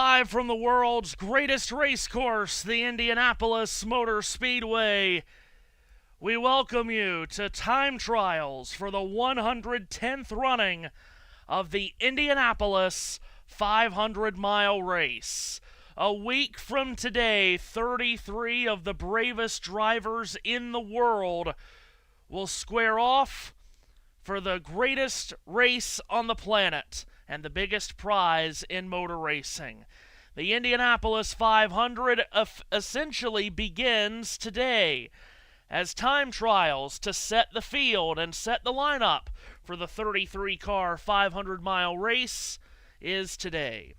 Live from the world's greatest race course, the Indianapolis Motor Speedway, we welcome you to time trials for the 110th running of the Indianapolis 500-mile race. A week from today, 33 of the bravest drivers in the world will square off for the greatest race on the planet and the biggest prize in motor racing. The Indianapolis 500 essentially begins today as time trials to set the field and set the lineup for the 33-car 500-mile race is today.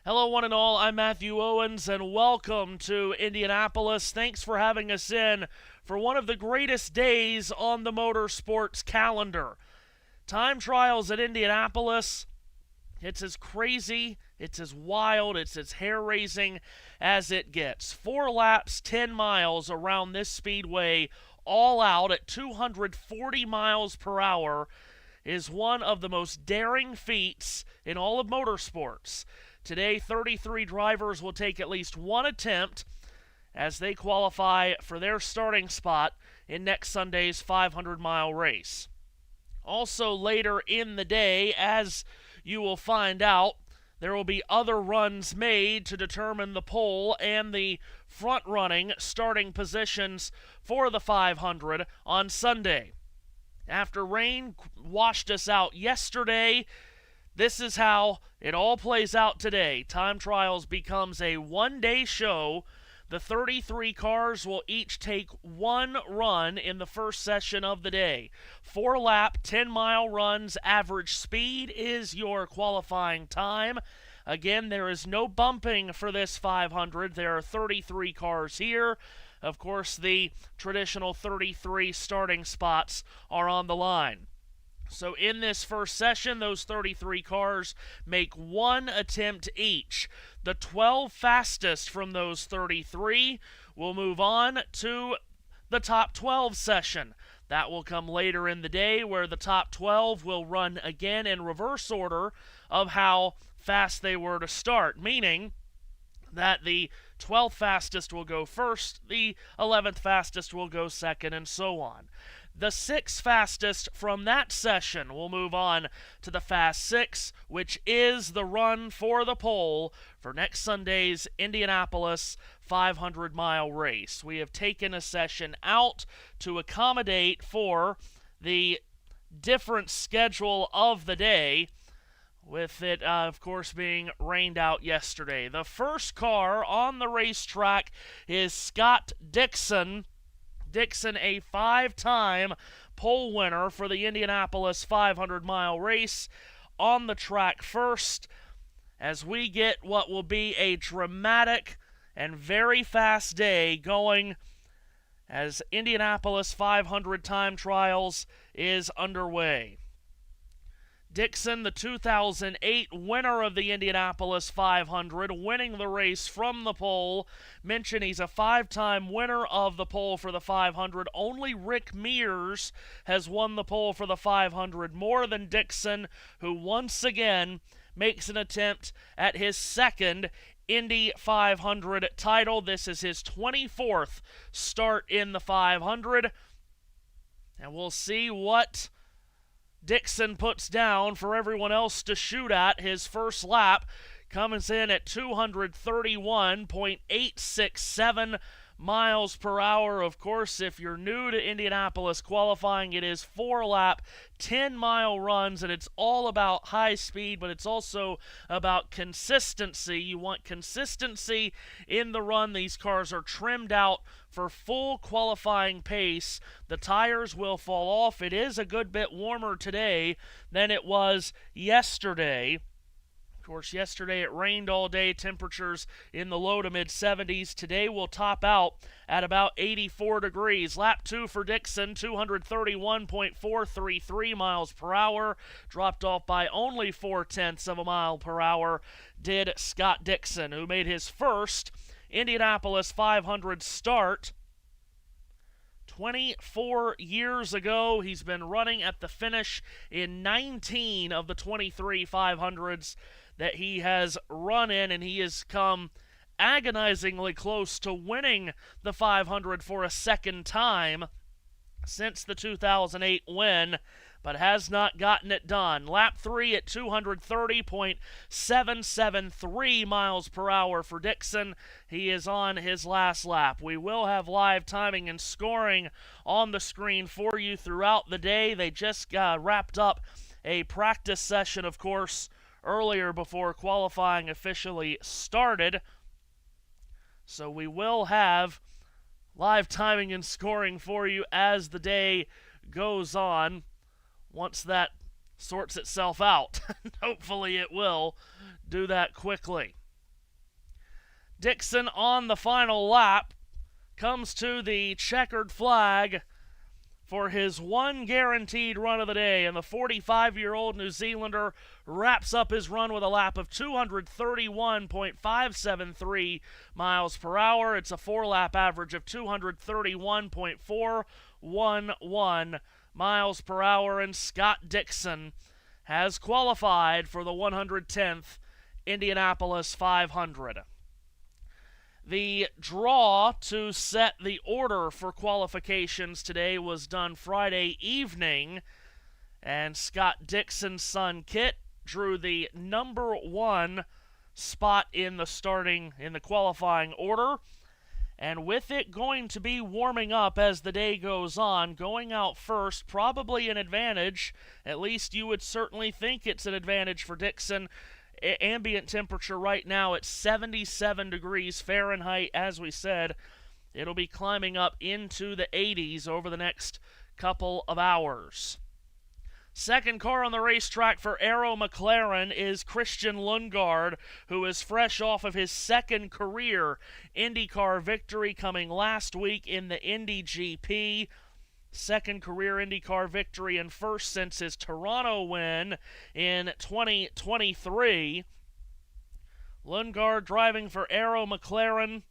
Hello, one and all. I'm Matthew Owens, and welcome to Indianapolis. Thanks for having us in for one of the greatest days on the motorsports calendar. Time trials at Indianapolis, it's as crazy, it's as wild, it's as hair-raising as it gets. 4 laps, 10 miles around this speedway, all out at 240 miles per hour, is one of the most daring feats in all of motorsports. Today, 33 drivers will take at least one attempt as they qualify for their starting spot in next Sunday's 500-mile race. Also later in the day, as you will find out, there will be other runs made to determine the pole and the front-running starting positions for the 500 on Sunday. After rain washed us out yesterday, this is how it all plays out today. Time trials becomes a one-day show. The 33 cars will each take one run in the first session of the day. 4-lap, 10-mile runs. Average speed is your qualifying time. Again, there is no bumping for this 500. There are 33 cars here. Of course, the traditional 33 starting spots are on the line. So in this first session, those 33 cars make one attempt each. The 12 fastest from those 33 will move on to the top 12 session. That will come later in the day, where the top 12 will run again in reverse order of how fast they were to start, meaning that the 12th fastest will go first, the 11th fastest will go second, and so on. The 6 fastest from that session will move on to the Fast 6, which is the run for the pole for next Sunday's Indianapolis 500-mile race. We have taken a session out to accommodate for the different schedule of the day, with it, of course, being rained out yesterday. The first car on the racetrack is Scott Dixon. Dixon, a 5-time pole winner for the Indianapolis 500-mile race, on the track first, as we get what will be a dramatic and very fast day going as Indianapolis 500 time trials is underway. Dixon, the 2008 winner of the Indianapolis 500, winning the race from the pole. Mention he's a 5-time winner of the pole for the 500. Only Rick Mears has won the pole for the 500 more than Dixon, who once again makes an attempt at his second Indy 500 title. This is his 24th start in the 500. And we'll see what Dixon puts down for everyone else to shoot at. His first lap comes in at 231.867 miles per hour. Of course, if you're new to Indianapolis qualifying, it is 4-lap, 10-mile runs, and it's all about high speed, but it's also about consistency. You want consistency in the run. These cars are trimmed out for full qualifying pace. The tires will fall off. It is a good bit warmer today than it was yesterday. Of course, yesterday it rained all day, temperatures in the low to mid-70s. Today will top out at about 84 degrees. Lap 2 for Dixon, 231.433 miles per hour. Dropped off by only 0.4 of a mile per hour did Scott Dixon, who made his first Indianapolis 500 start 24 years ago. He's been running at the finish in 19 of the 23 500s that he has run in, and he has come agonizingly close to winning the 500 for a second time since the 2008 win, but has not gotten it done. Lap 3 at 230.773 miles per hour for Dixon. He is on his last lap. We will have live timing and scoring on the screen for you throughout the day. They just wrapped up a practice session, of course, earlier before qualifying officially started. So we will have live timing and scoring for you as the day goes on, once that sorts itself out. Hopefully it will do that quickly. Dixon on the final lap comes to the checkered flag for his one guaranteed run of the day, and the 45-year-old New Zealander wraps up his run with a lap of 231.573 miles per hour. It's a 4-lap average of 231.411 miles per hour, and Scott Dixon has qualified for the 110th Indianapolis 500. The draw to set the order for qualifications today was done Friday evening, and Scott Dixon's son Kit drew the number 1 spot in the qualifying order. And with it going to be warming up as the day goes on, going out first, probably an advantage. At least you would certainly think it's an advantage for Dixon. Ambient temperature right now at 77 degrees Fahrenheit. As we said, it'll be climbing up into the 80s over the next couple of hours. Second car on the racetrack for Arrow McLaren is Christian Lundgaard, who is fresh off of his second career IndyCar victory, coming last week in the Indy GP. Second career IndyCar victory, and first since his Toronto win in 2023. Lundgaard driving for Arrow McLaren.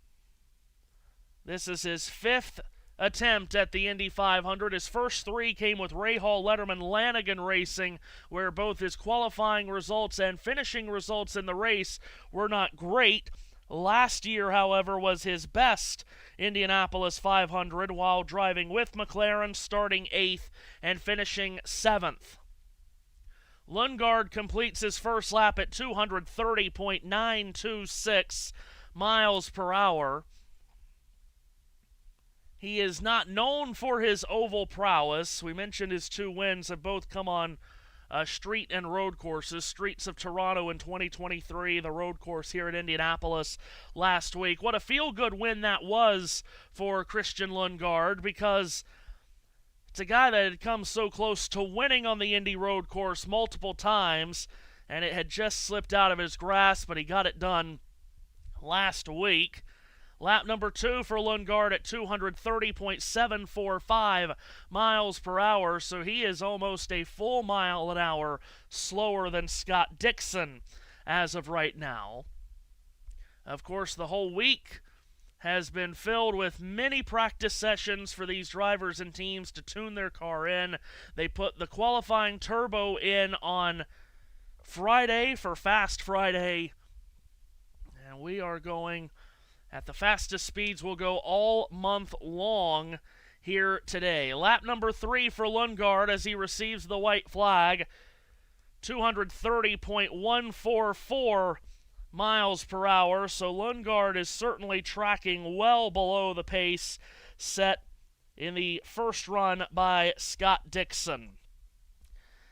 This is his 5th attempt at the Indy 500. His first 3 came with Rahal Letterman Lanigan Racing, where both his qualifying results and finishing results in the race were not great. Last year, however, was his best Indianapolis 500 while driving with McLaren, starting 8th and finishing 7th. Lundgaard completes his first lap at 230.926 miles per hour. He is not known for his oval prowess. We mentioned his 2 wins have both come on street and road courses. Streets of Toronto in 2023, the road course here at Indianapolis last week. What a feel-good win that was for Christian Lundgaard, because it's a guy that had come so close to winning on the Indy road course multiple times, and it had just slipped out of his grasp, but he got it done last week. Lap number 2 for Lundgaard at 230.745 miles per hour, so he is almost a full mile an hour slower than Scott Dixon as of right now. Of course, the whole week has been filled with many practice sessions for these drivers and teams to tune their car in. They put the qualifying turbo in on Friday for Fast Friday, and we are going at the fastest speeds. Will go all month long here today. Lap number 3 for Lundgaard as he receives the white flag. 230.144 miles per hour. So Lundgaard is certainly tracking well below the pace set in the first run by Scott Dixon.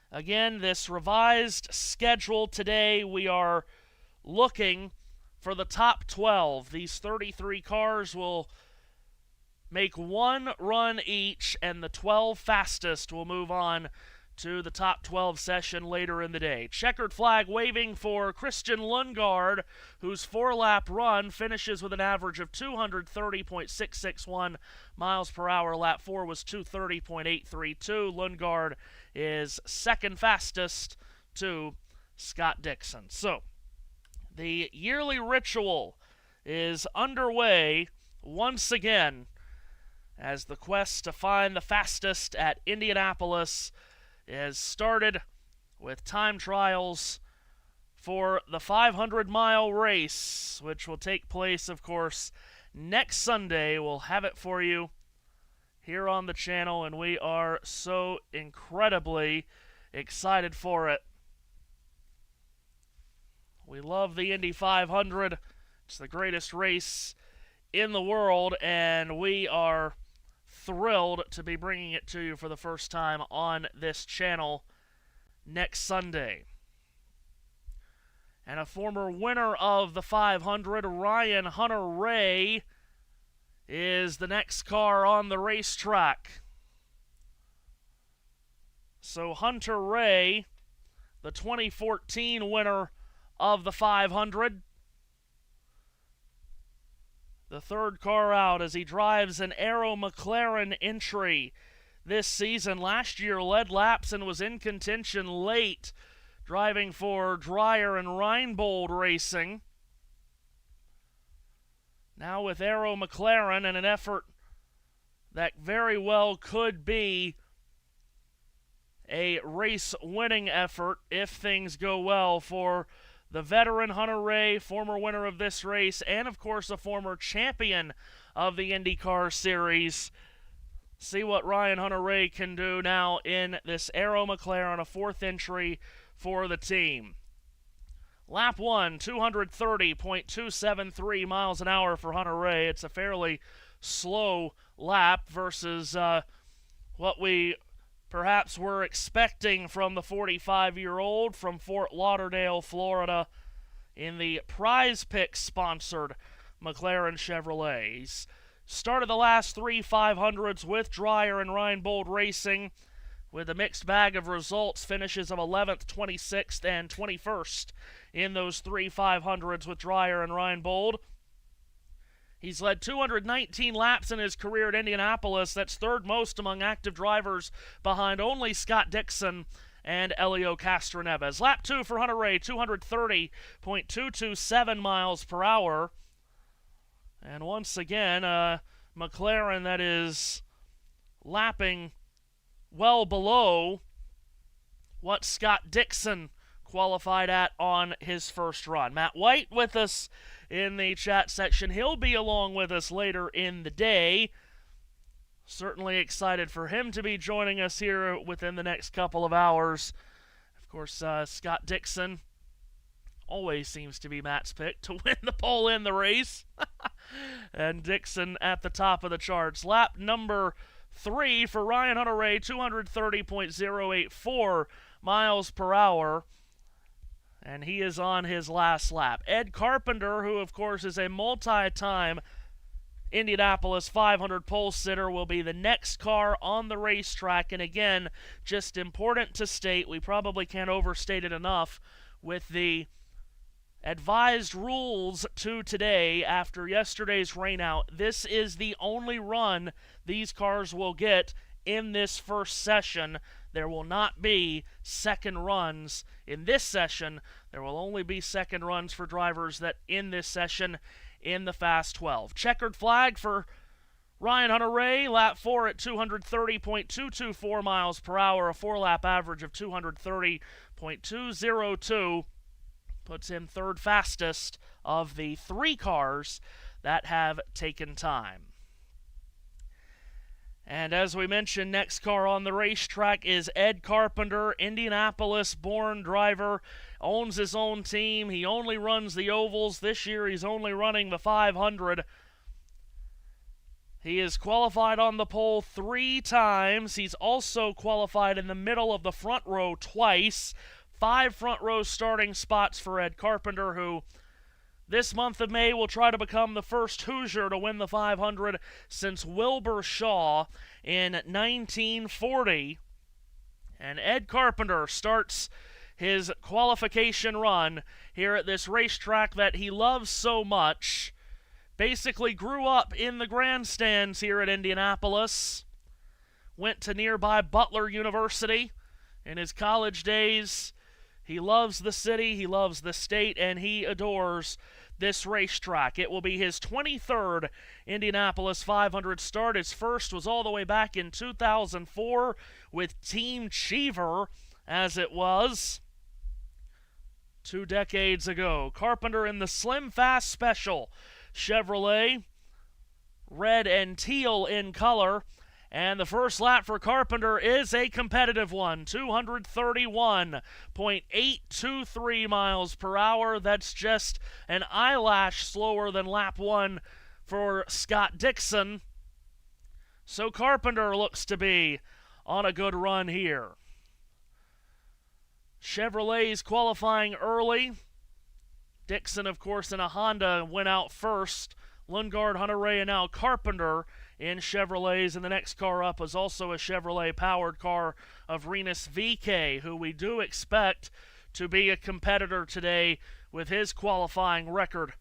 Again, this revised schedule today, we are looking for the top 12. These 33 cars will make 1 run each, and the 12 fastest will move on to the top 12 session later in the day. Checkered flag waving for Christian Lundgaard, whose 4-lap run finishes with an average of 230.661 miles per hour. Lap 4 was 230.832. Lundgaard is second fastest to Scott Dixon. So, the yearly ritual is underway once again as the quest to find the fastest at Indianapolis is started with time trials for the 500-mile race, which will take place, of course, next Sunday. We'll have it for you here on the channel, and we are so incredibly excited for it. We love the Indy 500. It's the greatest race in the world, and we are thrilled to be bringing it to you for the first time on this channel next Sunday. And a former winner of the 500, Ryan Hunter-Reay, is the next car on the racetrack. So Hunter-Reay, the 2014 winner of the 500, the third car out as he drives an Aero McLaren entry this season. Last year led laps and was in contention late, driving for Dreyer and Reinbold Racing. Now with Aero McLaren and an effort that very well could be a race-winning effort if things go well for the veteran Hunter-Reay, former winner of this race, and of course a former champion of the IndyCar Series. See what Ryan Hunter-Reay can do now in this Aero McLaren, a fourth entry for the team. Lap 1, 230.273 miles an hour for Hunter-Reay. It's a fairly slow lap versus what we perhaps were expecting from the 45-year-old from Fort Lauderdale, Florida, in the Prize Picks sponsored McLaren Chevrolet. He's started the last three 500s with Dreyer and Reinbold Racing with a mixed bag of results, finishes of 11th, 26th, and 21st in those three 500s with Dreyer and Reinbold. He's led 219 laps in his career at Indianapolis. That's third most among active drivers, behind only Scott Dixon and Helio Castroneves. Lap 2 for Hunter-Reay, 230.227 miles per hour. And once again, McLaren that is lapping well below what Scott Dixon qualified at on his first run. Matt White with us in the chat section. He'll be along with us later in the day. Certainly excited for him to be joining us here within the next couple of hours. Of course, Scott Dixon always seems to be Matt's pick to win the pole in the race. And Dixon at the top of the charts. Lap number 3 for Ryan Hunter-Reay, 230.084 miles per hour. And he is on his last lap. Ed Carpenter, who of course is a multi-time Indianapolis 500 pole sitter, will be the next car on the racetrack. And again, just important to state, we probably can't overstate it enough, with the advised rules to today after yesterday's rainout, this is the only run these cars will get in this first session. There will not be second runs in this session. There will only be second runs for drivers that in this session in the Fast 12. Checkered flag for Ryan Hunter-Reay, lap 4 at 230.224 miles per hour, a four-lap average of 230.202. Puts him third fastest of the three cars that have taken time. And as we mentioned, next car on the racetrack is Ed Carpenter, Indianapolis-born driver, owns his own team. He only runs the ovals. This year he's only running the 500. He is qualified on the pole 3 times. He's also qualified in the middle of the front row twice. 5 front row starting spots for Ed Carpenter, who this month of May will try to become the first Hoosier to win the 500 since Wilbur Shaw in 1940. And Ed Carpenter starts his qualification run here at this racetrack that he loves so much. Basically grew up in the grandstands here at Indianapolis. Went to nearby Butler University in his college days. He loves the city, he loves the state, and he adores this racetrack. It will be his 23rd Indianapolis 500 start. His first was all the way back in 2004 with Team Cheever, as it was. 2 decades ago. Carpenter in the Slim Fast Special Chevrolet, red and teal in color. And the first lap for Carpenter is a competitive one, 231.823 miles per hour. That's just an eyelash slower than lap 1 for Scott Dixon. So Carpenter looks to be on a good run here. Chevrolet's qualifying early. Dixon, of course, in a Honda went out first. Lundgaard, Hunter-Reay, and now Carpenter in Chevrolets. And the next car up is also a Chevrolet-powered car of Rinus VeeKay, who we do expect to be a competitor today with his qualifying record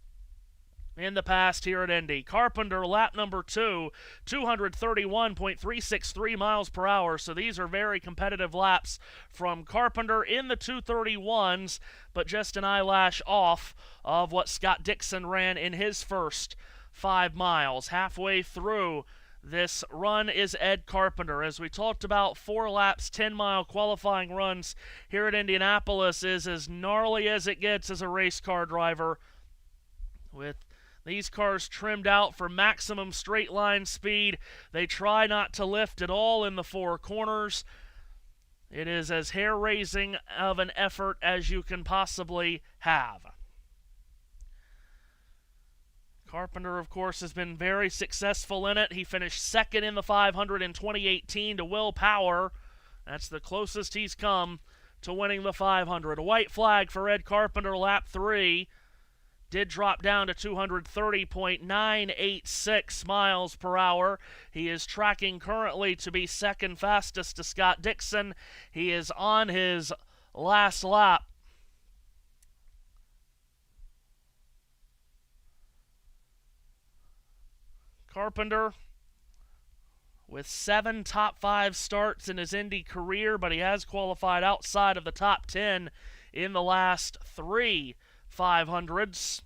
in the past here at Indy. Carpenter, lap number 2, 231.363 miles per hour. So these are very competitive laps from Carpenter in the 231s, but just an eyelash off of what Scott Dixon ran in his first 5 miles. Halfway through this run is Ed Carpenter. As we talked about, 4 laps, 10-mile qualifying runs here at Indianapolis is as gnarly as it gets as a race car driver, with these cars trimmed out for maximum straight line speed. They try not to lift at all in the 4 corners. It is as hair-raising of an effort as you can possibly have. Carpenter, of course, has been very successful in it. He finished second in the 500 in 2018 to Will Power. That's the closest he's come to winning the 500. A white flag for Ed Carpenter, lap 3. Did drop down to 230.986 miles per hour. He is tracking currently to be second fastest to Scott Dixon. He is on his last lap. Carpenter with 7 top 5 starts in his Indy career, but he has qualified outside of the top 10 in the last 3 500s.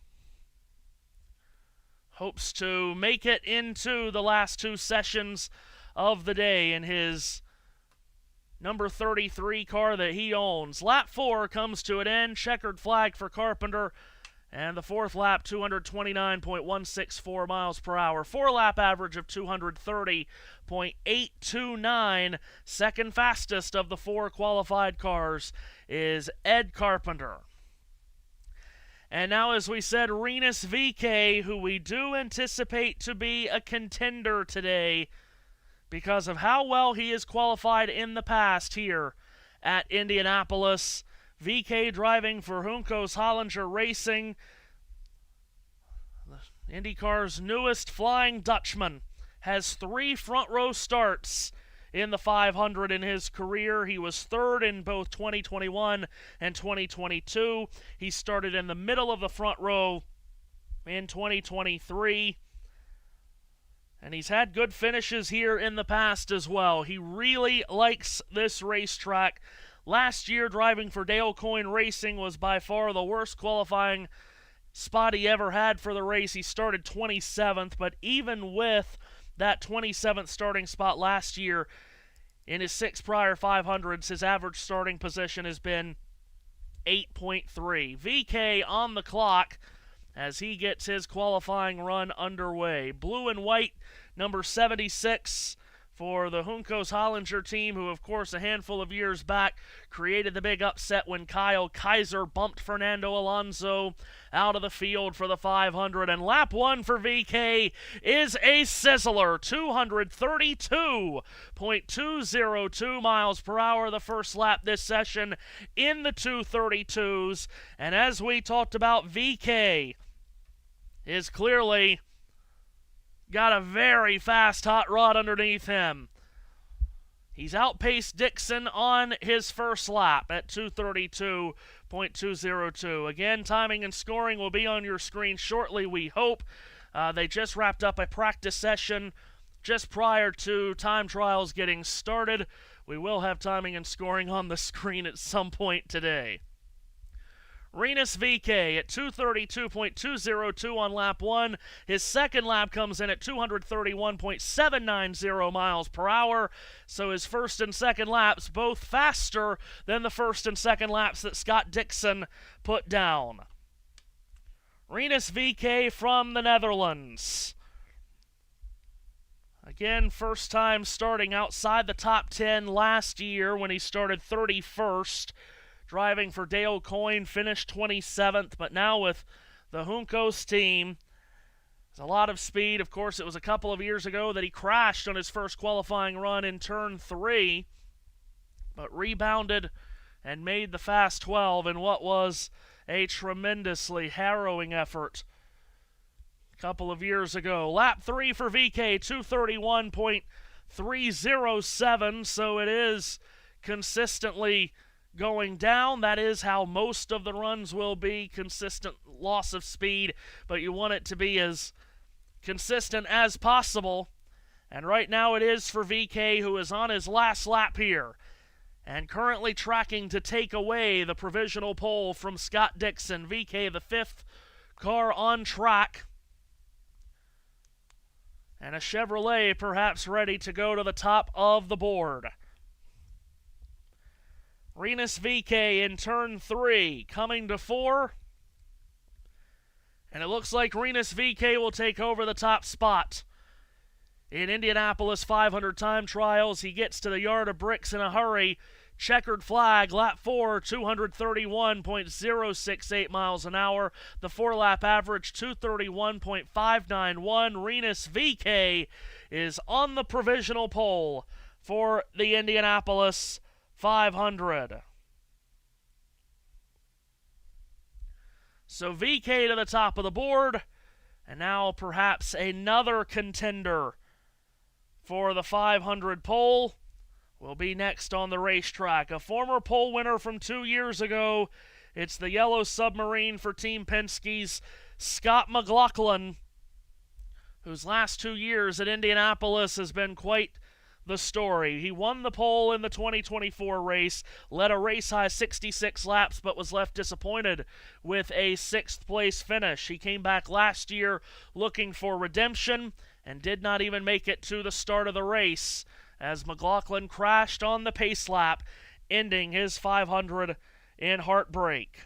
Hopes to make it into the last 2 sessions of the day in his number 33 car that he owns. Lap 4 comes to an end. Checkered flag for Carpenter. And the 4th lap, 229.164 miles per hour. 4-lap average of 230.829. Second fastest of the 4 qualified cars is Ed Carpenter. And now, as we said, Rinus VeeKay, who we do anticipate to be a contender today because of how well he has qualified in the past here at Indianapolis. VeeKay driving for Juncos Hollinger Racing, IndyCar's newest Flying Dutchman, has 3 front-row starts in the 500 in his career. He was 3rd in both 2021 and 2022. He started in the middle of the front row in 2023. And he's had good finishes here in the past as well. He really likes this racetrack. Last year, driving for Dale Coyne Racing was by far the worst qualifying spot he ever had for the race. He started 27th, but even with that 27th starting spot last year, in his 6 prior 500s, his average starting position has been 8.3. VeeKay on the clock as he gets his qualifying run underway. Blue and white, number 76 for the Juncos Hollinger team, who, of course, a handful of years back created the big upset when Kyle Kaiser bumped Fernando Alonso out of the field for the 500. And lap 1 for VeeKay is a sizzler, 232.202 miles per hour, the first lap this session in the 232s. And as we talked about, VeeKay is clearly got a very fast hot rod underneath him. He's outpaced Dixon on his first lap at 232.202. Again, timing and scoring will be on your screen shortly, we hope. They just wrapped up a practice session just prior to time trials getting started. We will have timing and scoring on the screen at some point today. Rinus VeeKay at 232.202 on lap 1. His second lap comes in at 231.790 miles per hour. So his first and second laps both faster than the first and second laps that Scott Dixon put down. Rinus VeeKay from the Netherlands. Again, first time starting outside the top 10 last year when he started 31st. Driving for Dale Coyne, finished 27th, but now with the Juncos team, there's a lot of speed. Of course, it was a couple of years ago that he crashed on his first qualifying run in Turn 3, but rebounded and made the Fast 12 in what was a tremendously harrowing effort a couple of years ago. Lap 3 for VeeKay, 231.307, so it is consistently going down. That is how most of the runs will be, consistent loss of speed, but you want it to be as consistent as possible. And right now it is for VeeKay, who is on his last lap here and currently tracking to take away the provisional pole from Scott Dixon. VeeKay, the fifth car on track, and a Chevrolet perhaps ready to go to the top of the board. Rinus VeeKay in Turn 3, coming to 4. And it looks like Rinus VeeKay will take over the top spot. In Indianapolis 500 time trials, he gets to the yard of bricks in a hurry. Checkered flag, lap 4, 231.068 miles an hour. The 4-lap average, 231.591. Rinus VeeKay is on the provisional pole for the Indianapolis 500. So VeeKay to the top of the board, and now perhaps another contender for the 500 pole will be next on the racetrack. A former pole winner from 2 years ago. It's the Yellow Submarine for Team Penske's Scott McLaughlin, whose last 2 years at Indianapolis has been quite the story. He won the pole in the 2024 race, led a race-high 66 laps, but was left disappointed with a 6th place finish. He came back last year looking for redemption and did not even make it to the start of the race as McLaughlin crashed on the pace lap, ending his 500 in heartbreak.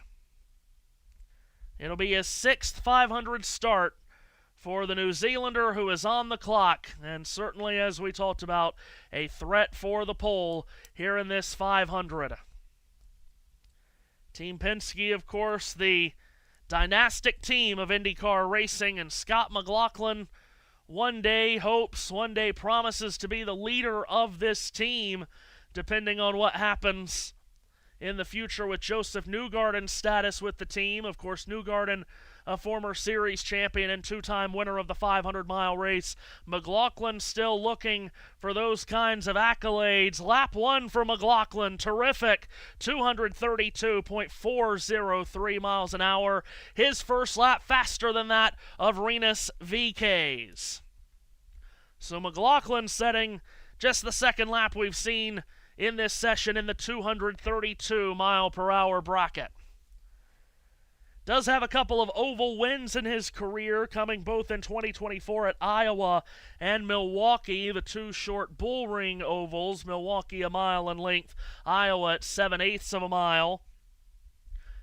It'll be his 6th 500 start for the New Zealander, who is on the clock, and certainly, as we talked about, a threat for the pole here in this 500. Team Penske, of course, the dynastic team of IndyCar racing, and Scott McLaughlin one day hopes, one day promises to be the leader of this team, depending on what happens in the future with Joseph Newgarden's status with the team. Of course, Newgarden, a former series champion and 2-time winner of the 500-mile race. McLaughlin still looking for those kinds of accolades. Lap 1 for McLaughlin, terrific, 232.403 miles an hour. His first lap faster than that of Rinus VeeKay's. So McLaughlin setting just the second lap we've seen in this session in the 232-mile-per-hour bracket. Does have a couple of oval wins in his career, coming both in 2024 at Iowa and Milwaukee, the 2 short bullring ovals. Milwaukee a mile in length, Iowa at 7/8 of a mile.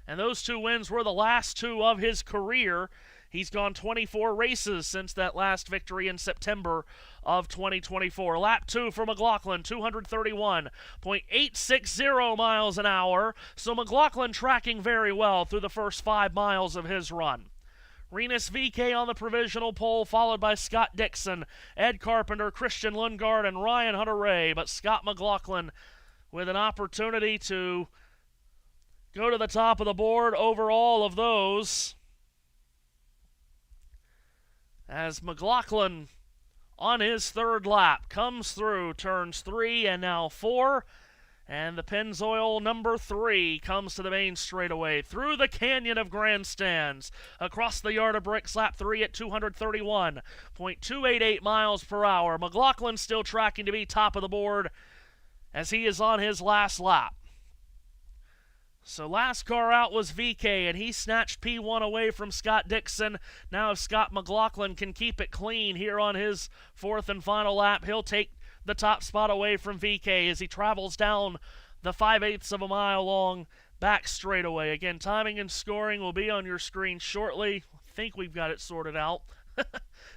And those 2 wins were the last 2 of his career. He's gone 24 races since that last victory in September of 2024. Lap 2 for McLaughlin, 231.860 miles an hour. So McLaughlin tracking very well through the first 5 miles of his run. Rinus VeeKay on the provisional pole, followed by Scott Dixon, Ed Carpenter, Christian Lundgaard, and Ryan Hunter-Reay. But Scott McLaughlin with an opportunity to go to the top of the board over all of those, as McLaughlin on his 3rd lap comes through turns 3 and now 4, and the Pennzoil number 3 comes to the main straightaway through the canyon of grandstands across the yard of bricks. Lap 3 at 231.288 miles per hour. McLaughlin still tracking to be top of the board as he is on his last lap. So last car out was VK, and he snatched P1 away from Scott Dixon. Now if Scott McLaughlin can keep it clean here on his fourth and final lap, he'll take the top spot away from VK as he travels down the 5/8 of a mile long back straightaway. Again, timing and scoring will be on your screen shortly. I think we've got it sorted out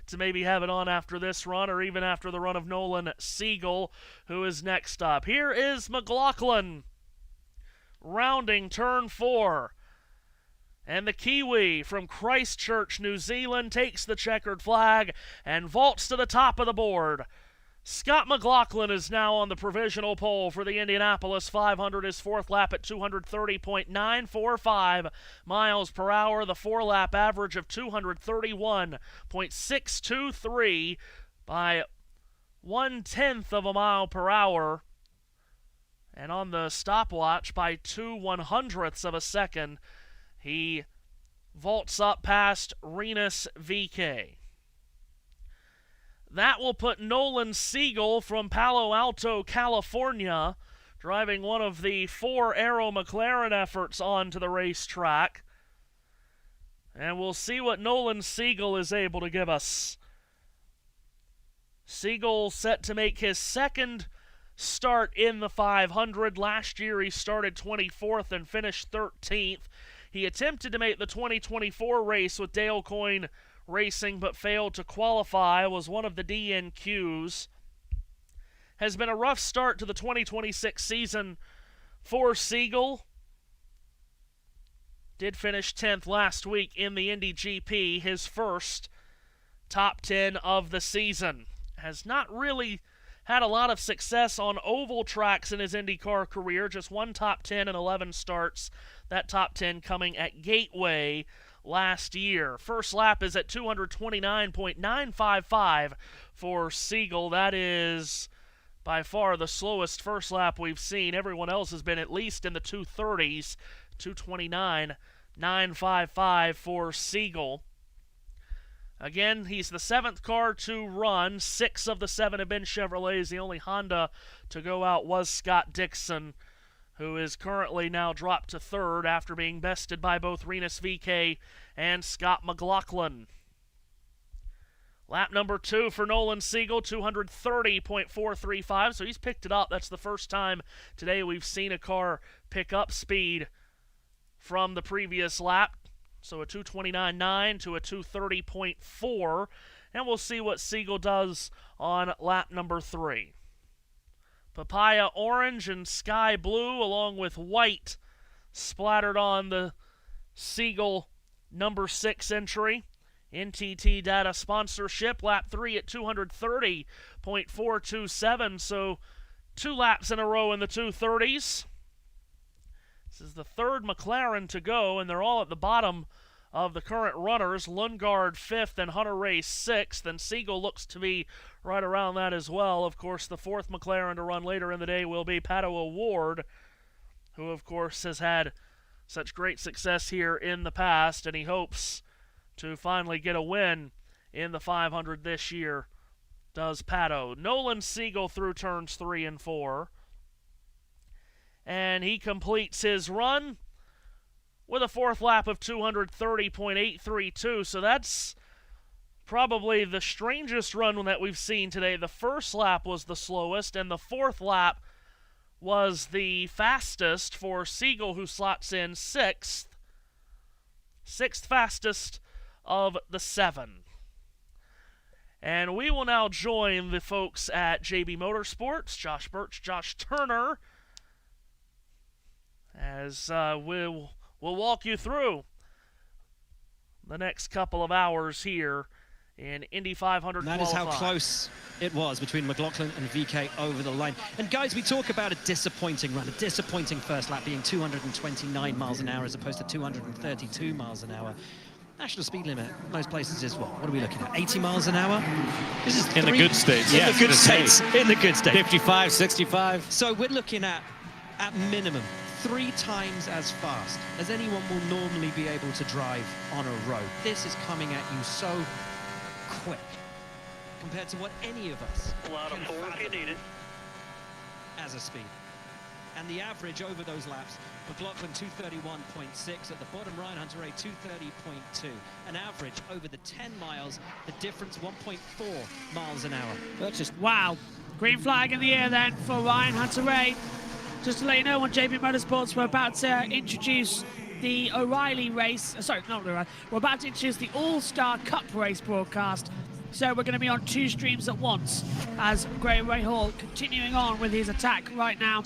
to maybe have it on after this run or even after the run of Nolan Siegel, who is next up. Here is McLaughlin rounding turn 4. And the Kiwi from Christchurch, New Zealand, takes the checkered flag and vaults to the top of the board. Scott McLaughlin is now on the provisional pole for the Indianapolis 500, his fourth lap at 230.945 miles per hour, the 4-lap average of 231.623 by 1/10 of a mile per hour, and on the stopwatch by 2/100ths of a second, he vaults up past Rinus VK. That will put Nolan Siegel from Palo Alto, California, driving one of the 4 Aero McLaren efforts onto the racetrack. And we'll see what Nolan Siegel is able to give us. Siegel set to make his second start in the 500. Last year he started 24th and finished 13th. He attempted to make the 2024 race with Dale Coyne Racing but failed to qualify, was one of the DNQs. Has been a rough start to the 2026 season for Siegel. Did finish 10th last week in the Indy GP, his first top 10 of the season. Has not really had a lot of success on oval tracks in his IndyCar career, just one top 10 and 11 starts. That top 10 coming at Gateway last year. First lap is at 229.955 for Siegel. That is by far the slowest first lap we've seen. Everyone else has been at least in the 230s. 229.955 for Siegel. Again, he's the 7th car to run. 6 of the 7 have been Chevrolets. The only Honda to go out was Scott Dixon, who is currently now dropped to 3rd after being bested by both Rinus VK and Scott McLaughlin. Lap number 2 for Nolan Siegel, 230.435, so he's picked it up. That's the first time today we've seen a car pick up speed from the previous lap. So a 229.9 to a 230.4, and we'll see what Siegel does on lap number 3. Papaya orange and sky blue along with white splattered on the Siegel number 6 entry. NTT Data sponsorship, lap 3 at 230.427, so 2 laps in a row in the 230s. This is the 3rd McLaren to go, and they're all at the bottom of the current runners. Lundgaard 5th and Hunter Ray 6th, and Siegel looks to be right around that as well. Of course, the 4th McLaren to run later in the day will be Pato O'Ward, who, of course, has had such great success here in the past, and he hopes to finally get a win in the 500 this year, does Pato. Nolan Siegel through turns 3 and 4. And he completes his run with a 4th lap of 230.832. So that's probably the strangest run that we've seen today. The first lap was the slowest, and the 4th lap was the fastest for Siegel, who slots in 6th. 6th fastest of the 7. And we will now join the folks at JB Motorsports, Josh Birch, Josh Turner, as we'll walk you through the next couple of hours here in Indy 500 That is how close it was between McLaughlin and VK over the line. And guys, we talk about a disappointing run, a disappointing first lap being 229 miles an hour as opposed to 232 miles an hour. National speed limit, most places is what? What are we looking at? 80 miles an hour? This is in the good states. In the good states. In the good states. 55, 65. So we're looking at minimum 3 times as fast as anyone will normally be able to drive on a road. This is coming at you so quick compared to what any of us can fathom as a speed. And the average over those laps, McLaughlin 231.6, at the bottom Ryan Hunter-Reay 230.2. An average over the 10 miles, the difference 1.4 miles an hour. That's just wow. Green flag in the air then for Ryan Hunter-Reay. Just to let you know, on JB Motorsports, we're about to introduce the O'Reilly race. Sorry, not the O'Reilly. We're about to introduce the All-Star Cup race broadcast. So we're going to be on 2 streams at once as Graham Rahal continuing on with his attack right now.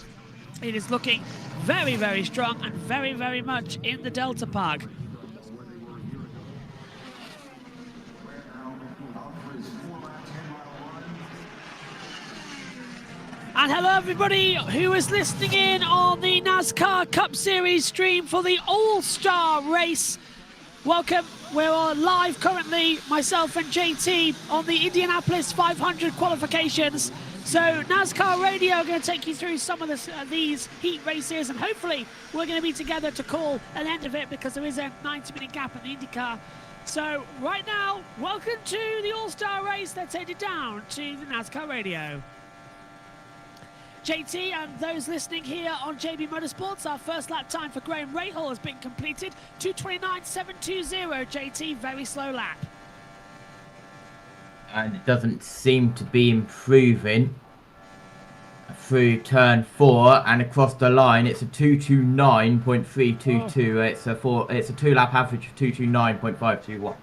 It is looking very, very strong and very, very much in the Delta Park. And hello everybody who is listening in on the NASCAR Cup Series stream for the All-Star race. Welcome. We're live currently, myself and JT, on the Indianapolis 500 qualifications. So NASCAR Radio are going to take you through some of these heat races, and hopefully we're going to be together to call an end of it because there is a 90-minute gap in the IndyCar. So right now, welcome to the All-Star race. Let's head it down to the NASCAR Radio. JT and those listening here on JB Motorsports, our first lap time for Graham Rahal has been completed. 2:29.720, JT, very slow lap. And it doesn't seem to be improving through turn 4 and across the line. It's a 2:29.322. It's a 2-lap average of 2:29.521.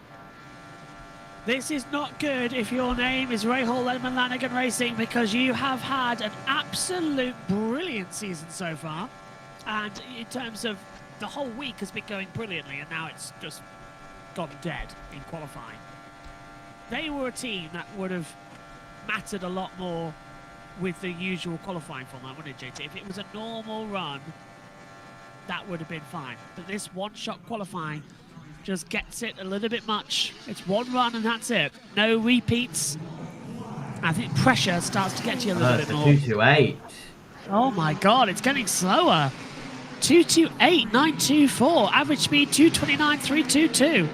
This is not good if your name is Rahal Lemon Lanigan Racing, because you have had an absolute brilliant season so far. And in terms of the whole week has been going brilliantly, and now it's just gone dead in qualifying. They were a team that would have mattered a lot more with the usual qualifying format, wouldn't it, JT? If it was a normal run, that would have been fine. But this one-shot qualifying just gets it a little bit much. It's one run and that's it. No repeats. I think pressure starts to get you a little bit more. 228. Oh my God, it's getting slower. 228.924. Average speed 229.322.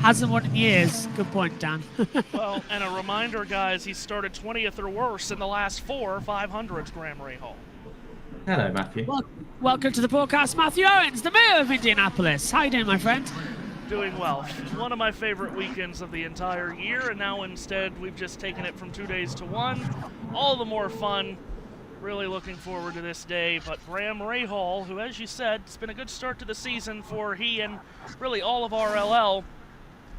Hasn't won in years. Good point, Dan. Well, and a reminder, guys, he started 20th or worse in the last 4 500s, Graham Rahal. Hello, Matthew. Welcome to the broadcast, Matthew Owens, the mayor of Indianapolis. How you doing, my friend? Doing well. One of my favorite weekends of the entire year, and now instead we've just taken it from 2 days to 1. All the more fun. Really looking forward to this day. But Graham Rahal, who, as you said, it's been a good start to the season for he and really all of RLL.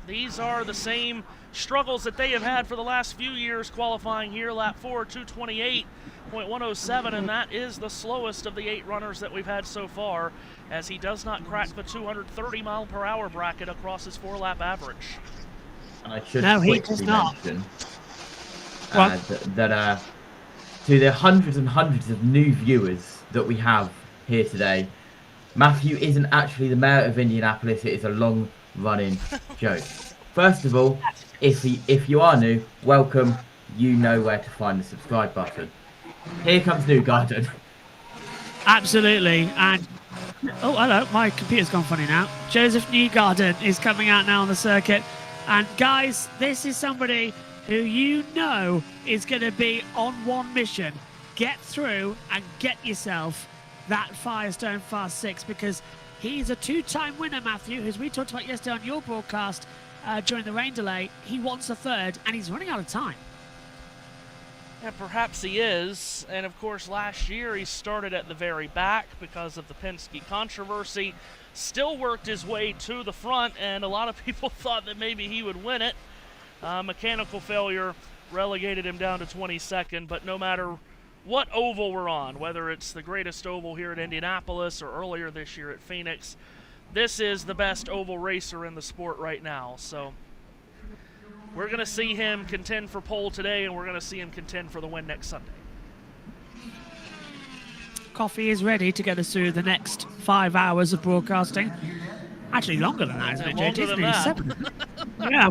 These are the same struggles that they have had for the last few years qualifying here. Lap 4, 228.107, and that is the slowest of the 8 runners that we've had so far, as he does not crack the 230-mile-per-hour bracket across his 4-lap average. And I should quickly mention that to the hundreds and hundreds of new viewers that we have here today, Matthew isn't actually the mayor of Indianapolis. It is a long-running joke. First of all, if you are new, welcome. You know where to find the subscribe button. Here comes Newgarden. Absolutely. And oh, hello, my computer's gone funny now. Joseph Newgarden is coming out now on the circuit. And guys, this is somebody who you know is going to be on one mission. Get through and get yourself that Firestone Fast 6, because he's a 2-time winner, Matthew, as we talked about yesterday on your broadcast during the rain delay. He wants a 3rd, and he's running out of time. And perhaps he is. And of course, last year he started at the very back because of the Penske controversy. Still worked his way to the front, and a lot of people thought that maybe he would win it. Mechanical failure relegated him down to 22nd, but no matter what oval we're on, whether it's the greatest oval here at Indianapolis or earlier this year at Phoenix, this is the best oval racer in the sport right now. So we're going to see him contend for pole today, and we're going to see him contend for the win next Sunday. Coffee is ready to get us through the next 5 hours of broadcasting. Actually, longer than that, isn't it, JT? Longer than that. 7. Yeah.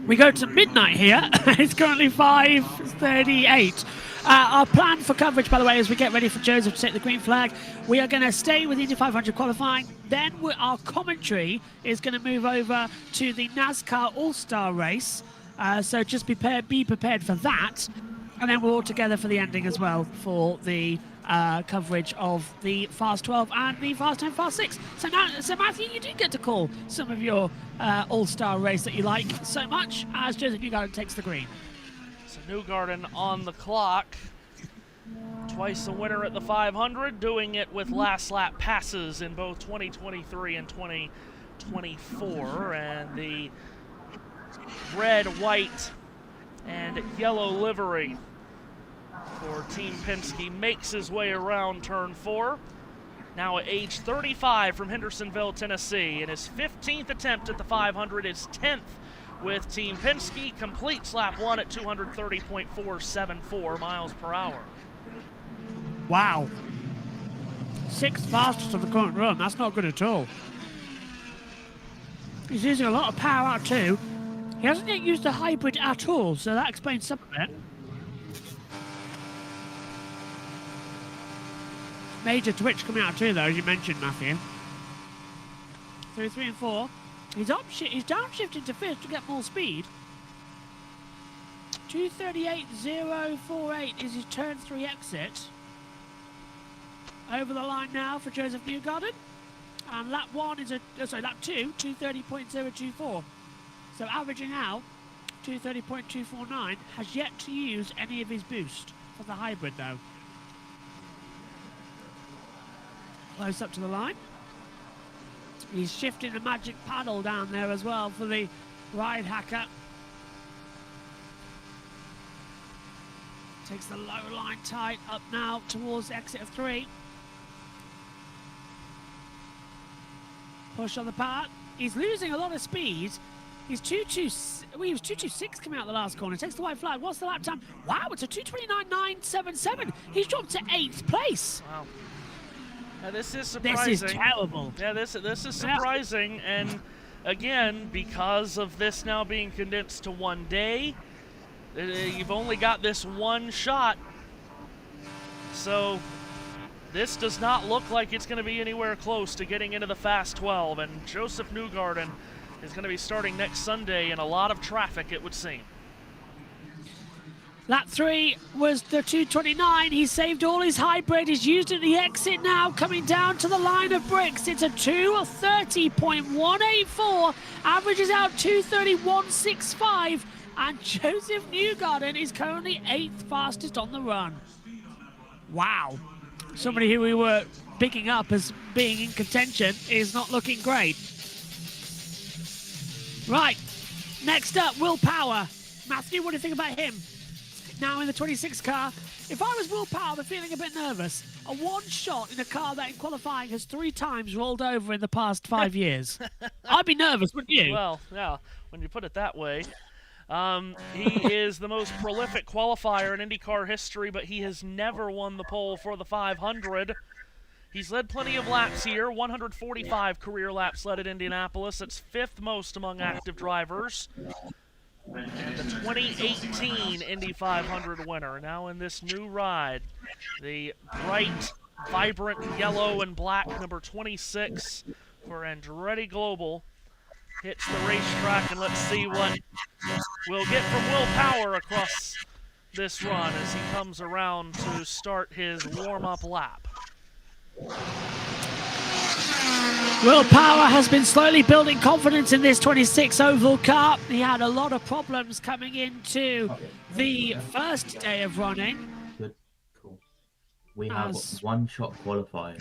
We go to midnight here. It's currently 5:38. Our plan for coverage, by the way, as we get ready for Joseph to take the green flag, we are going to stay with Indy 500 qualifying. Then our commentary is going to move over to the NASCAR All-Star race. So just be prepared for that. And then we're all together for the ending as well for the coverage of the Fast 12 and the Fast 10, Fast 6. So now, Matthew, you do get to call some of your all-star race that you like so much as Joseph Newgarden takes the green. So Newgarden on the clock. Twice a winner at the 500, doing it with last lap passes in both 2023 and 2024. And the red, white, and yellow livery for Team Penske makes his way around turn 4. Now at age 35 from Hendersonville, Tennessee. In his 15th attempt at the 500, his 10th with Team Penske. Completes lap 1 at 230.474 miles per hour. Wow. 6th fastest of the current run. That's not good at all. He's using a lot of power out too. He hasn't yet used the hybrid at all, so that explains some of it. Major twitch coming out too, though, as you mentioned, Matthew. 3, 3, and 4. He's downshifting to 5th to get more speed. 238.048 is his turn 3 exit. Over the line now for Joseph Newgarden. And lap 1 is lap 2, 230.024. So averaging out 230.249, has yet to use any of his boost for the hybrid though. Close up to the line. He's shifting the magic paddle down there as well for the ride hacker. Takes the low line tight up now towards exit of 3. Push on the part. He's losing a lot of speed. He's 226 coming out the last corner. Takes the white flag. What's the lap time? Wow, it's a 229.977. He's dropped to 8th place. Wow. Now this is surprising. This is terrible. Yeah, this is surprising, and again, because of this now being condensed to one day, you've only got this one shot. So this does not look like it's going to be anywhere close to getting into the Fast 12, and Joseph Newgarden is going to be starting next Sunday in a lot of traffic, it would seem. Lap 3 was the 229. He saved all his hybrid. He's used at the exit now, coming down to the line of bricks. It's a 230.184. Averages out 231.65. And Joseph Newgarden is currently 8th fastest on the run. Wow. Somebody who we were picking up as being in contention is not looking great. Right. Next up, Will Power. Matthew, what do you think about him? Now in the 26 car. If I was Will Power, I'm feeling a bit nervous. A one shot in a car that in qualifying has 3 times rolled over in the past 5 years. I'd be nervous, wouldn't you? Well, yeah, when you put it that way. He is the most prolific qualifier in IndyCar history, but he has never won the pole for the 500. He's led plenty of laps here, 145 career laps led at Indianapolis. That's 5th most among active drivers. And the 2018 Indy 500 winner, now in this new ride. The bright, vibrant yellow and black number 26 for Andretti Global hits the racetrack, and let's see what we'll get from Will Power across this run as he comes around to start his warm-up lap. Will Power has been slowly building confidence in this 26 oval car. He had a lot of problems coming into the first day of running. Good, cool. We have one shot qualifying.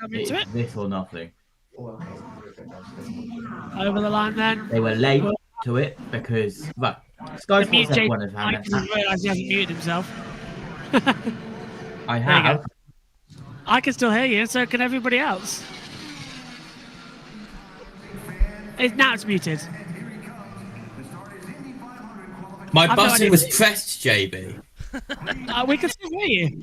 It's this or nothing. Over the line then. They were late to it because, well, Sky Sports F1 has had I didn't realise he hasn't muted himself. I have. I can still hear you, so can everybody else. Now it's muted. My button was pressed, JB. We can still hear you.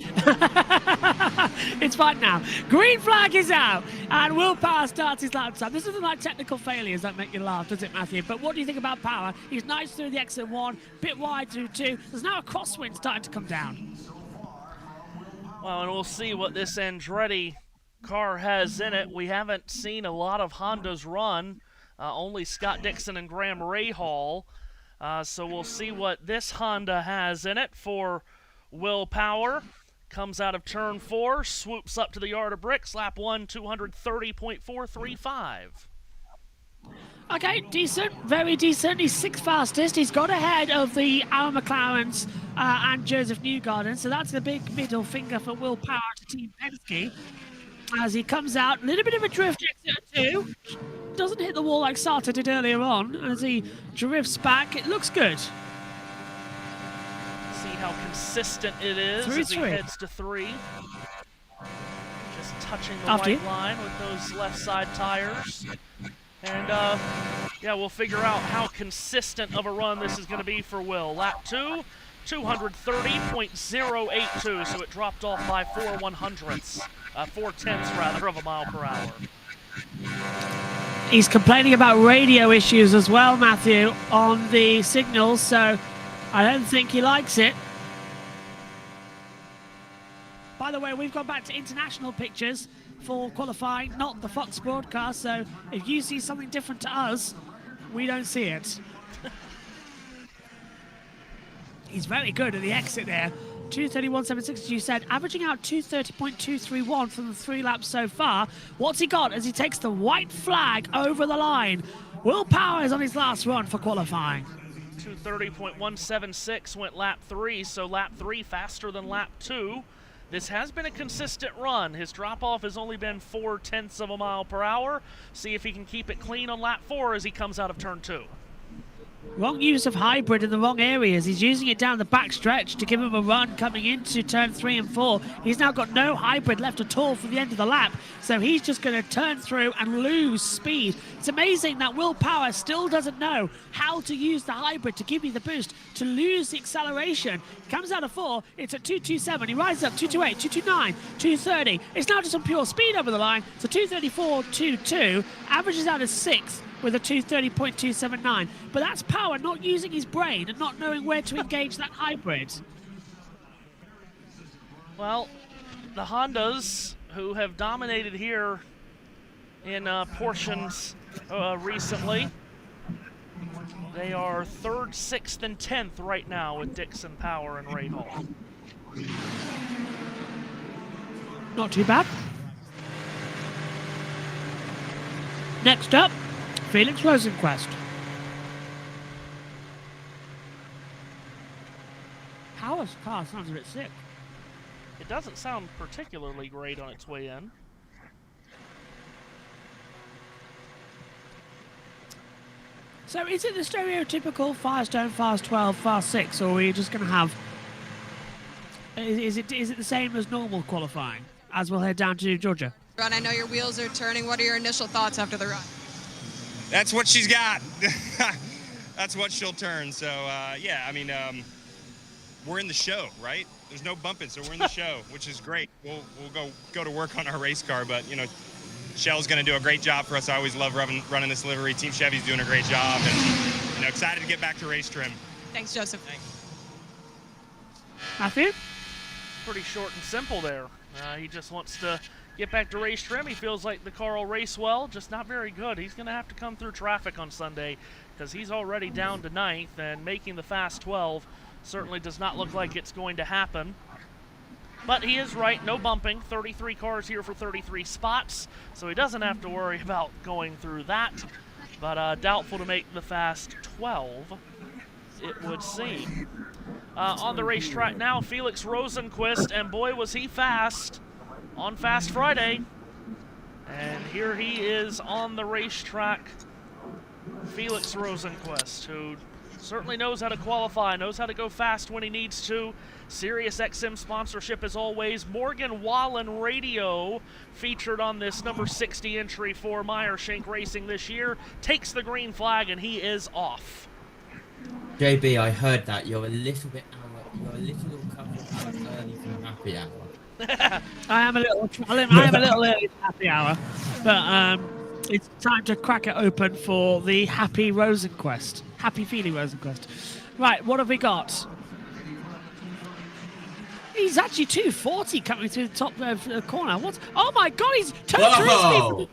It's fine now. Green flag is out, and Will Power starts his lap time. This isn't like technical failures that make you laugh, does it, Matthew? But what do you think about Power? He's nice through the exit 1, bit wide through 2. There's now a crosswind starting to come down. Well, and we'll see what this Andretti car has in it. We haven't seen a lot of Hondas run. Only Scott Dixon and Graham Rahal. So we'll see what this Honda has in it for Will Power comes out of turn 4, swoops up to the yard of bricks, lap 1, 230.435. Okay, decent, very decent. He's 6th fastest. He's got ahead of the Aaron McLarens and Joseph Newgarden, so that's the big middle finger for Will Power to Team Penske. As he comes out, a little bit of a drift exit at 2. Doesn't hit the wall like Sata did earlier on. As he drifts back, it looks good. See how consistent it is as he heads to 3. Just touching the white line with those left side tires. And, yeah, we'll figure out how consistent of a run this is going to be for Will. Lap 2, 230.082, so it dropped off by 4/10ths rather of a mile per hour. He's complaining about radio issues as well, Matthew, on the signals, so I don't think he likes it. By the way, we've gone back to international pictures for qualifying, not the Fox broadcast, so if you see something different to us, we don't see it. He's very good at the exit there. 231.76, as you said, averaging out 230.231 from the 3 laps so far. What's he got as he takes the white flag over the line? Will Power is on his last run for qualifying. 230.176 went lap 3, so lap 3 faster than lap 2. This has been a consistent run. His drop-off has only been 0.4 of a mile per hour. See if he can keep it clean on lap 4 as he comes out of turn 2. Wrong use of hybrid in the wrong areas. He's using it down the back stretch to give him a run coming into turn 3 and 4. He's now got no hybrid left at all for the end of the lap, so he's just going to turn through and lose speed. It's amazing that Will Power still doesn't know how to use the hybrid to give you the boost, to lose the acceleration. Comes out of 4, it's at 227. He rises up 228, 229, 230. It's now just on pure speed over the line, so 234.22, averages out as 6th with a 230.279. But that's Power not using his brain and not knowing where to engage that hybrid. Well, the Hondas, who have dominated here in portions recently, they are 3rd, 6th, and 10th right now with Dixon, Power, and Ray Hall. Not too bad. Next up, Felix Rosenquist. Power's car sounds a bit sick. It doesn't sound particularly great on its way in. So is it the stereotypical Firestone, Fast 12, Fast 6, or are you just going to have... Is it the same as normal qualifying, as we'll head down to Georgia? Ron, I know your wheels are turning. What are your initial thoughts after the run? That's what she's got. That's what she'll turn. So, yeah, I mean, we're in the show, right? There's no bumping, so we're in the show, which is great. We'll go to work on our race car, but, you know, Shell's going to do a great job for us. I always love running this livery. Team Chevy's doing a great job, and, you know, excited to get back to race trim. Thanks, Joseph. Thanks. Matthew? Pretty short and simple there. He just wants to get back to race trim. He feels like the car will race well, just not very good. He's going to have to come through traffic on Sunday because he's already down to 9th, and making the Fast 12 certainly does not look like it's going to happen. But he is right, no bumping. 33 cars here for 33 spots, so he doesn't have to worry about going through that. But doubtful to make the Fast 12, it would seem. On the racetrack now, Felix Rosenquist, and boy was he fast on Fast Friday. And here he is on the racetrack, Felix Rosenquist, who certainly knows how to qualify, knows how to go fast when he needs to. Sirius XM sponsorship as always. Morgan Wallen Radio featured on this number 60 entry for Meyershank Racing this year. Takes the green flag and he is off. JB, I heard that you're a little couple hours early from happy hour. I am a little early for happy hour, but it's time to crack it open for the Happy Rosenquist. Happy Feely Rosenquist. Right, what have we got? He's actually 240 coming through the top of the corner. What? Oh my God, he's turned through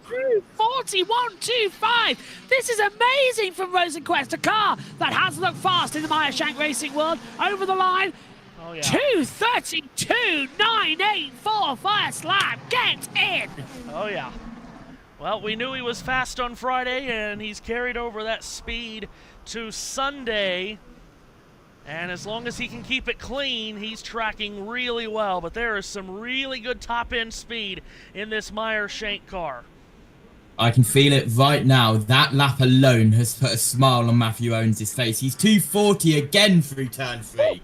241.25. This is amazing from Rosenquist, a car that has looked fast in the Meyershank Racing world. Over the line. Oh, yeah. 2:32.984 first lap. Get in. Oh, yeah. Well, we knew he was fast on Friday, and he's carried over that speed to Sunday. And as long as he can keep it clean, he's tracking really well. But there is some really good top-end speed in this Meyer-Shank car. I can feel it right now. That lap alone has put a smile on Matthew Owens' face. He's 240 again through turn 3.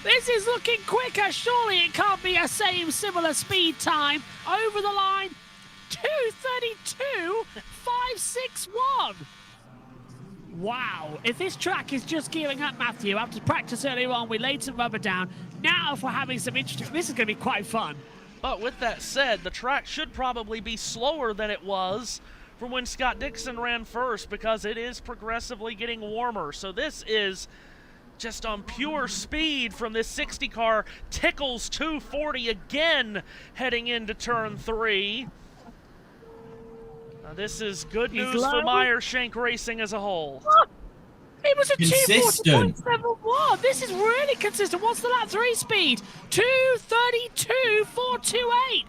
This is looking quicker. Surely it can't be a similar speed time. Over the line, 2:32.561. Wow. If this track is just gearing up, Matthew, after practice earlier on, we laid some rubber down. Now if we're having some interesting... This is going to be quite fun. But with that said, the track should probably be slower than it was from when Scott Dixon ran first, because it is progressively getting warmer. So this is just on pure speed from this 60 car. Tickles 240 again heading into turn 3. Now this is good news for Meyer-Shank Racing as a whole. It was a Consistent. 2:40.71. This is really consistent. What's the lap 3 speed? 2:32.428.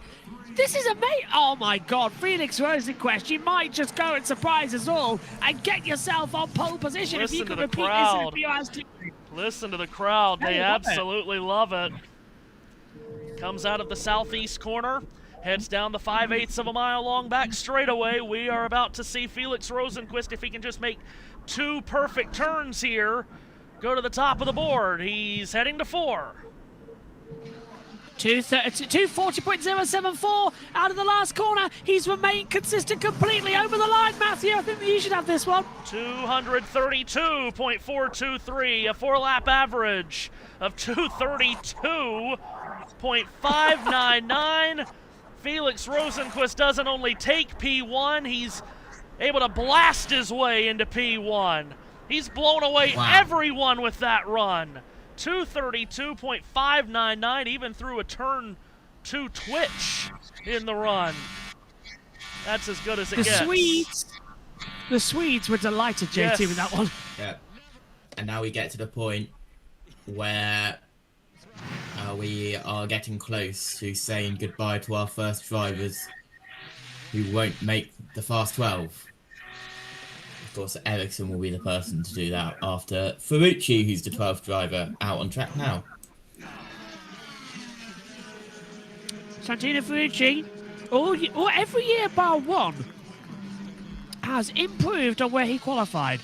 This is amazing. Oh my God, Felix Rosenquist, you might just go and surprise us all and get yourself on pole position. Listen if you to can the repeat crowd. this in a few hours. Listen to the crowd. They They love it. absolutely love it. Comes out of the southeast corner, heads down the 5/8 of a mile long back straightaway. We are about to see Felix Rosenquist, if he can just make 2 perfect turns here, go to the top of the board. He's heading to 4. 2:40.074 out of the last corner. He's remained consistent completely over the line, Matthew. I think that you should have this one. 232.423, a 4-lap average of 232.599. Felix Rosenquist doesn't only take P1, he's able to blast his way into P1. He's blown away everyone with that run. 232.599, even through a turn 2 twitch in the run. That's as good as it gets. The Swedes were delighted, JT, with that one. Yeah. And now we get to the point where we are getting close to saying goodbye to our first drivers who won't make the Fast 12. Of course, Ericsson will be the person to do that after Ferrucci, who's the 12th driver, out on track now. Santino Ferrucci, every year bar one, has improved on where he qualified.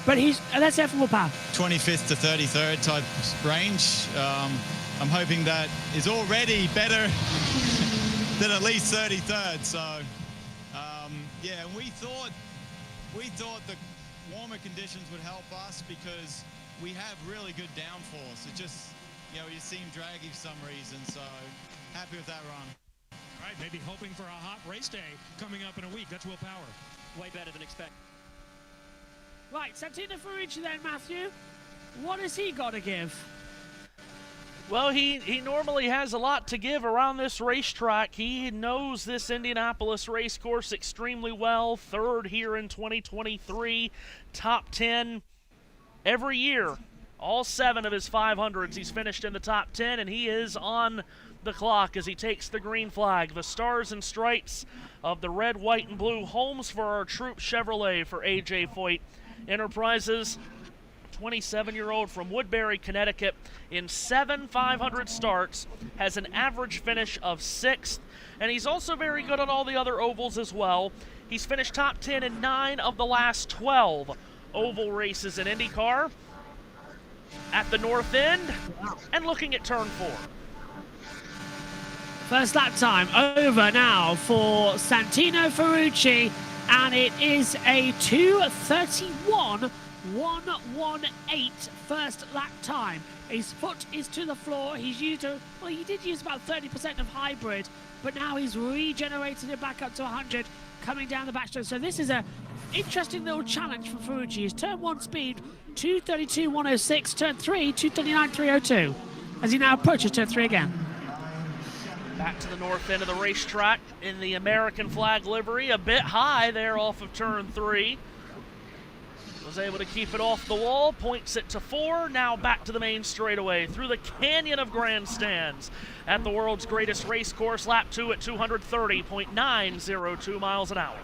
But let's have more power. 25th to 33rd type range. I'm hoping that is already better than at least 33rd. So, yeah, we thought the warmer conditions would help us because we have really good downforce. It just, you seem draggy for some reason. So, happy with that run. Right, maybe hoping for a hot race day coming up in a week. That's willpower. Way better than expected. Right, Santino Ferrucci then, Matthew. What has he got to give? Well, he normally has a lot to give around this racetrack. He knows this Indianapolis race course extremely well. 3rd here in 2023. Top 10 every year. All 7 of his 500s he's finished in the top 10, and he is on the clock as he takes the green flag. The stars and stripes of the red, white, and blue homes for our Troop Chevrolet for A.J. Foyt Enterprises. 27-year-old from Woodbury, Connecticut, in 7 500 starts, has an average finish of 6th, and he's also very good on all the other ovals as well. He's finished top 10 in 9 of the last 12 oval races in IndyCar. At the north end, and looking at turn 4. First lap time over now for Santino Ferrucci, and it is a 2:31.118 first lap time. His foot is to the floor. He's used he did use about 30% of hybrid, but now he's regenerated it back up to 100 coming down the backstretch. So this is a interesting little challenge for Ferrucci. His turn 1 speed 2:32.106, turn 3 2:39.302 as he now approaches turn 3 again. Back to the north end of the racetrack in the American flag livery, a bit high there off of turn 3. Was able to keep it off the wall, points it to 4, now back to the main straightaway through the canyon of grandstands at the world's greatest race course, lap 2 at 230.902 miles an hour.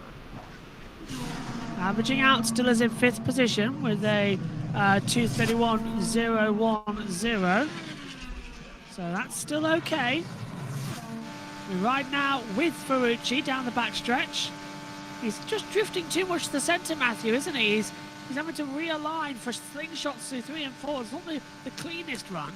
Averaging out still is in 5th position with a 231.010. So that's still okay. We ride now with Ferrucci down the backstretch. He's just drifting too much to the centre, Matthew, isn't he? He's having to realign for slingshots through 3 and 4. It's not the cleanest run.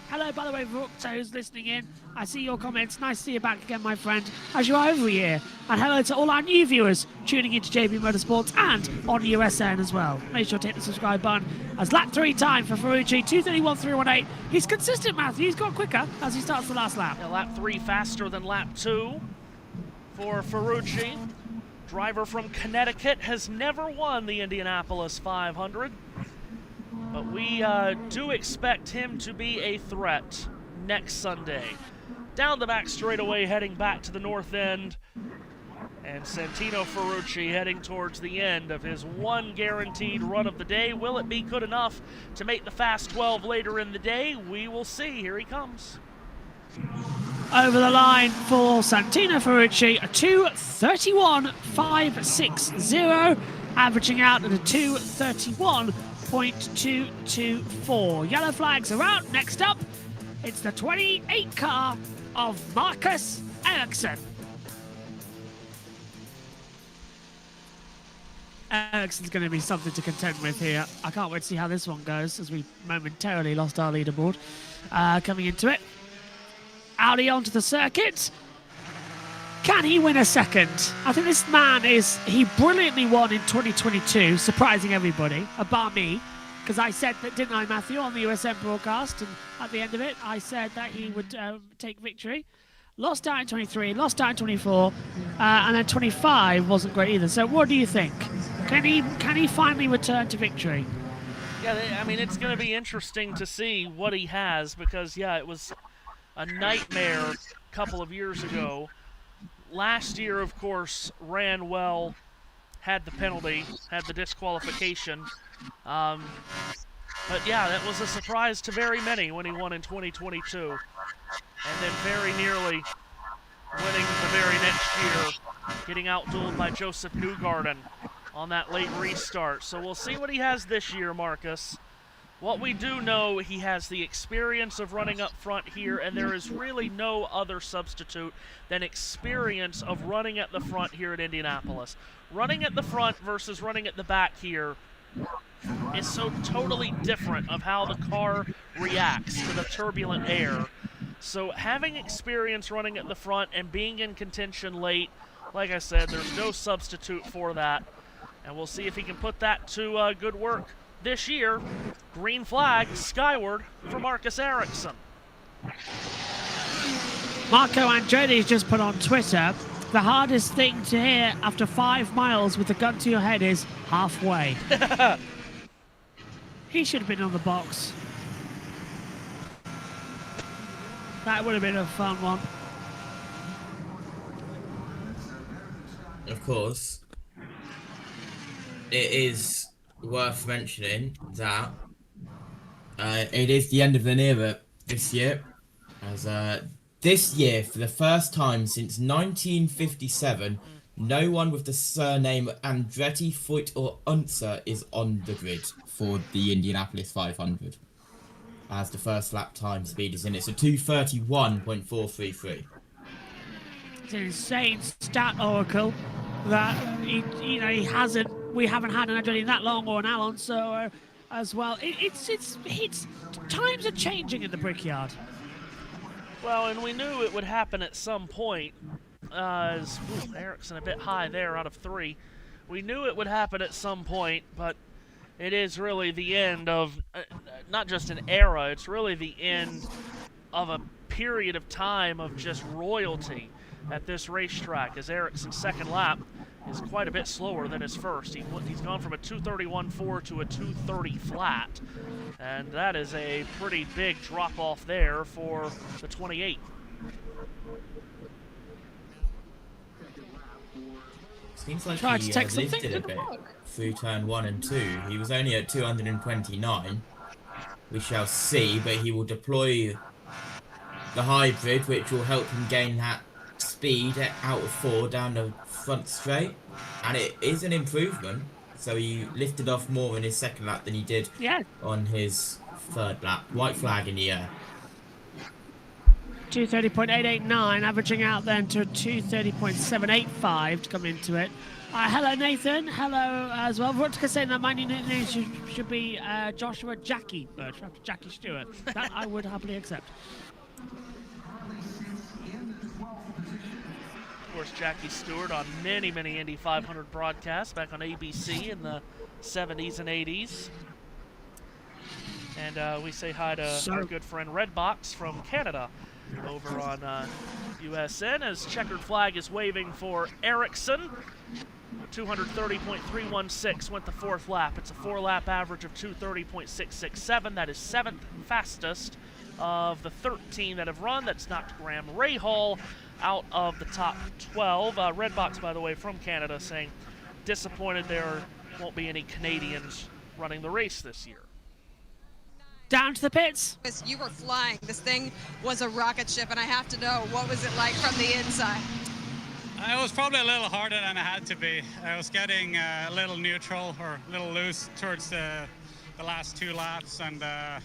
Hello, by the way, Vukta, who's listening in. I see your comments. Nice to see you back again, my friend, as you are every year. And hello to all our new viewers tuning into JB Motorsports and on USN as well. Make sure to hit the subscribe button. As lap 3 time for Ferrucci, 231.318. He's consistent, Matthew. He's got quicker as he starts the last lap. Yeah, lap 3 faster than lap 2 for Ferrucci. Driver from Connecticut has never won the Indianapolis 500, but we do expect him to be a threat next Sunday. Down the back straightaway, heading back to the north end, and Santino Ferrucci heading towards the end of his one guaranteed run of the day. Will it be good enough to make the Fast 12 later in the day? We will see. Here he comes. Over the line for Santino Ferrucci, a 2:31.560, averaging out at a 2:31.224. Yellow flags are out. Next up, it's the 28 car of Marcus Ericsson. Ericsson's going to be something to contend with here. I can't wait to see how this one goes, as we momentarily lost our leaderboard coming into it. Audi onto the circuit. Can he win a second? I think this man he brilliantly won in 2022, surprising everybody, bar me, because I said that, didn't I, Matthew, on the USM broadcast, and at the end of it, I said that he would take victory. Lost out in 23, lost out in 24, and then 25 wasn't great either. So what do you think? Can he finally return to victory? Yeah, I mean, it's going to be interesting to see what he has, because, yeah, it was a nightmare a couple of years ago. Last year, of course, ran well, had the penalty, had the disqualification. But yeah, that was a surprise to very many when he won in 2022. And then very nearly winning the very next year, getting outdueled by Joseph Newgarden on that late restart. So we'll see what he has this year, Marcus. What we do know, he has the experience of running up front here, and there is really no other substitute than experience of running at the front here at Indianapolis. Running at the front versus running at the back here is so totally different of how the car reacts to the turbulent air. So having experience running at the front and being in contention late, like I said, there's no substitute for that. And we'll see if he can put that to good work this year. Green flag skyward for Marcus Ericsson. Marco Andretti's just put on Twitter, the hardest thing to hear after 5 miles with the gun to your head is halfway. He should have been on the box. That would have been a fun one. Of course, it is worth mentioning that it is the end of an era this year, as this year, for the first time since 1957, no one with the surname Andretti, Foyt or Unser is on the grid for the Indianapolis 500, as the first lap time speed is in. It's a 2:31.433. It's an insane stat oracle that we haven't had an Andretti that long, or an Alonso as well. It's times are changing in the Brickyard. Well, and we knew it would happen at some point. Ericsson a bit high there out of 3. We knew it would happen at some point, but it is really the end of not just an era, it's really the end of a period of time of just royalty at this racetrack, as Ericsson's second lap is quite a bit slower than his first. He's gone from a 2:31.4 to a 2:30 flat, and that is a pretty big drop-off there for the 28. Seems like Tried he to take something, lifted a didn't bit work. through turn 1 and 2. He was only at 229. We shall see, but he will deploy the hybrid, which will help him gain that speed out of 4 down the front straight. And it is an improvement. So he lifted off more in his second lap than he did on his third lap. White flag in the air. 230.889, averaging out then to 230.785 to come into it. Hello, Nathan. Hello as well. Vodka saying that my new name should be Joshua Jackie Birch after Jackie Stewart. That I would happily accept. Of course, Jackie Stewart on many, many Indy 500 broadcasts back on ABC in the 70s and 80s. And we say hi to our good friend Redbox from Canada over on USN as checkered flag is waving for Ericsson. 230.316 went the 4th lap. It's a 4-lap average of 230.667. That is 7th fastest of the 13 that have run. That's knocked Graham Rahal out of the top 12. Redbox, by the way, from Canada, saying disappointed there won't be any Canadians running the race this year. Down to the pits. You were flying. This thing was a rocket ship, and I have to know, what was it like from the inside? It was probably a little harder than it had to be. I was getting a little neutral or a little loose towards the last 2 laps, and yeah,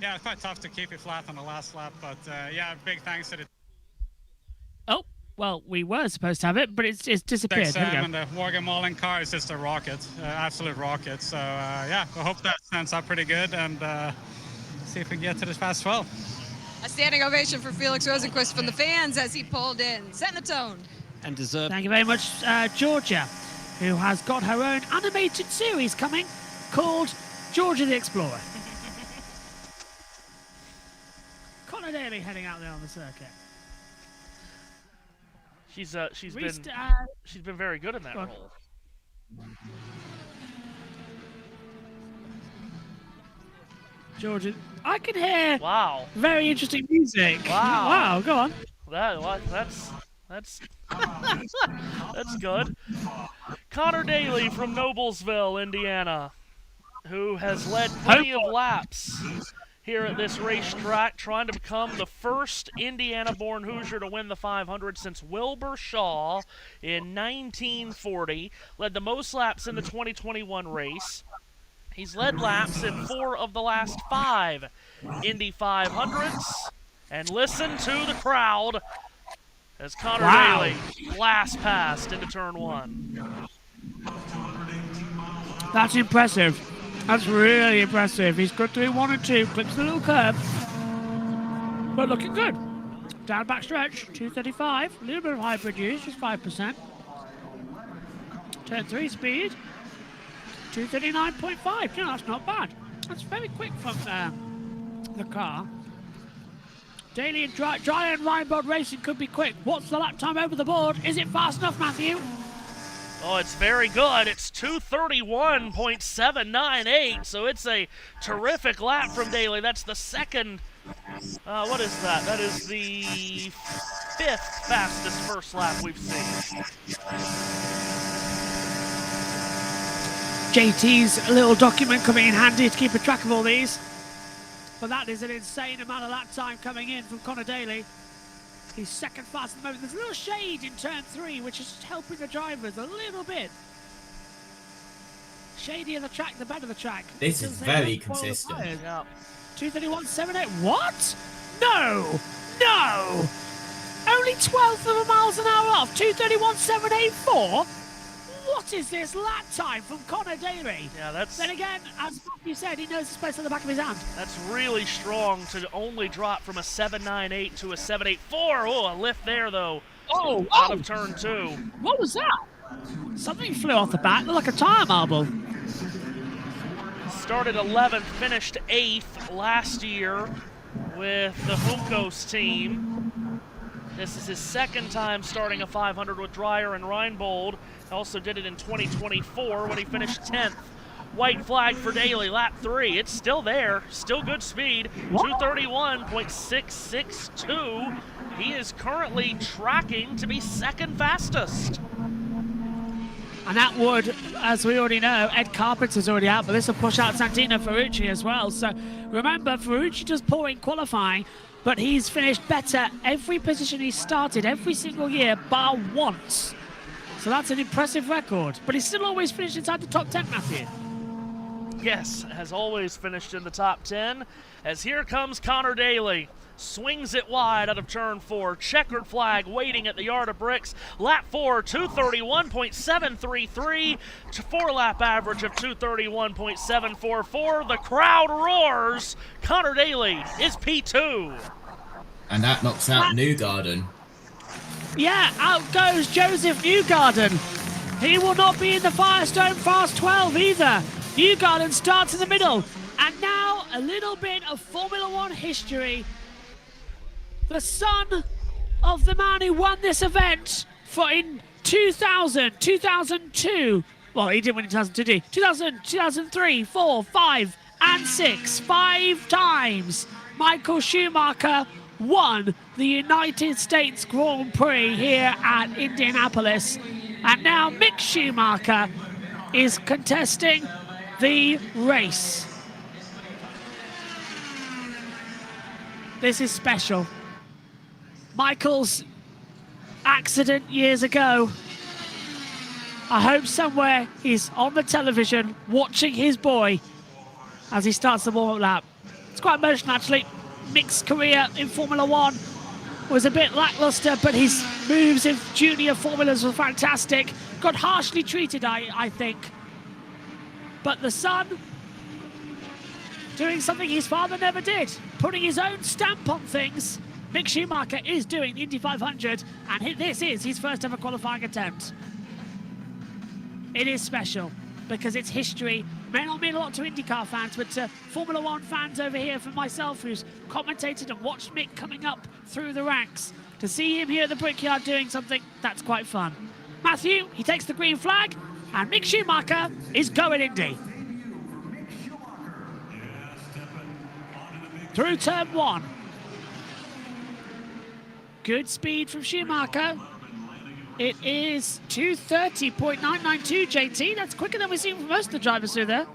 it's quite tough to keep it flat on the last lap, but yeah, big thanks to the Oh, well, we were supposed to have it, but it's disappeared. and the Morgan car is just a rocket, absolute rocket. So yeah, I hope that stands up pretty good, and see if we can get to this fast 12. A standing ovation for Felix Rosenquist from the fans as he pulled in, setting the tone. And deserved. Thank you very much, Georgia, who has got her own animated series coming called Georgia the Explorer. Connor Daly heading out there on the circuit. She's been very good in that role. Georgia, I can hear. Wow. Very interesting music. Wow. Wow. Go on. That's that's good. Connor Daly from Noblesville, Indiana, who has led plenty of laps here at this racetrack, trying to become the first Indiana-born Hoosier to win the 500 since Wilbur Shaw in 1940. Led the most laps in the 2021 race. He's led laps in 4 of the last 5 Indy 500s. And listen to the crowd as Connor Daly blast past into turn 1. That's impressive. That's really impressive. He's got through 1 and 2, clips the little curve, but looking good. Down back stretch, 235. A little bit of hybrid use, just 5%. Turn 3 speed, 239.5. No, that's not bad. That's very quick from the car. Daly and Dry and Reinbold Racing could be quick. What's the lap time over the board? Is it fast enough, Matthew? Oh, it's very good. It's 231.798, so it's a terrific lap from Daly. That's the second, what is that? That is the 5th fastest first lap we've seen. JT's little document coming in handy to keep a track of all these. But that is an insane amount of lap time coming in from Connor Daly. He's second fast at the moment. There's a little shade in turn 3, which is helping the drivers a little bit. Shadier the track, the better the track. This is very consistent. Yeah. 231.78. What? No! No! Only 1/12 of a miles an hour off. 231.784. What is this lap time from Connor Daly? Yeah, that's... Then again, as you said, he knows the space on the back of his hand. That's really strong to only drop from a 7.98 to a 7.84. Oh, a lift there, though. Oh, out of turn 2. What was that? Something flew off the back, looked like a tire marble. Started 11th, finished 8th last year with the Hunkos team. This is his second time starting a 500 with Dreyer and Reinbold. Also did it in 2024 when he finished 10th. White flag for Daly, lap 3. It's still there, still good speed. 231.662. He is currently tracking to be second fastest. And that would, as we already know, Ed Carpenter's already out, but this will push out Santino Ferrucci as well. So remember, Ferrucci does poor in qualifying, but he's finished better every position he started every single year, bar once. So that's an impressive record. But he's still always finished inside the top 10, Matthew. Yes, has always finished in the top 10. As here comes Connor Daly. Swings it wide out of turn 4. Checkered flag waiting at the yard of bricks. Lap 4, 231.733. 4-lap average of 231.744. The crowd roars. Connor Daly is P2. And that knocks out Newgarden. Yeah, out goes Joseph Newgarden. He will not be in the Firestone Fast 12 either. Newgarden starts in the middle. And now a little bit of Formula One history. The son of the man who won this event in 2000, 2002. Well, he didn't win in 2002, did he? 2000, 2003, 4, 5, and 6. 5 times Michael Schumacher won the United States Grand Prix here at Indianapolis. And now Mick Schumacher is contesting the race. This is special. Michael's accident years ago. I hope somewhere he's on the television watching his boy as he starts the warm-up lap. It's quite emotional, actually. Mick's career in Formula One was a bit lackluster, but his moves in junior formulas were fantastic. Got harshly treated, I think. But the son doing something his father never did, putting his own stamp on things. Mick Schumacher is doing the Indy 500, and this is his first ever qualifying attempt. It is special because it's history. May not mean a lot to IndyCar fans, but to Formula One fans over here, for myself, who's commentated and watched Mick coming up through the ranks, to see him here at the Brickyard doing something, that's quite fun. Matthew, he takes the green flag, and Mick Schumacher is going Indy. Through turn 1. Good speed from Schumacher. It is 230.992, JT. That's quicker than we've seen from most of the drivers through there.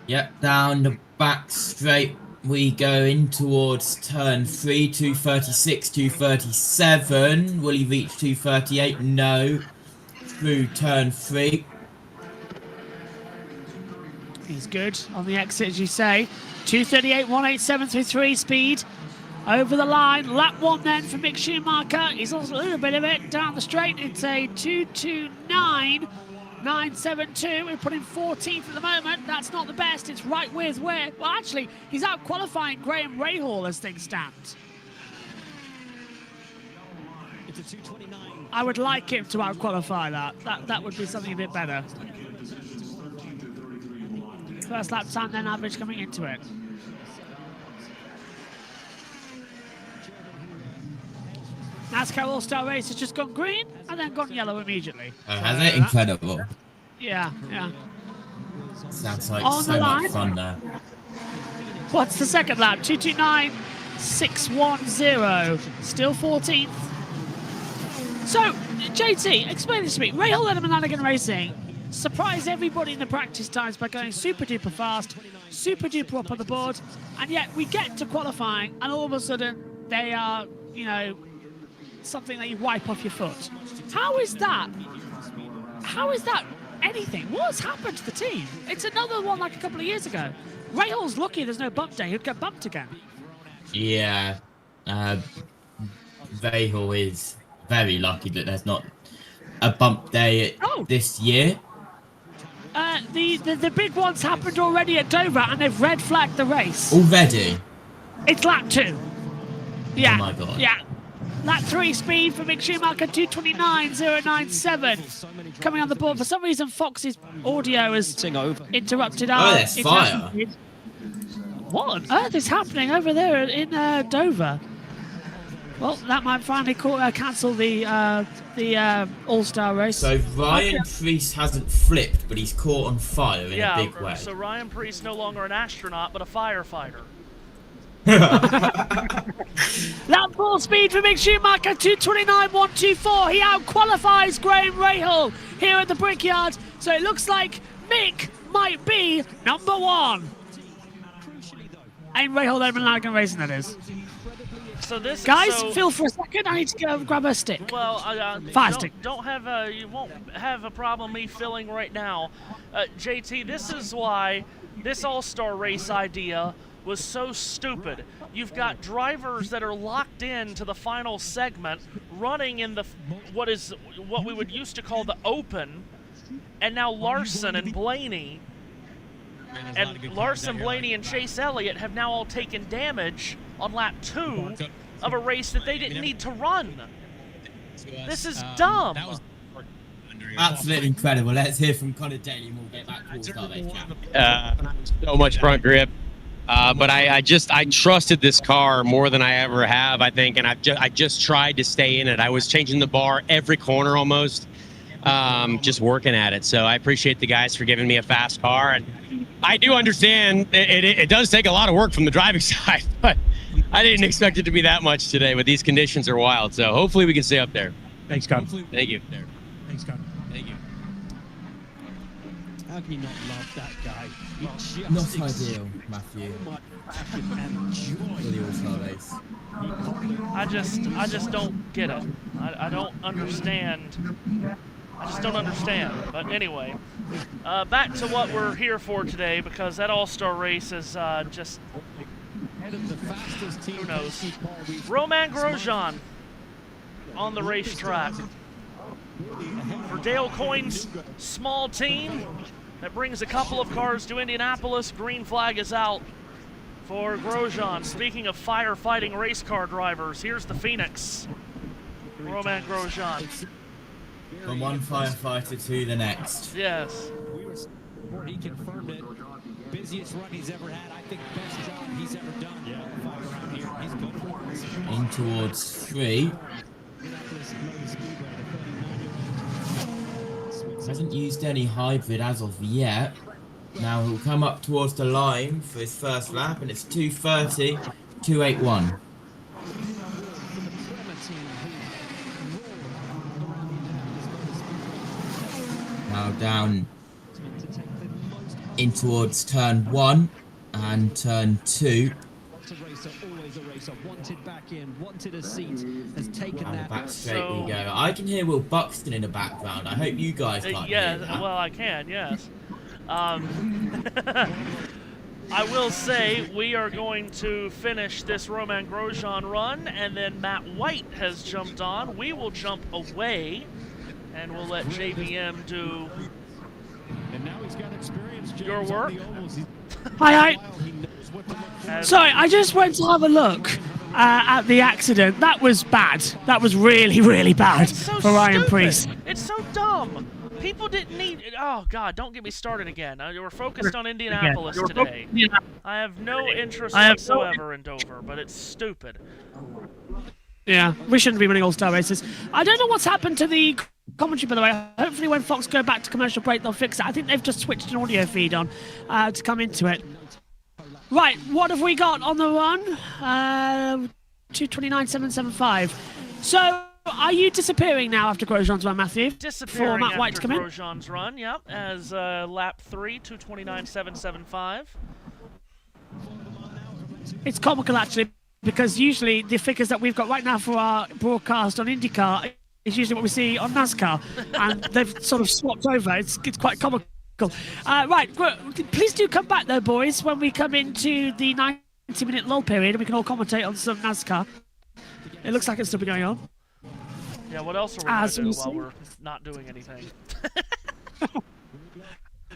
Yep, down the back straight we go in towards turn 3, 236, 237. Will he reach 238? No. Through turn 3. He's good on the exit, as you say. 238.187 speed. Over the line, lap 1 then for Mick Schumacher. He's lost a little bit of it down the straight. It's a 229.972. We're putting 14th at the moment. That's not the best. It's right with where... Well, actually, he's out qualifying Graham Rahal as things stand. It's a 229. I would like him to out qualify that. That would be something a bit better. First lap time, then average coming into it. NASCAR All-Star Race has just gone green and then gone yellow immediately. Has it? Incredible. Yeah. Sounds like on so much fun there. What's the second lap? 229.610. Still 14th. So, JT, explain this to me. Rahal Letterman Lanigan Racing surprised everybody in the practice times by going super duper fast, super duper up on the board, and yet we get to qualifying and all of a sudden they are, something that you wipe off your foot. How is that? How is that anything? What's happened to the team? It's another one like a couple of years ago. Rahal's lucky there's no bump day. He'd get bumped again. Yeah. Rahal is very lucky that there's not a bump day this year. The big ones happened already at Dover and they've red flagged the race. Already? It's lap 2. Yeah. Oh my God. Yeah. Lap 3 speed for Mick Schumacher, 229.097. Coming on the board. For some reason, Fox's audio has interrupted our... there's fire. What on earth is happening over there in Dover? Well, that might finally cancel the All-Star race. So Ryan Preece hasn't flipped, but he's caught on fire in a big way. So Ryan Preece no longer an astronaut, but a firefighter. Lap 4 speed for Mick Schumacher, 229.124. He out-qualifies Graham Rahal. here at the Brickyard. So it looks like Mick might be number 1. And Rahal Lanagan Racing, that is. So this guys, so, feel for a second. I need to go grab a stick. Well, fire stick. Don't have you won't have a problem me filling right now, JT. This is why this All-Star race idea was so stupid. You've got drivers that are locked in to the final segment, running in the what we would used to call the open, and now Larson and Blaney. And Larson, Blaney, and Chase Elliott have now all taken damage on lap 2 of a race that they didn't need to run. This is dumb. Absolutely incredible. Let's hear from Connor Daly and we'll get back to All-Star So much front grip. But I trusted this car more than I ever have, I think, and I just tried to stay in it. I was changing the bar every corner almost, just working at it. So I appreciate the guys for giving me a fast car, and I do understand it does take a lot of work from the driving side, but I didn't expect it to be that much today. But these conditions are wild, so hopefully we can stay up there. Thanks, Con. Thank you. Thanks, Con. Thank you. How can you not love that guy? Not ideal, Matthew. For the All-Star race. I just don't get it. I don't understand. I just don't understand. But anyway, back to what we're here for today, because that All-Star race is just, who knows. Romain Grosjean on the racetrack for Dale Coyne's small team that brings a couple of cars to Indianapolis. Green flag is out for Grosjean. Speaking of firefighting race car drivers, here's the Phoenix, Romain Grosjean. From one firefighter to the next. Yes. He confirmed it. Busiest run he's ever had. I think best job he's ever done. Around here. He's good for it. In towards 3. Hasn't used any hybrid as of yet. Now he'll come up towards the line for his first lap, and it's 2:30, 2:81. Now down in towards turn 1 and turn 2. Always a racer. Wanted back in, wanted a seat, has taken And that. back straight we go. I can hear Will Buxton in the background. I hope you guys can't hear that. Well, I can, yes. I will say we are going to finish this Romain Grosjean run, and then Matt White has jumped on. We will jump away, and we'll let JBM do your work. Hi. Sorry, I just went to have a look at the accident. That was bad. That was really, really bad for Ryan Preece. It's so dumb. People didn't need. Oh God! Don't get me started again. We're focused on Indianapolis today. I have no interest whatsoever in Dover, but it's stupid. Yeah, we shouldn't be running all-star races. I don't know what's happened to the commentary, by the way. Hopefully when Fox go back to commercial break, they'll fix it. I think they've just switched an audio feed on to come into it. Right, what have we got on the run? 2:29.775. So, are you disappearing now after Grosjean's run, Matthew? Disappearing for Matt White to after come in? Grosjean's run, yep, as lap 3, 2:29.775. It's comical, actually, because usually the figures that we've got right now for our broadcast on IndyCar is usually what we see on NASCAR, and they've sort of swapped over. It's quite comical. Right, please do come back, though, boys, when we come into the 90-minute lull period, and we can all commentate on some NASCAR. It looks like it's still been going on. Yeah, what else are we going to do while we're not doing anything?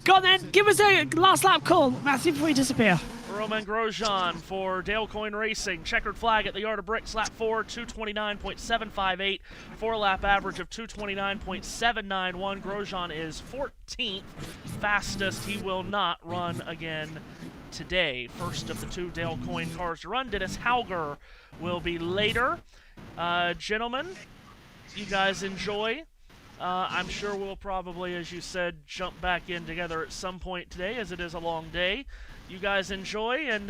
Go on then, give us a last lap call, Matthew, before you disappear. Romain Grosjean for Dale Coyne Racing. Checkered flag at the Yard of Bricks, lap 4, 2:29.758. 4-lap average of 2:29.791. Grosjean is 14th fastest. He will not run again today. First of the 2 Dale Coyne cars to run. Dennis Hauger will be later. Gentlemen, you guys enjoy. I'm sure we'll probably, as you said, jump back in together at some point today, as it is a long day. You guys enjoy, and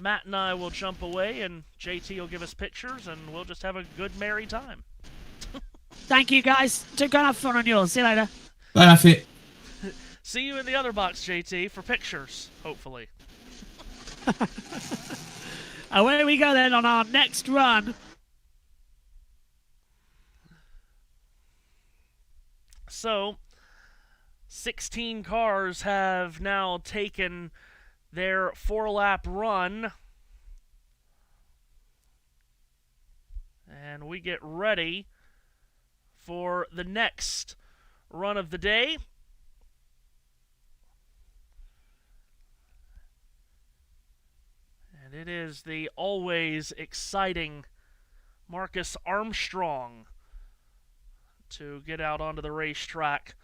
Matt and I will jump away, and JT will give us pictures, and we'll just have a good, merry time. Thank you, guys. Go and have fun on yours. See you later. Bye, Matthew. See you in the other box, JT, for pictures, hopefully. Away we go then on our next run. So, 16 cars have now taken their 4-lap run. And we get ready for the next run of the day. And it is the always exciting Marcus Armstrong to get out onto the racetrack.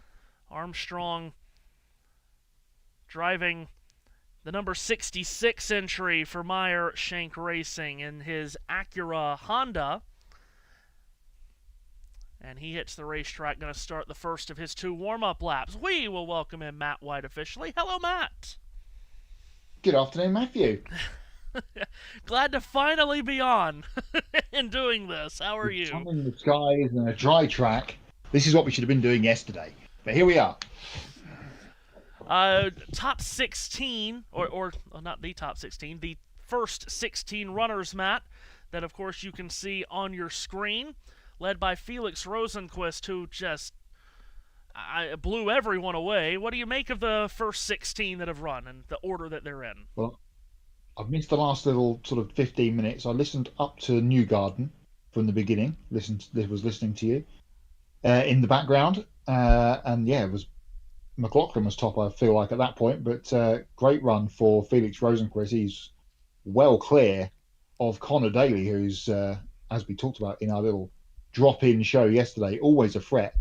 Armstrong driving the number 66 entry for Meyer Shank Racing in his Acura Honda. And he hits the racetrack, going to start the first of his 2 warm-up laps. We will welcome in Matt White officially. Hello, Matt. Good afternoon, Matthew. Glad to finally be on and doing this. How are you? Sun in the skies and a dry track. This is what we should have been doing yesterday. But here we are. Top 16, or not the top 16, the first 16 runners, Matt, that of course you can see on your screen, led by Felix Rosenquist, who just blew everyone away. What do you make of the first 16 that have run and the order that they're in? Well, I've missed the last little sort of 15 minutes. I listened up to Newgarden from the beginning. Was listening to you in the background, and yeah, it was McLaughlin was top. I feel like at that point, but great run for Felix Rosenquist. He's well clear of Connor Daly, who's as we talked about in our little drop-in show yesterday, always a threat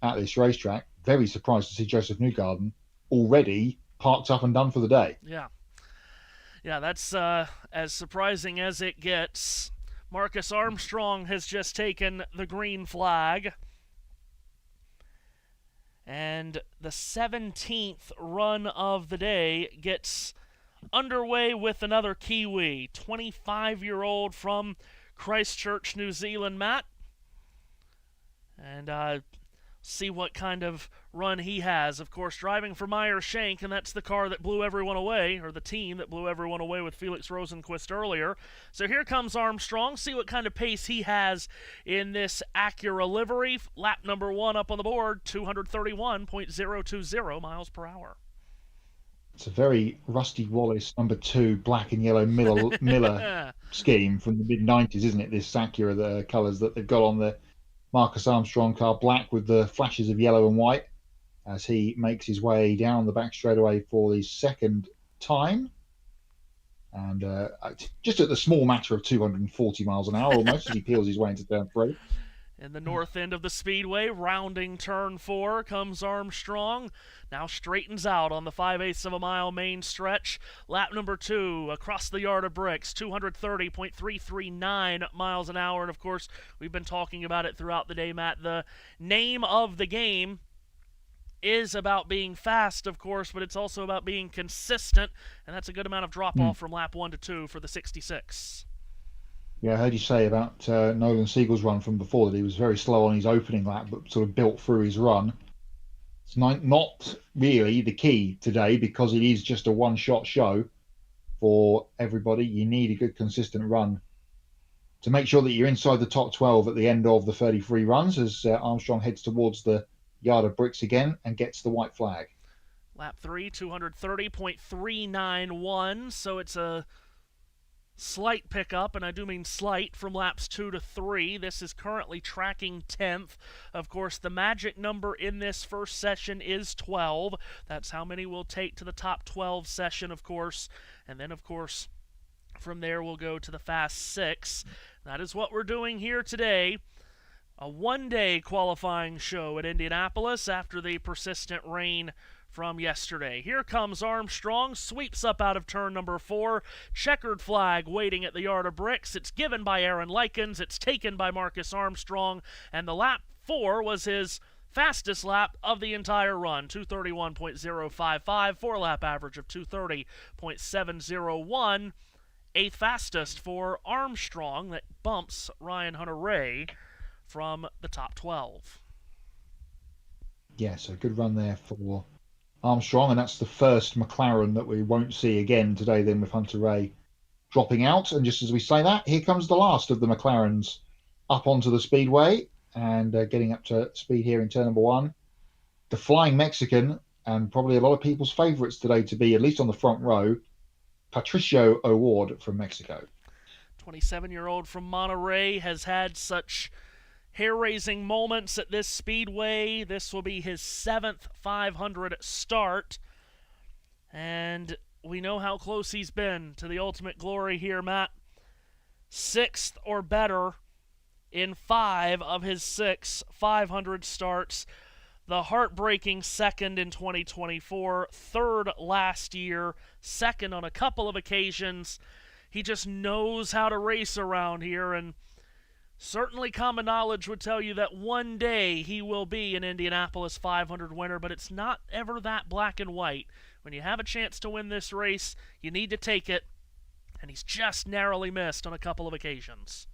at this racetrack. Very surprised to see Joseph Newgarden already parked up and done for the day. Yeah, that's as surprising as it gets. Marcus Armstrong has just taken the green flag. And the 17th run of the day gets underway with another Kiwi, 25-year-old from Christchurch, New Zealand, Matt. And see what kind of run he has. Of course, driving for Meyer Shank, and that's the car that blew everyone away, or the team that blew everyone away with Felix Rosenquist earlier. So here comes Armstrong. See what kind of pace he has in this Acura livery. Lap number 1 up on the board, 231.020 miles per hour. It's a very Rusty Wallace number 2 black and yellow Miller scheme from the mid-90s, isn't it? This Acura, the colours that they've got on the Marcus Armstrong car, black with the flashes of yellow and white, as he makes his way down the back straightaway for the second time. And just at the small matter of 240 miles an hour almost, as he peels his way into turn 3. In the north end of the speedway, rounding turn 4, comes Armstrong. Now straightens out on the 5/8 of a mile main stretch. Lap number 2 across the yard of bricks, 230.339 miles an hour. And of course, we've been talking about it throughout the day, Matt. The name of the game is about being fast, of course, but it's also about being consistent. And that's a good amount of drop-off from lap 1 to 2 for the 66. Yeah, I heard you say about Nolan Siegel's run from before that he was very slow on his opening lap, but sort of built through his run. It's not really the key today because it is just a one-shot show for everybody. You need a good, consistent run to make sure that you're inside the top 12 at the end of the 33 runs as Armstrong heads towards the yard of bricks again and gets the white flag. Lap 3, 230.391, so it's a slight pickup, and I do mean slight, from laps 2 to 3. This is currently tracking 10th. Of course, the magic number in this first session is 12. That's how many we'll take to the top 12 session, of course. And then, of course, from there we'll go to the Fast 6. That is what we're doing here today. A one-day qualifying show at Indianapolis after the persistent rain from yesterday. Here comes Armstrong, sweeps up out of turn number 4. Checkered flag waiting at the yard of bricks. It's given by Aaron Likens. It's taken by Marcus Armstrong. And the lap 4 was his fastest lap of the entire run, 231.055, 4-lap average of 230.701. 8th fastest for Armstrong. That bumps Ryan Hunter-Reay from the top 12. Yeah, so good run there for Armstrong, and that's the first McLaren that we won't see again today then, with Hunter Ray dropping out. And just as we say that, here comes the last of the McLarens up onto the speedway and getting up to speed here in turn number one. The Flying Mexican, and probably a lot of people's favourites today to be, at least on the front row, Patricio O'Ward from Mexico. 27-year-old from Monterey has had such hair-raising moments at this speedway. This will be his 7th 500 start, and we know how close he's been to the ultimate glory here, Matt. 6th or better in 5 of his 6 500 starts. The heartbreaking 2nd in 2024, 3rd last year, 2nd on a couple of occasions. He just knows how to race around here, and certainly common knowledge would tell you that one day he will be an Indianapolis 500 winner, but it's not ever that black and white. When you have a chance to win this race, you need to take it, and he's just narrowly missed on a couple of occasions.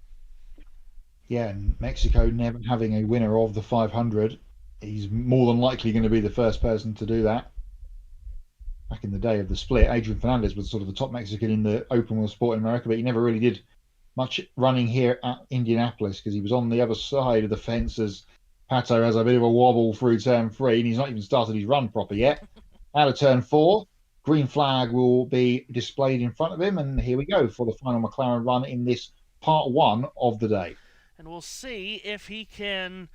Yeah, and Mexico never having a winner of the 500, he's more than likely going to be the first person to do that. Back in the day of the split, Adrian Fernandez was sort of the top Mexican in the open wheel sport in America, but he never really did much running here at Indianapolis because he was on the other side of the fence as Pato has a bit of a wobble through turn 3, and he's not even started his run proper yet. Out of turn 4, green flag will be displayed in front of him, and here we go for the final McLaren run in this part 1 of the day. And we'll see if he can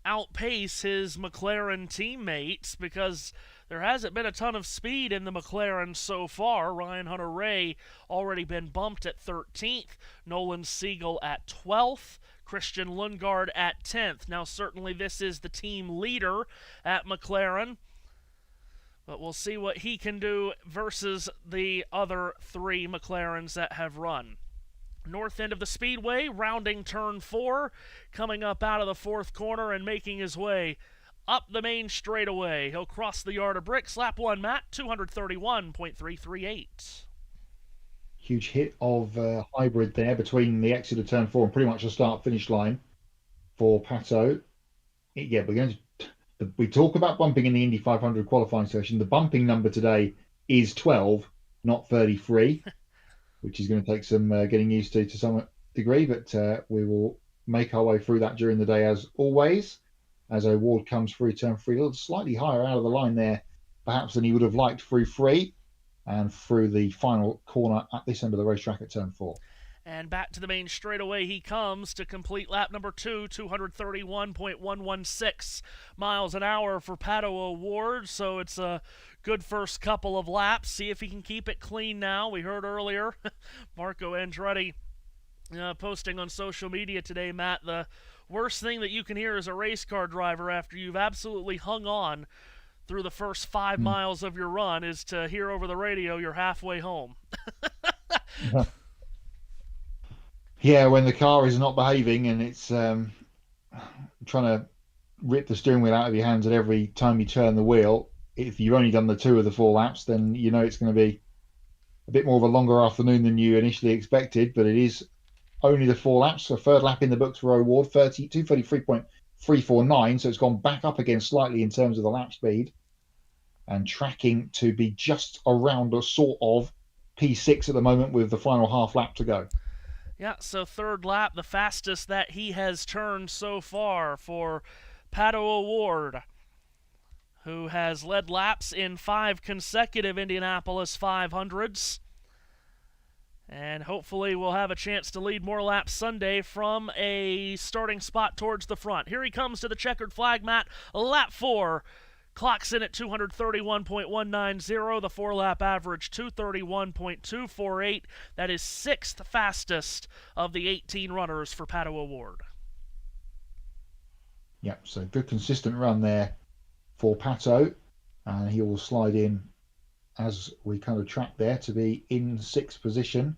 outpace his McLaren teammates, because there hasn't been a ton of speed in the McLaren so far. Ryan Hunter-Reay already been bumped at 13th, Nolan Siegel at 12th, Christian Lundgaard at 10th. Now certainly this is the team leader at McLaren, but we'll see what he can do versus the other 3 McLarens that have run. North end of the speedway, rounding turn 4, coming up out of the 4th corner and making his way up the main straightaway. He'll cross the yard of bricks. Lap 1, Matt, 231.338. Huge hit of hybrid there between the exit of turn 4 and pretty much the start-finish line for Pato. Yeah, we talk about bumping in the Indy 500 qualifying session. The bumping number today is 12, not 33. Which is going to take some getting used to some degree, but we will make our way through that during the day as always, as O'Ward comes through turn 3, a little slightly higher out of the line there, perhaps than he would have liked through 3, and through the final corner at this end of the racetrack at turn 4. And back to the main straightaway he comes to complete lap number 2, 231.116 miles an hour for Pato O'Ward. So it's a good first couple of laps. See if he can keep it clean now. We heard earlier Marco Andretti posting on social media today, Matt, the worst thing that you can hear as a race car driver after you've absolutely hung on through the first 5 miles of your run is to hear over the radio you're halfway home. Yeah, when the car is not behaving and it's trying to rip the steering wheel out of your hands at every time you turn the wheel, if you've only done the 2 of the 4 laps, then you know it's going to be a bit more of a longer afternoon than you initially expected, but it is only the 4 laps. So 3rd lap in the books for O'Ward, 233.349, so it's gone back up again slightly in terms of the lap speed and tracking to be just around a sort of P6 at the moment with the final half lap to go. Yeah, so 3rd lap, the fastest that he has turned so far for Pato O'Ward, who has led laps in 5 consecutive Indianapolis 500s. And hopefully we'll have a chance to lead more laps Sunday from a starting spot towards the front. Here he comes to the checkered flag, Matt. Lap 4. Clocks in at 231.190. The 4-lap average, 231.248. That is 6th fastest of the 18 runners for Pato O'Ward. Yep, so good consistent run there for Pato. And he will slide in as we kind of track there to be in 6th position.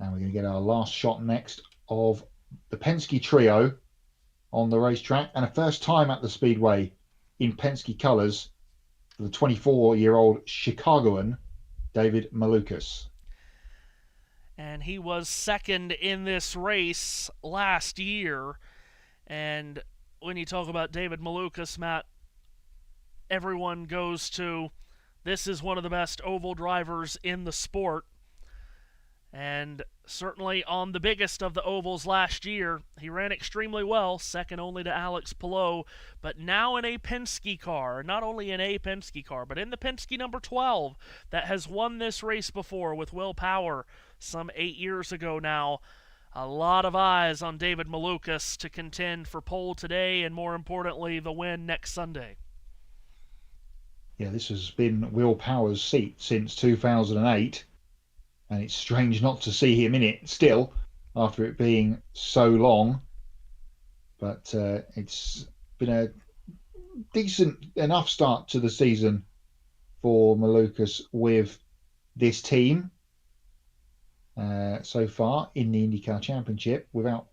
And we're going to get our last shot next of the Penske trio on the racetrack. And a first time at the Speedway in Penske colours for the 24-year-old Chicagoan, David Malukas. And he was 2nd in this race last year. And when you talk about David Malukas, Matt, everyone goes to, this is one of the best oval drivers in the sport. And certainly on the biggest of the ovals last year, he ran extremely well, second only to Alex Palou, but now in a Penske car, not only in a Penske car, but in the Penske number 12 that has won this race before with Will Power some 8 years ago now. A lot of eyes on David Malukas to contend for pole today and, more importantly, the win next Sunday. Yeah, this has been Will Power's seat since 2008. And it's strange not to see him in it still, after it being so long. But it's been a decent enough start to the season for Malukas with this team so far in the IndyCar Championship, without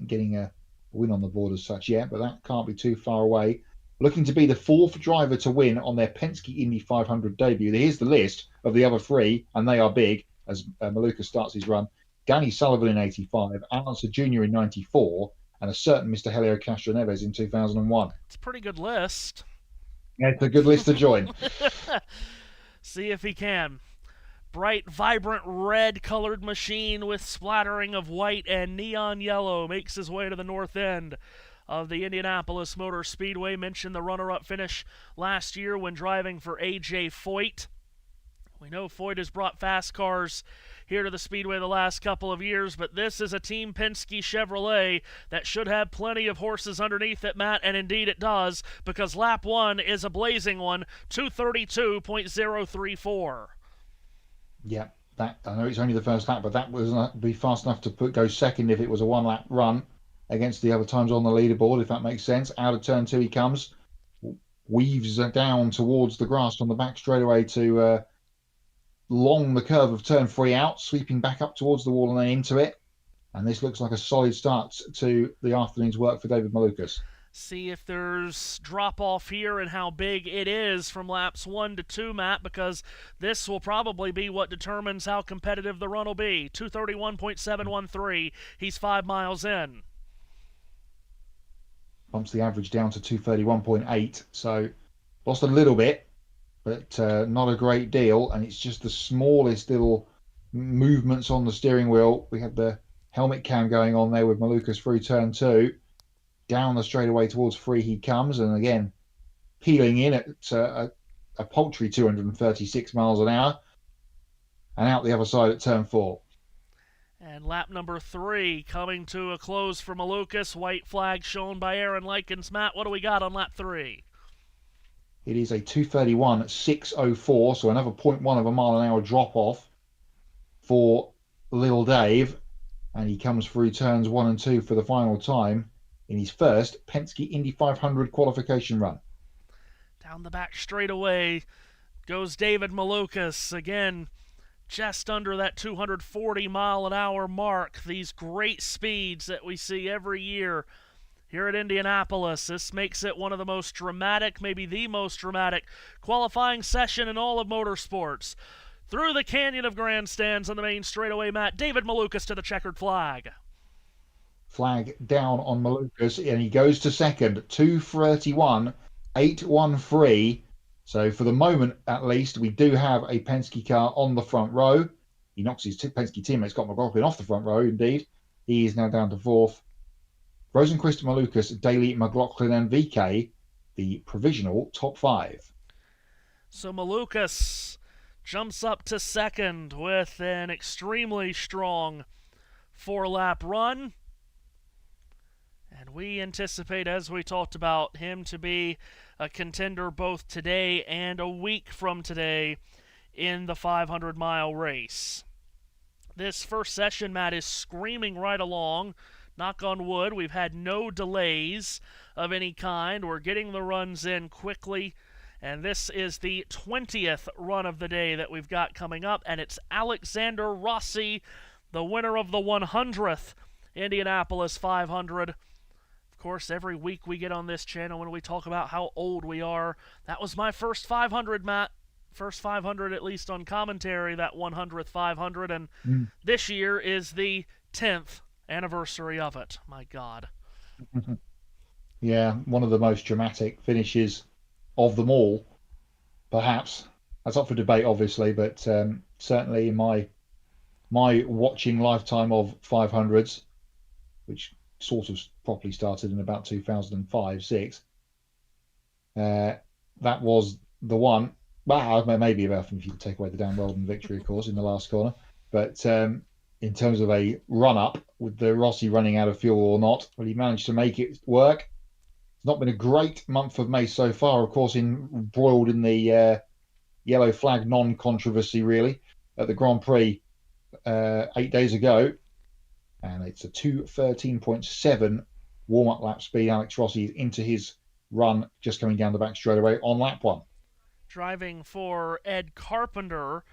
getting a win on the board as such yet, but that can't be too far away. Looking to be the fourth driver to win on their Penske Indy 500 debut. Here's the list of the other three, and they are big. As Malukas starts his run, Danny Sullivan in 85, Alonso Jr. in 94, and a certain Mr. Helio Castroneves in 2001. It's a pretty good list. Yeah, it's a good list to join. See if he can. Bright, vibrant red-colored machine with splattering of white and neon yellow makes his way to the north end of the Indianapolis Motor Speedway. Mentioned the runner-up finish last year when driving for A.J. Foyt. We know Foyt has brought fast cars here to the Speedway the last couple of years, but this is a Team Penske Chevrolet that should have plenty of horses underneath it, Matt, and indeed it does, because lap 1 is a blazing one, 232.034. Yeah, that I know it's only the first lap, but that was not be fast enough to go second if it was a one-lap run against the other times on the leaderboard, if that makes sense. Out of turn 2 he comes, weaves down towards the grass on the back straightaway to long the curve of turn 3 out, sweeping back up towards the wall and then into it. And this looks like a solid start to the afternoon's work for David Malukas. See if there's drop-off here and how big it is from laps 1 to 2, Matt, because this will probably be what determines how competitive the run will be. 231.713. He's 5 miles in. Bumps the average down to 231.8, so lost a little bit, but not a great deal, and it's just the smallest little movements on the steering wheel. We have the helmet cam going on there with Malukas through turn 2. Down the straightaway towards 3 he comes, and again, peeling in at a paltry 236 miles an hour, and out the other side at turn 4. And lap number 3 coming to a close for Malukas. White flag shown by Aaron Likens. Matt, what do we got on lap 3? It is a 231.604, so another 0.1 of a mile an hour drop off for Little Dave, and he comes through turns 1 and 2 for the final time in his first Penske Indy 500 qualification run. Down the back straightaway goes David Malukas, again just under that 240 mile an hour mark. These great speeds that we see every year here at Indianapolis. This makes it one of the most dramatic, maybe the most dramatic qualifying session in all of motorsports. Through the canyon of grandstands on the main straightaway, Matt, David Malukas to the checkered flag. Flag down on Malukas, and he goes to second, 231.813. So for the moment, at least, we do have a Penske car on the front row. He knocks his Penske teammate Scott McLaughlin off the front row, indeed. He is now down to 4th. Rosenqvist, Malukas, Daly, McLaughlin, and VK, the provisional top 5. So Malukas jumps up to second with an extremely strong 4-lap run. And we anticipate, as we talked about, him to be a contender both today and a week from today in the 500-mile race. This first session, Matt, is screaming right along. Knock on wood, we've had no delays of any kind. We're getting the runs in quickly. And this is the 20th run of the day that we've got coming up. And it's Alexander Rossi, the winner of the 100th Indianapolis 500. Of course, every week we get on this channel when we talk about how old we are. That was my first 500, Matt. First 500, at least on commentary, that 100th 500. And this year is the 10th anniversary of it. My God. Yeah, one of the most dramatic finishes of them all, perhaps. That's up for debate, obviously, but certainly in my watching lifetime of 500s, which sort of properly started in about 2005-6, that was the one. Well, maybe about if you take away the Dan Weldon victory, of course, in the last corner. But in terms of a run up with the Rossi running out of fuel or not, well, he managed to make it work. It's not been a great month of May so far, of course, embroiled in the yellow flag non-controversy, really, at the Grand Prix 8 days ago. And it's a 2:13.7 warm-up lap speed. Alex Rossi into his run, just coming down the back straightaway on lap 1. Driving for Ed Carpenter,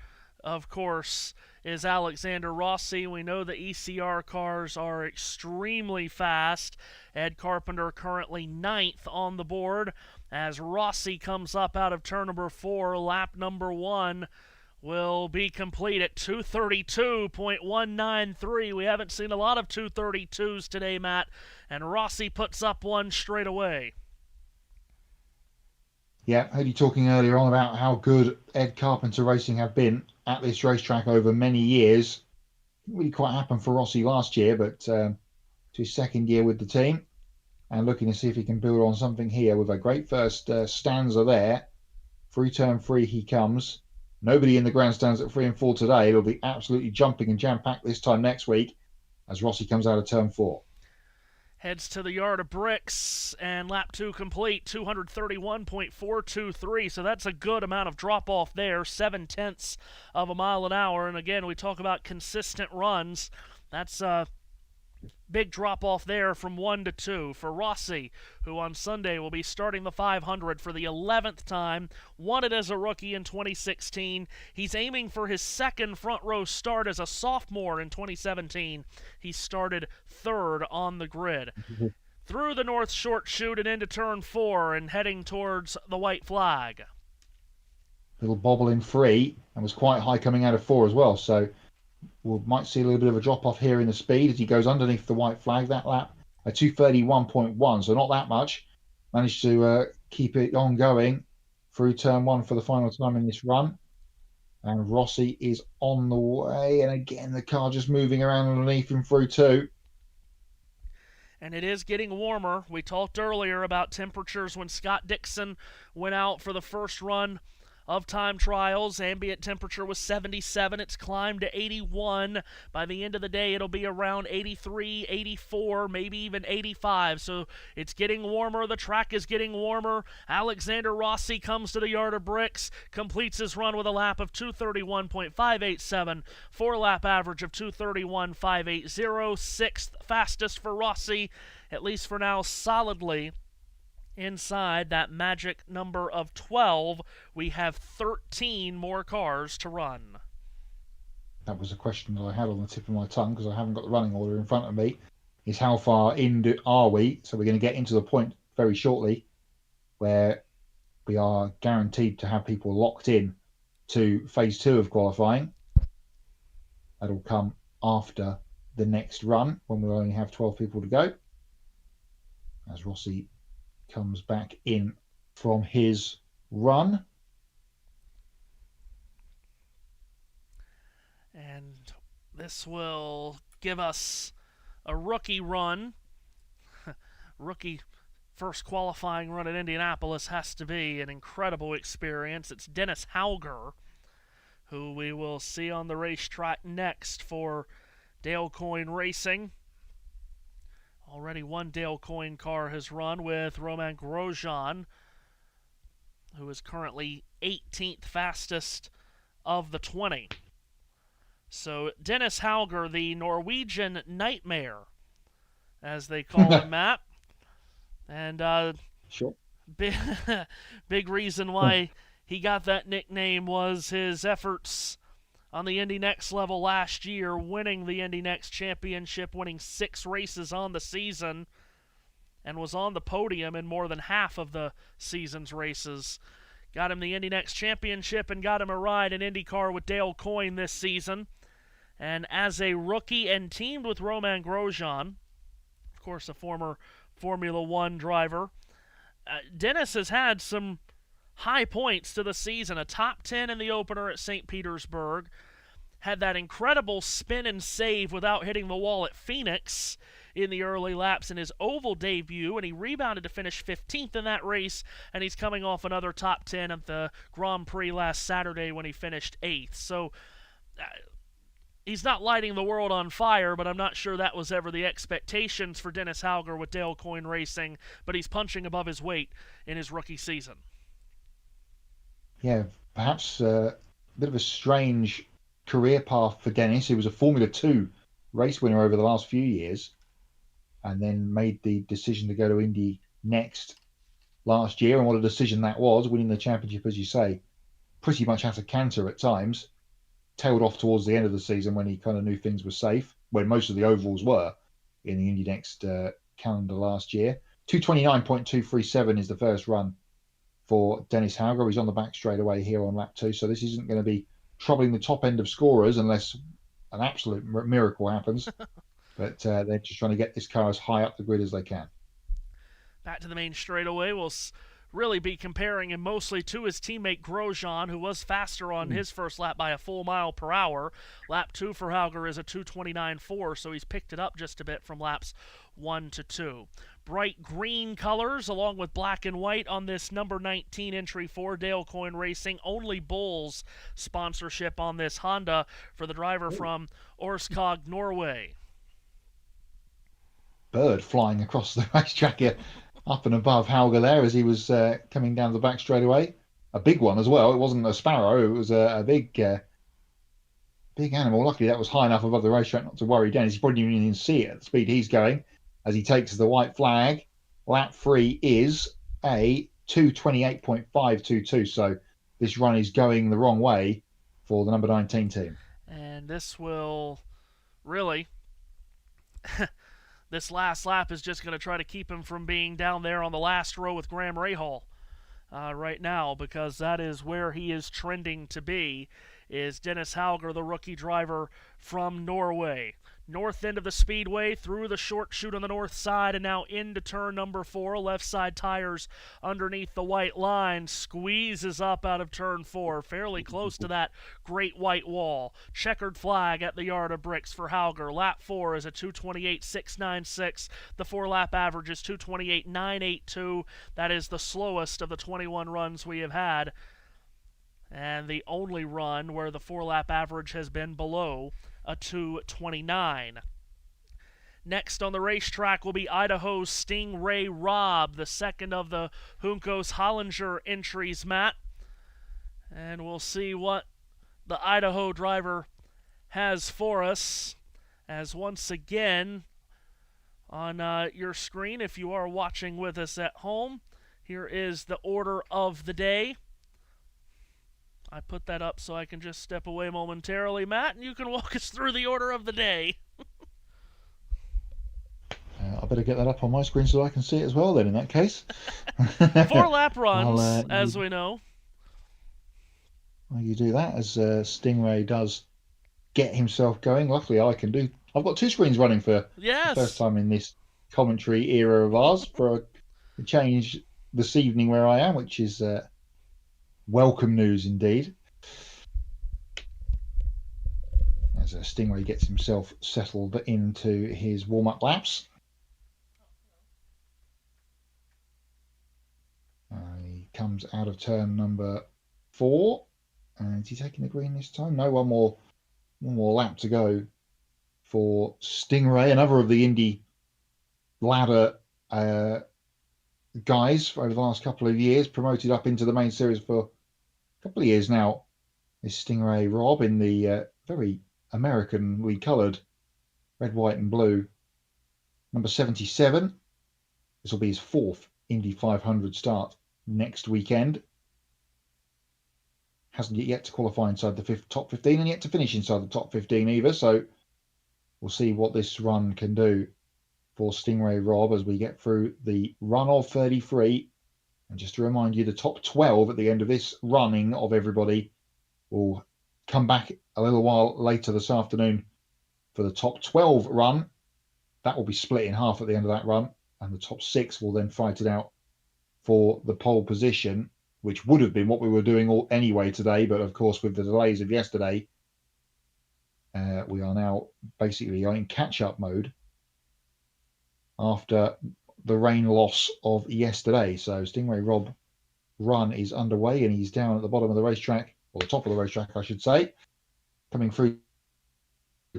of course, is Alexander Rossi. We know the ECR cars are extremely fast. Ed Carpenter currently 9th on the board as Rossi comes up out of turn number 4. Lap number 1 will be complete at 2:32.193. We haven't seen a lot of 2:32s today, Matt, and Rossi puts up one straight away. Yeah, I heard you talking earlier on about how good Ed Carpenter Racing have been at this racetrack over many years. Didn't really quite happen for Rossi last year, but to his second year with the team, and looking to see if he can build on something here with a great first stanza there. Through turn 3 he comes. Nobody in the grandstands at 3 and 4 today. It'll be absolutely jumping and jam-packed this time next week as Rossi comes out of turn 4. Heads to the yard of bricks, and lap 2 complete, 231.423, so that's a good amount of drop-off there, 0.7 of a mile an hour, and again, we talk about consistent runs. That's a big drop-off there from 1 to 2 for Rossi, who on Sunday will be starting the 500 for the 11th time, won it as a rookie in 2016. He's aiming for his second front-row start as a sophomore in 2017. He started 3rd on the grid. Through the north short chute and into turn 4 and heading towards the white flag. Little bobble in 3 and was quite high coming out of 4 as well, so we might see a little bit of a drop off here in the speed as he goes underneath the white flag that lap at 2:31.1, so not that much. Managed to keep it on going through turn 1 for the final time in this run. And Rossi is on the way, and again the car just moving around underneath him through 2. And it is getting warmer. We talked earlier about temperatures when Scott Dixon went out for the first run of time trials. Ambient temperature was 77. It's climbed to 81. By the end of the day, it'll be around 83, 84, maybe even 85. So it's getting warmer. The track is getting warmer. Alexander Rossi comes to the yard of bricks, completes his run with a lap of 2:31.587, 4-lap average of 2:31.580, 6th fastest for Rossi, at least for now, solidly inside that magic number of 12. We have 13 more cars to run. That was a question that I had on the tip of my tongue because I haven't got the running order in front of me, is how far in are we? So we're going to get into the point very shortly where we are guaranteed to have people locked in to phase 2 of qualifying. That'll come after the next run when we'll only have 12 people to go, as Rossi comes back in from his run. And this will give us a rookie run. Rookie first qualifying run at Indianapolis has to be an incredible experience. It's Dennis Hauger, who we will see on the racetrack next for Dale Coyne Racing. Already one Dale Coyne car has run with Romain Grosjean, who is currently 18th fastest of the 20. So Dennis Hauger, the Norwegian Nightmare, as they call him, Matt. And sure. Big reason why he got that nickname was his efforts on the Indy Next level last year, winning the Indy Next Championship, winning 6 races on the season, and was on the podium in more than half of the season's races. Got him the Indy Next Championship and got him a ride in IndyCar with Dale Coyne this season. And as a rookie and teamed with Romain Grosjean, of course a former Formula One driver. Dennis has had some high points to the season, a top 10 in the opener at St. Petersburg, had that incredible spin and save without hitting the wall at Phoenix in the early laps in his oval debut, and he rebounded to finish 15th in that race, and he's coming off another top 10 at the Grand Prix last Saturday when he finished 8th. So he's not lighting the world on fire, but I'm not sure that was ever the expectations for Dennis Hauger with Dale Coyne Racing, but he's punching above his weight in his rookie season. Yeah, perhaps a bit of a strange career path for Dennis. He was a Formula 2 race winner over the last few years and then made the decision to go to Indy next last year. And what a decision that was, winning the championship, as you say, pretty much at a canter at times. Tailed off towards the end of the season when he kind of knew things were safe, when most of the ovals were in the Indy Next calendar last year. 229.237 is the first run for Dennis Hauger. He's on the back straight away here on lap 2, so this isn't going to be troubling the top end of scorers unless an absolute miracle happens. But they're just trying to get this car as high up the grid as they can. Back to the main straightaway, we'll really be comparing him mostly to his teammate Grosjean, who was faster on his first lap by a full mile per hour. Lap 2 for Hauger is a 2:29.4, so he's picked it up just a bit from laps 1 to 2. Bright green colors along with black and white on this number 19 entry for Dale Coyne Racing. Only Bulls sponsorship on this Honda for the driver from Orskog, Norway. Bird flying across the racetrack here, up and above Hauger there as he was coming down the back straight away. A big one as well. It wasn't a sparrow. It was a big animal. Luckily, that was high enough above the racetrack not to worry Dennis. He probably didn't even see it at the speed he's going as he takes the white flag. Lap 3 is a 2:28.522. So this run is going the wrong way for the number 19 team. And this will really... This last lap is just going to try to keep him from being down there on the last row with Graham Rahal right now, because that is where he is trending to be, is Dennis Hauger, the rookie driver from Norway. North end of the speedway, through the short chute on the north side, and now into turn number 4. Left side tires underneath the white line. Squeezes up out of turn 4, fairly close to that great white wall. Checkered flag at the yard of bricks for Hauger. Lap 4 is a 2:28.696. The 4-lap average is 2:28.982. That is the slowest of the 21 runs we have had, and the only run where the 4-lap average has been below a 2:29. Next on the racetrack will be Idaho's Stingray Robb, the second of the Juncos Hollinger entries, Matt. And we'll see what the Idaho driver has for us, as once again on your screen, if you are watching with us at home, here is the order of the day. I put that up so I can just step away momentarily, Matt, and you can walk us through the order of the day. I better get that up on my screen so I can see it as well then, in that case. 4-lap runs, as we know. Well, you do that as Stingray does get himself going. Luckily, I can do... I've got 2 screens running for the first time in this commentary era of ours for a change this evening where I am, which is... welcome news indeed. As Stingray gets himself settled into his warm-up laps. He comes out of turn number 4. And is he taking the green this time? No, one more lap to go for Stingray. Another of the Indy ladder guys over the last couple of years, promoted up into the main series for a couple of years now, is Stingray Robb in the very Americanly coloured red, white and blue number 77. This will be his 4th Indy 500 start next weekend. Hasn't yet to qualify inside the top 15 and yet to finish inside the top 15 either, so we'll see what this run can do for Stingray Robb as we get through the run of 33. And just to remind you, the top 12 at the end of this running of everybody will come back a little while later this afternoon for the top 12 run. That will be split in half at the end of that run. and the top 6 will then fight it out for the pole position, which would have been what we were doing all anyway today. But of course, with the delays of yesterday, we are now basically in catch-up mode after the rain loss of yesterday. So Stingray Rob run is underway, and he's down at the bottom of the racetrack, or the top of the racetrack, I should say, coming through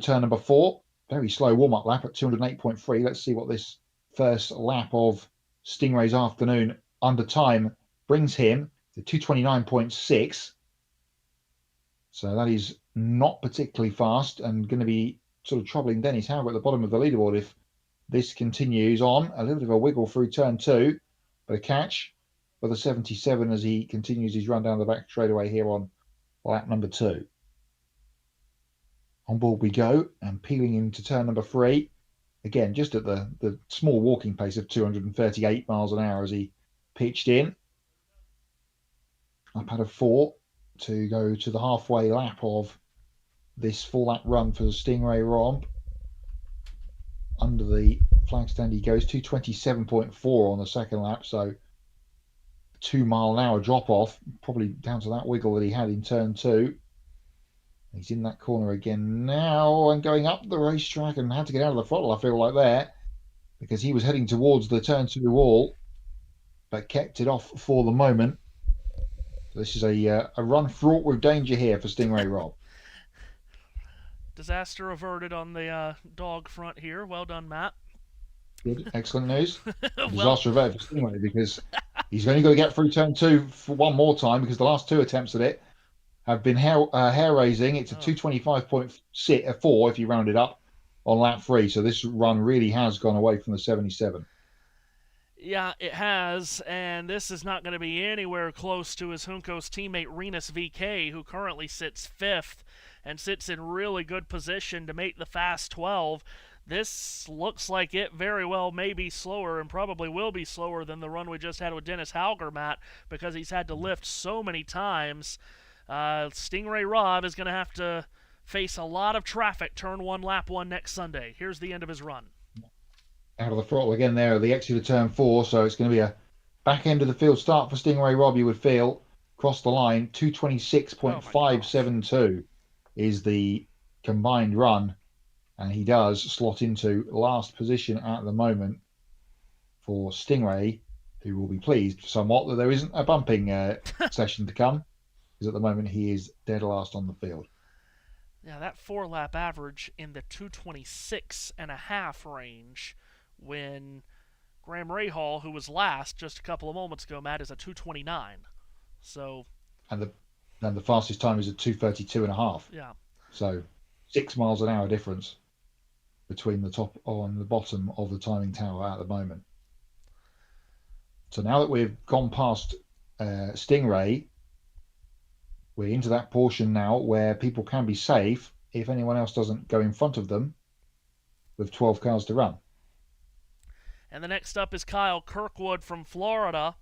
turn number 4. Very slow warm-up lap at 208.3. Let's see what this first lap of Stingray's afternoon under time brings him to 229.6. So that is not particularly fast, and going to be sort of troubling Dennis Hauger at the bottom of the leaderboard if this continues on. A little bit of a wiggle through turn 2, but a catch for the 77 as he continues his run down the back straightaway here on lap number 2. On board we go, and peeling into turn number 3. Again, just at the small walking pace of 238 miles an hour as he pitched in. Up out of 4 to go to the halfway lap of this full lap run for the Stingray Rob. Under the flag stand he goes, 227.4 on the second lap, so 2 mile an hour drop off, probably down to that wiggle that he had in turn 2. He's in that corner again now and going up the racetrack, and had to get out of the throttle, I feel like, there, because he was heading towards the turn 2 wall, but kept it off for the moment. So this is a run fraught with danger here for Stingray Rob. Disaster averted on the dog front here. Well done, Matt. Good, excellent news. Well, Disaster averted for Stingray, because he's only got to get through turn 2 for one more time, because the last 2 attempts at it have been hair-raising. It's a 225.4 if you round it up on lap 3. So this run really has gone away from the 77. Yeah, it has, and this is not going to be anywhere close to his Juncos teammate Renus VK, who currently sits 5th and sits in really good position to make the Fast 12. This looks like it very well may be slower, and probably will be slower than the run we just had with Dennis Hauger, Matt, because he's had to lift so many times. Stingray Rob is going to have to face a lot of traffic turn 1, lap 1 next Sunday. Here's the end of his run. Out of the throttle again there, the exit of turn 4, so it's going to be a back end of the field start for Stingray Rob, you would feel. Across the line, 226.572 is the combined run, and he does slot into last position at the moment for Stingray, who will be pleased somewhat that there isn't a bumping session to come, because at the moment he is dead last on the field. Yeah, that 4-lap average in the 226.5 range, when Graham Rahal, who was last just a couple of moments ago, Matt, is a 229. So, and the fastest time is at 232.5. Yeah. So 6 miles an hour difference between the top and the bottom of the timing tower at the moment. So now that we've gone past Stingray, we're into that portion now where people can be safe if anyone else doesn't go in front of them with 12 cars to run. And the next up is Kyle Kirkwood from Florida,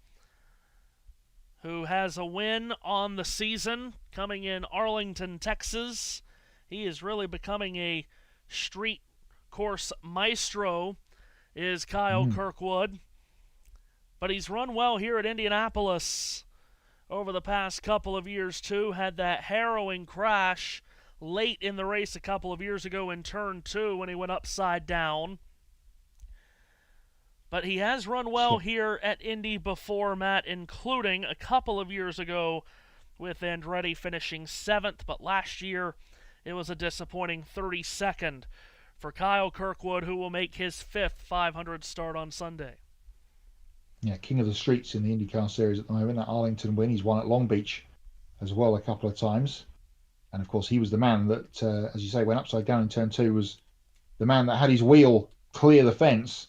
who has a win on the season coming in Arlington, Texas. He is really becoming a street course maestro, is Kyle Kirkwood. But he's run well here at Indianapolis over the past couple of years, too. Had that harrowing crash late in the race a couple of years ago in turn 2 when he went upside down. But he has run well here at Indy before, Matt, including a couple of years ago with Andretti finishing 7th. But last year, it was a disappointing 32nd for Kyle Kirkwood, who will make his 5th 500 start on Sunday. Yeah, king of the streets in the IndyCar series at the moment. That Arlington win, he's won at Long Beach as well a couple of times. And of course, he was the man that, as you say, went upside down in turn 2, was the man that had his wheel clear the fence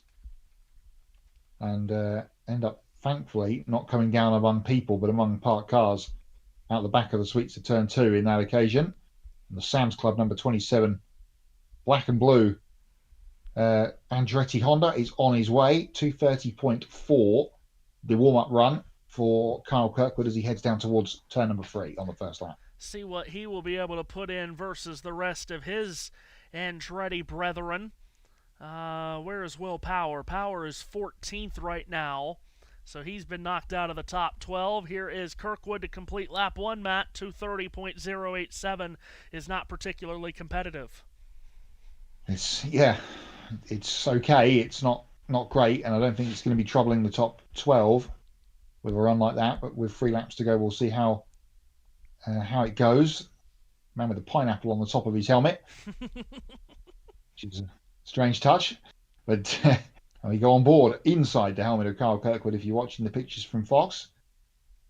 and end up, thankfully, not coming down among people, but among parked cars out the back of the sweets of turn 2 in that occasion. And the Sam's Club number 27, black and blue, Andretti Honda is on his way. 230.4, the warm-up run for Kyle Kirkwood as he heads down towards turn number 3 on the first lap. See what he will be able to put in versus the rest of his Andretti brethren. Where is Will Power? Power is 14th right now, so he's been knocked out of the top 12. Here is Kirkwood to complete lap 1, Matt. 2:30.087 is not particularly competitive. It's okay. It's not great, and I don't think it's going to be troubling the top 12 with a run like that. But with 3 laps to go, we'll see how it goes. Man with a pineapple on the top of his helmet, which is a strange touch. But we go on board inside the helmet of Kyle Kirkwood. If you're watching the pictures from Fox,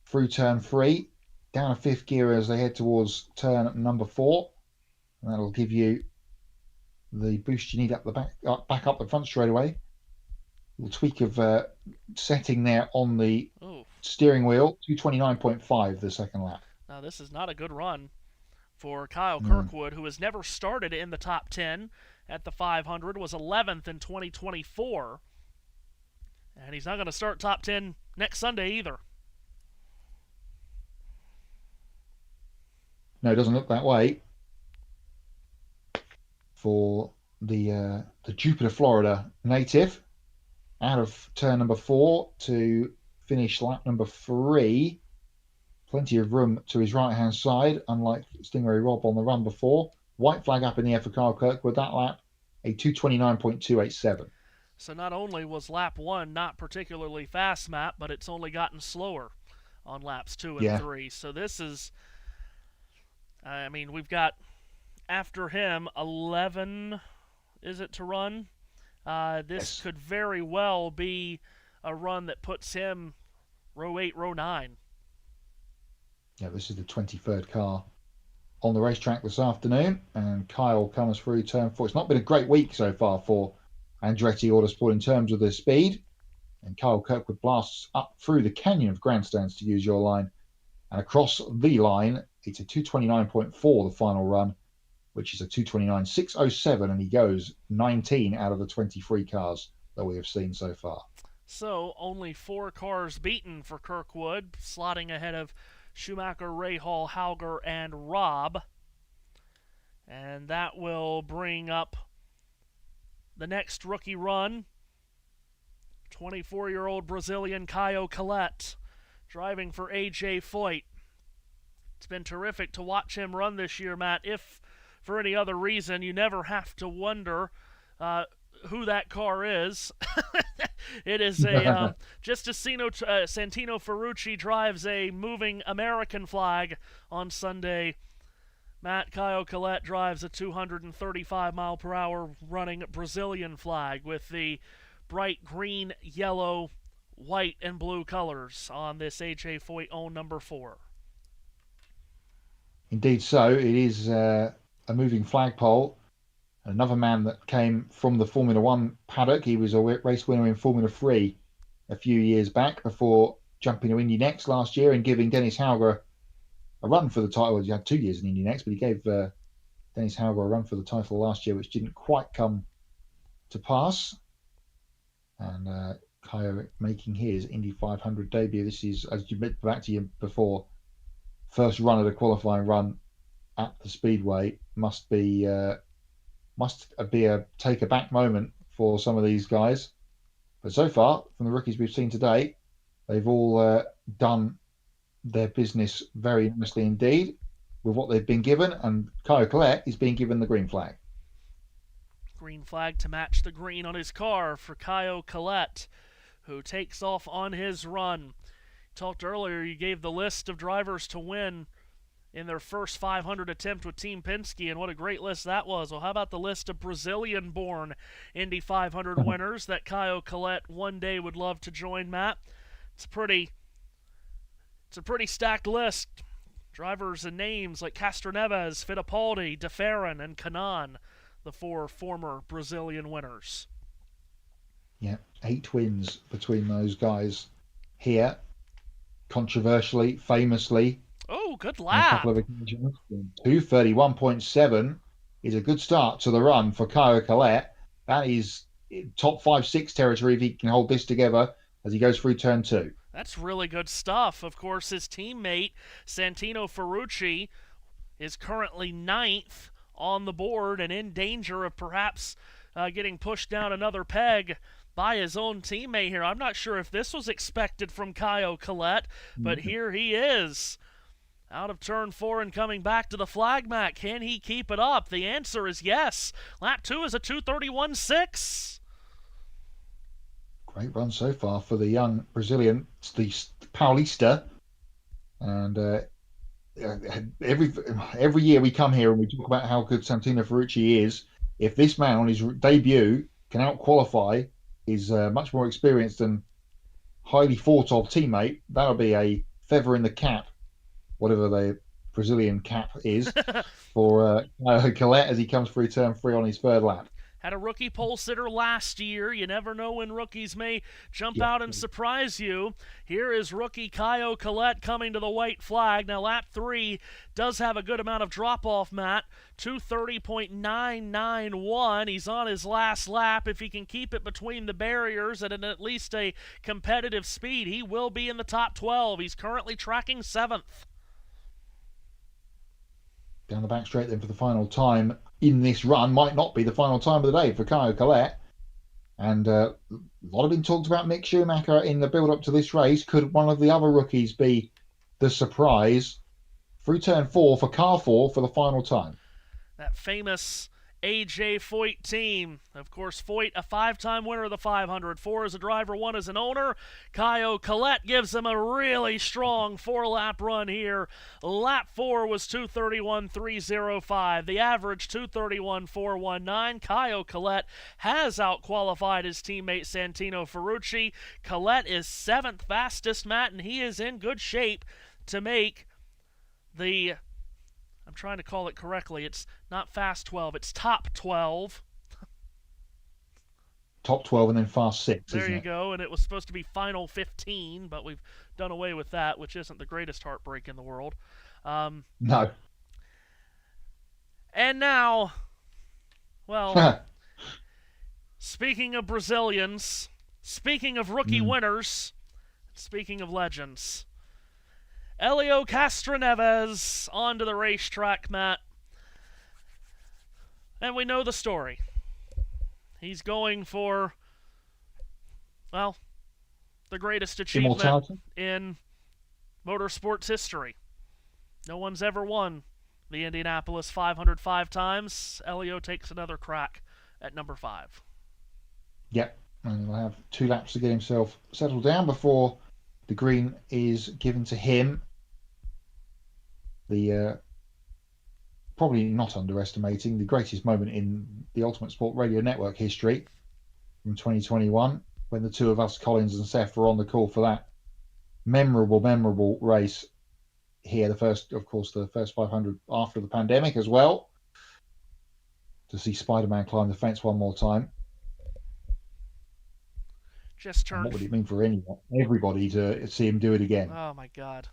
through turn 3, down a 5th gear as they head towards turn number 4, and that'll give you the boost you need up the back up the front straight away. A little tweak of setting there on the steering wheel. 2:29.5 the second lap. Now this is not a good run for Kyle Kirkwood, who has never started in the top 10 at the 500, was 11th in 2024, and he's not going to start top 10 next Sunday either. No, it doesn't look that way for the Jupiter, Florida native. Out of turn number 4 to finish lap number 3. Plenty of room to his right-hand side, unlike Stingray Rob on the run before. White flag up in the air for Kyle Kirkwood. That lap, a 2:29.287. So not only was lap 1 not particularly fast, Matt, but it's only gotten slower on laps 2 and 3. So this is, I mean, we've got, after him, 11, is it, to run? This could very well be a run that puts him row 8, row 9. Yeah, this is the 23rd car on the racetrack this afternoon, and Kyle comes through turn 4. It's not been a great week so far for Andretti Autosport in terms of their speed, and Kyle Kirkwood blasts up through the canyon of grandstands, to use your line, and across the line. It's a 2:29.4 the final run, which is a 2:29.607, and he goes 19 out of the 23 cars that we have seen so far. So only 4 cars beaten for Kirkwood, slotting ahead of Schumacher, Rahal, Hauger, and Robb. And that will bring up the next rookie run. 24-year-old Brazilian Caio Collet, driving for AJ Foyt. It's been terrific to watch him run this year, Matt. If for any other reason, you never have to wonder who that car is. It is a just as Santino Ferrucci drives a moving American flag on Sunday. Matt, Caio Collet drives a 235-mile-per-hour running Brazilian flag with the bright green, yellow, white, and blue colors on this AJ Foyt own number 4. Indeed so. It is a moving flagpole. Another man that came from the Formula One paddock. He was a race winner in Formula 3 a few years back before jumping to Indy Next last year and giving Dennis Hauger a run for the title. He had 2 years in Indy Next, but he gave Dennis Hauger a run for the title last year, which didn't quite come to pass. And Caio making his Indy 500 debut. This is, as you mentioned back to you before, first run at a qualifying run at the Speedway. Must be a take a back moment for some of these guys. But so far, from the rookies we've seen today, they've all done their business very honestly indeed with what they've been given, and Caio Collet is being given the green flag. Green flag to match the green on his car for Caio Collet, who takes off on his run. Talked earlier, you gave the list of drivers to win in their first 500 attempt with Team Penske, and what a great list that was. Well, how about the list of Brazilian-born Indy 500 winners that Caio Collet one day would love to join, Matt? It's a pretty stacked list. Drivers and names like Castroneves, Fittipaldi, De Ferran, and Canan, the 4 former Brazilian winners. Yeah, 8 wins between those guys here. Controversially, famously. Oh, good lap. A couple of occasions. 2:31.7 is a good start to the run for Caio Collet. That is top 5-6 territory if he can hold this together as he goes through turn 2. That's really good stuff. Of course, his teammate, Santino Ferrucci, is currently 9th on the board and in danger of perhaps getting pushed down another peg by his own teammate here. I'm not sure if this was expected from Caio Collet, but here he is. Out of turn 4 and coming back to the flag mat. Can he keep it up? The answer is yes. Lap 2 is a 2:31.6. Great run so far for the young Brazilian, the Paulista. And every year we come here and we talk about how good Santino Ferrucci is. If this man on his debut can out-qualify his much more experienced and highly thought-of teammate, that'll be a feather in the cap, whatever the Brazilian cap is, for Collet as he comes through turn 3 on his third lap. Had a rookie pole sitter last year. You never know when rookies may jump out and surprise you. Here is rookie Caio Collet coming to the white flag. Now, lap 3 does have a good amount of drop-off, Matt. 2:30.991. He's on his last lap. If he can keep it between the barriers at least a competitive speed, he will be in the top 12. He's currently tracking 7th. Down the back straight then for the final time in this run. Might not be the final time of the day for Caio Collet. And a lot of been talked about Mick Schumacher in the build-up to this race. Could one of the other rookies be the surprise? Through turn 4 for car 4 for the final time. That famous A.J. Foyt team. Of course, Foyt, a 5-time winner of the 500. 4 as a driver, 1 as an owner. Caio Collet gives him a really strong 4-lap run here. Lap 4 was 2:31.305. The average 2:31.419. Caio Collet has out-qualified his teammate Santino Ferrucci. Collet is 7th fastest, Matt, and he is in good shape to make the... I'm trying to call it correctly. It's not fast 12. It's top 12. Top 12 and then fast 6, There isn't you it? go. And it was supposed to be final 15, but we've done away with that, which isn't the greatest heartbreak in the world. No. And now, well, speaking of Brazilians, speaking of rookie winners, speaking of legends, Helio Castroneves onto the racetrack, Matt. And we know the story. He's going for, well, the greatest achievement in motorsports history. No one's ever won the Indianapolis 500 5 times. Helio takes another crack at number 5. Yep. And he'll have 2 laps to get himself settled down before the green is given to him. The probably not underestimating the greatest moment in the Ultimate Sport Radio Network history from 2021, when the two of us, Collins and Seth, were on the call for that memorable race here. The first 500 after the pandemic as well, to see Spider-Man climb the fence one more time. Just turned. And what would it mean for everybody to see him do it again? Oh my God.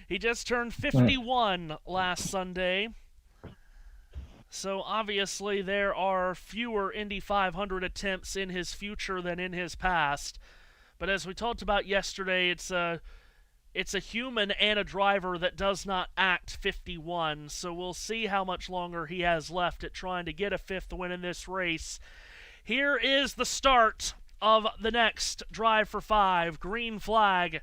He just turned 51 last Sunday. So obviously there are fewer Indy 500 attempts in his future than in his past. But as we talked about yesterday, it's a human and a driver that does not act 51. So we'll see how much longer he has left at trying to get a 5th win in this race. Here is the start of the next Drive for 5. Green flag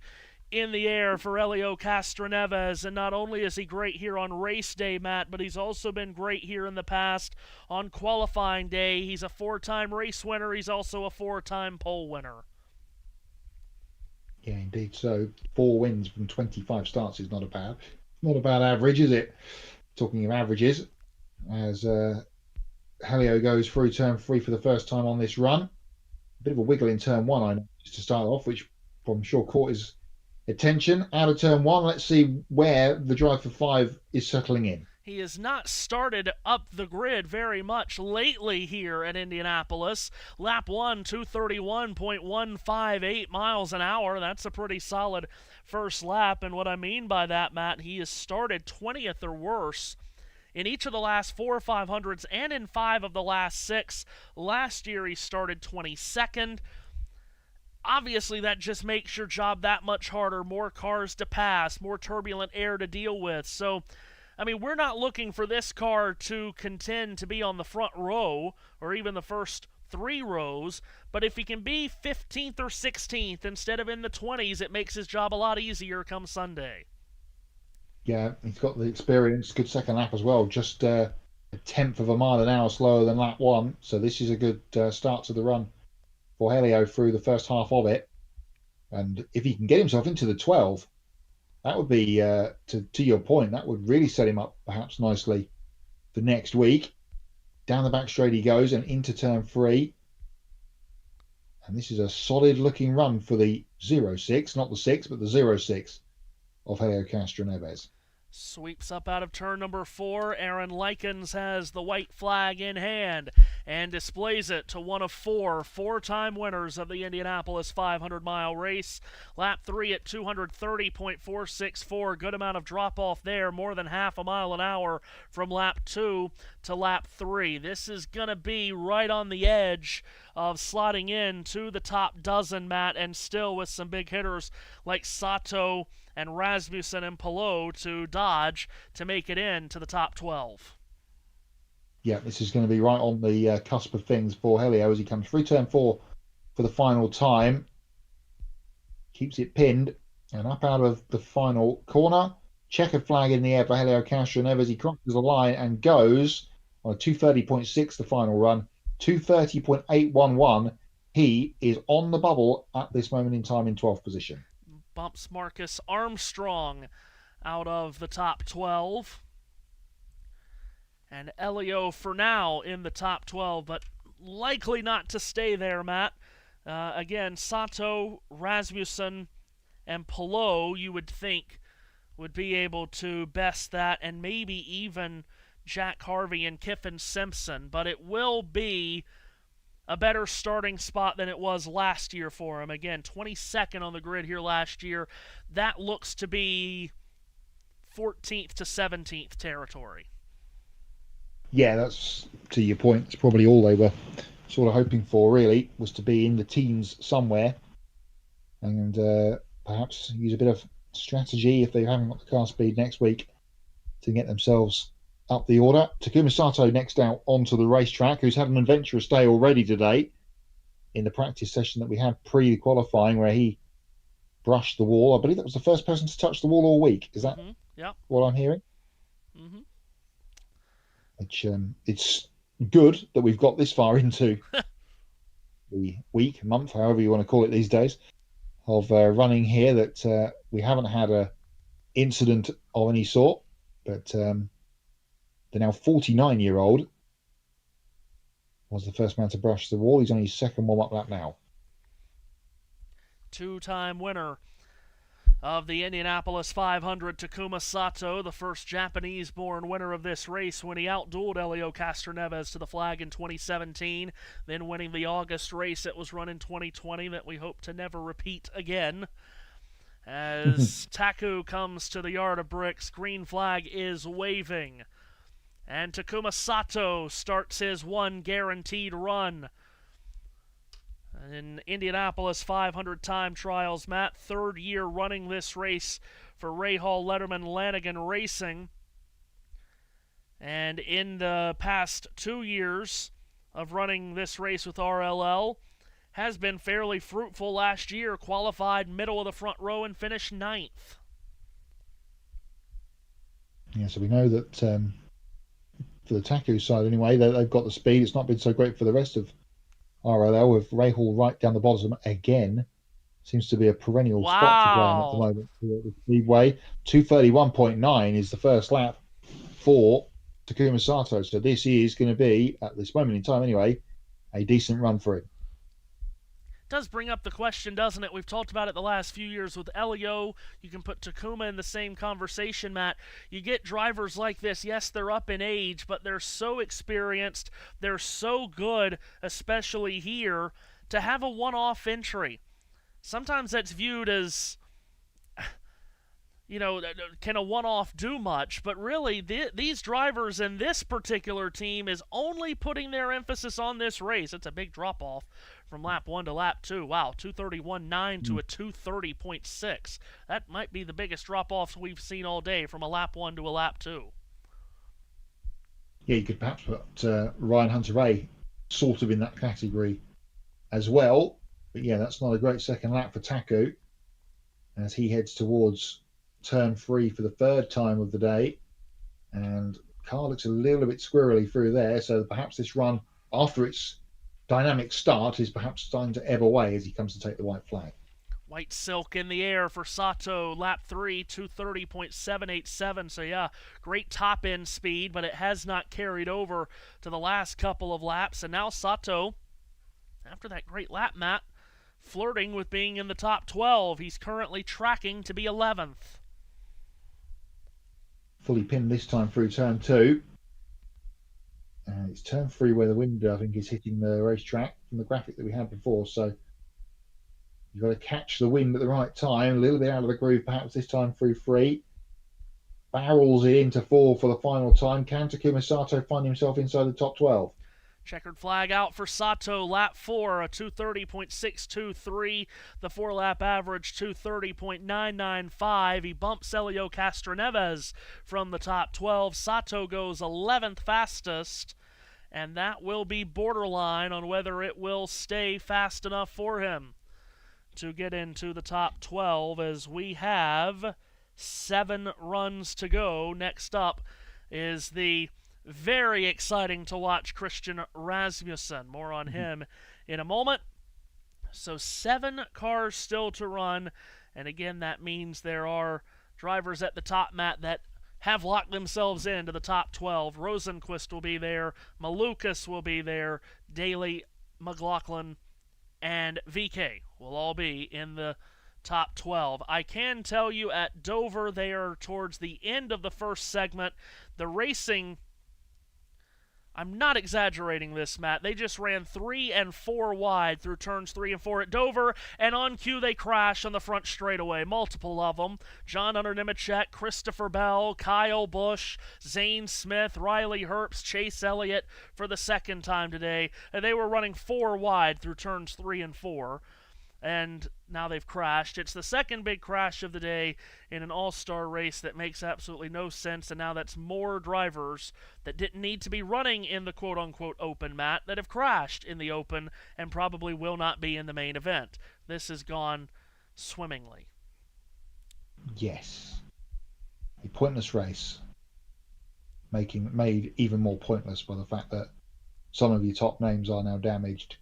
in the air for Helio Castroneves, and not only is he great here on race day, Matt, but he's also been great here in the past on qualifying day. He's a 4-time race winner. He's also a 4-time pole winner. Yeah, indeed. So 4 wins from 25 starts is not a bad average, is it? Talking of averages, as Helio goes through turn 3 for the first time on this run. A bit of a wiggle in turn 1, I know, just to start off, which I'm sure caught his attention. Out of turn 1, let's see where the Drive for 5 is settling in. He has not started up the grid very much lately here at Indianapolis. Lap 1, 231.158 miles an hour. That's a pretty solid first lap. And what I mean by that, Matt, he has started 20th or worse in each of the last 4 500s and in 5 of the last 6. Last year he started 22nd. Obviously, that just makes your job that much harder. More cars to pass, more turbulent air to deal with. So, I mean, we're not looking for this car to contend to be on the front row or even the first 3 rows, but if he can be 15th or 16th instead of in the 20s, it makes his job a lot easier come Sunday. Yeah, he's got the experience, good second lap as well, just a tenth of a mile an hour slower than lap 1, so this is a good start to the run for Helio through the first half of it. And if he can get himself into the 12, that would be, to your point, that would really set him up perhaps nicely for next week. Down the back straight he goes and into turn 3. And this is a solid looking run for the 06, not the 6, but the 06 of Helio Castroneves. Sweeps up out of turn number 4. Aaron Likens has the white flag in hand and displays it to one of 4 four-time winners of the Indianapolis 500-mile race. Lap 3 at 230.464. Good amount of drop-off there, more than half a mile an hour from lap 2 to lap 3. This is going to be right on the edge of slotting in to the top dozen, Matt, and still with some big hitters like Sato and Rasmussen and Palou to dodge to make it in to the top 12. Yeah, this is going to be right on the cusp of things for Helio as he comes through turn 4 for the final time. Keeps it pinned and up out of the final corner. Checkered flag in the air for Helio Castroneves. He crosses the line and goes on a 230.6 the final run. 230.811. He is on the bubble at this moment in time in 12th position. Bumps Marcus Armstrong out of the top 12. And Elio for now in the top 12, but likely not to stay there, Matt. Again, Sato, Rasmussen, and Palou, you would think, would be able to best that, and maybe even Jack Harvey and Kiffin Simpson, but it will be a better starting spot than it was last year for him. Again, 22nd on the grid here last year. That looks to be 14th to 17th territory. Yeah, that's, to your point, it's probably all they were sort of hoping for, really, was to be in the teens somewhere and perhaps use a bit of strategy if they haven't got the car speed next week to get themselves up the order. Takuma Sato next out onto the racetrack, who's had an adventurous day already today in the practice session that we had pre-qualifying where he brushed the wall. I believe that was the first person to touch the wall all week. Is that what I'm hearing? Mm-hmm. Which it's good that we've got this far into the week, month, however you want to call it these days, of running here, that we haven't had a incident of any sort. But the now 49-year-old was the first man to brush the wall. He's on his second warm-up lap now. Two-time winner of the Indianapolis 500, Takuma Sato, the first Japanese-born winner of this race when he outdueled Helio Castroneves to the flag in 2017, then winning the August race that was run in 2020 that we hope to never repeat again. As Taku comes to the yard of bricks, green flag is waving, and Takuma Sato starts his one guaranteed run in Indianapolis 500 time trials. Matt, third year running this race for Rahal Letterman Lanigan Racing. And in the past 2 years of running this race with RLL, has been fairly fruitful. Last year, qualified middle of the front row and finished 9th. Yeah, so we know that for the Taku side anyway, they've got the speed. It's not been so great for the rest of RLL, with Rahal right down the bottom again. Seems to be a perennial spot to ground at the moment for the Speedway. 231.9 is the first lap for Takuma Sato. So this is going to be, at this moment in time anyway, a decent run for him. Does bring up the question, doesn't it? We've talked about it the last few years with Elio. You can put Takuma in the same conversation, Matt. You get drivers like this. Yes, they're up in age, but they're so experienced. They're so good, especially here, to have a one-off entry. Sometimes that's viewed as, can a one-off do much? But really, these drivers in this particular team is only putting their emphasis on this race. It's a big drop-off from lap 1 to lap 2. Wow, 231.9 to a 230.6. That might be the biggest drop-off we've seen all day from a lap 1 to a lap 2. yeah, you could perhaps put Ryan Hunter-Reay sort of in that category as well. But yeah, that's not a great second lap for Taku as he heads towards turn 3 for the third time of the day. And car looks a little bit squirrely through there, so perhaps this run, after its dynamic start, is perhaps starting to ebb away as he comes to take the white flag. White silk in the air for Sato, lap 3, 2:30.787. So yeah, great top-end speed, but it has not carried over to the last couple of laps. And now Sato, after that great lap, Matt, flirting with being in the top 12. He's currently tracking to be 11th. Fully pinned this time through turn 2. And it's turn 3 where the wind, I think, is hitting the racetrack from the graphic that we had before. So you've got to catch the wind at the right time, a little bit out of the groove perhaps this time through 3. Barrels it into 4 for the final time. Can Takuma Sato find himself inside the top 12? Checkered flag out for Sato, lap 4, a 2:30.623. The 4-lap average, 2:30.995. He bumps Elio Castroneves from the top 12. Sato goes 11th fastest, and that will be borderline on whether it will stay fast enough for him to get into the top 12, as we have 7 runs to go. Next up is the very exciting to watch Christian Rasmussen. More on him in a moment. So 7 cars still to run, and again, that means there are drivers at the top, Matt, that have locked themselves into the top 12. Rosenquist will be there, Malukas will be there, Daly, McLaughlin, and VK will all be in the top 12. I can tell you at Dover, they are towards the end of the first segment. The racing, I'm not exaggerating this, Matt, they just ran 3 and 4 wide through turns 3 and 4 at Dover, and on cue they crash on the front straightaway, multiple of them. John Hunter Nemechek, Christopher Bell, Kyle Busch, Zane Smith, Riley Herbst, Chase Elliott for the second time today. And they were running 4 wide through turns 3 and 4. And now they've crashed. It's the second big crash of the day in an all-star race that makes absolutely no sense, and now that's more drivers that didn't need to be running in the quote-unquote open, Matt, that have crashed in the open and probably will not be in the main event. This has gone swimmingly. Yes. A pointless race. Made even more pointless by the fact that some of your top names are now damaged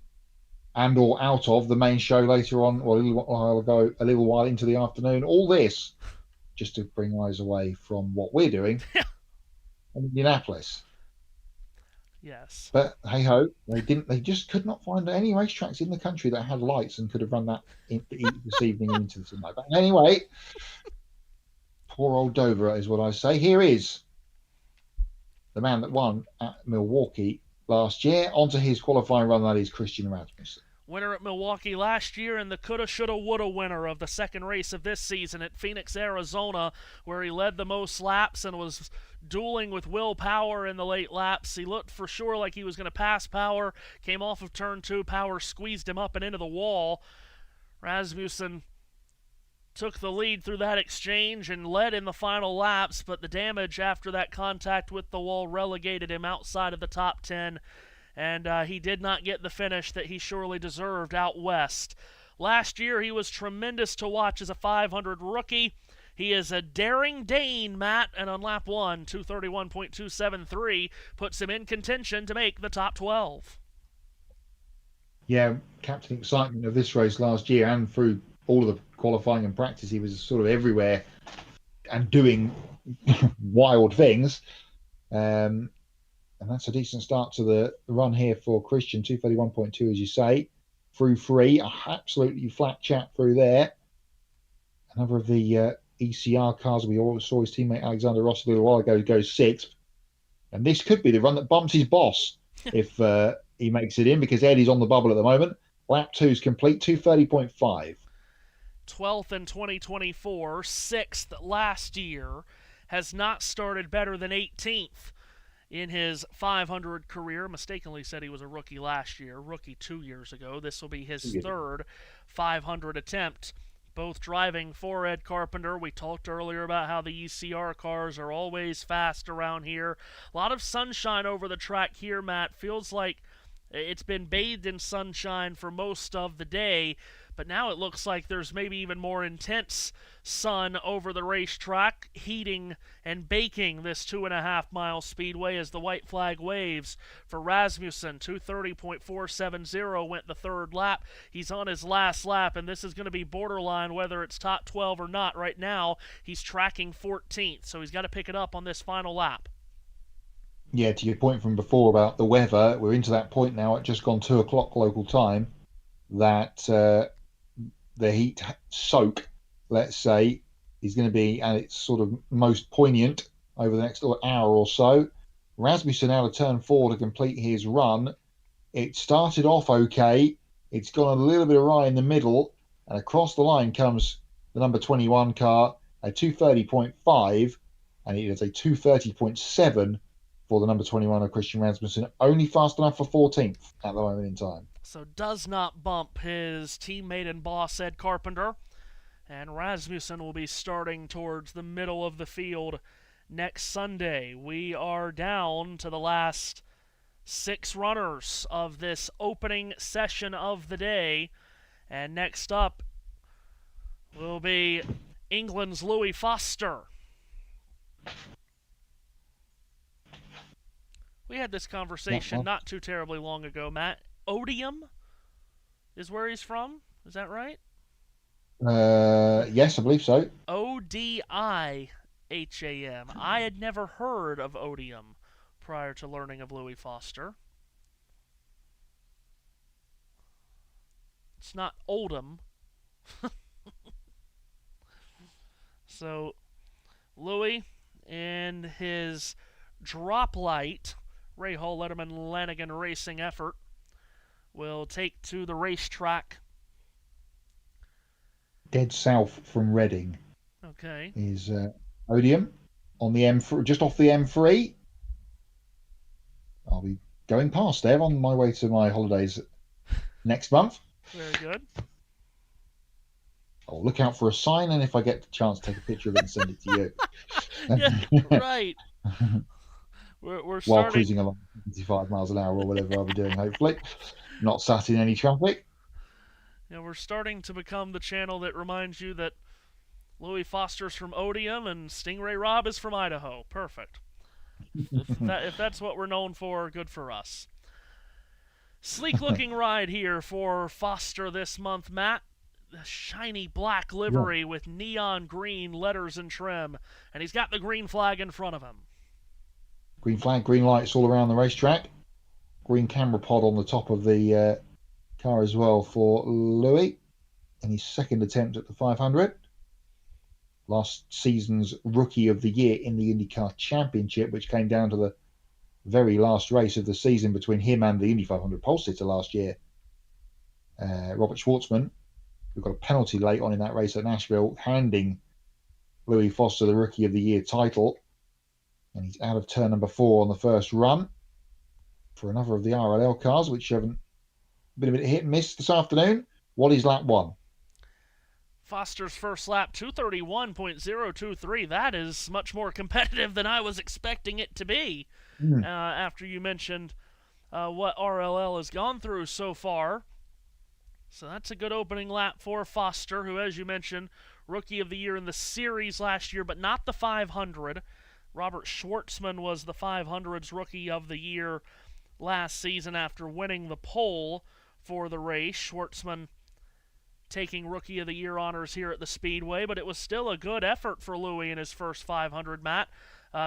and or out of the main show later on, or a little while into the afternoon. All this just to bring eyes away from what we're doing in Indianapolis. Yes. But hey ho, they just could not find any racetracks in the country that had lights and could have run that this evening into the night. But anyway, poor old Dover is what I say. Here is the man that won at Milwaukee last year. Onto his qualifying run, that is Christian Rasmussen. Winner at Milwaukee last year, and the coulda, shoulda, woulda winner of the second race of this season at Phoenix, Arizona, where he led the most laps and was dueling with Will Power in the late laps. He looked for sure like he was going to pass Power, came off of turn 2, Power squeezed him up and into the wall. Rasmussen took the lead through that exchange and led in the final laps, but the damage after that contact with the wall relegated him outside of the top 10, and he did not get the finish that he surely deserved out west. Last year, he was tremendous to watch as a 500 rookie. He is a daring Dane, Matt, and on lap 1, 2:31.273 puts him in contention to make the top 12. Yeah, captain excitement of this race last year and through all of the qualifying and practice, he was sort of everywhere and doing wild things. And that's a decent start to the run here for Christian, 2:31.2, as you say, through 3, absolutely flat chat through there. Another of the ECR cars we always saw his teammate Alexander Rossi a little while ago goes 6th. And this could be the run that bumps his boss if he makes it in, because Eddie's on the bubble at the moment. Lap 2 is complete, 2:30.5. 12th in 2024, 6th last year, has not started better than 18th in his 500 career. Mistakenly said he was a rookie last year, rookie 2 years ago. This will be his third 500 attempt. both driving for Ed Carpenter. We talked earlier about how the ECR cars are always fast around here. A lot of sunshine over the track here, Matt. Feels like it's been bathed in sunshine for most of the day, but now it looks like there's maybe even more intense sun over the racetrack, heating and baking this 2.5-mile speedway as the white flag waves for Rasmussen. 2:30.470 went the third lap. He's on his last lap, and this is going to be borderline whether it's top 12 or not. Right now, he's tracking 14th, so he's got to pick it up on this final lap. Yeah, to your point from before about the weather, we're into that point now at just gone 2 o'clock local time that the heat soak, let's say, is going to be at its sort of most poignant over the next hour or so. Rasmussen out of turn 4 to complete his run. It started off okay. It's gone a little bit awry in the middle, and across the line comes the number 21 car, a 2:30.5, and it is a 2:30.7 for the number 21 of Christian Rasmussen, only fast enough for 14th at the moment in time. So does not bump his teammate and boss Ed Carpenter, and Rasmussen will be starting towards the middle of the field next Sunday. We are down to the last 6 runners of this opening session of the day, and next up will be England's Louis Foster. We had this conversation not too terribly long ago, Matt. Odium is where he's from. Is that right? Yes, I believe so. Odiam. I had never heard of Odium prior to learning of Louis Foster. It's not Oldham. So, Louis and his drop light Ray Hall Letterman Lanigan Racing effort will take to the racetrack. Dead south from Reading. Okay. Is Odium on the M3, just off the M3. I'll be going past there on my way to my holidays next month. Very good. I'll look out for a sign, and if I get the chance, take a picture of it and send it to you. Yeah, right. We're starting... While cruising along 75 miles an hour or whatever I'll be doing, hopefully. Not sat in any traffic. Yeah, we're starting to become the channel that reminds you that Louis Foster's from Odium and Stingray Rob is from Idaho. Perfect. If that's what we're known for, good for us. Sleek-looking ride here for Foster this month, Matt. The shiny black livery with neon green letters and trim. And he's got the green flag in front of him. Green flag, green lights all around the racetrack. Green camera pod on the top of the car as well for Louis in his second attempt at the 500. Last season's Rookie of the Year in the IndyCar Championship, which came down to the very last race of the season between him and the Indy 500 pole sitter last year, Robert Schwartzman, who got a penalty late on in that race at Nashville, handing Louis Foster the Rookie of the Year title. And he's out of turn number 4 on the first run for another of the RLL cars, which haven't been a bit hit and miss this afternoon. What is lap 1? Foster's first lap, 2:31.023. That is much more competitive than I was expecting it to be after you mentioned what RLL has gone through so far. So that's a good opening lap for Foster, who, as you mentioned, Rookie of the Year in the series last year, but not the 500. Robert Schwartzman was the 500's Rookie of the Year last season after winning the pole for the race. Schwartzman taking Rookie of the Year honors here at the Speedway, but it was still a good effort for Louis in his first 500, Matt.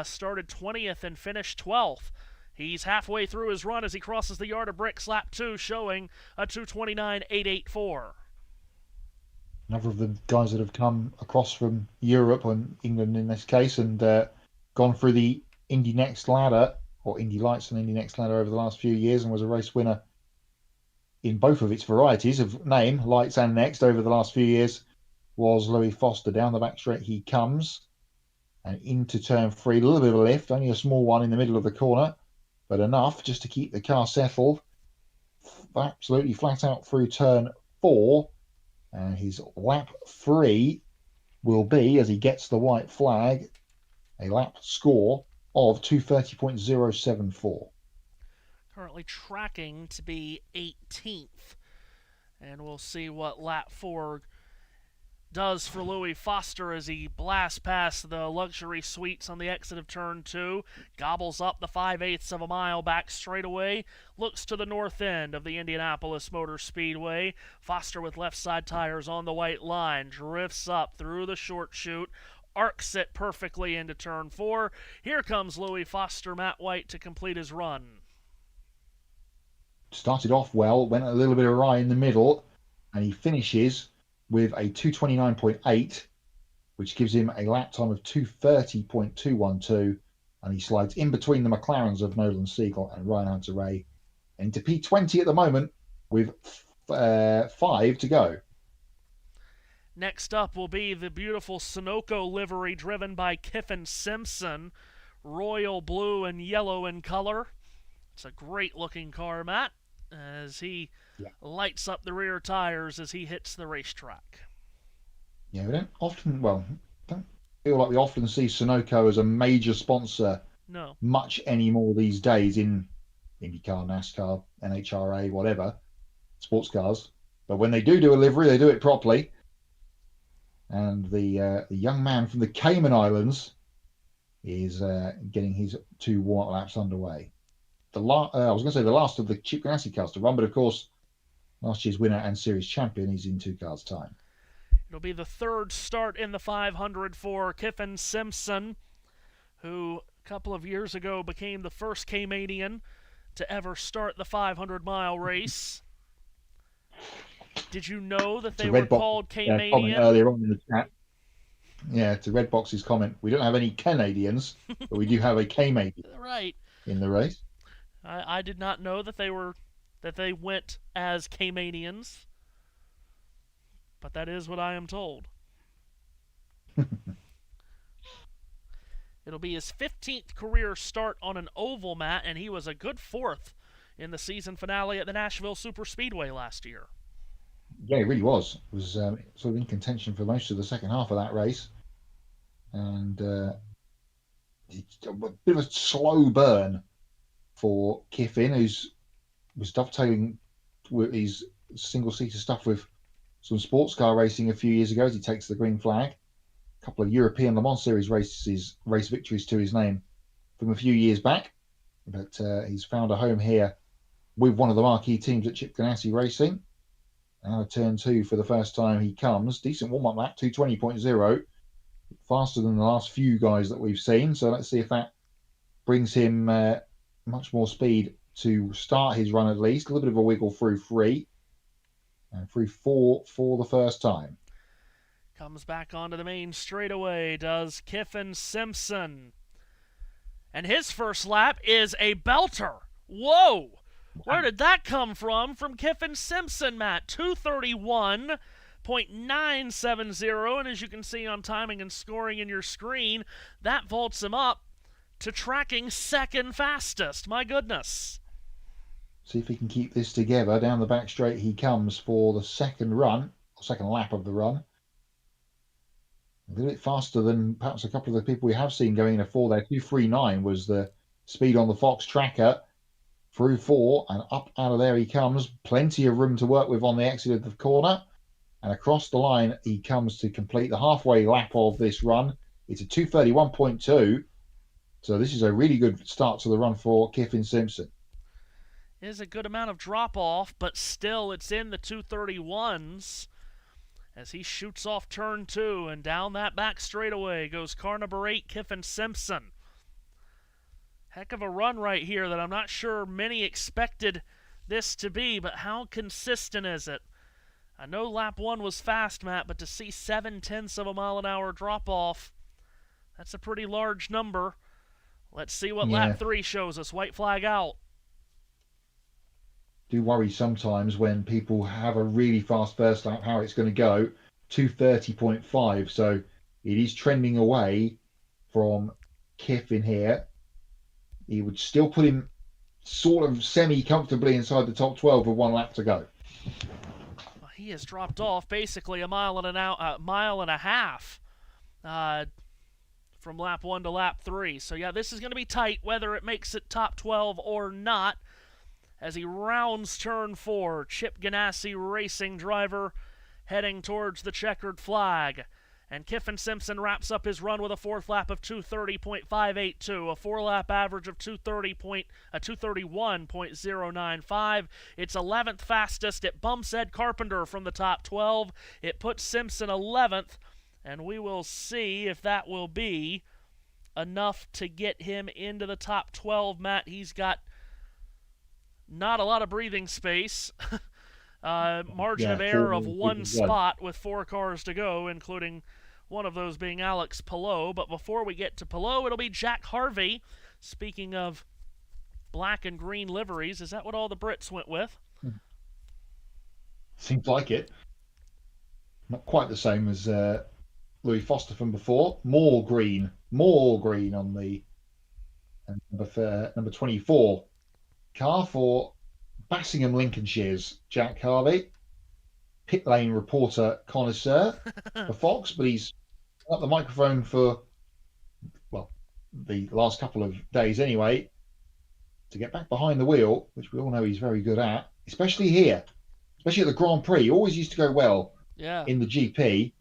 Started 20th and finished 12th. He's halfway through his run as he crosses the yard of bricks, lap 2, showing a 2:29.884. Another of the guys that have come across from Europe, and England in this case, and gone through the Indy Next ladder, or Indy Lights and Indy Next ladder over the last few years, and was a race winner in both of its varieties of name, Lights and Next, over the last few years, was Louis Foster. Down the back straight he comes, and into turn 3, a little bit of a lift, only a small one in the middle of the corner, but enough just to keep the car settled. Absolutely flat out through turn 4, And his lap 3 will be, as he gets the white flag, a lap score of 2:30.074. Currently tracking to be 18th. And we'll see what lap 4 does for Louis Foster as he blasts past the luxury suites on the exit of turn 2, gobbles up the 5/8 of a mile back straightaway, looks to the north end of the Indianapolis Motor Speedway. Foster with left side tires on the white line, drifts up through the short chute, arcs it perfectly into turn 4. Here comes Louis Foster, Matt White, to complete his run. Started off well, went a little bit awry in the middle, and he finishes with a 2:29.8, which gives him a lap time of 2:30.212, and he slides in between the McLarens of Nolan Siegel and Ryan Hunter-Reay into P20 at the moment with 5 to go. Next up will be the beautiful Sunoco livery driven by Kiffin Simpson, royal blue and yellow in color. It's a great looking car, Matt, as he lights up the rear tires as he hits the racetrack. Yeah, we don't feel like we often see Sunoco as a major sponsor much anymore these days in IndyCar, NASCAR, NHRA, whatever, sports cars. But when they do a livery, they do it properly. And the young man from the Cayman Islands is getting his 2 warm-up laps underway. I was going to say the last of the Chip Ganassi cars to run, but of course, last year's winner and series champion is in 2 cars' time. It'll be the 3rd start in the 500 for Kiffin Simpson, who a couple of years ago became the first Caymanian to ever start the 500-mile race. Did you know that they were called Caymanian? Comment earlier on in the chat. Yeah, to Redbox's comment, we don't have any Canadians, but we do have a Caymanian right in the race. I did not know that they went as Caymanians, but that is what I am told. It'll be his 15th career start on an oval, Matt, and he was a good 4th in the season finale at the Nashville Superspeedway last year. Yeah, he really was. It was sort of in contention for most of the second half of that race. And it's a bit of a slow burn for Kiffin, who's was dovetailing with his single-seater stuff with some sports car racing a few years ago as he takes the green flag. A couple of European Le Mans Series race victories to his name from a few years back. But he's found a home here with one of the marquee teams at Chip Ganassi Racing. Now turn 2 for the first time he comes. Decent warm-up lap, 2:20.0. Faster than the last few guys that we've seen. So let's see if that brings him much more speed to start his run at least. A little bit of a wiggle through 3. And through 4 for the first time. Comes back onto the main straightaway, does Kiffin Simpson. And his first lap is a belter. Whoa! Where did that come from? From Kiffin Simpson, Matt. 2:31.970. And as you can see on timing and scoring in your screen, that vaults him up to tracking 2nd fastest. My goodness. See if he can keep this together. Down the back straight he comes for the second lap of the run. A little bit faster than perhaps a couple of the people we have seen going in a 4 there. 2:39 was the speed on the Fox tracker. Through 4 and up out of there he comes. Plenty of room to work with on the exit of the corner. And across the line he comes to complete the halfway lap of this run. It's a 2:31.2. So this is a really good start to the run for Kiffin Simpson. Is a good amount of drop-off, but still it's in the 2:31s as he shoots off turn 2, and down that back straightaway goes car number 8, Kiffin Simpson. Heck of a run right here that I'm not sure many expected this to be, but how consistent is it? I know lap 1 was fast, Matt, but to see 0.7 of a mile an hour drop-off, that's a pretty large number. Let's see what lap 3 shows us. White flag out. Do worry sometimes when people have a really fast first lap how it's going to go. 2:30.5, so it is trending away from Kiffin here. He would still put him sort of semi-comfortably inside the top 12 with 1 lap to go. he has dropped off basically a mile and a half from lap 1 to lap 3. So yeah, this is going to be tight, whether it makes it top 12 or not. As he rounds turn 4, Chip Ganassi Racing driver heading towards the checkered flag. And Kyffin Simpson wraps up his run with a fourth lap of 2:30.582, a 4-lap average of 2:31.095. It's 11th fastest. It bumps Ed Carpenter from the top 12. It puts Simpson 11th, and we will see if that will be enough to get him into the top 12. Matt, he's got not a lot of breathing space. Margin of error of one spot with 4 cars to go, including one of those being Alex Palou. But before we get to Palou, it'll be Jack Harvey. Speaking of black and green liveries, is that what all the Brits went with? Seems like it. Not quite the same as Louis Foster from before. More green on the number 24 car for Bassingham, Lincolnshire's Jack Harvey, pit lane reporter connoisseur for Fox, but he's got the microphone for, well, the last couple of days anyway, to get back behind the wheel, which we all know he's very good at, especially here, especially at the Grand Prix. He always used to go well in the GP,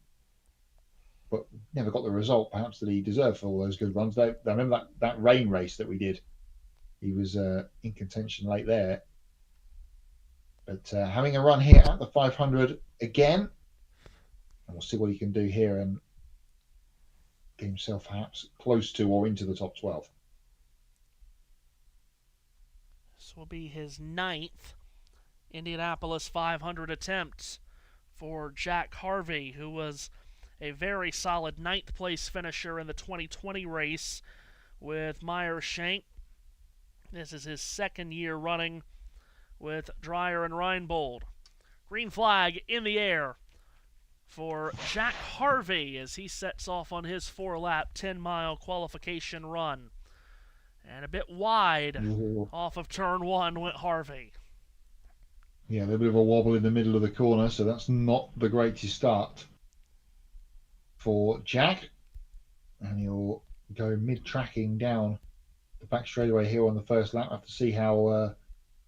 but never got the result perhaps that he deserved for all those good runs. I remember that rain race that we did. He was in contention late there. But having a run here at the 500 again, and we'll see what he can do here and get himself perhaps close to or into the top 12. This will be his 9th Indianapolis 500 attempt for Jack Harvey, who was a very solid 9th place finisher in the 2020 race with Meyer Shank. This is his 2nd year running with Dreyer and Reinbold. Green flag in the air for Jack Harvey as he sets off on his 4-lap, 10-mile qualification run. And a bit wide off of turn 1 went Harvey. Yeah, a little bit of a wobble in the middle of the corner, so that's not the greatest start for Jack. And he'll go mid-tracking down the back straightaway here on the first lap. I have to see how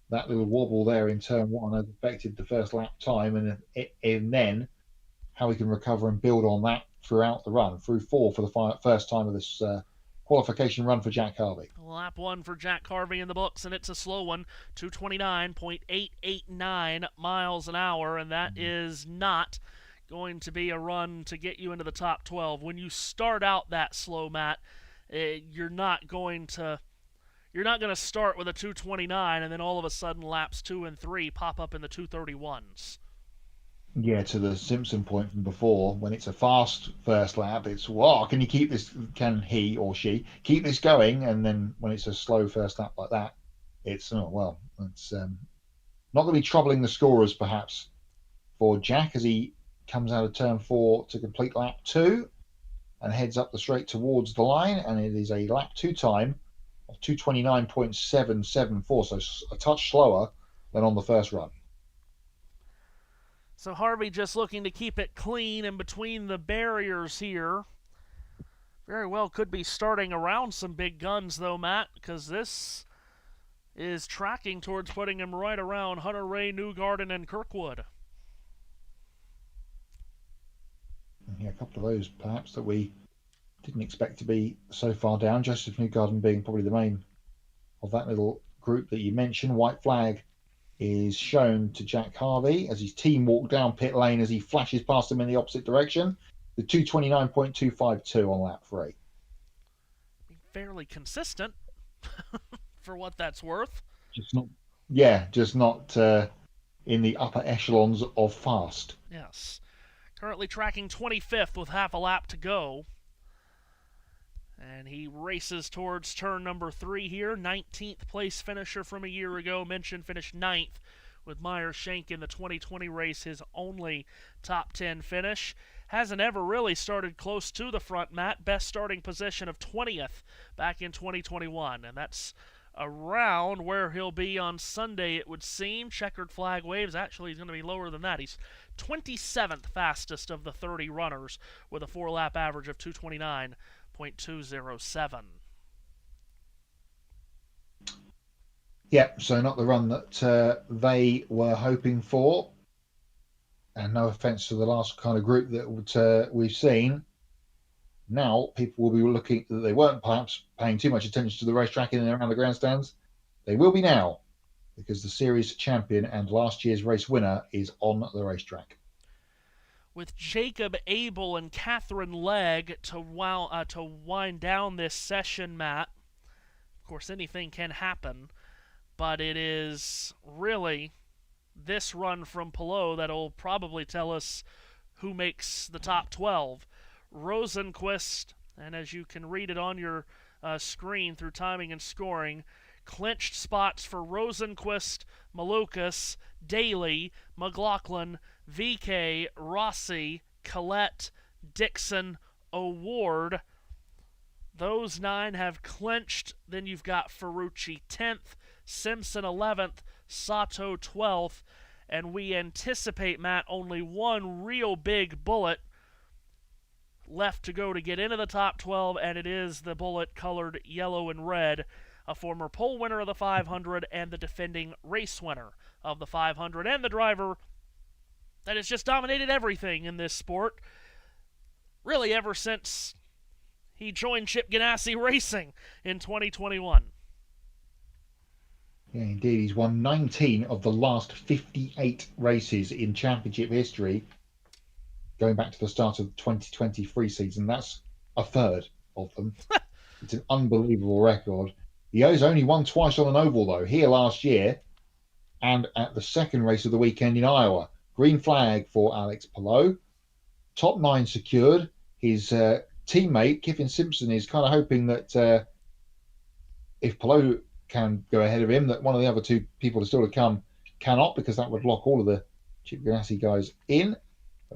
that little wobble there in turn 1 has affected the first lap time, and then how we can recover and build on that throughout the run, through 4 for the first time of this qualification run for Jack Harvey. Lap 1 for Jack Harvey in the books, and it's a slow one, 229.889 miles an hour, and that is not going to be a run to get you into the top 12. When you start out that slow, Matt, you're not going to start with a 229 and then all of a sudden laps 2 and 3 pop up in the 231s. Yeah, to the Simpson point from before, when it's a fast first lap, it's, well, can he or she keep this going? And then when it's a slow first lap like that, it's, it's not going to be troubling the scorers perhaps for Jack as he comes out of turn 4 to complete lap 2 and heads up the straight towards the line. And it is a lap 2 time of 229.774, so a touch slower than on the first run. So Harvey just looking to keep it clean in between the barriers here. Very well could be starting around some big guns though, Matt, because this is tracking towards putting him right around Hunter Ray, Newgarden, and Kirkwood. Yeah, a couple of those perhaps that we didn't expect to be so far down. Joseph Newgarden being probably the main of that little group that you mentioned. White flag is shown to Jack Harvey as his team walk down pit lane as he flashes past him in the opposite direction. The 229.252 on lap 3. Fairly consistent for what that's worth. Just not in the upper echelons of fast. Yes. Currently tracking 25th with half a lap to go. And he races towards turn number 3 here. 19th place finisher from a year ago. Mentioned finished 9th with Meyer Shank in the 2020 race, his only top 10 finish. Hasn't ever really started close to the front, Matt. Best starting position of 20th back in 2021. And that's around where he'll be on Sunday, it would seem. Checkered flag waves. Actually, he's going to be lower than that. He's 27th fastest of the 30 runners with a 4-lap average of 229.207. Yeah, so not the run that they were hoping for. And no offence to the last kind of group that we've seen. Now people will be looking that they weren't perhaps paying too much attention to the racetrack in and around the grandstands. They will be now, because the series champion and last year's race winner is on the racetrack. With Jacob Abel and Catherine Legg to wind down this session, Matt. Of course, anything can happen, but it is really this run from Palou that'll probably tell us who makes the top 12. Rosenquist, and as you can read it on your screen through timing and scoring, clinched spots for Rosenquist, Malukas, Daly, McLaughlin, VK, Rossi, Collette, Dixon, O'Ward. Those 9 have clinched. Then you've got Ferrucci 10th, Simpson 11th, Sato 12th, and we anticipate, Matt, only one real big bullet left to go to get into the top 12, and it is the bullet colored yellow and red, a former pole winner of the 500 and the defending race winner of the 500, and the driver that has just dominated everything in this sport, really ever since he joined Chip Ganassi Racing in 2021. Yeah, indeed. He's won 19 of the last 58 races in championship history, going back to the start of the 2023 season. That's a third of them. It's an unbelievable record. He owes only won twice on an oval, though, here last year and at the second race of the weekend in Iowa. Green flag for Alex Palou. Top 9 secured. His teammate, Kiffin Simpson, is kind of hoping that if Palou can go ahead of him, that one of the other 2 people still to come cannot, because that would lock all of the Chip Ganassi guys in.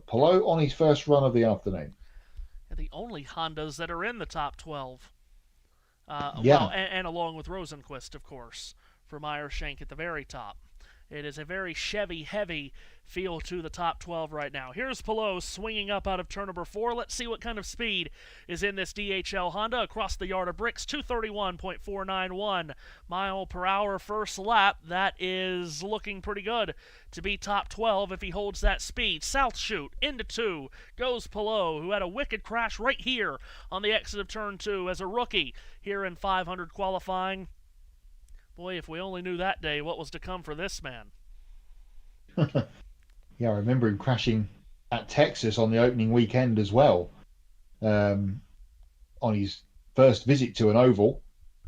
Palou on his first run of the afternoon. The only Hondas that are in the top 12. Yeah. Well, and along with Rosenquist, of course, for Meyer Shank at the very top. It is a very Chevy-heavy feel to the top 12 right now. Here's Palou swinging up out of turn number 4. Let's see what kind of speed is in this DHL Honda across the yard of bricks. 231.491 mile per hour first lap. That is looking pretty good to be top 12 if he holds that speed. South chute into 2 goes Palou, who had a wicked crash right here on the exit of turn 2 as a rookie here in 500 qualifying. Boy, if we only knew that day what was to come for this man. Yeah, I remember him crashing at Texas on the opening weekend as well, on his first visit to an oval.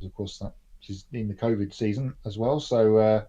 Of course, that is in the COVID season as well. So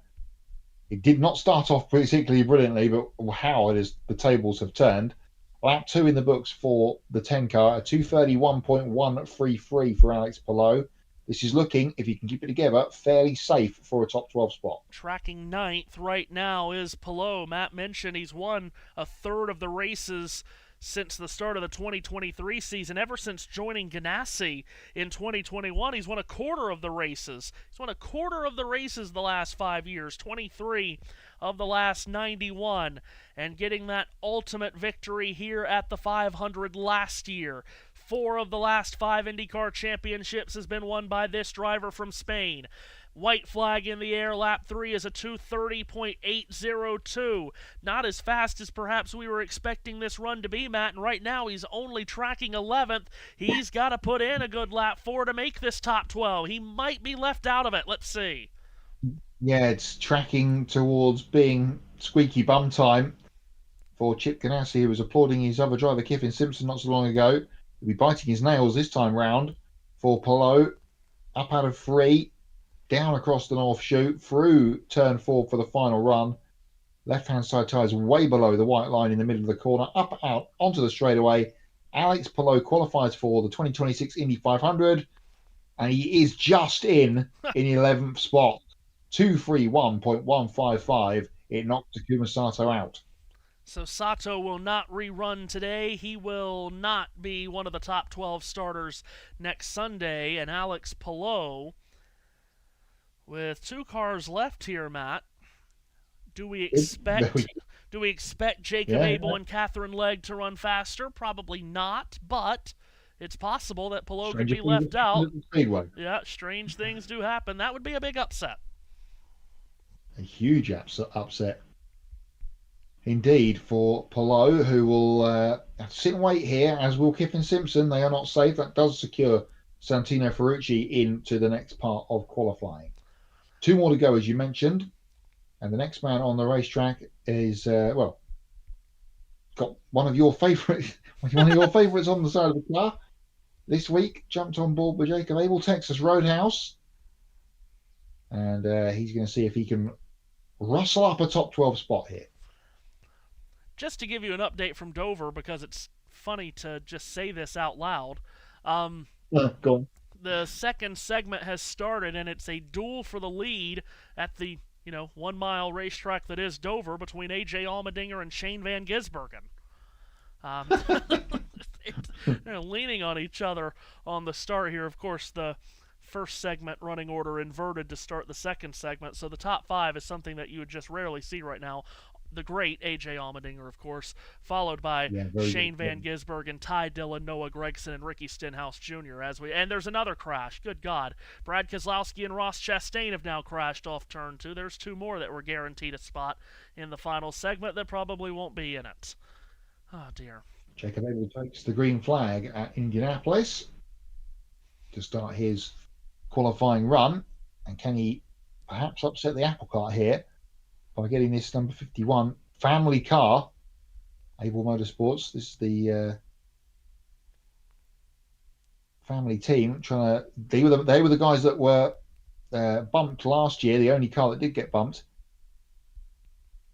it did not start off particularly brilliantly, but how it is, the tables have turned. Lap 2 in the books for the 10 car, a 231.133 for Alex Palou. This is looking, if you can keep it together, fairly safe for a top 12 spot. Tracking 9th right now is Palou. Matt mentioned he's won a third of the races since the start of the 2023 season. Ever since joining Ganassi in 2021, he's won a quarter of the races. He's won a quarter of the races the last 5 years, 23 of the last 91, and getting that ultimate victory here at the 500 last year. 4 of the last 5 IndyCar championships has been won by this driver from Spain. White flag in the air. Lap 3 is a 2:30.802. Not as fast as perhaps we were expecting this run to be, Matt. And right now he's only tracking 11th. He's got to put in a good lap 4 to make this top 12. He might be left out of it. Let's see. Yeah, it's tracking towards being squeaky bum time for Chip Ganassi, who was applauding his other driver, Kiffin Simpson, not so long ago. He'll be biting his nails this time round for Palou. Up out of 3, down across the North Chute, through turn 4 for the final run. Left-hand side tyres way below the white line in the middle of the corner. Up, out, onto the straightaway. Alex Palou qualifies for the 2026 Indy 500, and he is just in 11th spot. 231.155. It knocked Takuma Sato out. So Sato will not rerun today. He will not be one of the top 12 starters next Sunday. And Alex Palou With 2 cars left here, Matt, do we There we expect Jacob Yeah. Abel and Catherine Legg to run faster? Probably not, but it's possible that Palou could Stranger be things left have happened out. at the Speedway. Yeah, strange things do happen. That would be a big upset. A huge upset. Indeed, for Palou, who will have to sit and wait here, as will Kiffin Simpson. They are not safe. That does secure Santino Ferrucci into the next part of qualifying. 2 more to go, as you mentioned. And the next man on the racetrack is, got one of your favourites on the side of the car. This week, jumped on board with Jacob Abel, Texas Roadhouse. And he's going to see if he can rustle up a top 12 spot here. Just to give you an update from Dover, because it's funny to just say this out loud. Go on. The second segment has started, and it's a duel for the lead at the 1 mile racetrack that is Dover between A.J. Allmendinger and Shane Van Gisbergen. They're leaning on each other on the start here. Of course, the first segment running order inverted to start the second segment, so the top 5 is something that you would just rarely see right now. The great A.J. Allmendinger, of course, followed by Shane Van Gisbergen, Ty Dillon, Noah Gregson, and Ricky Stenhouse Jr. And there's another crash. Good God. Brad Keselowski and Ross Chastain have now crashed off turn 2. There's 2 more that were guaranteed a spot in the final segment that probably won't be in it. Oh, dear. Jacob Abel takes the green flag at Indianapolis to start his qualifying run. And can he perhaps upset the apple cart here by getting this number 51 family car, Abel Motorsports? This is the family team trying to. They were the guys that were bumped last year. The only car that did get bumped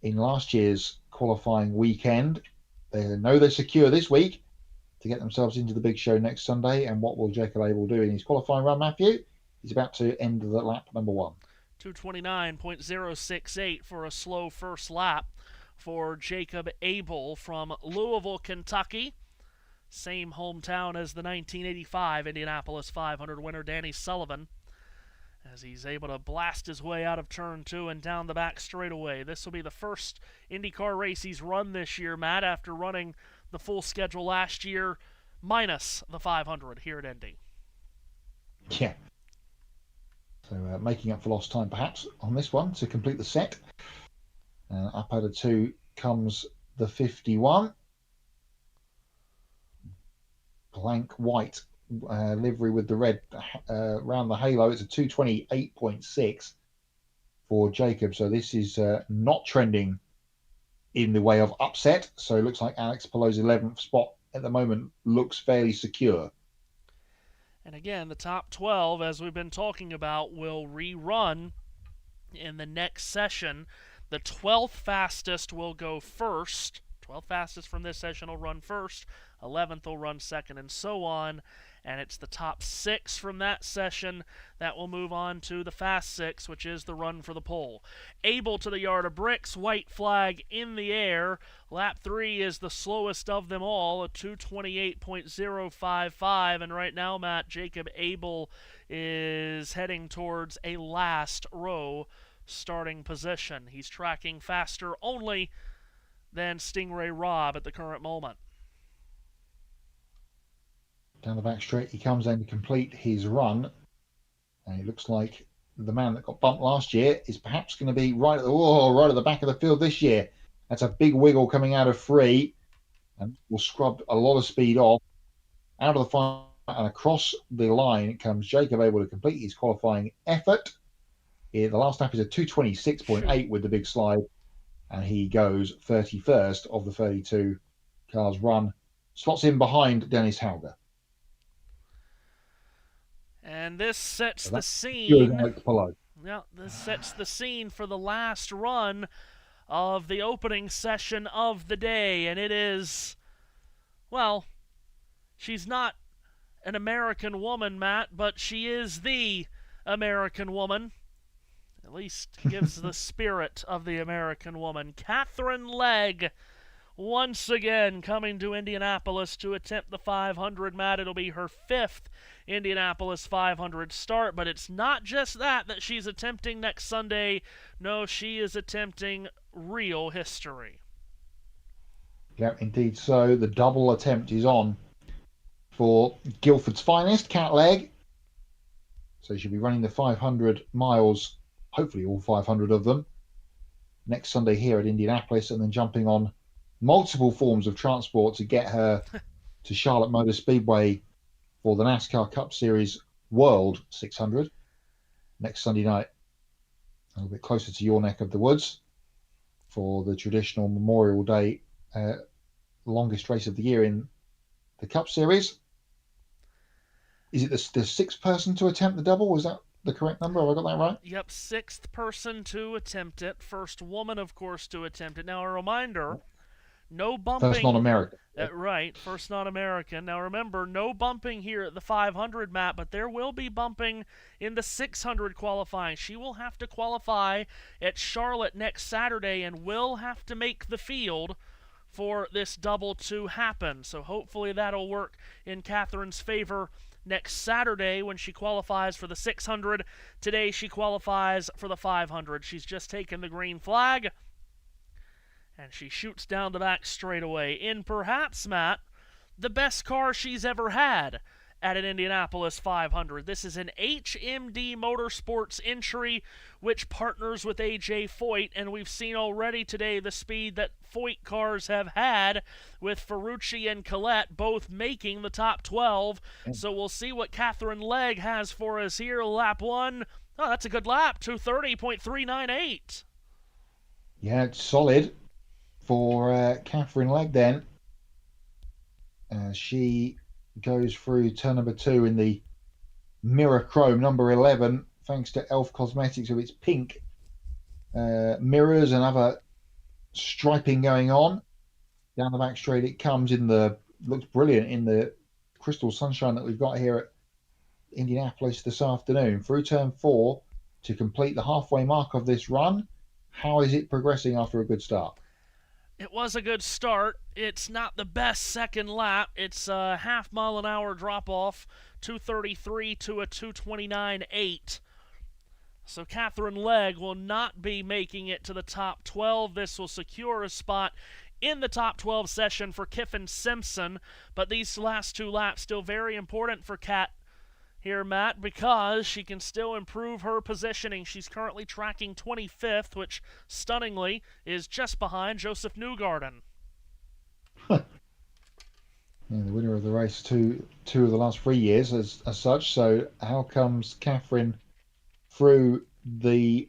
in last year's qualifying weekend. They know they're secure this week to get themselves into the big show next Sunday. And what will Jacob Abel do in his qualifying run, Matthew? He's about to end the lap number 1. 2:29.068 for a slow first lap for Jacob Abel from Louisville, Kentucky. Same hometown as the 1985 Indianapolis 500 winner Danny Sullivan, as he's able to blast his way out of turn 2 and down the back straightaway. This will be the first IndyCar race he's run this year, Matt, after running the full schedule last year, minus the 500 here at Indy. Yeah. So making up for lost time, perhaps, on this one to complete the set. Up out of 2 comes the 51. Blank white livery with the red around the halo. It's a 228.6 for Jacob. So this is not trending in the way of upset. So it looks like Alex Palou's 11th spot at the moment looks fairly secure. And again, the top 12, as we've been talking about, will rerun in the next session. The 12th fastest will go first. 12th fastest from this session will run first. 11th will run second, and so on. And it's the top 6 from that session that will move on to the Fast 6, which is the run for the pole. Abel to the yard of bricks, white flag in the air. Lap 3 is the slowest of them all, a 2:28.055. And right now, Matt, Jacob Abel is heading towards a last row starting position. He's tracking faster only than Stingray Robb at the current moment. Down the back straight he comes in to complete his run, and it looks like the man that got bumped last year is perhaps going to be right at the back of the field this year. That's a big wiggle coming out of 3, and will scrub a lot of speed off. Out of the final and across the line comes Jacob Abel to complete his qualifying effort. The last lap is a 226.8 with the big slide, and he goes 31st of the 32 cars run. Slots in behind Dennis Hauger. And this sets the scene. Yeah, this sets the scene for the last run of the opening session of the day, and it is, well, she's not an American woman, Matt, but she is the American woman. At least gives the spirit of the American woman. Catherine Legg once again coming to Indianapolis to attempt the 500. Matt, it'll be her 5th Indianapolis 500 start, but it's not just that she's attempting next Sunday. No, she is attempting real history. Yeah, indeed. So the double attempt is on for Guildford's finest, Cat Leg. So she'll be running the 500 miles, hopefully all 500 of them, next Sunday here at Indianapolis, and then jumping on multiple forms of transport to get her to Charlotte Motor Speedway for the NASCAR Cup Series World 600 next Sunday night, a little bit closer to your neck of the woods for the traditional Memorial Day longest race of the year in the Cup Series. Is it the sixth person to attempt the double? Was that the correct number? Have I got that right? Yep, 6th person to attempt it. First woman, of course, to attempt it. Now, a reminder, no bumping. First non-American. Right, first non-American. Now, remember, no bumping here at the 500, Matt, but there will be bumping in the 600 qualifying. She will have to qualify at Charlotte next Saturday and will have to make the field for this double to happen. So hopefully that'll work in Catherine's favor next Saturday when she qualifies for the 600. Today she qualifies for the 500. She's just taken the green flag, and she shoots down the back straightaway in perhaps, Matt, the best car she's ever had at an Indianapolis 500. This is an HMD Motorsports entry, which partners with AJ Foyt, and we've seen already today the speed that Foyt cars have had, with Ferrucci and Collette both making the top 12. So we'll see what Catherine Legg has for us here. Lap 1. Oh, that's a good lap, 2:30.398. Yeah, it's solid for Catherine Legg then. She goes through turn number 2 in the mirror chrome number 11, thanks to Elf Cosmetics with its pink mirrors and other striping going on. Down the back straight it comes in the, looks brilliant in the crystal sunshine that we've got here at Indianapolis this afternoon. Through turn 4 to complete the halfway mark of this run. How is it progressing after a good start? It was a good start. It's not the best second lap. It's a half-mile-an-hour drop-off, 2:33 to a 2:29.8. So Catherine Legg will not be making it to the top 12. This will secure a spot in the top 12 session for Kiffin Simpson. But these last 2 laps still very important for Cat here, Matt, because she can still improve her positioning. She's currently tracking 25th, which stunningly is just behind Joseph Newgarden. Yeah, the winner of the race two of the last 3 years as such. So how comes Catherine through the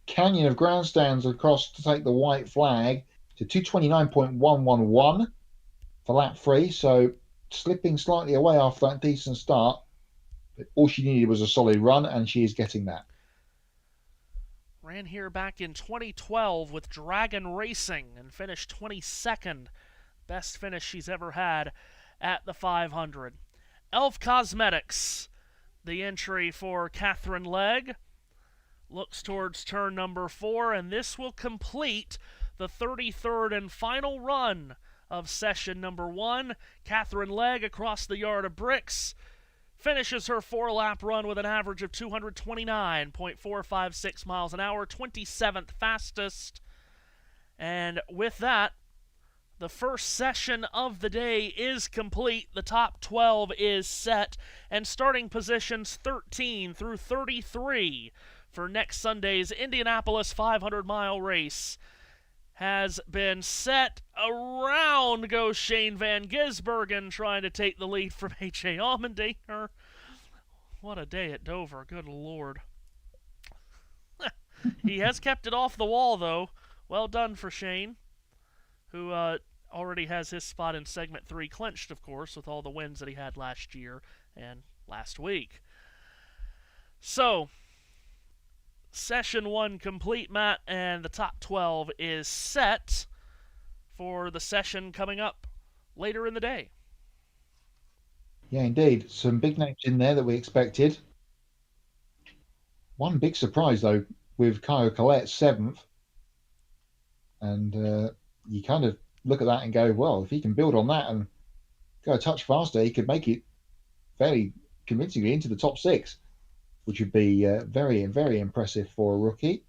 canyon of grandstands across to take the white flag to 2:29.111 for lap 3? So slipping slightly away after that decent start. But all she needed was a solid run, and she is getting that. Ran here back in 2012 with Dragon Racing and finished 22nd. Best finish she's ever had at the 500. Elf Cosmetics, the entry for Catherine Legg, looks towards turn number 4, and this will complete the 33rd and final run of session number 1. Catherine Legg across the yard of bricks finishes her 4-lap run with an average of 229.456 miles an hour, 27th fastest. And with that, the first session of the day is complete. The top 12 is set, and starting positions 13 through 33 for next Sunday's Indianapolis 500-mile race has been set. Around goes Shane Van Gisbergen trying to take the lead from A.J. Allmendinger. What a day at Dover, good Lord. He has kept it off the wall, though. Well done for Shane, who already has his spot in segment 3 clinched, of course, with all the wins that he had last year and last week. So, Session 1 complete, Matt, and the top 12 is set for the session coming up later in the day. Yeah, indeed. Some big names in there that we expected. One big surprise, though, with Kyle Collette 7th. And you kind of look at that and go, well, if he can build on that and go a touch faster, he could make it fairly convincingly into the top 6, which would be very, very impressive for a rookie.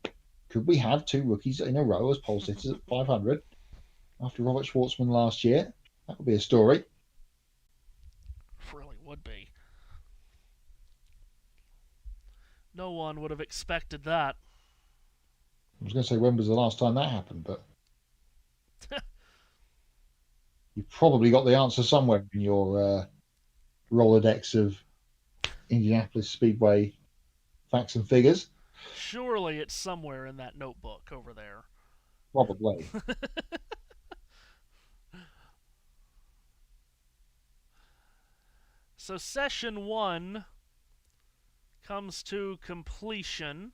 Could we have 2 rookies in a row as pole sitters at 500 after Robert Schwartzman last year? That would be a story. Really would be. No one would have expected that. I was going to say, when was the last time that happened? But you've probably got the answer somewhere in your Rolodex of Indianapolis Speedway facts and figures. Surely it's somewhere in that notebook over there. Probably. So session 1 comes to completion,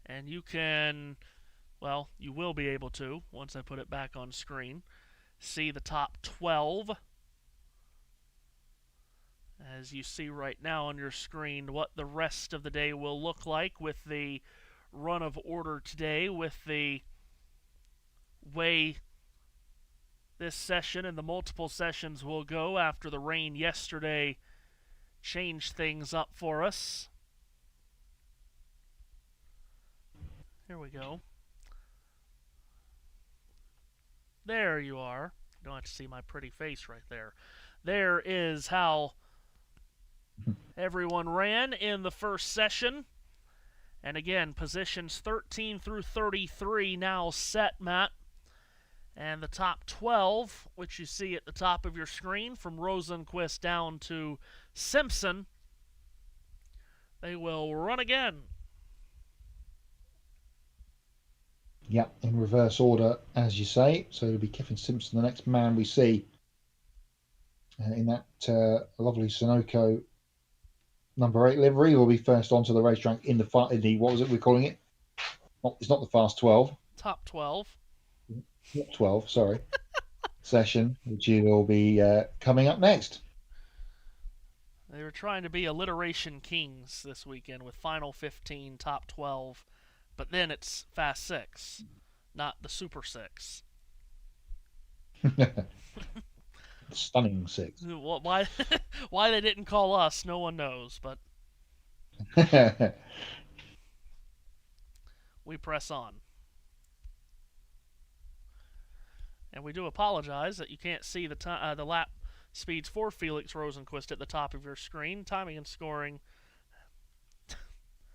and you can, well, you will be able to, once I put it back on screen, see the top 12. As you see right now on your screen, what the rest of the day will look like with the run of order today, with the way this session and the multiple sessions will go after the rain yesterday changed things up for us. Here we go. There you are. You don't have to see my pretty face right there. There is how everyone ran in the first session. And again, positions 13 through 33 now set, Matt. And the top 12, which you see at the top of your screen, from Rosenquist down to Simpson, they will run again. Yep, in reverse order, as you say. So it'll be Kevin Simpson, the next man we see in that lovely Sunoco number 8 livery. Will be first onto the racetrack in the what was it we're calling it? It's not the Fast 12. Top 12. Not 12, sorry. Session, which will be coming up next. They were trying to be alliteration kings this weekend with Final 15, Top 12, but then it's Fast 6, not the Super 6. Stunning 6. Why they didn't call us, no one knows, but we press on. And we do apologize that you can't see the lap speeds for Felix Rosenquist at the top of your screen. Timing and scoring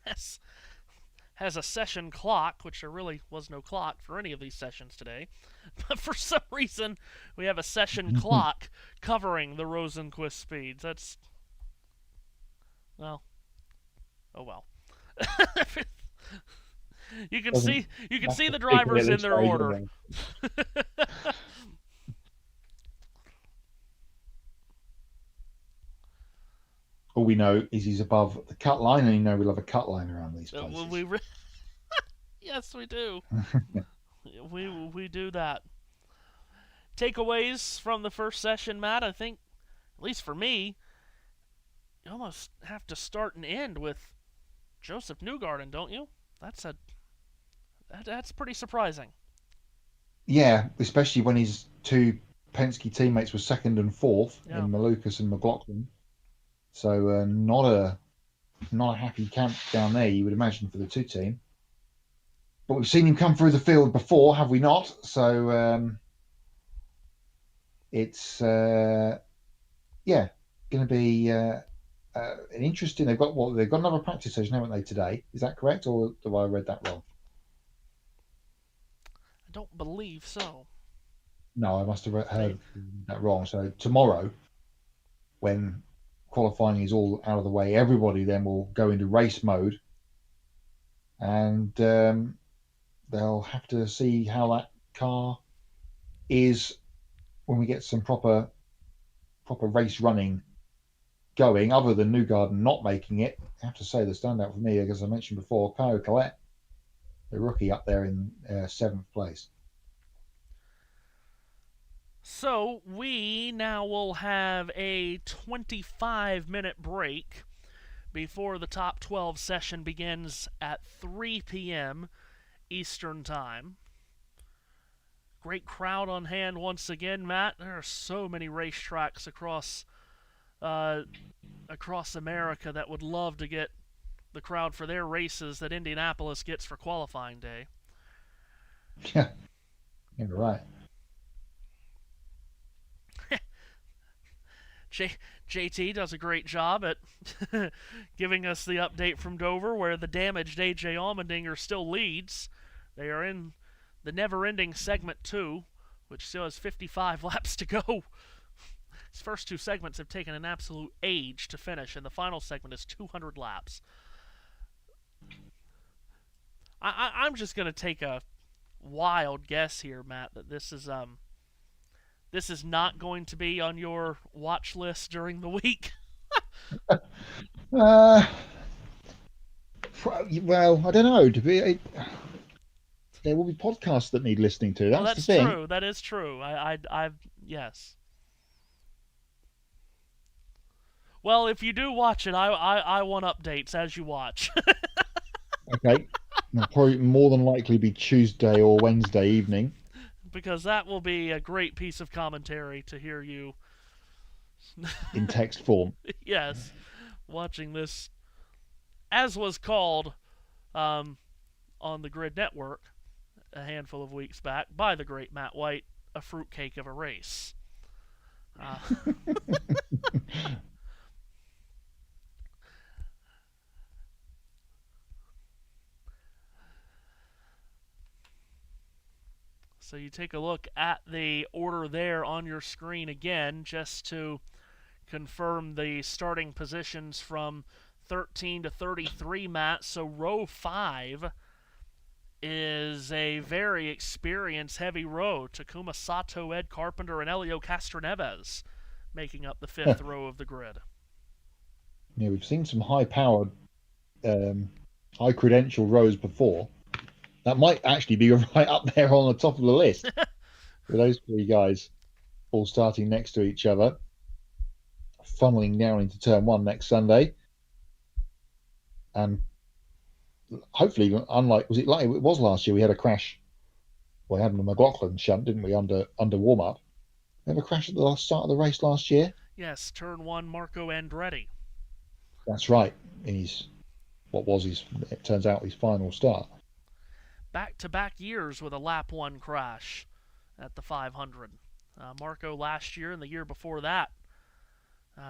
has a session clock, which there really was no clock for any of these sessions today. But for some reason, we have a session clock covering the Rosenquist speeds. That's, well, oh well. You can see the drivers in their order. All we know is he's above the cut line, and you know we love a cut line around these places. Yes, we do. we do that. Takeaways from the first session, Matt. I think, at least for me, you almost have to start and end with Joseph Newgarden, don't you? That's pretty surprising. Yeah, especially when his 2 Penske teammates were 2nd and 4th in Malukas and McLaughlin. So not a happy camp down there, you would imagine, for the 2 team. But we've seen him come through the field before, have we not? So it's going to be an interesting. They've got another practice session, haven't they, today? Is that correct, or have I read that wrong? I don't believe so. No, I must have heard that wrong. So tomorrow, when qualifying is all out of the way, everybody then will go into race mode, and they'll have to see how that car is when we get some proper race running going. Other than Newgarden not making it, I have to say the standout for me, as I mentioned before, Kyle Collette, the rookie, up there in 7th place. So we now will have a 25-minute break before the top 12 session begins at 3 p.m. Eastern Time. Great crowd on hand once again, Matt. There are so many racetracks across America that would love to get the crowd for their races that Indianapolis gets for qualifying day. Yeah, you're right. JT does a great job at giving us the update from Dover, where the damaged AJ Allmendinger still leads. They are in the never-ending segment 2, which still has 55 laps to go. His first 2 segments have taken an absolute age to finish, and the final segment is 200 laps. I'm just going to take a wild guess here, Matt, that this is not going to be on your watch list during the week. Well, I don't know. There will be podcasts that need listening to. That's the thing. True. That is true. Yes. Well, if you do watch it, I want updates as you watch. Okay. It'll probably more than likely be Tuesday or Wednesday evening. Because that will be a great piece of commentary to hear you in text form. Yes, watching this, as was called on the Grid Network a handful of weeks back by the great Matt White, a fruitcake of a race. So you take a look at the order there on your screen again, just to confirm the starting positions from 13 to 33, Matt. So row 5 is a very experienced heavy row. Takuma Sato, Ed Carpenter, and Elio Castroneves making up the 5th row of the grid. Yeah, we've seen some high-powered, high-credential rows before. That might actually be right up there on the top of the list. With those 3 guys all starting next to each other, funneling down into turn 1 next Sunday. And hopefully, unlike it was last year, we had a crash. We had a McLaughlin shunt, didn't we, under warm-up? We had a crash at the start of the race last year? Yes, turn 1, Marco Andretti. That's right. In it turns out, his final start. Back-to-back years with a lap 1 crash at the 500. Marco last year and the year before that,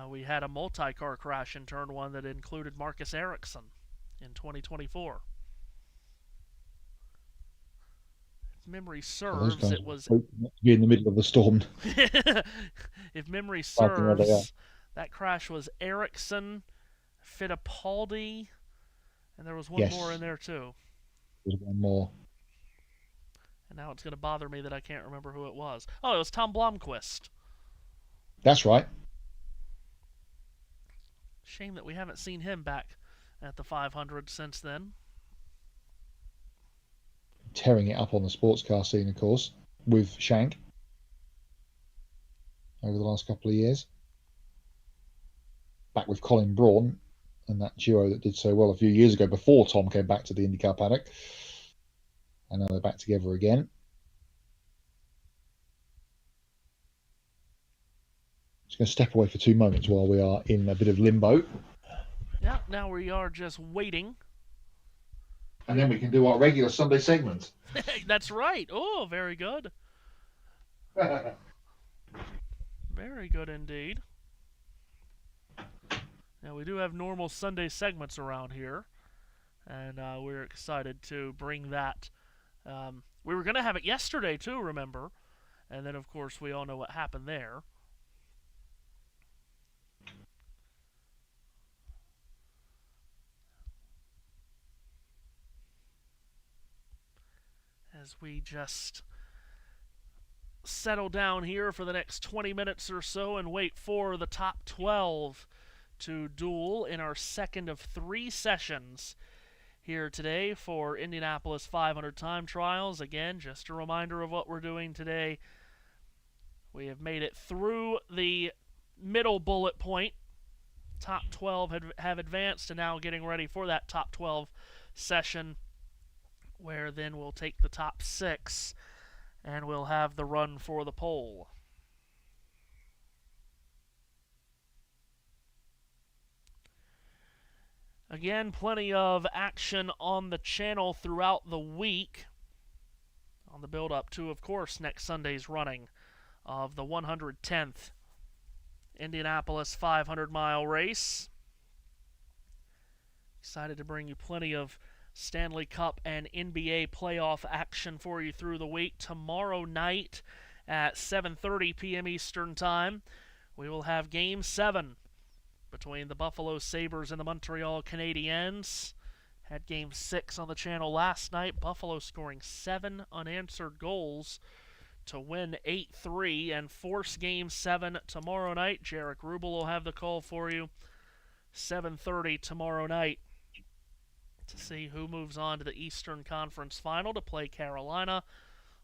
we had a multi-car crash in turn 1 that included Marcus Ericsson in 2024. If memory serves, it was... Be in the middle of the storm. If memory serves, that crash was Ericsson, Fittipaldi, and there was one more in there too. There's one more. And now it's going to bother me that I can't remember who it was. Oh, it was Tom Blomqvist. That's right. Shame that we haven't seen him back at the 500 since then. Tearing it up on the sports car scene, of course, with Shank over the last couple of years. Back with Colin Braun and that duo that did so well a few years ago before Tom came back to the IndyCar paddock. And now they're back together again. Just going to step away for 2 moments while we are in a bit of limbo. Yeah, now we are just waiting. And then we can do our regular Sunday segment. That's right. Oh, very good. Very good indeed. Now, we do have normal Sunday segments around here, and we're excited to bring that. We were going to have it yesterday, too, remember? And then, of course, we all know what happened there. As we just settle down here for the next 20 minutes or so and wait for the top 12 to duel in our second of 3 sessions here today for Indianapolis 500 time trials. Again, just a reminder of what we're doing today. We have made it through the middle bullet point. Top 12 have advanced and now getting ready for that top 12 session, where then we'll take the top 6 and we'll have the run for the pole. Again, plenty of action on the channel throughout the week on the build-up to, of course, next Sunday's running of the 110th Indianapolis 500-mile race. Excited to bring you plenty of Stanley Cup and NBA playoff action for you through the week. Tomorrow night at 7:30 p.m. Eastern Time, we will have Game 7 between the Buffalo Sabres and the Montreal Canadiens. Had Game 6 on the channel last night. Buffalo scoring 7 unanswered goals to win 8-3 and force Game 7 tomorrow night. Jarek Rubel will have the call for you. 7:30 tomorrow night to see who moves on to the Eastern Conference Final to play Carolina.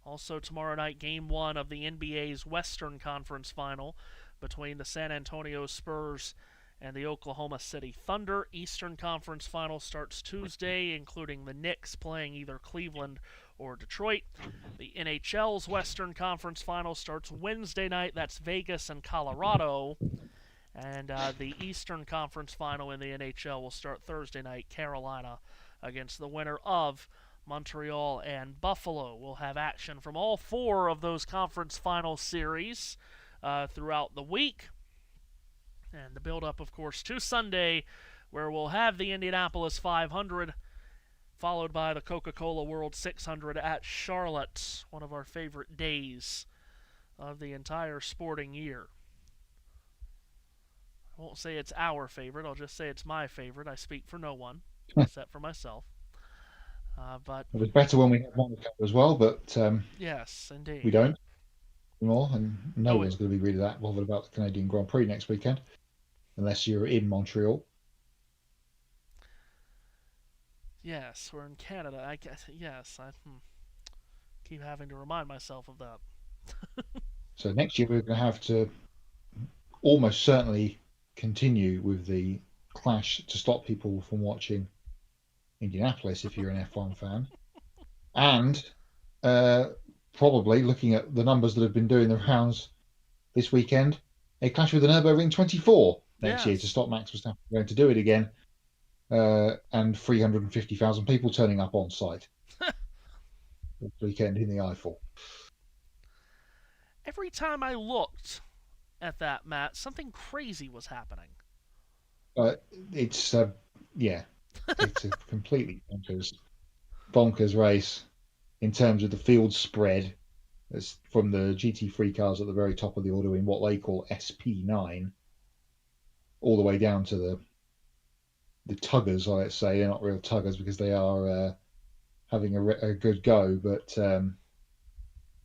Also tomorrow night, Game 1 of the NBA's Western Conference Final between the San Antonio Spurs and the Oklahoma City Thunder. Eastern Conference Final starts Tuesday, including the Knicks playing either Cleveland or Detroit. The NHL's Western Conference Final starts Wednesday night. That's Vegas and Colorado. And the Eastern Conference Final in the NHL will start Thursday night, Carolina against the winner of Montreal and Buffalo. We'll have action from all 4 of those conference final series throughout the week. And the build-up, of course, to Sunday, where we'll have the Indianapolis 500, followed by the Coca-Cola World 600 at Charlotte, one of our favorite days of the entire sporting year. I won't say it's our favorite, I'll just say it's my favorite. I speak for no one, except for myself. But it was better when we had Monaco as well, but yes, indeed. We don't anymore, and no one's going to be really that bothered about the Canadian Grand Prix next weekend, unless you're in Montreal. Yes, we're in Canada. I guess. Yes, I keep having to remind myself of that. So next year we're going to have to almost certainly continue with the clash to stop people from watching Indianapolis if you're an F1 fan, and probably looking at the numbers that have been doing the rounds this weekend, a clash with the Nürburgring 24 next year to stop Max Verstappen going to do it again, and 350,000 people turning up on site this weekend in the Eiffel. Every time I looked at that, Matt, something crazy was happening. It's a completely bonkers race in terms of the field spread. It's from the GT3 cars at the very top of the order in what they call SP9, all the way down to the tuggers. Let's say they're not real tuggers because they are having a good go, but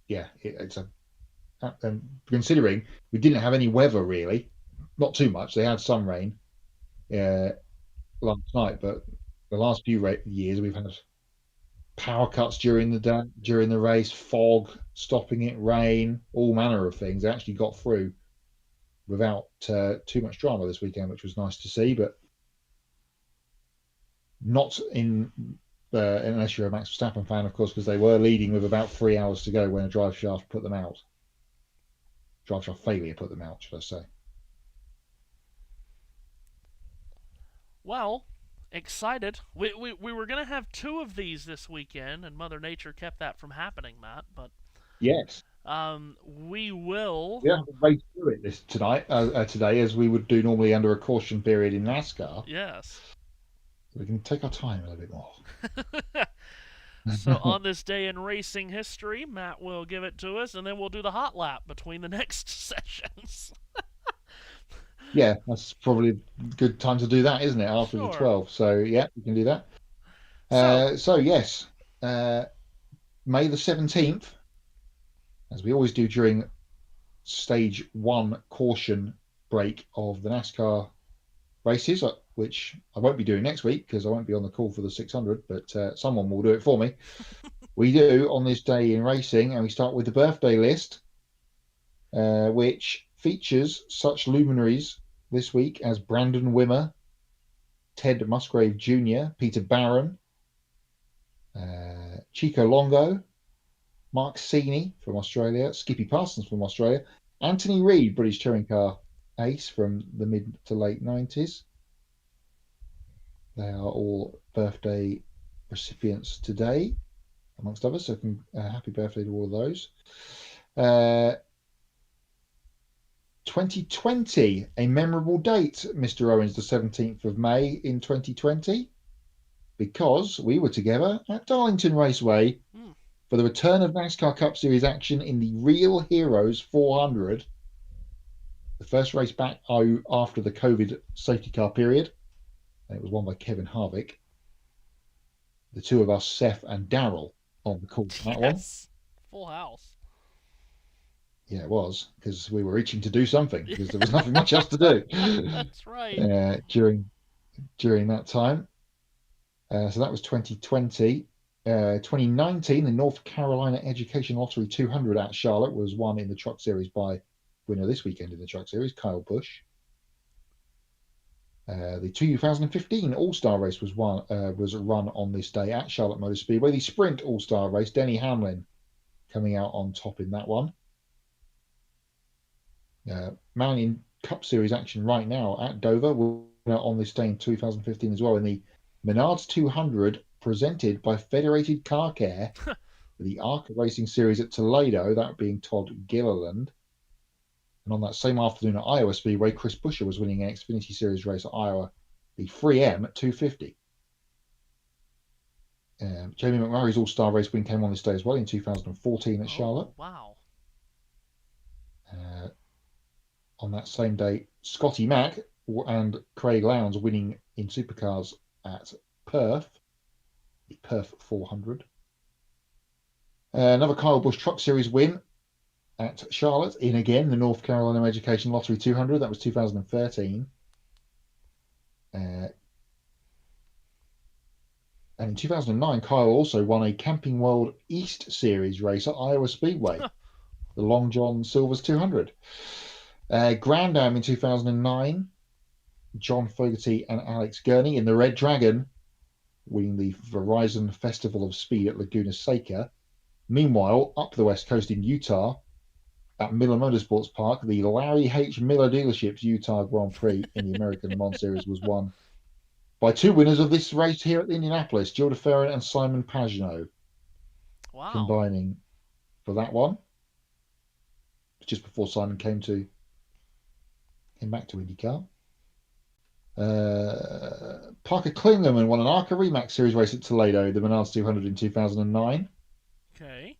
it's a. And considering we didn't have any weather really, not too much. They had some rain last night, but the last few years we've had power cuts during the race, fog stopping it, rain, all manner of things. They actually got through without too much drama this weekend, which was nice to see, but not in unless you're a Max Verstappen fan, of course, because they were leading with about 3 hours to go when a drive shaft put them out. Drive shaft failure put them out, should I say. Well, excited. We were going to have 2 of these this weekend, and Mother Nature kept that from happening, Matt. But yes, we will. We have to race through it today, as we would do normally under a caution period in NASCAR. Yes. So we can take our time a little bit more. So on this day in racing history, Matt will give it to us, and then we'll do the hot lap between the next sessions. Yeah, that's probably a good time to do that, isn't it? After the 12. So yeah, we can do that. So yes, May the 17th, as we always do during stage 1 caution break of the NASCAR races, which I won't be doing next week because I won't be on the call for the 600, but someone will do it for me. We do on this day in racing, and we start with the birthday list, which features such luminaries this week as Brandon Wimmer, Ted Musgrave Jr., Peter Barron, Chico Longo, Mark Seeney from Australia, Skippy Parsons from Australia, Anthony Reid, British touring car ace from the mid to late 90s. They are all birthday recipients today, amongst others. So happy birthday to all of those. 2020, a memorable date, Mr. Owens, the 17th of May in 2020, because we were together at Darlington Raceway for the return of NASCAR Cup Series action in the Real Heroes 400, the first race back after the COVID safety car period, and it was won by Kevin Harvick. The two of us, Seth and Daryl, on the call for that one. Full house. Yeah, it was, because we were itching to do something, because there was nothing much else to do. That's right. During that time. So that was 2020. 2019, the North Carolina Education Lottery 200 at Charlotte was won in the Truck Series by winner this weekend in the Truck Series, Kyle Busch. The 2015 All-Star race was run on this day at Charlotte Motor Speedway. The Sprint All-Star race, Denny Hamlin coming out on top in that one. Man in Cup Series action right now at Dover, winner on this day in 2015 as well in the Menards 200 presented by Federated Car Care, the ARCA Racing Series at Toledo, that being Todd Gilliland. And on that same afternoon at Iowa Speedway, Chris Buescher was winning an Xfinity Series race at Iowa, the 3M at 250. Jamie McMurray's All-Star race win came on this day as well in 2014 at Charlotte. Wow. On that same day, Scotty Mack and Craig Lowndes winning in supercars at Perth, the Perth 400. Another Kyle Busch Truck Series win at Charlotte in again the North Carolina Education Lottery 200. That was 2013. And in 2009, Kyle also won a Camping World East Series race at Iowa Speedway, the Long John Silver's 200. Grand Am in 2009, John Fogerty and Alex Gurney in the Red Dragon, winning the Verizon Festival of Speed at Laguna Seca. Meanwhile, up the West Coast in Utah, at Miller Motorsports Park, the Larry H. Miller Dealerships Utah Grand Prix in the American Le Mans Series was won by two winners of this race here at Indianapolis, Gilles de Ferran and Simon Pagenaud. Wow. Combining for that one. Just before Simon came back to IndyCar. Parker Kligerman won an ARCA Remax Series race at Toledo, the Menards 200 in 2009. Okay.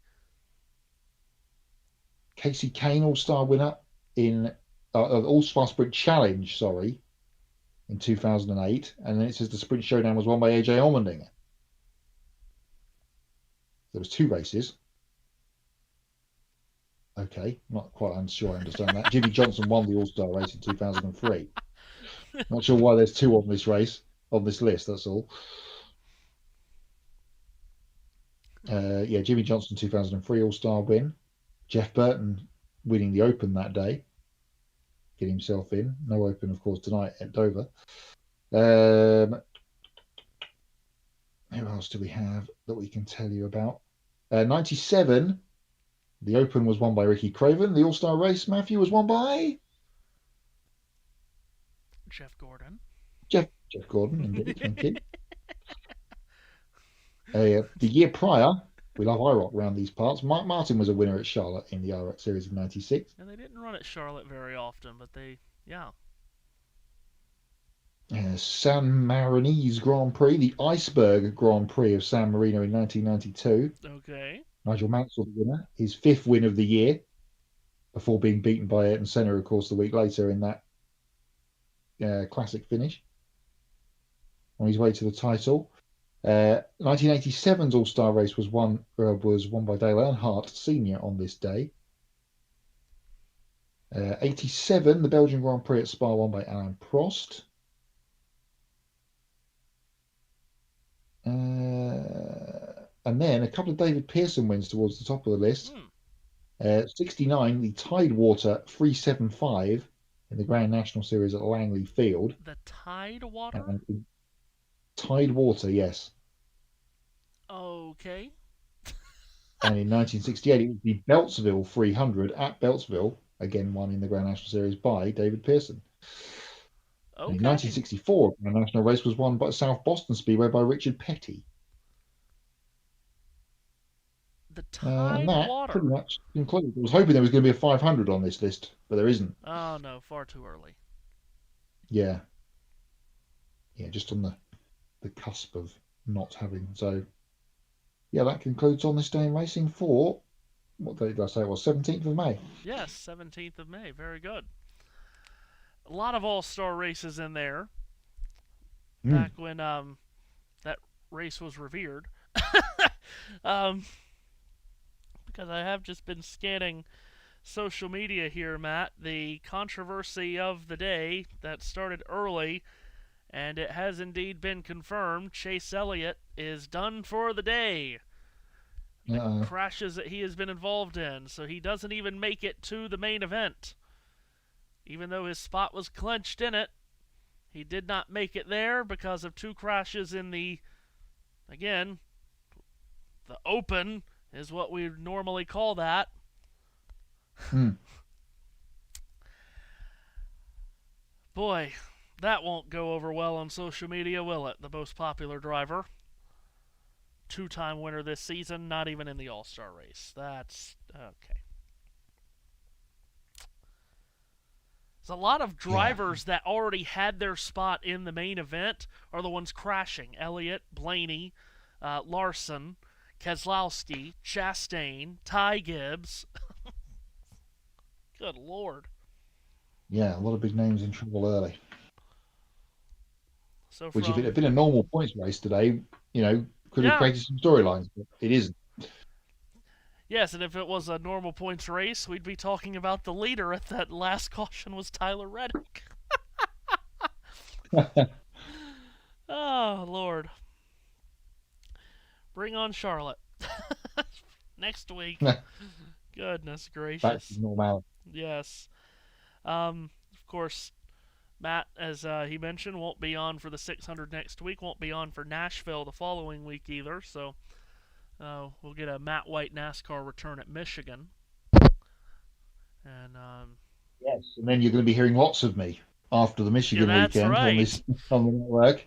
Casey Kane, All-Star winner in All-Star Sprint Challenge, in 2008. And then it says the Sprint Showdown was won by AJ Allmendinger. There was two races. Okay, not quite sure I understand that. Jimmy Johnson won the All-Star race in 2003. Not sure why there's two on this list, that's all. Jimmy Johnson 2003 All-Star win. Jeff Burton winning the Open that day. Get himself in. No Open, of course, tonight at Dover. Who else do we have that we can tell you about? 97, the Open was won by Ricky Craven. The All-Star race, Matthew, was won by Jeff Gordon. Jeff Gordon, indeed. Thank you. The year prior, we love IROC around these parts. Mike Martin was a winner at Charlotte in the IROC Series of 96. And they didn't run at Charlotte very often, but San Marinese Grand Prix, the Iceberg Grand Prix of San Marino in 1992. Okay. Nigel Mansell, the winner, his fifth win of the year, before being beaten by Ayrton Senna, of course, the week later in that classic finish. On his way to the title. 1987's All-Star race was won by Dale Earnhardt Sr. on this day. 87, the Belgian Grand Prix at Spa won by Alain Prost. And then a couple of David Pearson wins towards the top of the list. 69, the Tidewater 375 in the Grand National Series at Langley Field. The Tidewater? Tidewater, yes. Okay. And in 1968, it was the Beltsville 300 at Beltsville, again won in the Grand National Series by David Pearson. Okay. And in 1964, the national race was won by South Boston Speedway by Richard Petty. The And that Tidewater. pretty much concludes. I was hoping there was going to be a 500 on this list, but there isn't. Oh, no, far too early. Yeah. Yeah, just on the cusp of not having. So, yeah, that concludes On This Day in Racing for, what day did I say it was? 17th of May. Yes, 17th of May. Very good. A lot of all-star races in there. Back when that race was revered. Because I have just been scanning social media here, Matt. The controversy of the day that started early, and it has indeed been confirmed. Chase Elliott is done for the day. The crashes that he has been involved in, so he doesn't even make it to the main event. Even though his spot was clinched in it, he did not make it there because of 2 crashes in the, again, the open is what we normally call that. Boy, that won't go over well on social media, will it? The most popular driver. 2-time winner this season, not even in the All-Star race. That's okay. There's a lot of drivers that already had their spot in the main event are the ones crashing. Elliott, Blaney, Larson, Keselowski, Chastain, Ty Gibbs. Good Lord. Yeah, a lot of big names in trouble early. So which, if it had been a normal points race today, could have created some storylines, but it isn't. Yes, and if it was a normal points race, we'd be talking about the leader at that last caution was Tyler Reddick. Oh, Lord. Bring on Charlotte. Next week. Goodness gracious. Back to normality. Yes. Of course, Matt, as he mentioned, won't be on for the 600 next week. Won't be on for Nashville the following week either, so we'll get a Matt White NASCAR return at Michigan. And yes, and then you're going to be hearing lots of me after the Michigan weekend on the network.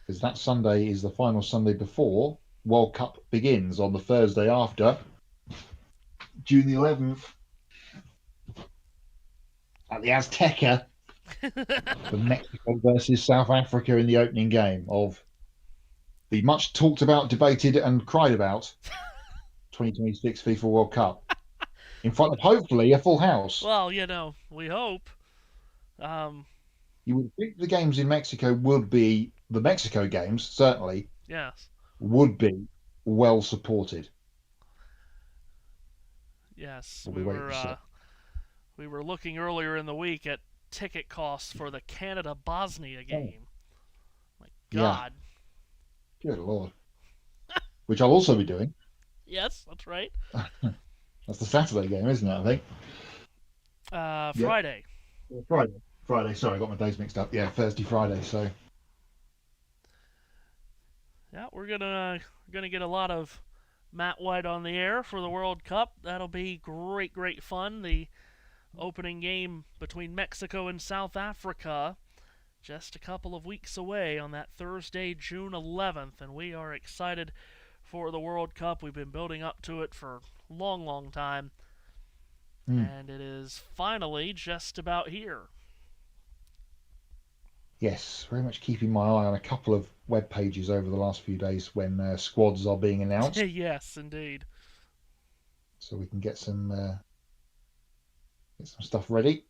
Because that Sunday is the final Sunday before World Cup begins on the Thursday after, June the 11th, at the Azteca, for Mexico versus South Africa in the opening game of the much talked about, debated, and cried about 2026 FIFA World Cup in front of hopefully a full house. Well, we hope. You would think the games in Mexico would be, the Mexico games certainly, yes, would be well supported. Yes, we were looking earlier in the week at ticket costs for the Canada-Bosnia game. My God. Yeah. Good Lord. Which I'll also be doing. Yes, that's right. That's the Saturday game, isn't it, I think? Friday. Yeah. Friday. Sorry, I got my days mixed up. Yeah, Thursday, Friday. So. Yeah, we're gonna get a lot of Matt White on the air for the World Cup. That'll be great fun. The opening game between Mexico and South Africa just a couple of weeks away on that Thursday, June 11th, and we are excited for the World Cup. We've been building up to it for a long time, and it is finally just about here. Yes, very much keeping my eye on a couple of web pages over the last few days when squads are being announced. Yes, indeed. So we can get some stuff ready.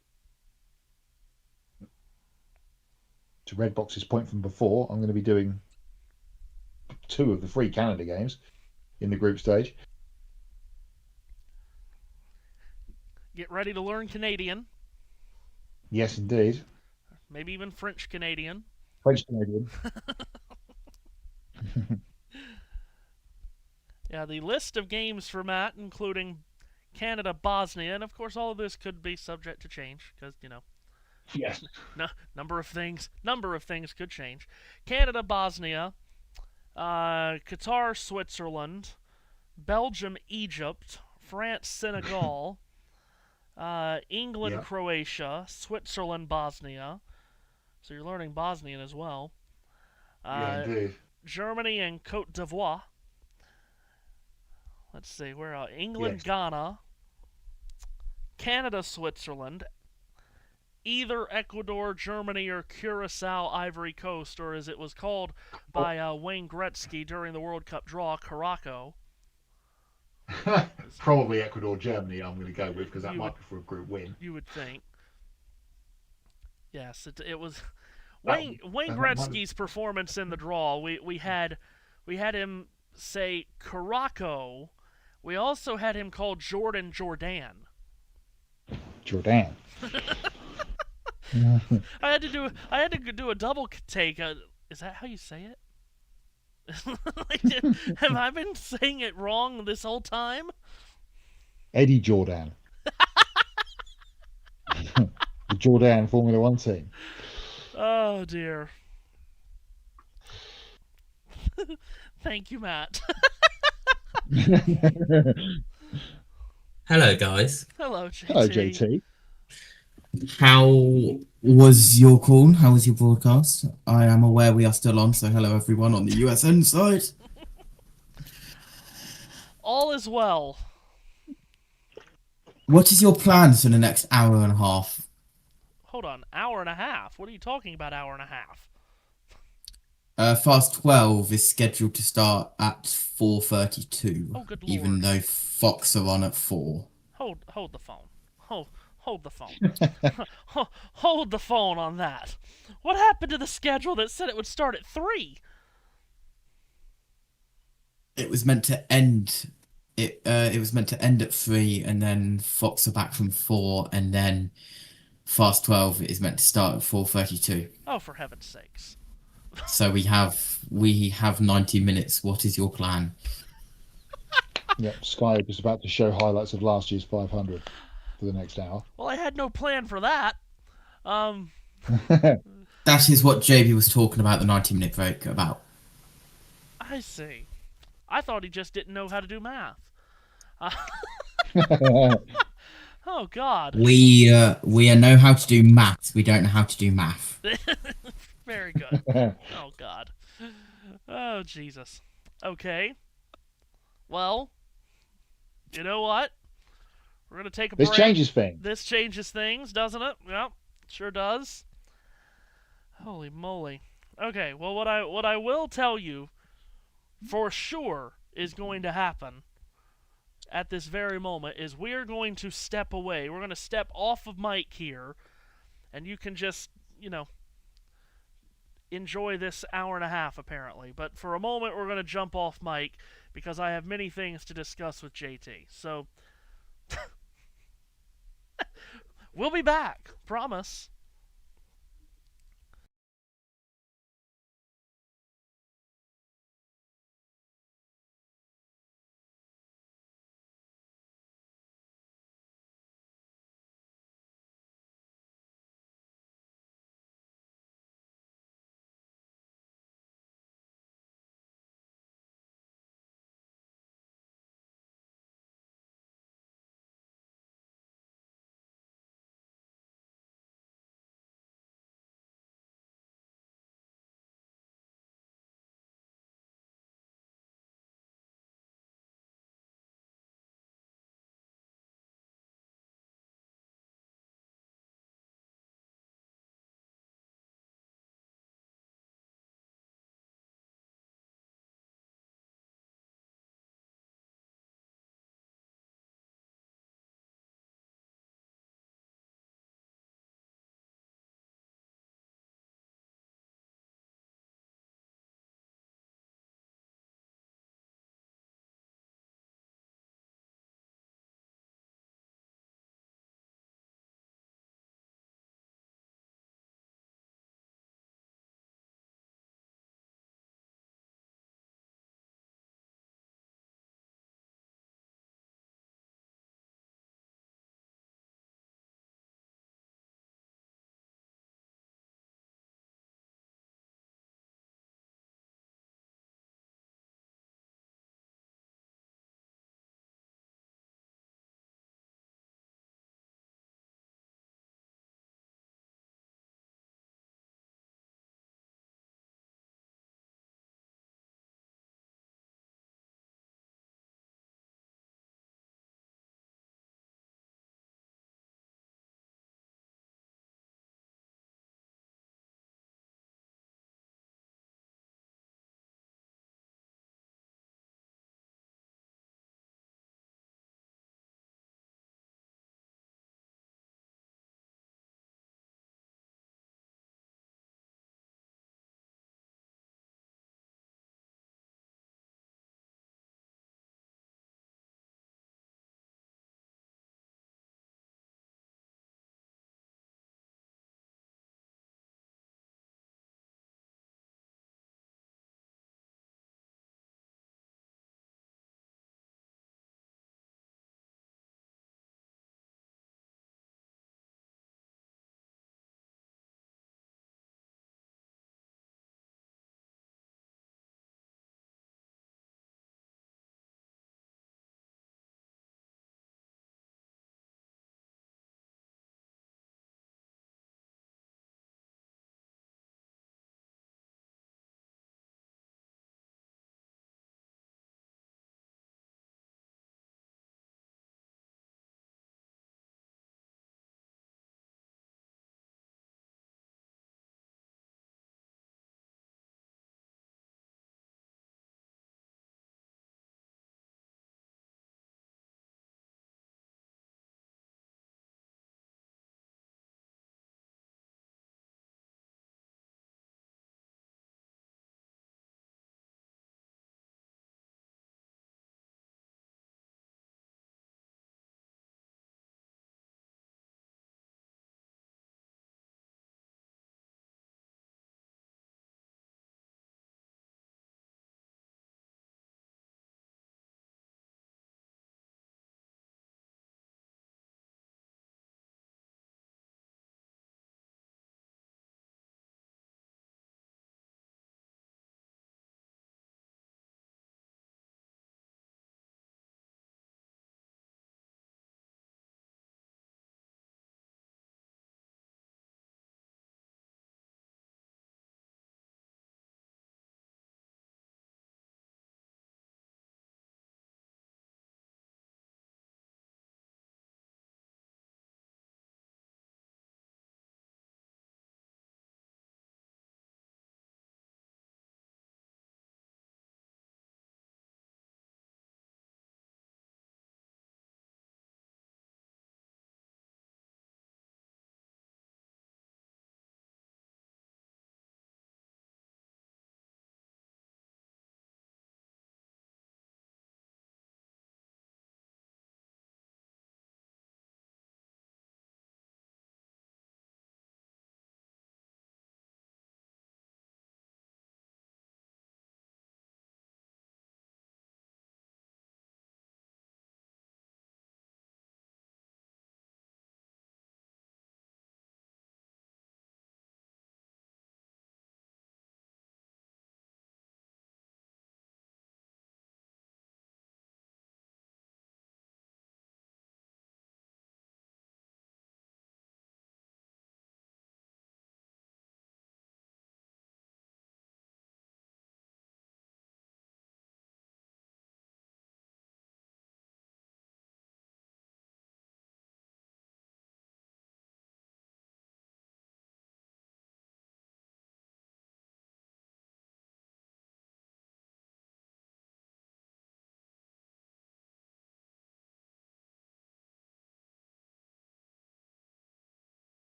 To Redbox's point from before, I'm going to be doing 2 of the 3 Canada games in the group stage. Get ready to learn Canadian. Yes, indeed. Maybe even French Canadian. French Canadian. Yeah, the list of games for Matt, including Canada, Bosnia, and of course all of this could be subject to change because yes, number of things could change. Canada, Bosnia, Qatar, Switzerland, Belgium, Egypt, France, Senegal, England, Yeah. Croatia, Switzerland, Bosnia. So you're learning Bosnian as well. Yeah, indeed. Germany and Cote d'Ivoire. Let's see, where are England, Yes. Ghana, Canada, Switzerland, either Ecuador, Germany, or Curacao, Ivory Coast, or as it was called by Wayne Gretzky during the World Cup draw, Caraco. Probably Ecuador, Germany. I'm going to go with because that You might would- be for a group win. You would think. Yes, it was That- Wayne that might- Gretzky's performance in the draw. We had him say Caraco. We also had him call Jordan. Jordan. I had to do a double take. Is that how you say it? Have I been saying it wrong this whole time? Eddie Jordan. The Jordan Formula One team. Oh dear. Thank you, Matt. Hello, guys. Hello, JT. Hello, JT. How was your call? How was your broadcast? I am aware we are still on, so hello everyone on the USN side. All is well. What is your plans for the next hour and a half? Hold on, hour and a half? What are you talking about, hour and a half? Fast 12 is scheduled to start at 4:32. Oh, good even lord. though Fox are on at 4. Hold the phone. Hold the phone. Hold the phone on that. What happened to the schedule that said it would start at 3? It was meant to end. It was meant to end at 3, and then Fox are back from 4, and then Fast 12 is meant to start at 4:32. Oh, for heaven's sakes. So we have 90 minutes. What is your plan? Yep, Sky is about to show highlights of last year's 500 for the next hour. Well, I had no plan for that. That is what JB was talking about the 90-minute break about. I see. I thought he just didn't know how to do math. Oh, God. We know how to do maths. We don't know how to do math. Very good. Oh, God. Oh, Jesus. Okay. Well, you know what? We're going to take a break. This changes things. This changes things, doesn't it? Yep, sure does. Holy moly. Okay, well, what I will tell you for sure is going to happen at this very moment is we're going to step away. We're going to step off of mic here, and you can just, enjoy this hour and a half, apparently. But for a moment, we're going to jump off mic because I have many things to discuss with JT. So, we'll be back. Promise.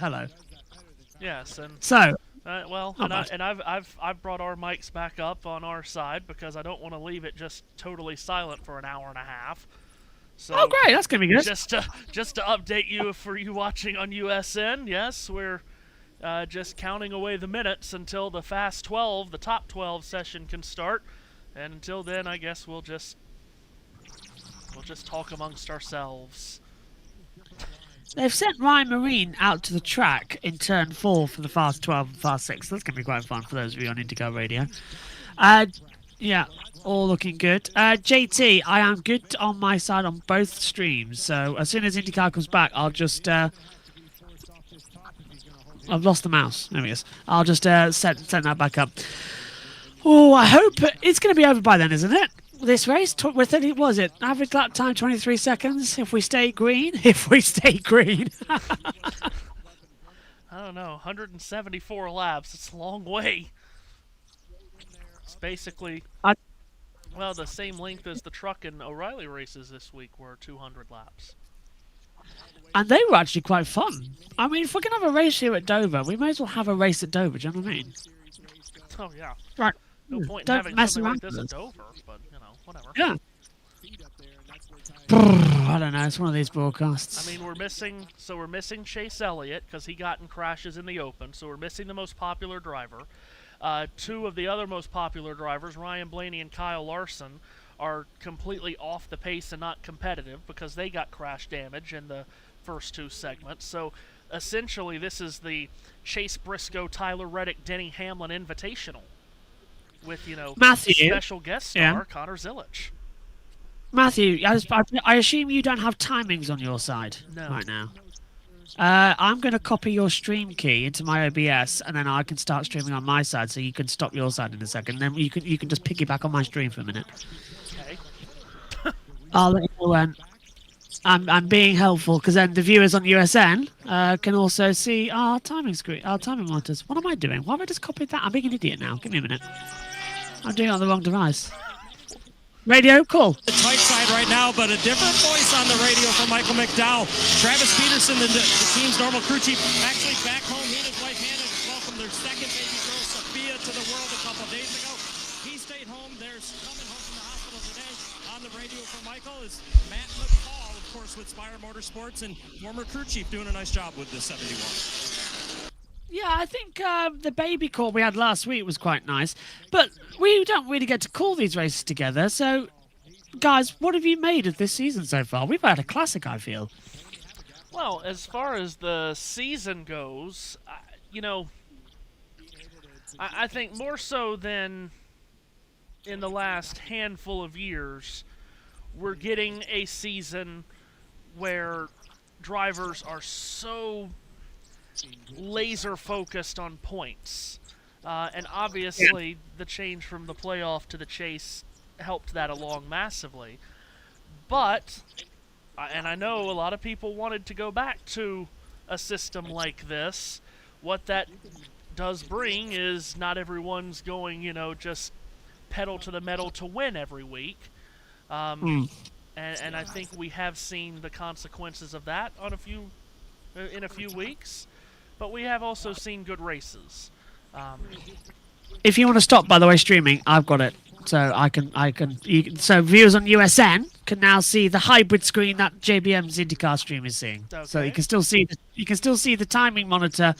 Hello. Yes, and So, I've brought our mics back up on our side because I don't want to leave it just totally silent for an hour and a half. So oh great, that's gonna be good. Just to update you for you watching on USN, yes, we're just counting away the minutes until the Fast 12, the top 12 session can start, and until then, I guess we'll just talk amongst ourselves. They've sent Ryan Marine out to the track in turn 4 for the Fast 12 and Fast 6. That's going to be quite fun for those of you on IndyCar Radio. Yeah, all looking good. JT, I am good on my side on both streams. So as soon as IndyCar comes back, I'll just... I've lost the mouse. There he is. I'll just set that back up. Oh, I hope it's going to be over by then, isn't it? This race, with it, was it average lap time 23 seconds? If we stay green, I don't know, 174 laps. It's a long way. It's basically the same length as the truck and O'Reilly races this week were 200 laps. And they were actually quite fun. I mean, if we're gonna have a race here at Dover, we may as well have a race at Dover. Do you know what I mean? Oh yeah. Right. No point in Don't having mess something like around this with at us. Dover, but whatever. Yeah. I don't know. It's one of these broadcasts. I mean, we're missing Chase Elliott because he got in crashes in the Open, so we're missing the most popular driver. Two of the other most popular drivers, Ryan Blaney and Kyle Larson, are completely off the pace and not competitive because they got crash damage in the first two segments. So essentially, this is the Chase Briscoe, Tyler Reddick, Denny Hamlin Invitational with Matthew, special guest star Connor Zilic. Matthew, I assume you don't have timings on your side right now. I'm going to copy your stream key into my OBS, and then I can start streaming on my side, so you can stop your side in a second. Then you can just piggyback on my stream for a minute. Okay. I'll let you know when. I'm being helpful because then the viewers on USN can also see our timing screen, our timing monitors. What am I doing? Why have I just copied that? I'm being an idiot now. Give me a minute. I'm doing it on the wrong device. Radio, cool. The tight side right now, but a different voice on the radio from Michael McDowell. Travis Peterson, the team's normal crew chief, actually back home. He and his wife Hannah welcomed their second baby girl, Sophia, to the world a couple days ago. He stayed home. There's coming home from the hospital today. On the radio from Michael is Matt McCall, of course, with Spire Motorsports, and former crew chief doing a nice job with the 71. Yeah, I think the baby call we had last week was quite nice, but we don't really get to call these races together. So, guys, what have you made of this season so far? We've had a classic, I feel. Well, as far as the season goes, I think more so than in the last handful of years, we're getting a season where drivers are so laser focused on points, and obviously the change from the playoff to the chase helped that along massively. But and I know a lot of people wanted to go back to a system like this. What that does bring is not everyone's going, just pedal to the metal to win every week. And I think we have seen the consequences of that in a few weeks. But we have also seen good races. If you want to stop, by the way, streaming, I've got it. So so viewers on USN can now see the hybrid screen that JBM's IndyCar stream is seeing. Okay. So you can still see the timing monitor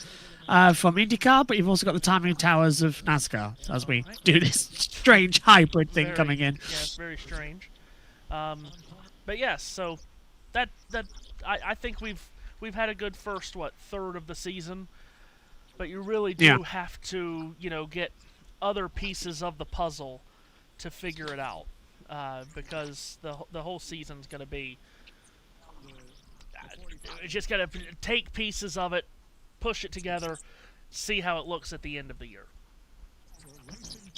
from IndyCar, but you've also got the timing towers of NASCAR as we do this strange hybrid thing coming in. Yeah, it's very strange. But yes, so that I think we've had a good first third of the season, but you really do have to get other pieces of the puzzle to figure it out, because the whole season's going to be just got to take pieces of it, push it together, see how it looks at the end of the year.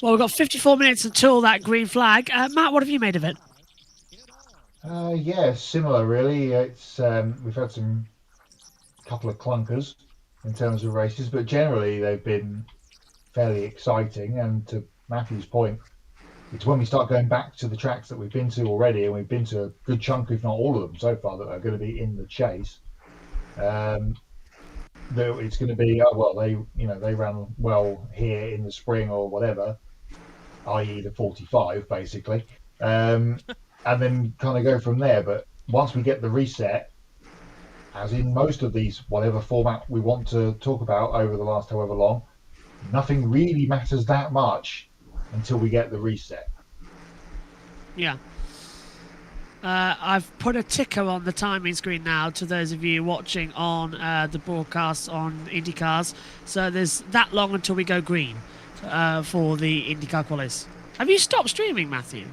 Well, we've got 54 minutes until that green flag. Matt, what have you made of it? Yeah, similar really. It's we've had some couple of clunkers in terms of races, but generally they've been fairly exciting. And to Matthew's point, it's when we start going back to the tracks that we've been to already, and we've been to a good chunk, if not all of them so far, that are going to be in the chase. that it's going to be they ran well here in the spring or whatever, i.e. the 45 basically, and then kind of go from there. But once we get the reset, as in most of these, whatever format we want to talk about over the last however long, nothing really matters that much until we get the reset. Yeah. I've put a ticker on the timing screen now to those of you watching on the broadcast on IndyCars. So there's that long until we go green for the IndyCar qualies. Have you stopped streaming, Matthew?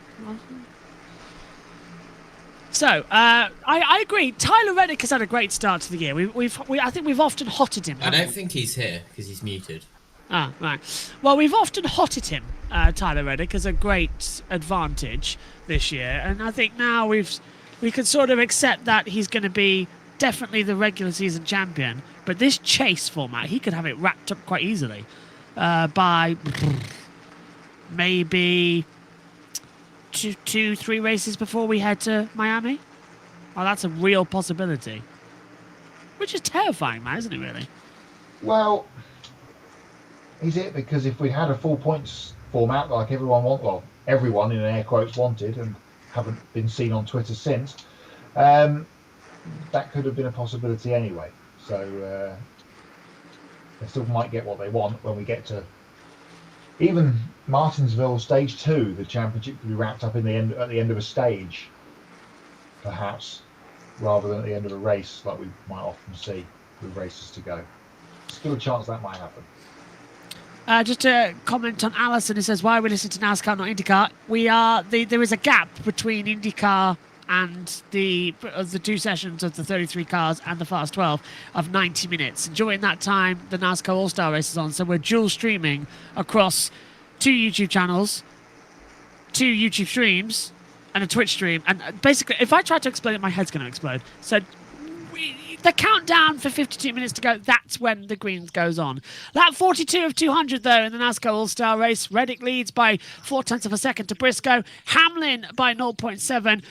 So I agree. Tyler Reddick has had a great start to the year. I think we've often hotted him. I don't think he's here because he's muted. Ah, right. Well, we've often hotted him, Tyler Reddick, as a great advantage this year, and I think now we can sort of accept that he's going to be definitely the regular season champion. But this chase format, he could have it wrapped up quite easily by maybe two, 3 races before we head to Miami. Oh, that's a real possibility, which is terrifying, man, isn't it? Really? Well, is it? Because if we had a full points format like everyone in air quotes wanted and haven't been seen on Twitter since, that could have been a possibility anyway. So they still might get what they want when we get to even Martinsville Stage 2. The championship could be wrapped up at the end of a stage, perhaps, rather than at the end of a race like we might often see with races to go. Still a chance that might happen. Just to comment on Alison, who says, why are we listening to NASCAR, not IndyCar? There is a gap between IndyCar and the 2 sessions of the 33 cars and the Fast 12 of 90 minutes. And during that time, the NASCAR All-Star Race is on, so we're dual streaming across 2 YouTube channels, 2 YouTube streams, and a Twitch stream. And basically, if I try to explain it, my head's going to explode. So the countdown for 52 minutes to go, that's when the greens goes on. Lap 42 of 200, though, in the NASCAR All-Star Race. Reddick leads by 0.4 of a second to Briscoe. Hamlin by 0.7.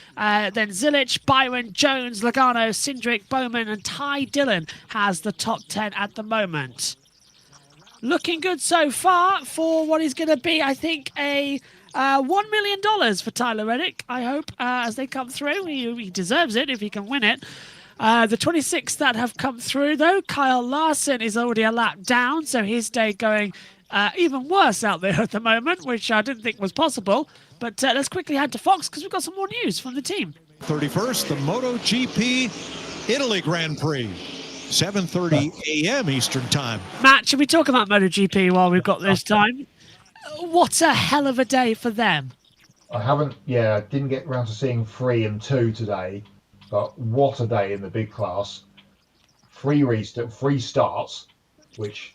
Then Zilich, Byron, Jones, Logano, Cindric, Bowman, and Ty Dillon has the top 10 at the moment. Looking good so far for what is going to be, I think, a $1 million for Tyler Reddick, I hope, as they come through. He deserves it if he can win it. The 26 that have come through, though, Kyle Larson is already a lap down, so his day going even worse out there at the moment, which I didn't think was possible. But let's quickly head to Fox because we've got some more news from the team. 31st, the MotoGP Italy Grand Prix, 7:30 a.m. Eastern Time. Matt, should we talk about MotoGP while we've got this time? What a hell of a day for them. I didn't get around to seeing 3 and 2 today. But what a day in the big class. 3 starts, which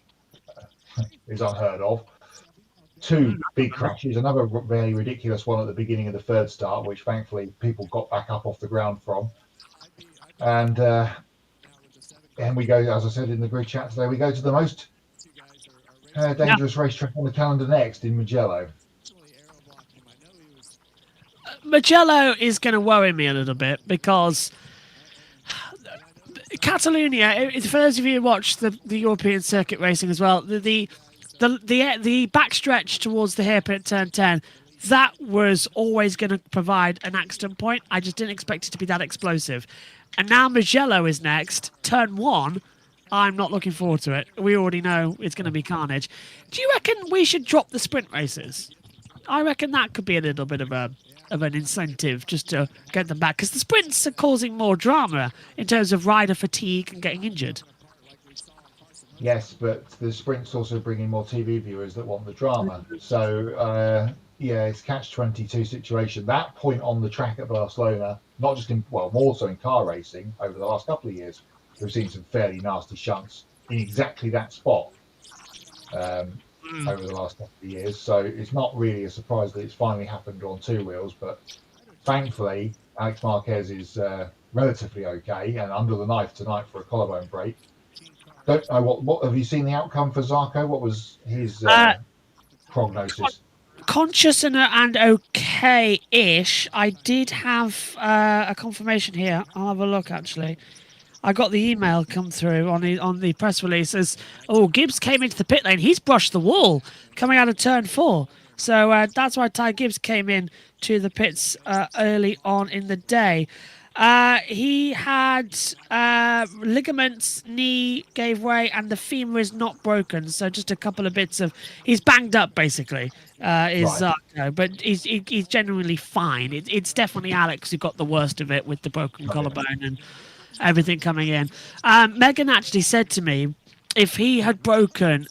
is unheard of. 2 big crashes, another very ridiculous one at the beginning of the 3rd start, which thankfully people got back up off the ground from. And we go, as I said in the group chat today, we go to the most dangerous racetrack on the calendar next in Mugello. Mugello is going to worry me a little bit because Catalonia, for those of you who watch the European circuit racing as well, the backstretch towards the hairpin at turn 10, that was always going to provide an accident point. I just didn't expect it to be that explosive. And now Mugello is next, turn 1. I'm not looking forward to it. We already know it's going to be carnage. Do you reckon we should drop the sprint races? I reckon that could be a little bit of an incentive just to get them back, because the sprints are causing more drama in terms of rider fatigue and getting injured. Yes, but the sprint's also bringing more TV viewers that want the drama. So, it's catch-22 situation. That point on the track at Barcelona, not just more so in car racing over the last couple of years, we've seen some fairly nasty shunts in exactly that spot over the last couple of years. So it's not really a surprise that it's finally happened on 2 wheels, but thankfully Alex Marquez is relatively okay and under the knife tonight for a collarbone break. Don't know what have you seen the outcome for Zarco? What was his prognosis? Conscious and okay-ish. I did have a confirmation here. I'll have a look, actually. I got the email come through on the press release as, oh, Gibbs came into the pit lane. He's brushed the wall coming out of turn 4. So that's why Ty Gibbs came in to the pits early on in the day. He had ligaments, knee gave way, and the femur is not broken. So just a couple of bits of... He's banged up, basically, but he's genuinely fine. It's definitely Alex who got the worst of it with the broken collarbone and everything coming in. Megan actually said to me, if he had broken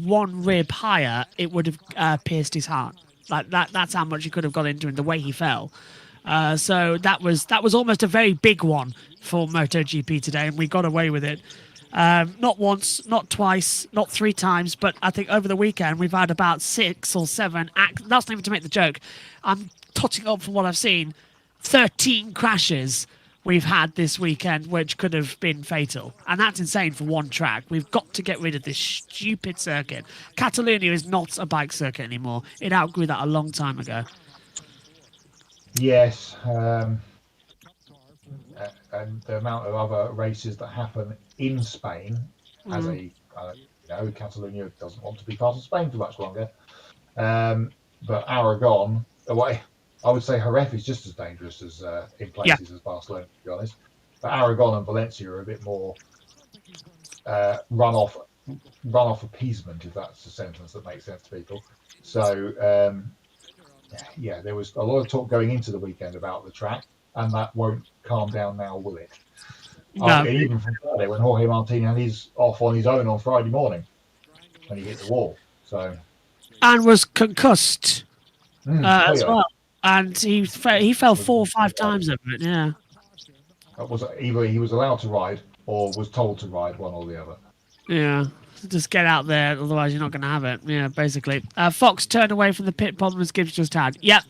one rib higher, it would have pierced his heart. Like that's how much he could have got into him, the way he fell. So that was almost a very big one for MotoGP today, and we got away with it. Not once, not twice, not 3 times, but I think over the weekend we've had about 6 or 7. That's not even to make the joke. I'm totting up from what I've seen. 13 crashes we've had this weekend, which could have been fatal. And that's insane for one track. We've got to get rid of this stupid circuit. Catalonia is not a bike circuit anymore. It outgrew that a long time ago. Yes. And the amount of other races that happen in Spain as Catalonia doesn't want to be part of Spain for much longer. But Aragon, I would say Jerez is just as dangerous as in places as Barcelona, to be honest. But Aragon and Valencia are a bit more run-off appeasement, if that's a sentence that makes sense to people. So, there was a lot of talk going into the weekend about the track, and that won't calm down now, will it? No. Even from Friday, when Jorge Martin had his off on his own on Friday morning, when he hit the wall. So, and was concussed as well. And he fell 4 or 5 times over it, yeah. Was either he was allowed to ride or was told to ride, one or the other. Yeah, just get out there, otherwise you're not going to have it. Yeah, basically. Fox turned away from the pit problems Gibbs just had. Yep.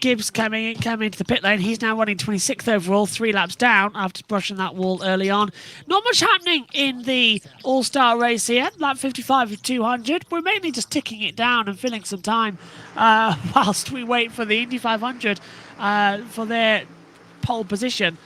Gibbs came into the pit lane. He's now running 26th overall, 3 laps down after brushing that wall early on. Not much happening in the All-Star race here. Lap 55 of 200. We're mainly just ticking it down and filling some time whilst we wait for the Indy 500 for their pole position.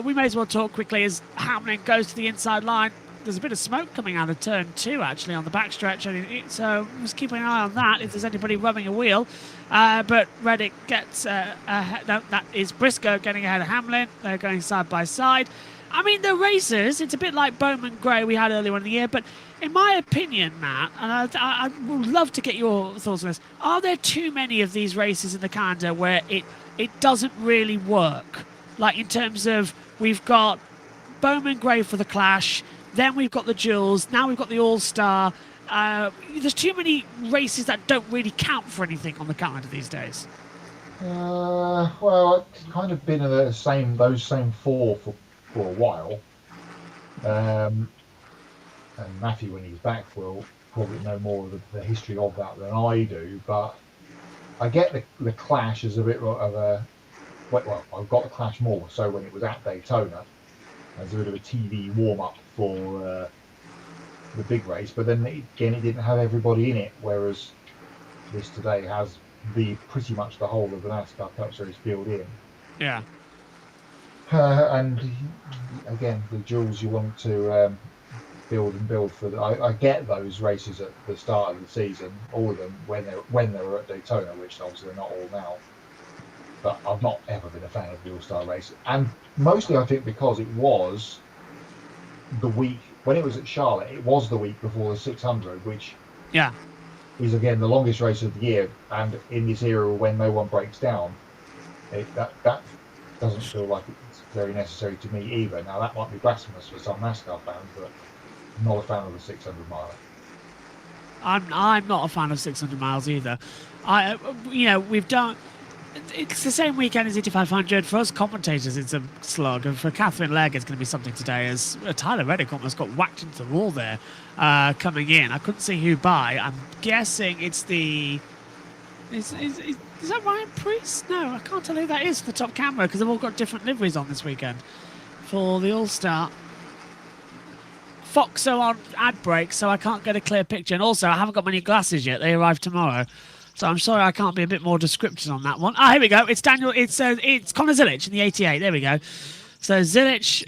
We may as well talk quickly as Hamlin goes to the inside line. There's a bit of smoke coming out of turn 2, actually, on the backstretch. So just keeping an eye on that if there's anybody rubbing a wheel. But Reddick gets... no, that is Briscoe getting ahead of Hamlin. They're going side by side. I mean, the racers, it's a bit like Bowman Gray we had earlier in the year, but in my opinion, Matt, and I would love to get your thoughts on this, are there too many of these races in the calendar where it doesn't really work? Like, in terms of, we've got Bowman Gray for the Clash, then we've got the Jules, now we've got the All-Star. There's too many races that don't really count for anything on the calendar these days. Well, it's kind of been those same 4 for a while. And Matthew, when he's back, will probably know more of the history of that than I do. But I get the Clash as a bit of a... Well, I've got the Clash more so when it was at Daytona as a bit of a TV warm-up for the big race, but then again it didn't have everybody in it, whereas this today has pretty much the whole of the NASCAR Cup Series field in. Yeah. And again, the Jules you want to build for. I get those races at the start of the season, all of them when they were at Daytona, which obviously they're not all now. But I've not ever been a fan of the All-Star race, and mostly I think because it was the week when it was at Charlotte. It was the week before the 600, which is again the longest race of the year. And in this era when no one breaks down, that doesn't feel like it's very necessary to me either. Now that might be blasphemous for some NASCAR fans, but I'm not a fan of the 600 mile. I'm not a fan of 600 miles either. We've done. It's the same weekend as Indy 500. For us commentators, it's a slug. And for Catherine Legg, it's going to be something today as Tyler Reddick almost got whacked into the wall there coming in. I couldn't see who by. I'm guessing it's the... Is that Ryan Preece? No, I can't tell who that is for the top camera because they've all got different liveries on this weekend for the All-Star. Fox are on ad break, so I can't get a clear picture. And also, I haven't got my new glasses yet. They arrive tomorrow. So I'm sorry I can't be a bit more descriptive on that one. Here we go. It's Daniel. It's Connor Zilic in the 88. There we go. So Zilic,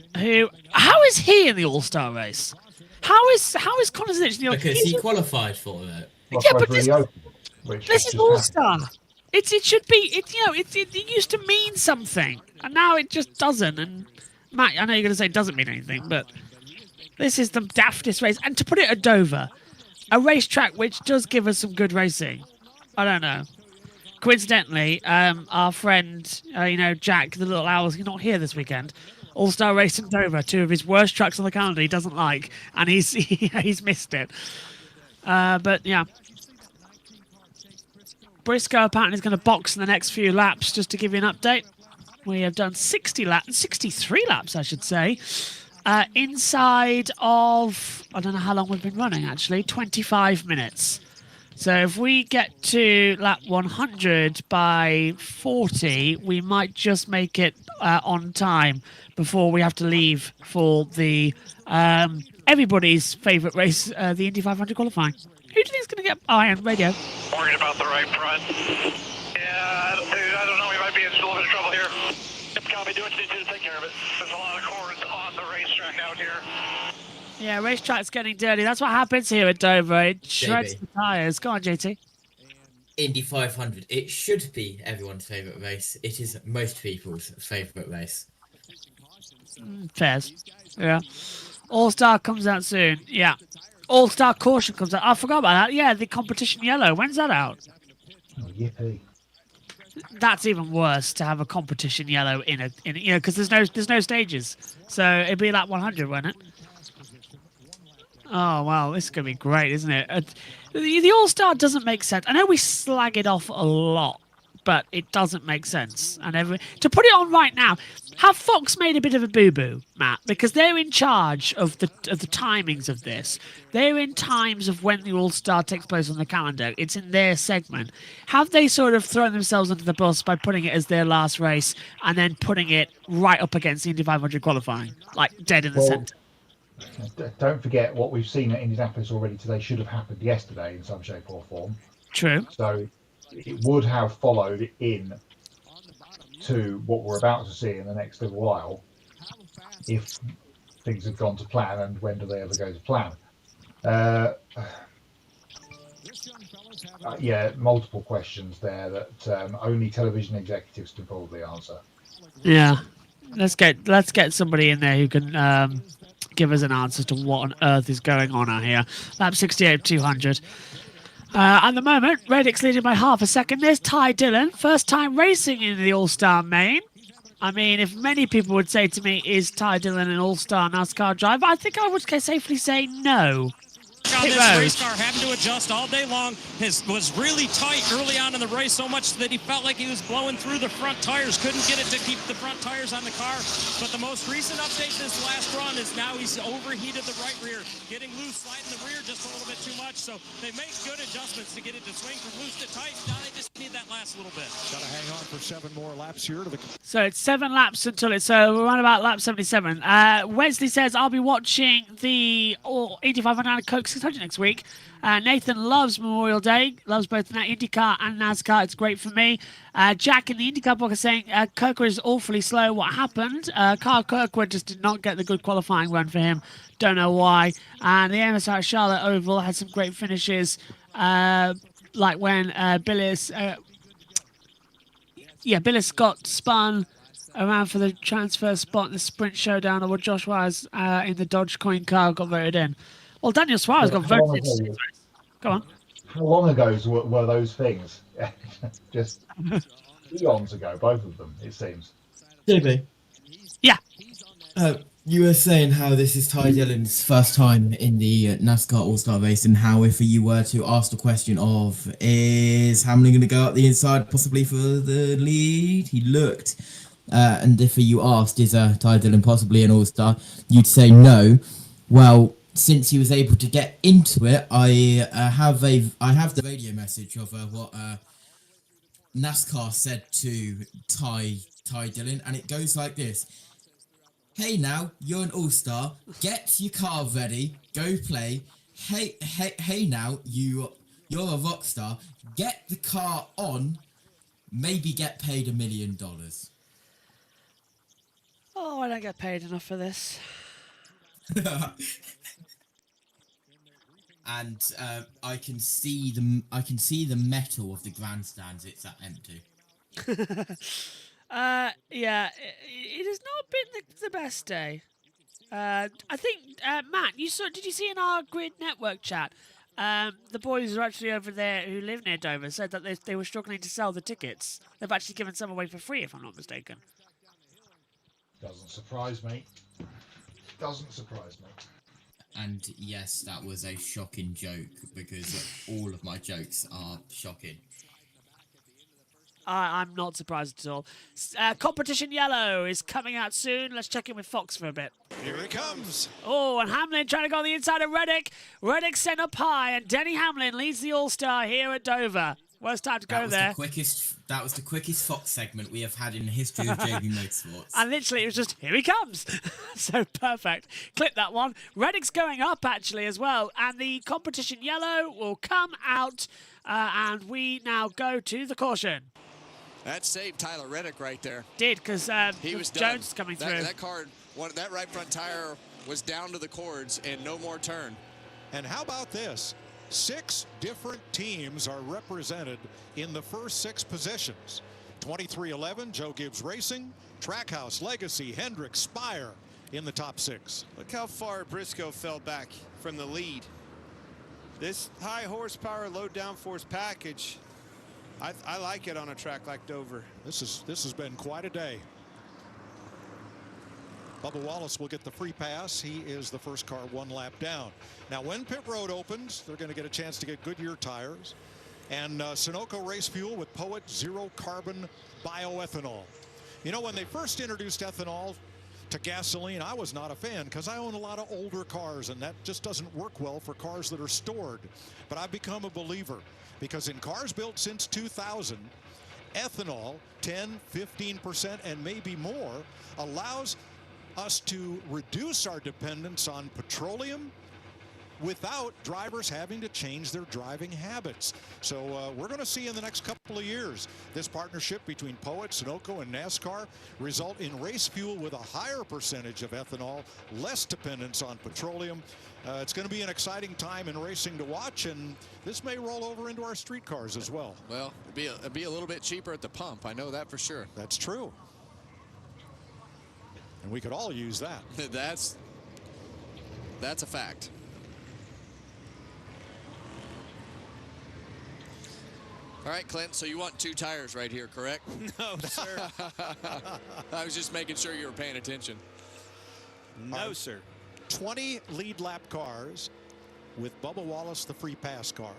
how is he in the All-Star race? How is Connor Zilic in the Because he qualified for it. Yeah, but this is All-Star. It should be it used to mean something, and now it just doesn't. And Matt, I know you're going to say it doesn't mean anything, but this is the daftest race. And to put it at Dover, a racetrack which does give us some good racing. I don't know. Coincidentally, our friend, Jack, the Little Owls, he's not here this weekend. All-Star Race in Dover, 2 of his worst tracks on the calendar he doesn't like, and he's missed it. But yeah. Briscoe apparently is going to box in the next few laps, just to give you an update. We have done 63 laps, I should say, inside of, I don't know how long we've been running, actually, 25 minutes. So if we get to lap 100 by 40, we might just make it on time before we have to leave for the everybody's favourite race, the Indy 500 qualifying. Who do you think is going to get iron radio? Worried about the right front. Yeah, I don't know. We might be in a little bit of trouble here. Yep, copy. Do what you need to take care of it. There's a lot of cords on the racetrack out here. Yeah, racetrack's getting dirty. That's what happens here at Dover. It shreds the tyres. Go on, JT. Indy 500. It should be everyone's favourite race. It is most people's favourite race. Fairs. Yeah. All-Star comes out soon. Yeah. All-Star Caution comes out. I forgot about that. Yeah, the competition yellow. When's that out? Oh, yippee. That's even worse to have a competition yellow in because there's no stages. So it'd be like 100, won't it? Oh wow, this is gonna be great, isn't it? The All-Star doesn't make sense. I know we slag it off a lot, but it doesn't make sense. And to put it on right now, have Fox made a bit of a boo-boo, Matt? Because they're in charge of the timings of this. They're in times of when the All-Star takes place on the calendar. It's in their segment. Have they sort of thrown themselves under the bus by putting it as their last race and then putting it right up against the Indy 500 qualifying, like dead in the centre? Don't forget what we've seen at Indianapolis already today should have happened yesterday in some shape or form. True. So it would have followed in to what we're about to see in the next little while if things had gone to plan, and when do they ever go to plan? Yeah, multiple questions there that only television executives can probably answer. Yeah, let's get somebody in there who can give us an answer to what on earth is going on out here. Lap 68 200. At the moment, Reddick's leading by half a second. There's Ty Dillon, first time racing in the All-Star main. I mean, if many people would say to me, is Ty Dillon an All-Star NASCAR driver? I think I would safely say no. On this race car, having to adjust all day long, was really tight early on in the race, so much that he felt like he was blowing through the front tires, couldn't get it to keep the front tires on the car. But the most recent update this last run is now he's overheated the right rear, getting loose, sliding the rear just a little bit too much. So they make good adjustments to get it to swing from loose to tight. Now they just need that last little bit. Got to hang on for 7 more laps here to the. So it's 7 laps until it's we're on about lap 77. Wesley says I'll be watching the Indy 500 Coke 600 next week. Nathan loves Memorial Day, loves both IndyCar and NASCAR. It's great for me. Jack in the IndyCar book is saying Kirkwood is awfully slow. What happened? Carl Kirkwood just did not get the good qualifying run for him. Don't know why. And the MSR Charlotte Oval had some great finishes, like when Billis got spun around for the transfer spot in the sprint showdown, or Josh Wise in the Dodge coin car got voted in. Well, Daniel Suarez got voted in. Go on. How long ago were those things? Just eons ago, both of them, it seems. JB. Yeah. You were saying how this is Ty Dillon's first time in the NASCAR All-Star race, and how if you were to ask the question of, is Hamlin going to go up the inside possibly for the lead? He looked. And if you asked, is Ty Dillon possibly an All-Star? You'd say no. Well, since he was able to get into it, I have the radio message of what NASCAR said to Ty Dillon, and it goes like this. Hey now, you're an all-star. Get your car ready. Go play. Hey now, you're a rock star. Get the car on. Maybe get paid $1 million. Oh, I don't get paid enough for this. And I can see the metal of the grandstands. It's that empty. Yeah, it has not been the best day. I think Matt, did you see in our Grid Network chat? The boys who are actually over there who live near Dover said that they were struggling to sell the tickets. They've actually given some away for free, if I'm not mistaken. Doesn't surprise me. Doesn't surprise me. And yes, that was a shocking joke because all of my jokes are shocking. I'm not surprised at all. Competition Yellow is coming out soon. Let's check in with Fox for a bit. Here it comes. Oh, and Hamlin trying to go on the inside of Reddick. Reddick sent up high, and Denny Hamlin leads the All-Star here at Dover. Worst time to go there. That was the quickest Fox segment we have had in the history of JB Motorsports. And literally, it was just, here he comes. So perfect. Clip that one. Reddick's going up, actually, as well. And the Competition Yellow will come out. And we now go to the caution. That saved Tyler Reddick right there. Did, because he was Jones coming through. That right front tire was down to the cords and no more turn. And how about this? 6 different teams are represented in the first 6 positions. 2311, Joe Gibbs Racing, Trackhouse, Legacy, Hendrick, Spire in the top 6. Look how far Briscoe fell back from the lead. This high horsepower, low downforce package, I like it on a track like Dover. This has been quite a day. Bubba Wallace will get the free pass. He is the first car 1 lap down. Now, when pit road opens, they're going to get a chance to get Goodyear tires. And Sunoco race fuel with Poet zero carbon bioethanol. You know, when they first introduced ethanol to gasoline, I was not a fan because I own a lot of older cars, and that just doesn't work well for cars that are stored. But I've become a believer because in cars built since 2000, ethanol, 10, 15%, and maybe more, allows us to reduce our dependence on petroleum without drivers having to change their driving habits. So we're going to see in the next couple of years this partnership between Poet, Sunoco, and NASCAR result in race fuel with a higher percentage of ethanol, less dependence on petroleum. It's going to be an exciting time in racing to watch, and this may roll over into our street cars as well. Well, it'd be a little bit cheaper at the pump. I know that for sure. That's true. And we could all use that. That's a fact. All right, Clint, so you want 2 tires right here, correct? No, sir. I was just making sure you were paying attention. No, sir. 20 lead lap cars with Bubba Wallace, the free pass car.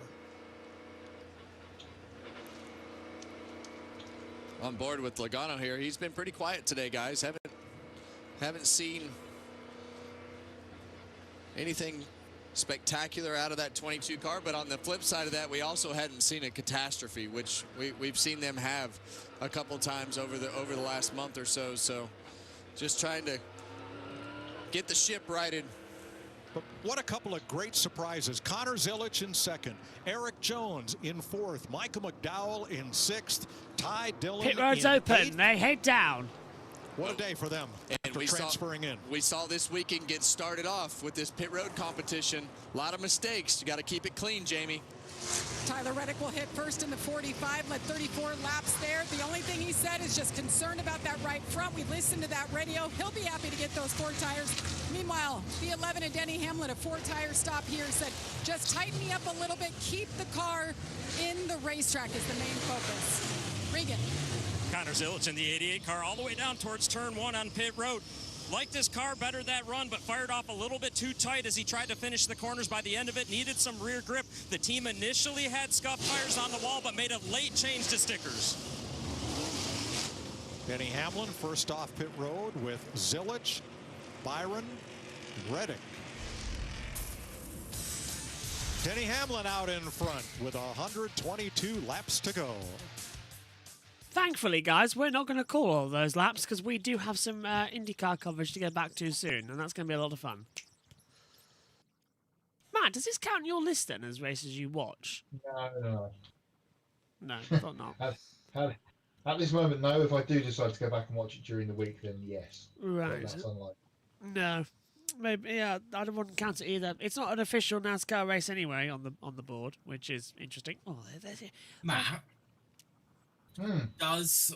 On board with Logano here. He's been pretty quiet today, guys. Haven't seen anything spectacular out of that 22 car, but on the flip side of that, we also hadn't seen a catastrophe, which we've seen them have a couple times over the last month or so. So just trying to get the ship righted. But what a couple of great surprises. Connor Zilich in 2nd, Eric Jones in 4th, Michael McDowell in 6th, Ty Dillon Pit road's in open. 8th. They head down. What a day for them after transferring in. We saw this weekend get started off with this pit road competition. A lot of mistakes. You got to keep it clean, Jamie. Tyler Reddick will hit first in the 45, led 34 laps there. The only thing he said is just concerned about that right front. We listened to that radio. He'll be happy to get those 4 tires. Meanwhile, the 11 and Denny Hamlin, a 4-tire stop here, said, just tighten me up a little bit. Keep the car in the racetrack is the main focus. Regan. Connor Zilich in the 88 car all the way down towards turn 1 on pit road. Liked his car better that run, but fired off a little bit too tight as he tried to finish the corners by the end of it. Needed some rear grip. The team initially had scuff tires on the wall, but made a late change to stickers. Denny Hamlin first off pit road with Zilich, Byron, Reddick. Denny Hamlin out in front with 122 laps to go. Thankfully, guys, we're not going to call all those laps because we do have some IndyCar coverage to get back to soon, and that's going to be a lot of fun. Matt, does this count your list then as races you watch? No. No, I thought not. At this moment, no. If I do decide to go back and watch it during the week, then yes. Right. But that's unlikely. No. Maybe, yeah, I wouldn't count it either. It's not an official NASCAR race anyway on the board, which is interesting. Oh, Matt, does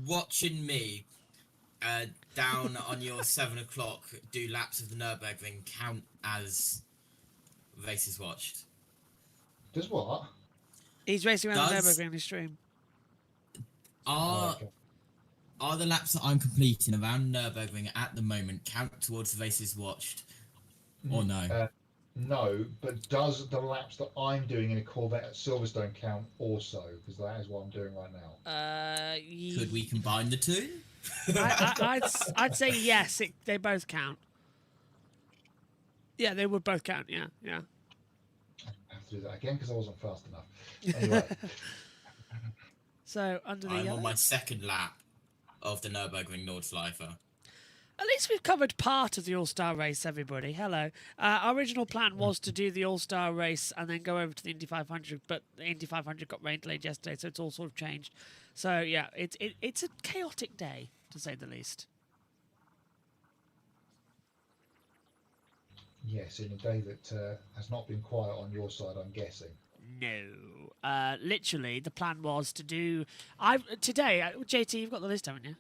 watching me down on your 7 o'clock do laps of the Nürburgring count as races watched? Does what? He's racing around the Nürburgring in his stream. Are the laps that I'm completing around Nürburgring at the moment count towards the races watched, or no? No, but does the laps that I'm doing in a Corvette at Silverstone count also? Because that is what I'm doing right now. Could we combine the two? I'd say yes. They both count. Yeah, they would both count. Yeah. I have to do that again because I wasn't fast enough. Anyway. So under the I'm yellow. on my second lap of the Nürburgring Nordschleife. At least we've covered part of the All-Star race, everybody. Hello. Our original plan was to do the All-Star race and then go over to the Indy 500, but the Indy 500 got rain delayed yesterday, so it's all sort of changed. So, yeah, it's a chaotic day, to say the least. Yes, in a day that has not been quiet on your side, I'm guessing. No. Literally, the plan was to do... Today, JT, you've got the list, haven't you?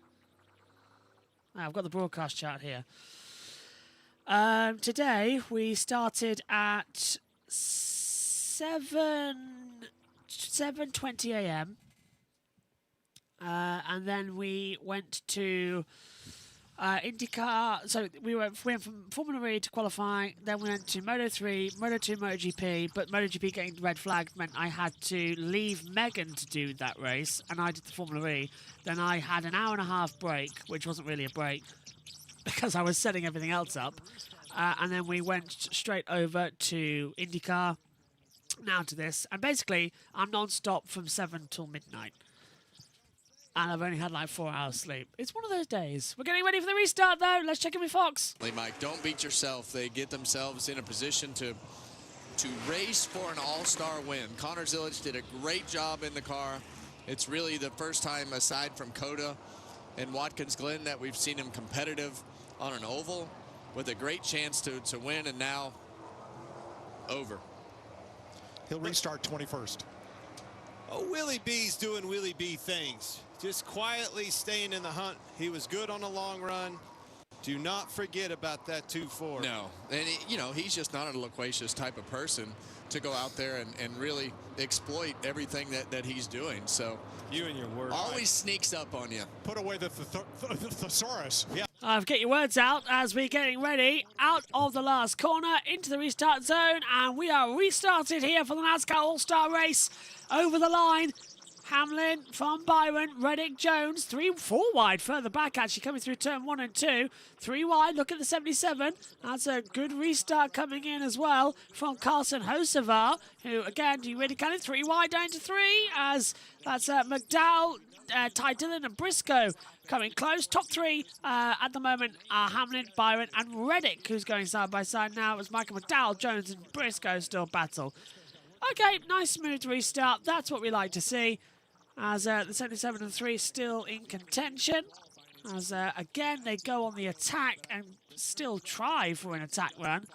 I've got the broadcast chart here. Today, we started at 7:20 a.m. And then we went to IndyCar. So we went from Formula E to qualify. Then we went to Moto3, Moto2, MotoGP. But MotoGP getting the red flag meant I had to leave Megan to do that race, and I did the Formula E. Then I had an hour and a half break, which wasn't really a break because I was setting everything else up. And then we went straight over to IndyCar, now to this. And basically, I'm non-stop from 7 till midnight. And I've only had like 4 hours sleep. It's one of those days. We're getting ready for the restart, though. Let's check in with Fox. Mike, don't beat yourself. They get themselves in a position to race for an all-star win. Connor Zilic did a great job in the car. It's really the first time, aside from Coda and Watkins Glen, that we've seen him competitive on an oval with a great chance to win, and now over. He'll restart 21st. Oh, Willie B's doing Willie B things. Just quietly staying in the hunt. He was good on the long run. Do not forget about that 2-4. No, and he's just not a loquacious type of person to go out there and really exploit everything that he's doing. So you and your words always sneaks up on you. Put away the thesaurus. Yeah. Get your words out as we're getting ready out of the last corner into the restart zone, and we are restarted here for the NASCAR All-Star race. Over the line, Hamlin from Byron, Reddick, Jones, 4 wide further back, actually coming through turn 1 and 2. 3 wide, look at the 77. That's a good restart coming in as well from Carson Hocevar, who, again, do you really count it? 3 wide down to 3, as that's McDowell, Ty Dillon and Briscoe coming close. Top 3 at the moment are Hamlin, Byron and Reddick, who's going side by side now as Michael McDowell, Jones and Briscoe still battle. Okay, nice smooth restart. That's what we like to see. As the 77 and 3 still in contention. As again, they go on the attack and still try for an attack run,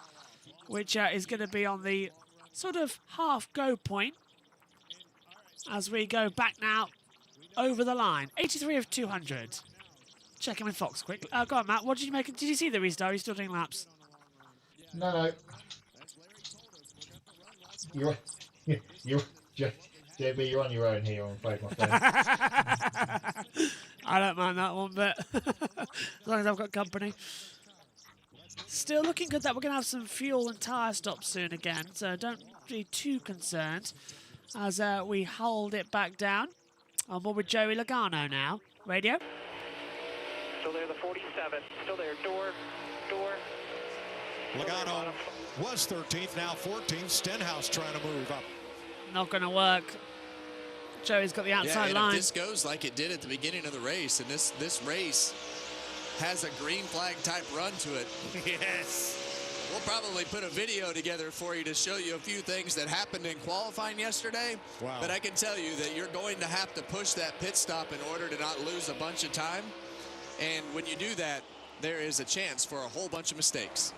which is going to be on the sort of half-go point. As we go back now over the line. 83 of 200. Check in with Fox quickly. Go on, Matt. What did you make? Did you see the restart? Are you still doing laps? No. JB, you're on your own here, I'm afraid, my friend. I don't mind that one, but as long as I've got company. Still looking good that we're going to have some fuel and tyre stops soon again, so don't be too concerned as we hold it back down. On board with Joey Logano now. Radio. Still there, the 47. Still there, door. Logano was 13th, now 14th. Stenhouse trying to move up. Not going to work. Joey's got the outside line. If this goes like it did at the beginning of the race, and this race has a green flag type run to it. Yes. We'll probably put a video together for you to show you a few things that happened in qualifying yesterday. Wow. But I can tell you that you're going to have to push that pit stop in order to not lose a bunch of time. And when you do that, there is a chance for a whole bunch of mistakes.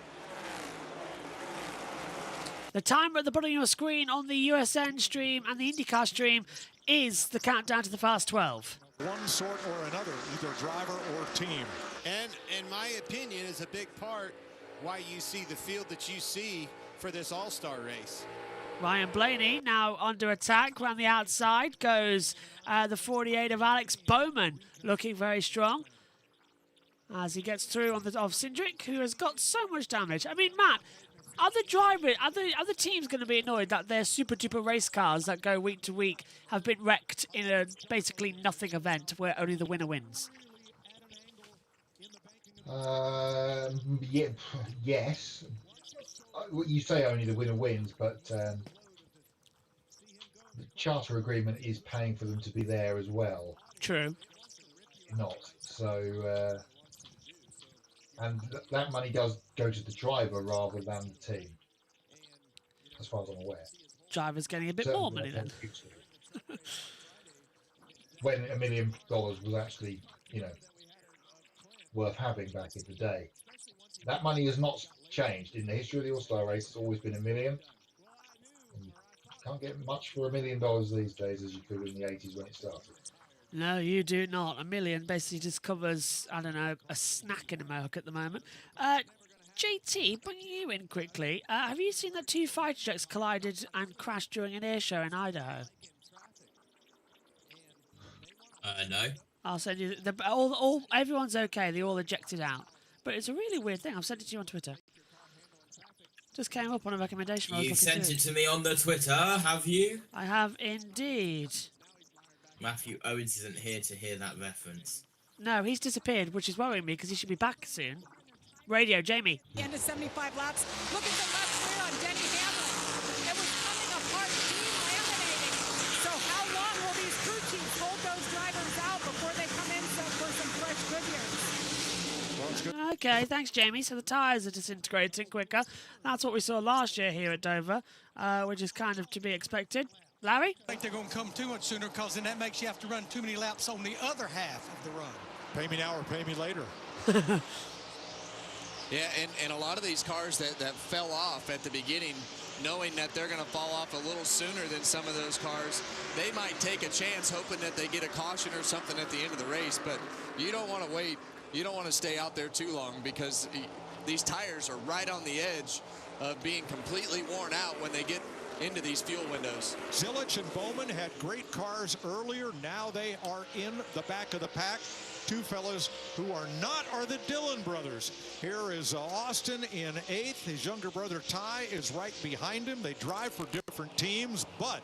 The timer at the bottom of your screen on the USN stream and the IndyCar stream is the countdown to the Fast 12. One sort or another, either driver or team. And in my opinion, is a big part why you see the field that you see for this all-star race. Ryan Blaney now under attack. Around the outside goes the 48 of Alex Bowman, looking very strong as he gets through on the of Cindric, who has got so much damage. I mean, Matt, other teams going to be annoyed that their super duper race cars that go week to week have been wrecked in a basically nothing event where only the winner wins. Yeah, yes. You say only the winner wins, but the charter agreement is paying for them to be there as well. True. Not so, and that money does go to the driver rather than the team, as far as I'm aware. Driver's getting a bit Certainly more money then. When $1 million was actually, worth having back in the day. That money has not changed. In the history of the All-Star race, it's always been $1 million. And you can't get much for $1 million these days as you could in the 80s when it started. No, you do not. $1 million basically just covers, I don't know, a snack in America at the moment. JT, bringing you in quickly. Have you seen that two fighter jets collided and crashed during an air show in Idaho? No. I'll send you everyone's okay. They all ejected out, but it's a really weird thing. I've sent it to you on Twitter. Just came up on a recommendation. You sent it to me on the Twitter, have you? I have indeed. Matthew Owens isn't here to hear that reference. No, he's disappeared, which is worrying me because he should be back soon. Radio, Jamie. End of 75 laps. Look at the left rear on Denny Hamlin. It was coming apart, delaminating. So how long will these crew chiefs hold those drivers out before they come in for some fresh Goodyears? Okay, thanks, Jamie. So the tyres are disintegrating quicker. That's what we saw last year here at Dover, which is kind of to be expected. Larry? I think they're going to come too much sooner because then that makes you have to run too many laps on the other half of the run. Pay me now or pay me later. Yeah, and a lot of these cars that fell off at the beginning, knowing that they're going to fall off a little sooner than some of those cars, they might take a chance hoping that they get a caution or something at the end of the race. But you don't want to wait. You don't want to stay out there too long because these tires are right on the edge of being completely worn out when they get into these fuel windows. Zilich and Bowman had great cars earlier. Now they are in the back of the pack. Two fellas who are not are the Dillon brothers. Here is Austin in 8th. His younger brother Ty is right behind him. They drive for different teams, but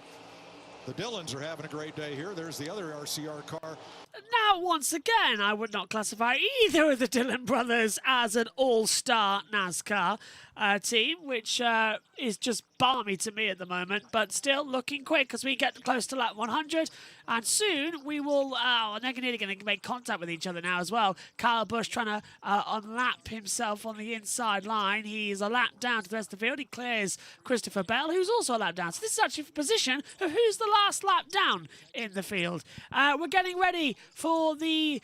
the Dillons are having a great day here. There's the other RCR car. Now, once again, I would not classify either of the Dillon brothers as an all-star NASCAR team, which is just balmy to me at the moment, but still looking quick as we get close to lap 100. And soon we will, and they're nearly going to make contact with each other now as well. Kyle Busch trying to unlap himself on the inside line. He is a lap down to the rest of the field. He clears Christopher Bell, who's also a lap down. So this is actually for position of who's the last lap down in the field. We're getting ready for the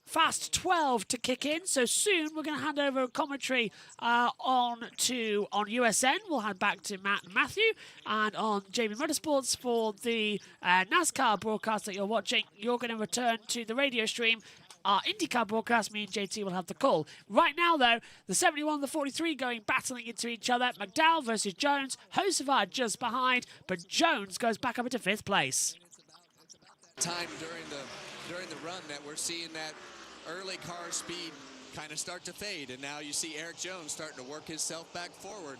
Fast 12 to kick in. So soon we're going to hand over commentary on USN. We'll hand back to Matt and Matthew, and on JB Motorsports for the NASCAR broadcast that you're watching. You're going to return to the radio stream. Our IndyCar broadcast, me and JT will have the call. Right now, though, the 71 and the 43 battling into each other. McDowell versus Jones. Hocevar just behind, but Jones goes back up into 5th place. Time during the run that we're seeing that early car speed kind of start to fade, and now you see Eric Jones starting to work himself back forward.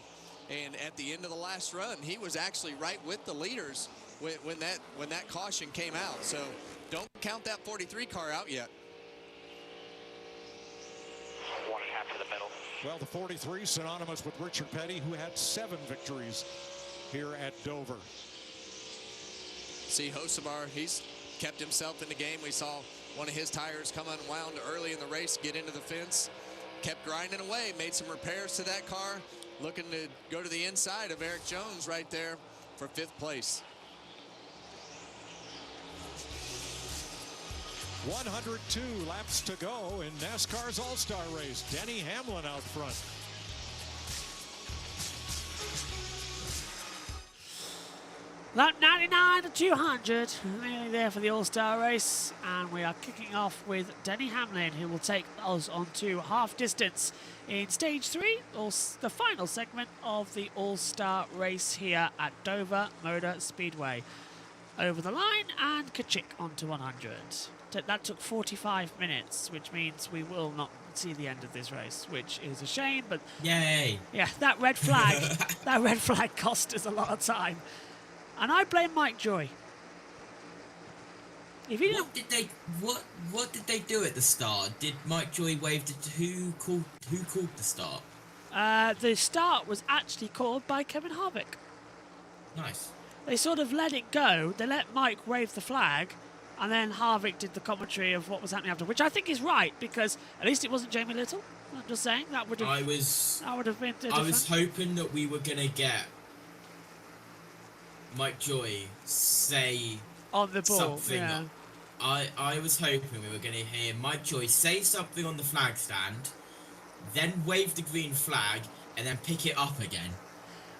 And at the end of the last run, he was actually right with the leaders when that caution came out. So don't count that 43 car out yet. 1.5 to the middle. Well, the 43 synonymous with Richard Petty, who had 7 victories here at Dover. See Hocevar, he's kept himself in the game. We saw one of his tires come unwound early in the race, get into the fence. kept grinding away, made some repairs to that car, looking to go to the inside of Eric Jones right there for 5th place. 102 laps to go in NASCAR's All-Star race. Denny Hamlin out front. Lap 99 to 200, nearly there for the All-Star race, and we are kicking off with Denny Hamlin, who will take us onto half distance in stage 3, or the final segment of the All-Star race here at Dover Motor Speedway. Over the line and Kachik onto 100. That took 45 minutes, which means we will not see the end of this race, which is a shame, but Yay! yeah, that red flag, that red flag cost us a lot of time. And I blame Mike Joy. If you What did they do at the start? Did Mike Joy wave to who called the start? The start was actually called by Kevin Harvick. Nice. They sort of let it go. They let Mike wave the flag, and then Harvick did the commentary of what was happening after, which I think is right, because at least it wasn't Jamie Little. I'm just saying that would have. That would have been different. I was hoping that we were gonna get Mike Joy say on the ball. Something. Yeah. I was hoping we were gonna hear Mike Joy say something on the flag stand, then wave the green flag, and then pick it up again.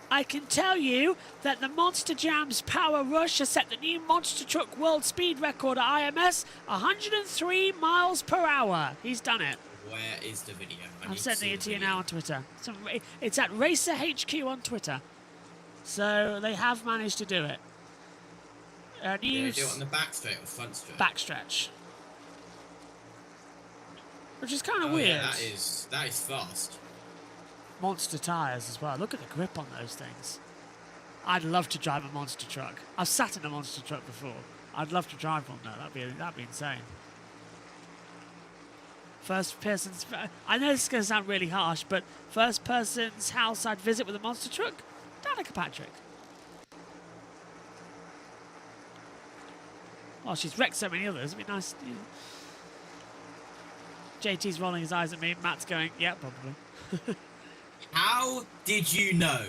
I can tell you that the Monster Jam's Power Rush has set the new monster truck world speed record at IMS, 103 miles per hour. He's done it. Where is the video? I'm sending it to you now on Twitter. It's at Racer HQ on Twitter. So they have managed to do it. Did they do it on the back straight or front straight? Backstretch. Which is kind of Oh, weird. yeah, that is fast. Monster tyres as well. Look at the grip on those things. I'd love to drive a monster truck. I've sat in a monster truck before. I'd love to drive one though. That'd be insane. First person's. I know this is going to sound really harsh, but first person's house I'd visit with a monster truck. Danica Patrick. Well, she's wrecked so many others. It'd be nice. You know. JT's rolling his eyes at me. Matt's going, yeah, probably. How did you know?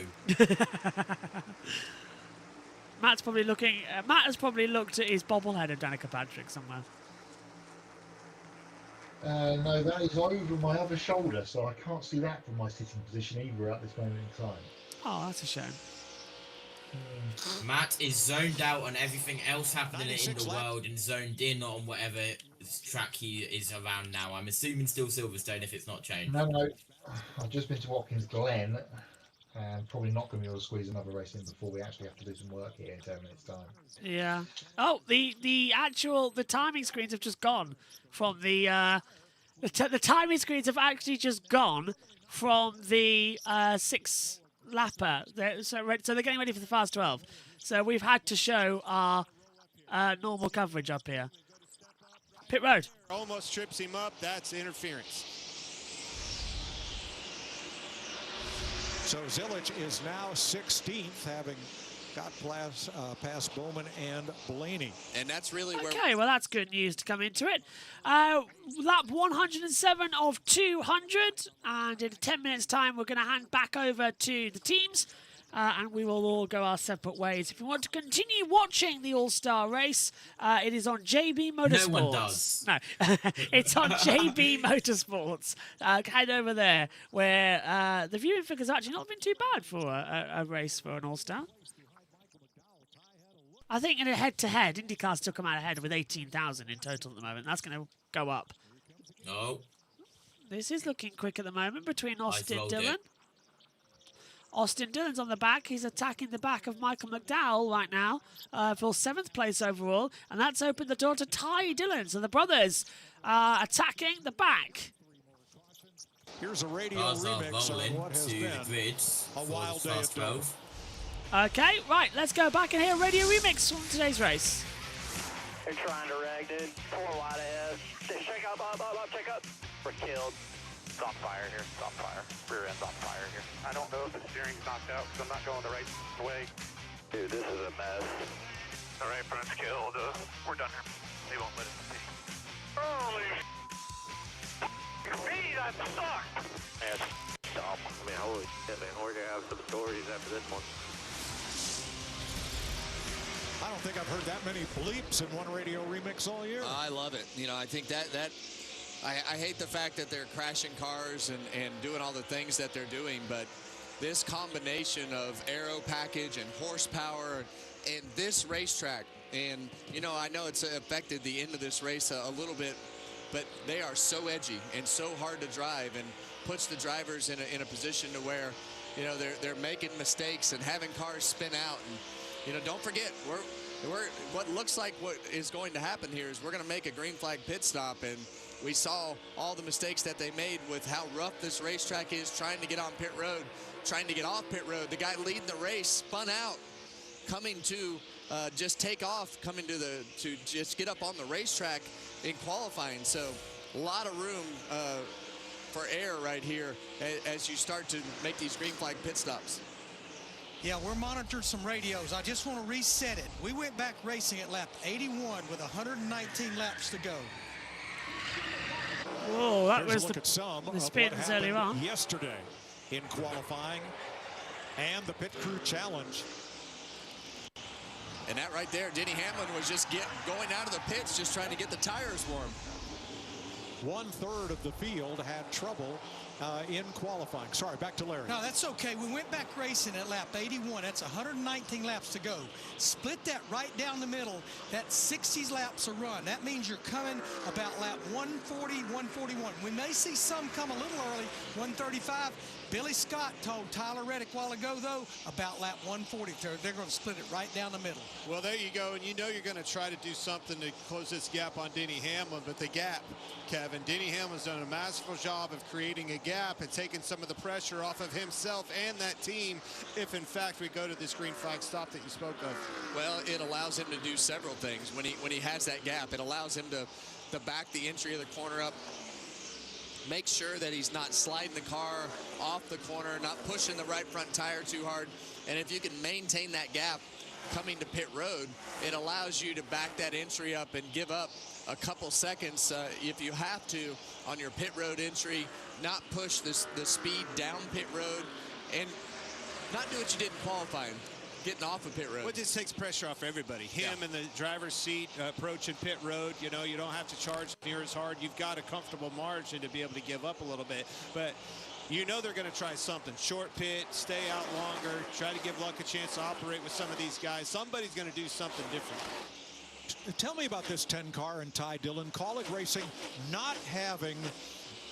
Matt's probably looking. Matt has probably looked at his bobblehead of Danica Patrick somewhere. No, that is over my other shoulder, so I can't see that from my sitting position either at this moment in time. Oh, that's a shame. Matt is zoned out on everything else happening in the world and zoned in on whatever track he is around now. I'm assuming still Silverstone if it's not changed. No, I've just been to Watkins Glen, and probably not going to be able to squeeze another race in before we actually have to do some work here in 10 minutes' time. Yeah. Oh, the timing screens have just gone from the timing screens have actually just gone from the 6 lapper. So they're getting ready for the Fast 12. So we've had to show our normal coverage up here. Pit road. Almost trips him up. That's interference. So Zilich is now 16th, having got past Bowman and Blaney. And that's really where... Okay, well, that's good news to come into it. Lap 107 of 200. And in 10 minutes' time, we're going to hand back over to the teams. And we will all go our separate ways. If you want to continue watching the All-Star race, it is on JB Motorsports. No one does. No, it's on JB Motorsports. Head over there, where the viewing figure's actually not been too bad for a race for an All-Star. I think in a head-to-head, IndyCar still come out ahead with 18,000 in total at the moment. That's going to go up. No. This is looking quick at the moment between Austin rolled Dillon. it. Austin Dillon's on the back. He's attacking the back of Michael McDowell right now for 7th place overall. And that's opened the door to Ty Dillon. So the brothers attacking the back. Here's a radio Cars are remix of rolling what has to the been grids a for wild the day Fast at Dover. 12. Okay, right. Let's go back and hear a radio remix from today's race. They're trying to rag, dude. 4 wide ahead. Check up, check up. We're killed. It's on fire here. It's on fire. Rear end's on fire here. I don't know if the steering's knocked out because I'm not going the right way. Dude, this is a mess. All right, front's killed. We're done here. They won't let us see. Holy speed guys suck! That's dumb. I mean, holy shit, man. We're gonna have some stories after this one. I don't think I've heard that many bleeps in one radio remix all year. I love it. You know, I think I hate the fact that they're crashing cars and doing all the things that they're doing, but this combination of aero package and horsepower and this racetrack, and, you know, I know it's affected the end of this race a little bit, but they are so edgy and so hard to drive and puts the drivers in a position to where, you know, they're making mistakes and having cars spin out. And, you know, don't forget, we're what looks like what is going to happen here is we're going to make a green flag pit stop, and we saw all the mistakes that they made with how rough this racetrack is, trying to get on pit road, trying to get off pit road. The guy leading the race spun out, coming to just take off, coming to just get up on the racetrack in qualifying. So a lot of room for error right here as you start to make these green flag pit stops. Yeah, we're monitoring some radios. I just want to reset it. We went back racing at lap 81 with 119 laps to go. Whoa, that Here's was a look at some the of spins what earlier happened on. yesterday in qualifying and the pit crew challenge. And that right there, Denny Hamlin was just going out of the pits, just trying to get the tires warm. 1/3 of the field had trouble in qualifying. Sorry, back to Larry. No, that's okay. We went back racing at lap 81. That's 119 laps to go. Split that right down the middle. That's 60 laps a run. That means you're coming about lap 140, 141. We may see some come a little early, 135. Billy Scott told Tyler Reddick a while ago, though, about lap 140. They're going to split it right down the middle. Well, there you go, and you know you're going to try to do something to close this gap on Denny Hamlin, but the gap, Kevin, Denny Hamlin's done a masterful job of creating a gap and taking some of the pressure off of himself and that team if, in fact, we go to this green flag stop that you spoke of. Well, it allows him to do several things. When he has that gap, it allows him to back the entry of the corner up, make sure that he's not sliding the car off the corner, not pushing the right front tire too hard. And if you can maintain that gap coming to pit road, it allows you to back that entry up and give up a couple seconds if you have to on your pit road entry, not push the speed down pit road, and not do what you did in qualifying, getting off of pit road. Well, it just takes pressure off everybody. Him in the driver's seat approaching pit road. You know, you don't have to charge near as hard. You've got a comfortable margin to be able to give up a little bit. But you know they're going to try something. Short pit, stay out longer, try to give Luck a chance to operate with some of these guys. Somebody's going to do something different. Tell me about this 10 car and Ty Dillon. Kaulig Racing not having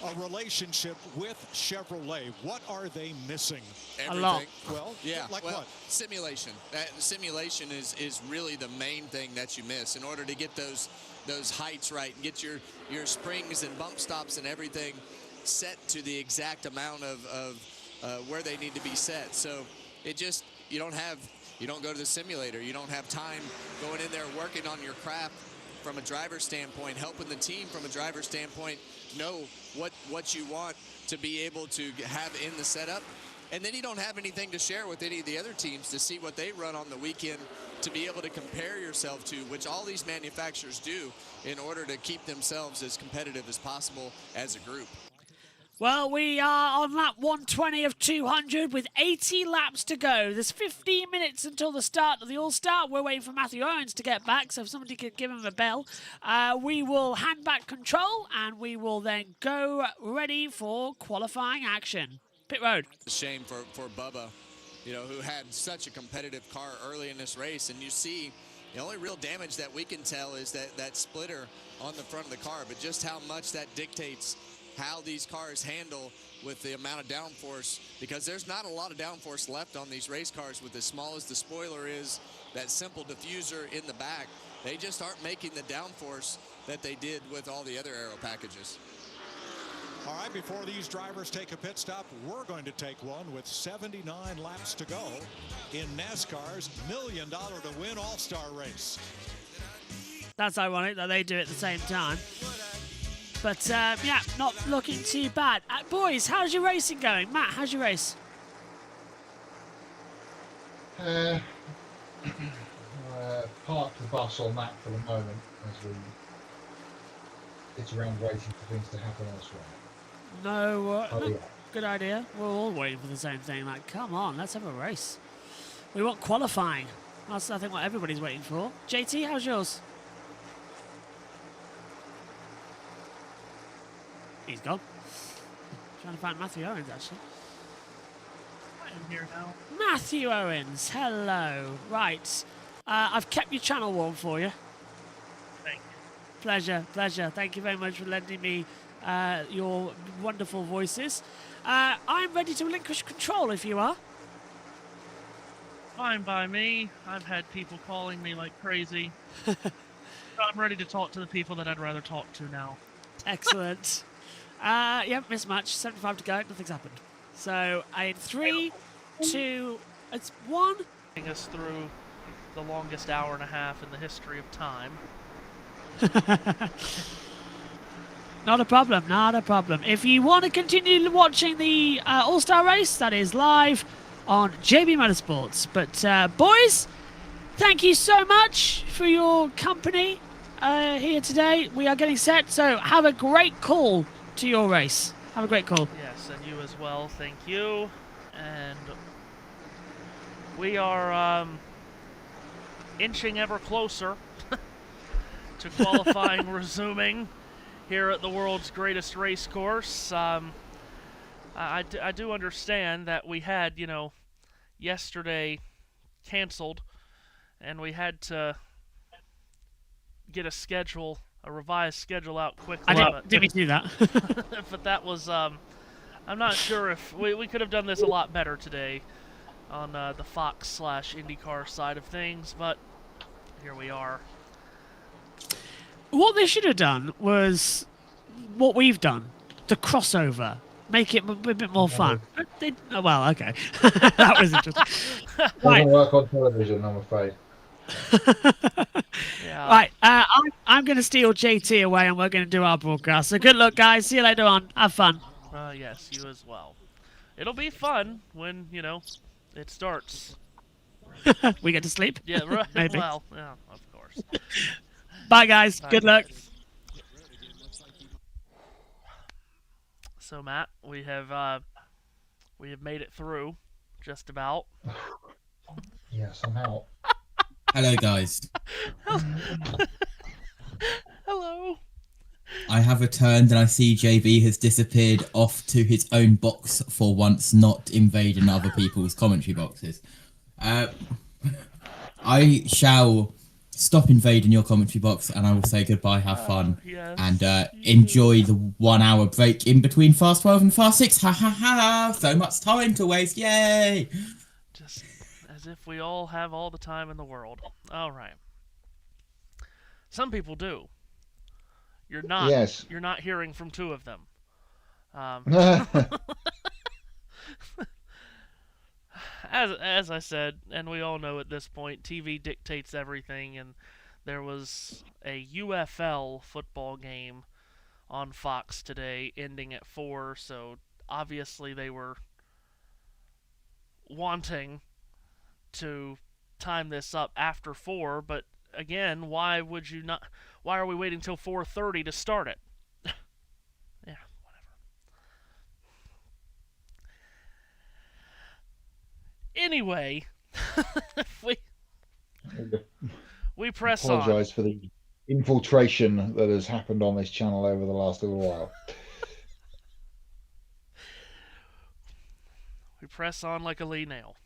a relationship with Chevrolet. What are they missing? Everything. A lot. Well, yeah, like well, what? Simulation. Simulation is really the main thing that you miss in order to get those heights right and get your springs and bump stops and everything set to the exact amount of where they need to be set. So it just, you don't go to the simulator. You don't have time going in there working on your craft from a driver's standpoint, helping the team from a driver's standpoint know what you want to be able to have in the setup. And then you don't have anything to share with any of the other teams to see what they run on the weekend to be able to compare yourself to, which all these manufacturers do in order to keep themselves as competitive as possible as a group. Well, we are on lap 120 of 200 with 80 laps to go. There's 15 minutes until the start of the All-Star. We're waiting for Matthew Owens to get back, so if somebody could give him a bell. We will hand back control, and we will then go ready for qualifying action. Pit road. It's a shame for Bubba, you know, who had such a competitive car early in this race, and you see the only real damage that we can tell is that splitter on the front of the car, but just how much that dictates how these cars handle with the amount of downforce, because there's not a lot of downforce left on these race cars. With as small as the spoiler is, that simple diffuser in the back, they just aren't making the downforce that they did with all the other aero packages. All right, before these drivers take a pit stop, we're going to take one with 79 laps to go in NASCAR's $1 Million to Win All-Star Race. That's ironic that they do it at the same time. But, yeah, not looking too bad. Boys, how's your racing going? Matt, how's your race? Park the bus on that for the moment as it's around waiting for things to happen elsewhere. No, Oh, yeah. good idea. We're all waiting for the same thing. Like, come on, let's have a race. We want qualifying. That's, I think, what everybody's waiting for. JT, how's yours? He's gone. Trying to find Matthew Owens, actually. I'm here now. Matthew Owens, hello. Right. I've kept your channel warm for you. Thank you. Pleasure, pleasure. Thank you very much for lending me your wonderful voices. I'm ready to relinquish control if you are. Fine by me. I've had people calling me like crazy. I'm ready to talk to the people that I'd rather talk to now. Excellent. You haven't missed much. 75 to go. Nothing's happened. So, in 3, 2, it's 1. Taking us through the longest hour and a half in the history of time. Not a problem, not a problem. If you want to continue watching the All-Star race, that is live on JB Motorsports. But, boys, thank you so much for your company here today. We are getting set, so have a great call to your race. Have a great call. Yes, and you as well. Thank you. And we are inching ever closer to qualifying resuming here at the world's greatest race course. I do understand that we had, yesterday canceled, and we had to get a revised schedule out quickly. I didn't do that. But that was, I'm not sure if we could have done this a lot better today on the Fox/IndyCar side of things, but here we are. What they should have done was what we've done, the crossover. Make it a bit more fun. Well, okay. That was interesting. Doesn't work on television, I'm afraid. Yeah. Right, I'm going to steal JT away and we're going to do our broadcast. So good luck, guys. See you later on. Have fun. Yes, you as well. It'll be fun when, it starts. We get to sleep? Yeah, right. Maybe. Well, yeah, of course. Bye, guys. Bye, Good luck. So, Matt, we have made it through, just about. Yes, I'm out. Hello, guys. Hello. I have returned and I see JB has disappeared off to his own box for once, not invading other people's commentary boxes. I shall stop invading your commentary box and I will say goodbye, have fun, yes, and enjoy the 1 hour break in between Fast 12 and Fast 6. Ha ha ha! So much time to waste, yay! Just as if we all have all the time in the world. All right. Some people do. You're not. Yes. You're not hearing from two of them. As I said, and we all know at this point, TV dictates everything, and there was a UFL football game on Fox today ending at 4, so obviously they were wanting to time this up after 4, but again, why are we waiting till 4:30 to start it? Yeah, whatever. Anyway, we press on. Apologise for the infiltration that has happened on this channel over the last little while. We press on like a Lee nail.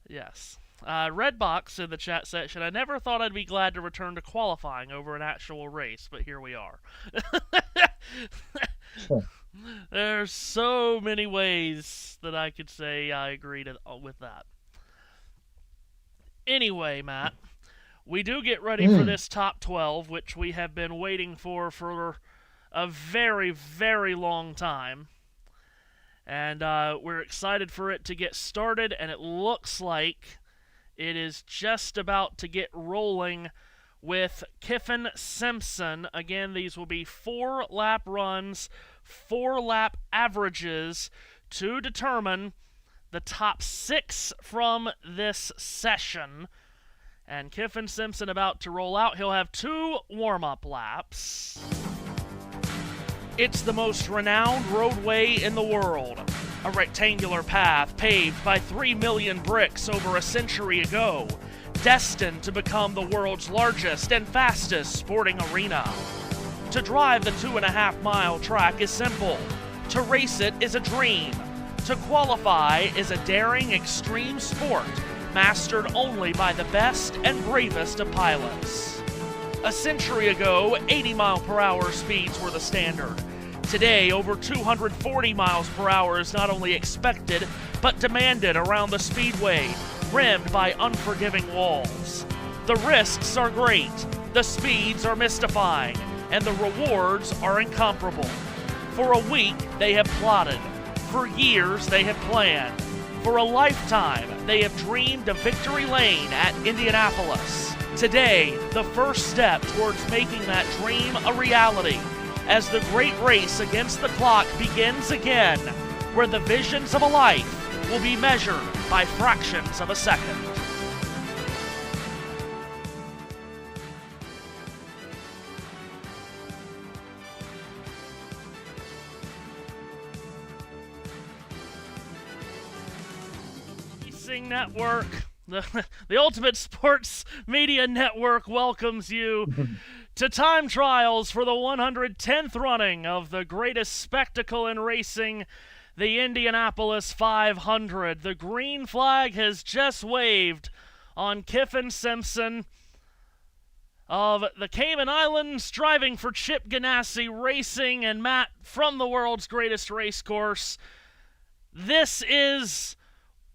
Yes. Redbox in the chat section. I never thought I'd be glad to return to qualifying over an actual race, but here we are. There's so many ways that I could say I agree with that. Anyway, Matt, we do get ready for this top 12, which we have been waiting for a very, very long time. And we're excited for it to get started, and it looks like it is just about to get rolling with Kyffin Simpson. Again, these will be 4-lap runs, 4-lap averages to determine the top 6 from this session. And Kyffin Simpson about to roll out. He'll have 2 warm-up laps. It's the most renowned roadway in the world, a rectangular path paved by 3 million bricks over a century ago, destined to become the world's largest and fastest sporting arena. To drive the 2.5-mile track is simple. To race it is a dream. To qualify is a daring extreme sport mastered only by the best and bravest of pilots. A century ago, 80-mile-per-hour speeds were the standard. Today, over 240 miles per hour is not only expected, but demanded around the speedway, rimmed by unforgiving walls. The risks are great, the speeds are mystifying, and the rewards are incomparable. For a week, they have plotted. For years, they have planned. For a lifetime, they have dreamed of victory lane at Indianapolis. Today, the first step towards making that dream a reality, as the great race against the clock begins again, where the visions of a life will be measured by fractions of a second. Racing Network, the Ultimate Sports Media Network welcomes you to time trials for the 110th running of the greatest spectacle in racing, the Indianapolis 500. The green flag has just waved on Kyffin Simpson of the Cayman Islands, driving for Chip Ganassi Racing. And Matt, from the world's greatest race course, this is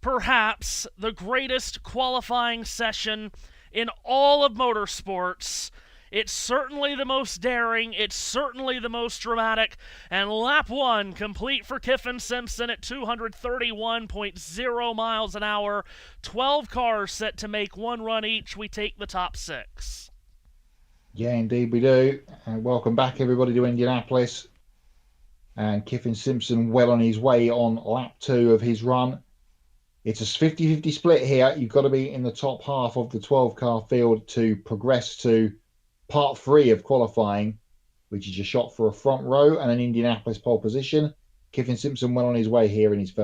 perhaps the greatest qualifying session in all of motorsports. It's certainly the most daring, it's certainly the most dramatic, and lap 1 complete for Kyffin Simpson at 231.0 miles an hour. 12 cars set to make one run each. We take the top 6. Yeah, indeed we do. Welcome back, everybody, to Indianapolis. And Kyffin Simpson well on his way on lap 2 of his run. It's a 50-50 split here. You've got to be in the top half of the 12-car field to progress to part 3 of qualifying, which is a shot for a front row and an Indianapolis pole position. Kyffin Simpson well on his way here in his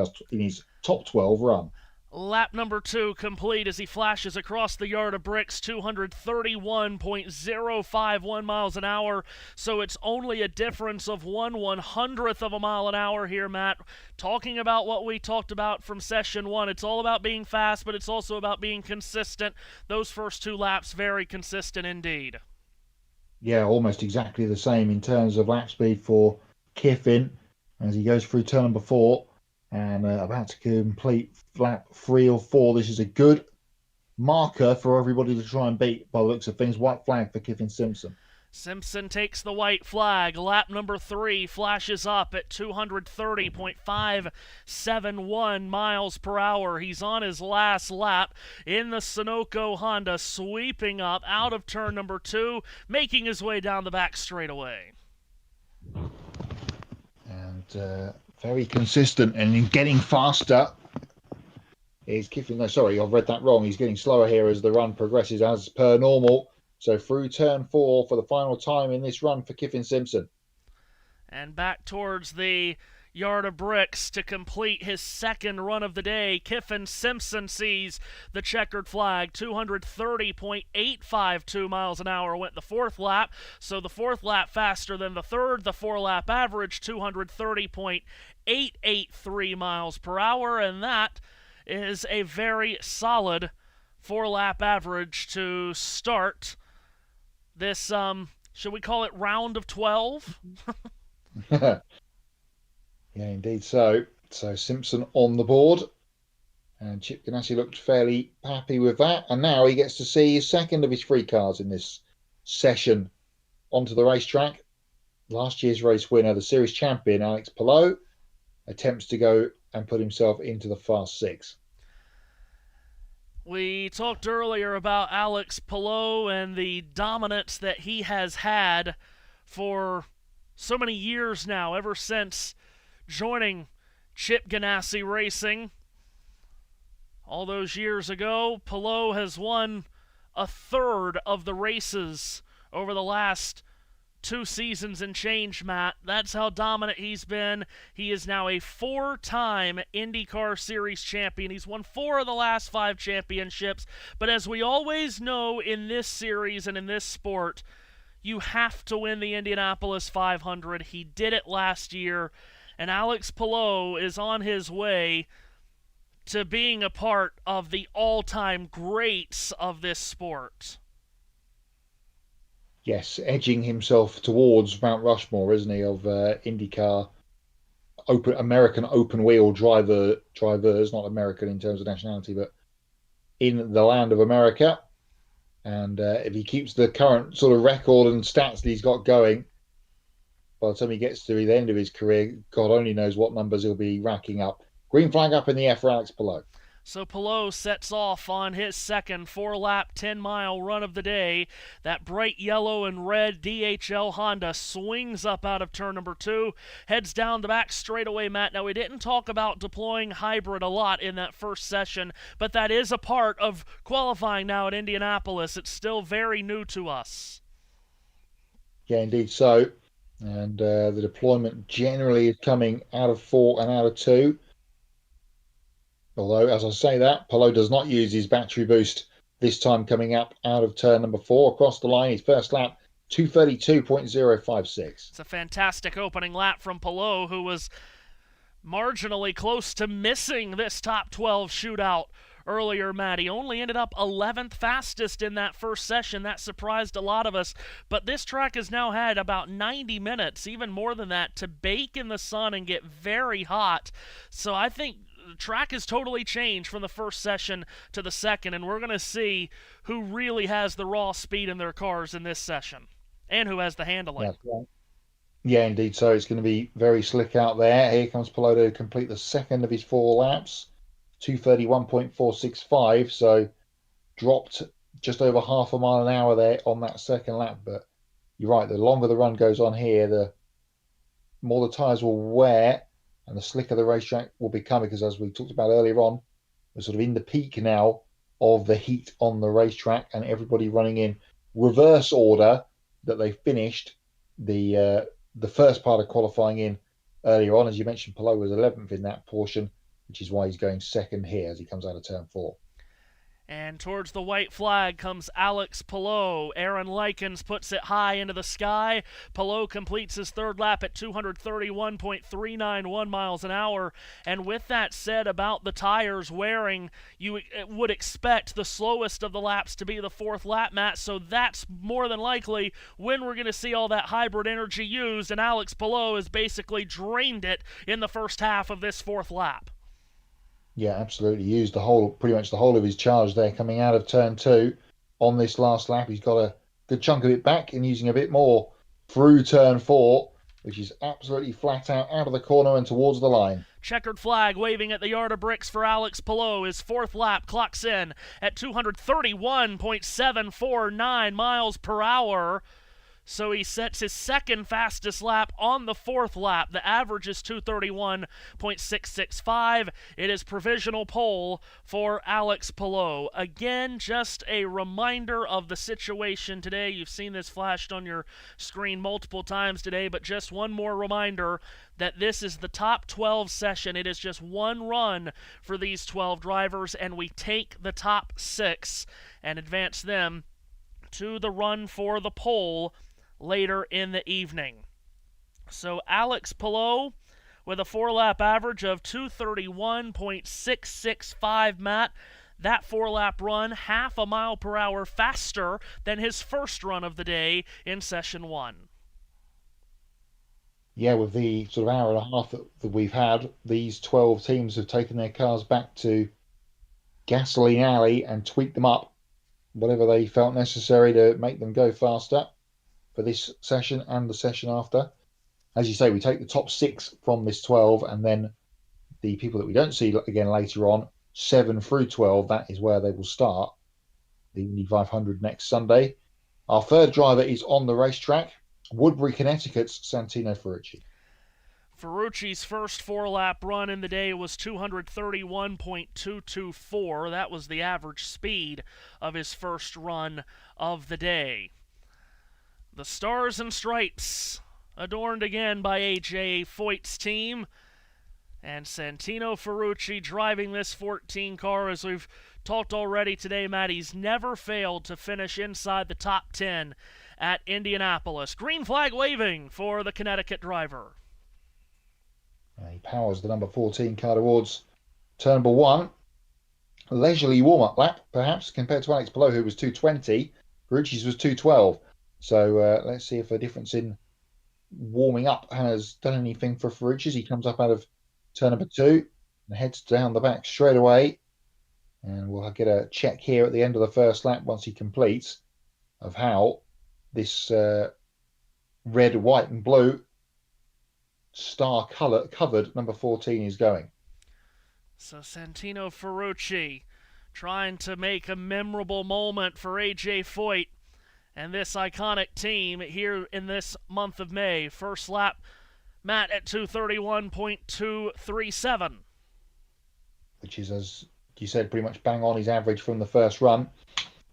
top 12 run. Lap number 2 complete as he flashes across the yard of bricks, 231.051 miles an hour. So it's only a difference of 1/100th of a mile an hour here, Matt. Talking about what we talked about from session 1, it's all about being fast, but it's also about being consistent. Those first 2 laps, very consistent indeed. Yeah, almost exactly the same in terms of lap speed for Kyffin as he goes through turn number 4 and about to complete lap 3 or 4. This is a good marker for everybody to try and beat by the looks of things. White flag for Kyffin Simpson. Simpson takes the white flag. Lap number 3 flashes up at 230.571 miles per hour. He's on his last lap in the Sunoco Honda, sweeping up out of turn number 2, making his way down the back straightaway. And very consistent and in getting faster. Is Kyffin, no, sorry, I've read that wrong. He's getting slower here as the run progresses as per normal. So through turn 4 for the final time in this run for Kyffin Simpson. And back towards the yard of bricks to complete his second run of the day. Kyffin Simpson sees the checkered flag. 230.852 miles an hour went the 4th lap. So the 4th lap faster than the 3rd. The 4-lap average, 230.883 miles per hour. And that is a very solid 4-lap average to start this, should we call it round of 12? Yeah, indeed so. So Simpson on the board. And Chip Ganassi looked fairly happy with that. And now he gets to see his second of his 3 cars in this session onto the racetrack. Last year's race winner, the series champion, Alex Palou, attempts to go and put himself into the Fast 6. We talked earlier about Alex Palou and the dominance that he has had for so many years now, ever since joining Chip Ganassi Racing. All those years ago, Palou has won a third of the races over the last 2 seasons and change, Matt. That's how dominant he's been. He is now a 4-time IndyCar Series champion. He's won 4 of the last 5 championships. But as we always know in this series and in this sport, you have to win the Indianapolis 500. He did it last year, and Alex Palou is on his way to being a part of the all-time greats of this sport. Yes, edging himself towards Mount Rushmore, isn't he, of IndyCar American open wheel drivers, not American in terms of nationality, but in the land of America. And if he keeps the current sort of record and stats that he's got going, by the time he gets to the end of his career, God only knows what numbers he'll be racking up. Green flag up in the air for Alex Palou. So Palou sets off on his second 4-lap, 10-mile run of the day. That bright yellow and red DHL Honda swings up out of turn number 2, heads down the back straightaway, Matt. Now, we didn't talk about deploying hybrid a lot in that first session, but that is a part of qualifying now at Indianapolis. It's still very new to us. Yeah, indeed so. And the deployment generally is coming out of 4 and out of 2. Although, as I say that, Palou does not use his battery boost this time, coming up out of turn number 4 across the line. His first lap, 2:32.056. It's a fantastic opening lap from Palou, who was marginally close to missing this top 12 shootout earlier, Matt. He only ended up 11th fastest in that first session. That surprised a lot of us. But this track has now had about 90 minutes, even more than that, to bake in the sun and get very hot. So I think the track has totally changed from the first session to the second, and we're going to see who really has the raw speed in their cars in this session and who has the handling. That's right. Yeah, indeed. So it's going to be very slick out there. Here comes Palou to complete the second of his 4 laps, 2:31.465. So dropped just over half a mile an hour there on that second lap. But you're right, the longer the run goes on here, the more the tyres will wear and the slicker the racetrack will become, because as we talked about earlier on, we're sort of in the peak now of the heat on the racetrack, and everybody running in reverse order that they finished the first part of qualifying in earlier on. As you mentioned, Palou was 11th in that portion, which is why he's going second here as he comes out of turn 4. And towards the white flag comes Alex Palou. Aaron Likens puts it high into the sky. Palou completes his third lap at 231.391 miles an hour. And with that said about the tires wearing, you would expect the slowest of the laps to be the 4th lap, Matt. So that's more than likely when we're going to see all that hybrid energy used. And Alex Palou has basically drained it in the first half of this 4th lap. Yeah, absolutely. Used pretty much the whole of his charge there coming out of turn 2 on this last lap. He's got a good chunk of it back and using a bit more through turn 4, which is absolutely flat out of the corner and towards the line. Checkered flag waving at the yard of bricks for Alex Palou. His 4th lap clocks in at 231.749 miles per hour. So he sets his second fastest lap on the 4th lap. The average is 231.665. It is provisional pole for Alex Palou. Again, just a reminder of the situation today. You've seen this flashed on your screen multiple times today, but just one more reminder that this is the top 12 session. It is just one run for these 12 drivers, and we take the top 6 and advance them to the run for the pole later in the evening. So Alex Palou with a 4-lap average of 231.665, Matt. That 4-lap run, half a mile per hour faster than his first run of the day in session 1. Yeah, with the sort of hour and a half that we've had, these 12 teams have taken their cars back to Gasoline Alley and tweaked them up, whatever they felt necessary to make them go faster for this session and the session after. As you say, we take the top 6 from this 12, and then the people that we don't see again later on, 7 through 12, that is where they will start the Indy 500 next Sunday. Our third driver is on the racetrack, Woodbury, Connecticut's Santino Ferrucci. Ferrucci's first 4-lap run in the day was 231.224. That was the average speed of his first run of the day. The Stars and Stripes, adorned again by A.J. Foyt's team. And Santino Ferrucci driving this 14 car. As we've talked already today, Matt, he's never failed to finish inside the top 10 at Indianapolis. Green flag waving for the Connecticut driver. He powers the number 14 car towards turn number 1. A leisurely warm-up lap, perhaps, compared to Alex Palou, who was 2:20. Ferrucci's was 2:12. So let's see if a difference in warming up has done anything for Ferrucci. He comes up out of turn number 2 and heads down the back straight away. And we'll get a check here at the end of the first lap once he completes of how this red, white and blue star color covered number 14 is going. So Santino Ferrucci trying to make a memorable moment for A.J. Foyt and this iconic team here in this month of May. First lap, Matt, at 2:31.237. Which is, as you said, pretty much bang on his average from the first run.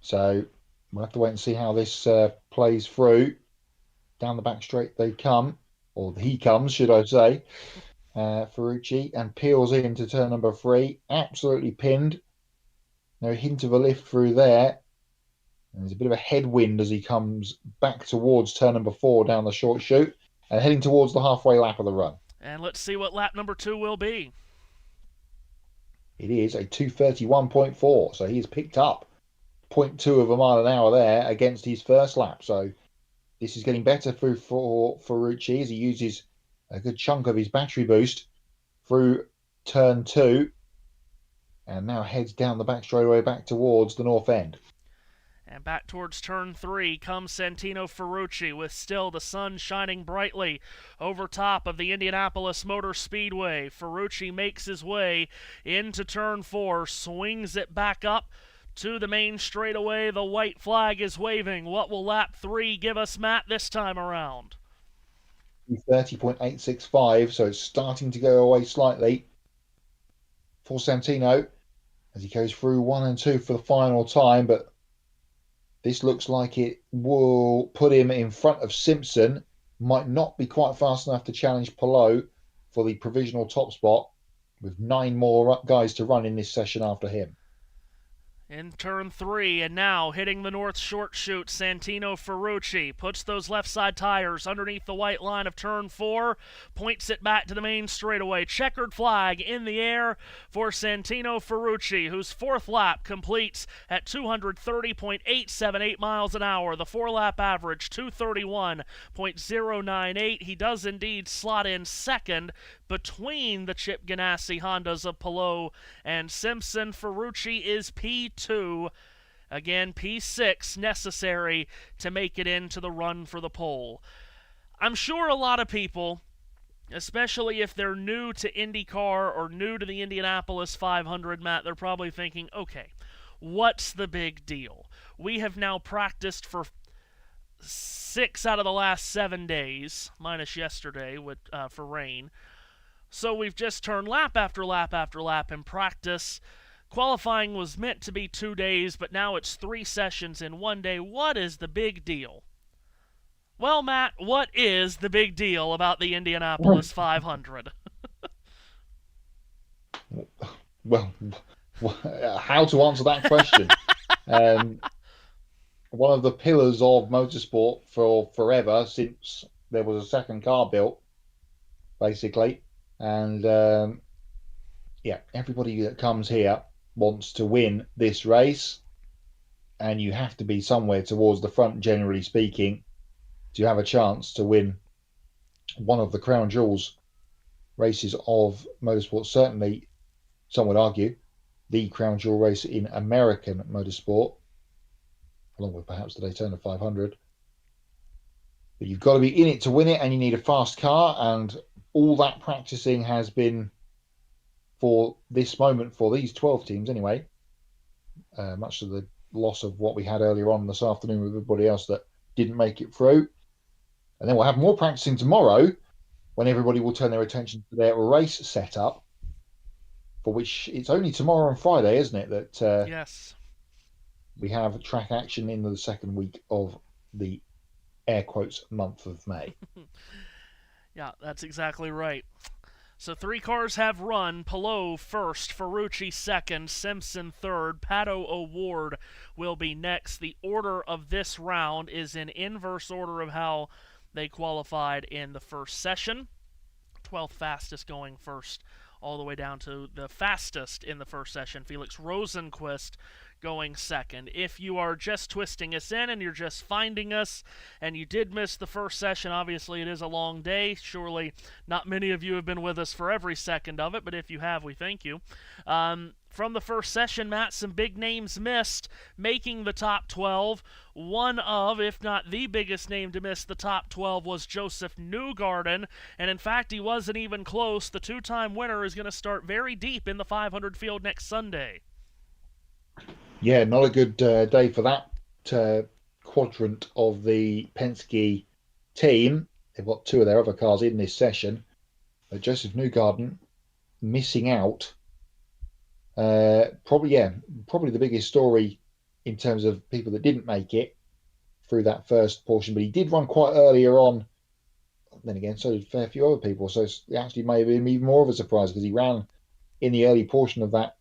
So we'll have to wait and see how this plays through. Down the back straight they come, or he comes, should I say, Ferrucci, and peels into turn number 3. Absolutely pinned. No hint of a lift through there. And there's a bit of a headwind as he comes back towards turn number 4 down the short chute and heading towards the halfway lap of the run. And let's see what lap number 2 will be. It is a 2:31.4, so he's picked up 0.2 of a mile an hour there against his first lap. So this is getting better through for Ferrucci as he uses a good chunk of his battery boost through turn 2 and now heads down the back straightaway back towards the north end. And back towards turn 3 comes Santino Ferrucci with still the sun shining brightly over top of the Indianapolis Motor Speedway. Ferrucci makes his way into turn 4, swings it back up to the main straightaway. The white flag is waving. What will lap 3 give us, Matt, this time around? 30.865, so it's starting to go away slightly for Santino as he goes through 1 and 2 for the final time, but this looks like it will put him in front of Simpson. Might not be quite fast enough to challenge Palou for the provisional top spot, with 9 more guys to run in this session after him. In turn 3, and now hitting the north short chute, Santino Ferrucci puts those left side tires underneath the white line of turn 4, points it back to the main straightaway. Checkered flag in the air for Santino Ferrucci, whose 4th lap completes at 230.878 miles an hour. The 4-lap average, 231.098. He does indeed slot in second between the Chip Ganassi Hondas of Palou and Simpson. Ferrucci is P2. Again, P6 necessary to make it into the run for the pole. I'm sure a lot of people, especially if they're new to IndyCar or new to the Indianapolis 500, Matt, they're probably thinking, okay, what's the big deal? We have now practiced for 6 out of the last 7 days, minus yesterday for rain. So we've just turned lap after lap after lap in practice. Qualifying was meant to be 2 days, but now it's 3 sessions in 1 day. What is the big deal? Well, Matt, what is the big deal about the Indianapolis 500? Well, how to answer that question? One of the pillars of motorsport for forever, since there was a second car built, basically. And everybody that comes here wants to win this race, and you have to be somewhere towards the front, generally speaking, to have a chance to win one of the crown jewels races of motorsport. Certainly, some would argue, the crown jewel race in American motorsport, along with perhaps the Daytona 500. But you've got to be in it to win it, and you need a fast car, and all that practicing has been for this moment for these 12 teams anyway, much to the loss of what we had earlier on this afternoon with everybody else that didn't make it through. And then we'll have more practicing tomorrow when everybody will turn their attention to their race setup, for which it's only tomorrow and Friday, isn't it, that yes, we have track action in the second week of the air quotes, month of May. Yeah, that's exactly right. So 3 cars have run. Palou first, Ferrucci second, Simpson third, Pato O'Ward will be next. The order of this round is in inverse order of how they qualified in the first session. 12th fastest going first, all the way down to the fastest in the first session, Felix Rosenquist, going second. If you are just twisting us in and you're just finding us and you did miss the first session, obviously it is a long day. Surely not many of you have been with us for every second of it, but if you have, we thank you. From the first session, Matt, some big names missed, making the top 12. One of, if not the biggest name to miss the top 12 was Joseph Newgarden, and in fact, he wasn't even close. The 2-time winner is going to start very deep in the 500 field next Sunday. Yeah, not a good day for that quadrant of the Penske team. They've got 2 of their other cars in this session. Joseph Newgarden missing out. Probably the biggest story in terms of people that didn't make it through that first portion, but he did run quite earlier on. Then again, so did a fair few other people. So it actually may have been even more of a surprise because he ran in the early portion of that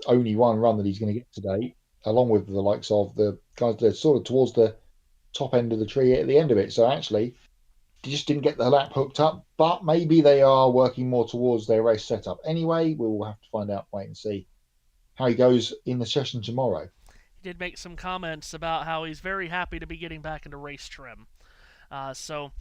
only one run that he's going to get today, along with the likes of the guys that are sort of towards the top end of the tree at the end of it. So actually, he just didn't get the lap hooked up, but maybe they are working more towards their race setup. Anyway, we will have to find out, wait and see how he goes in the session tomorrow. He did make some comments about how he's very happy to be getting back into race trim. So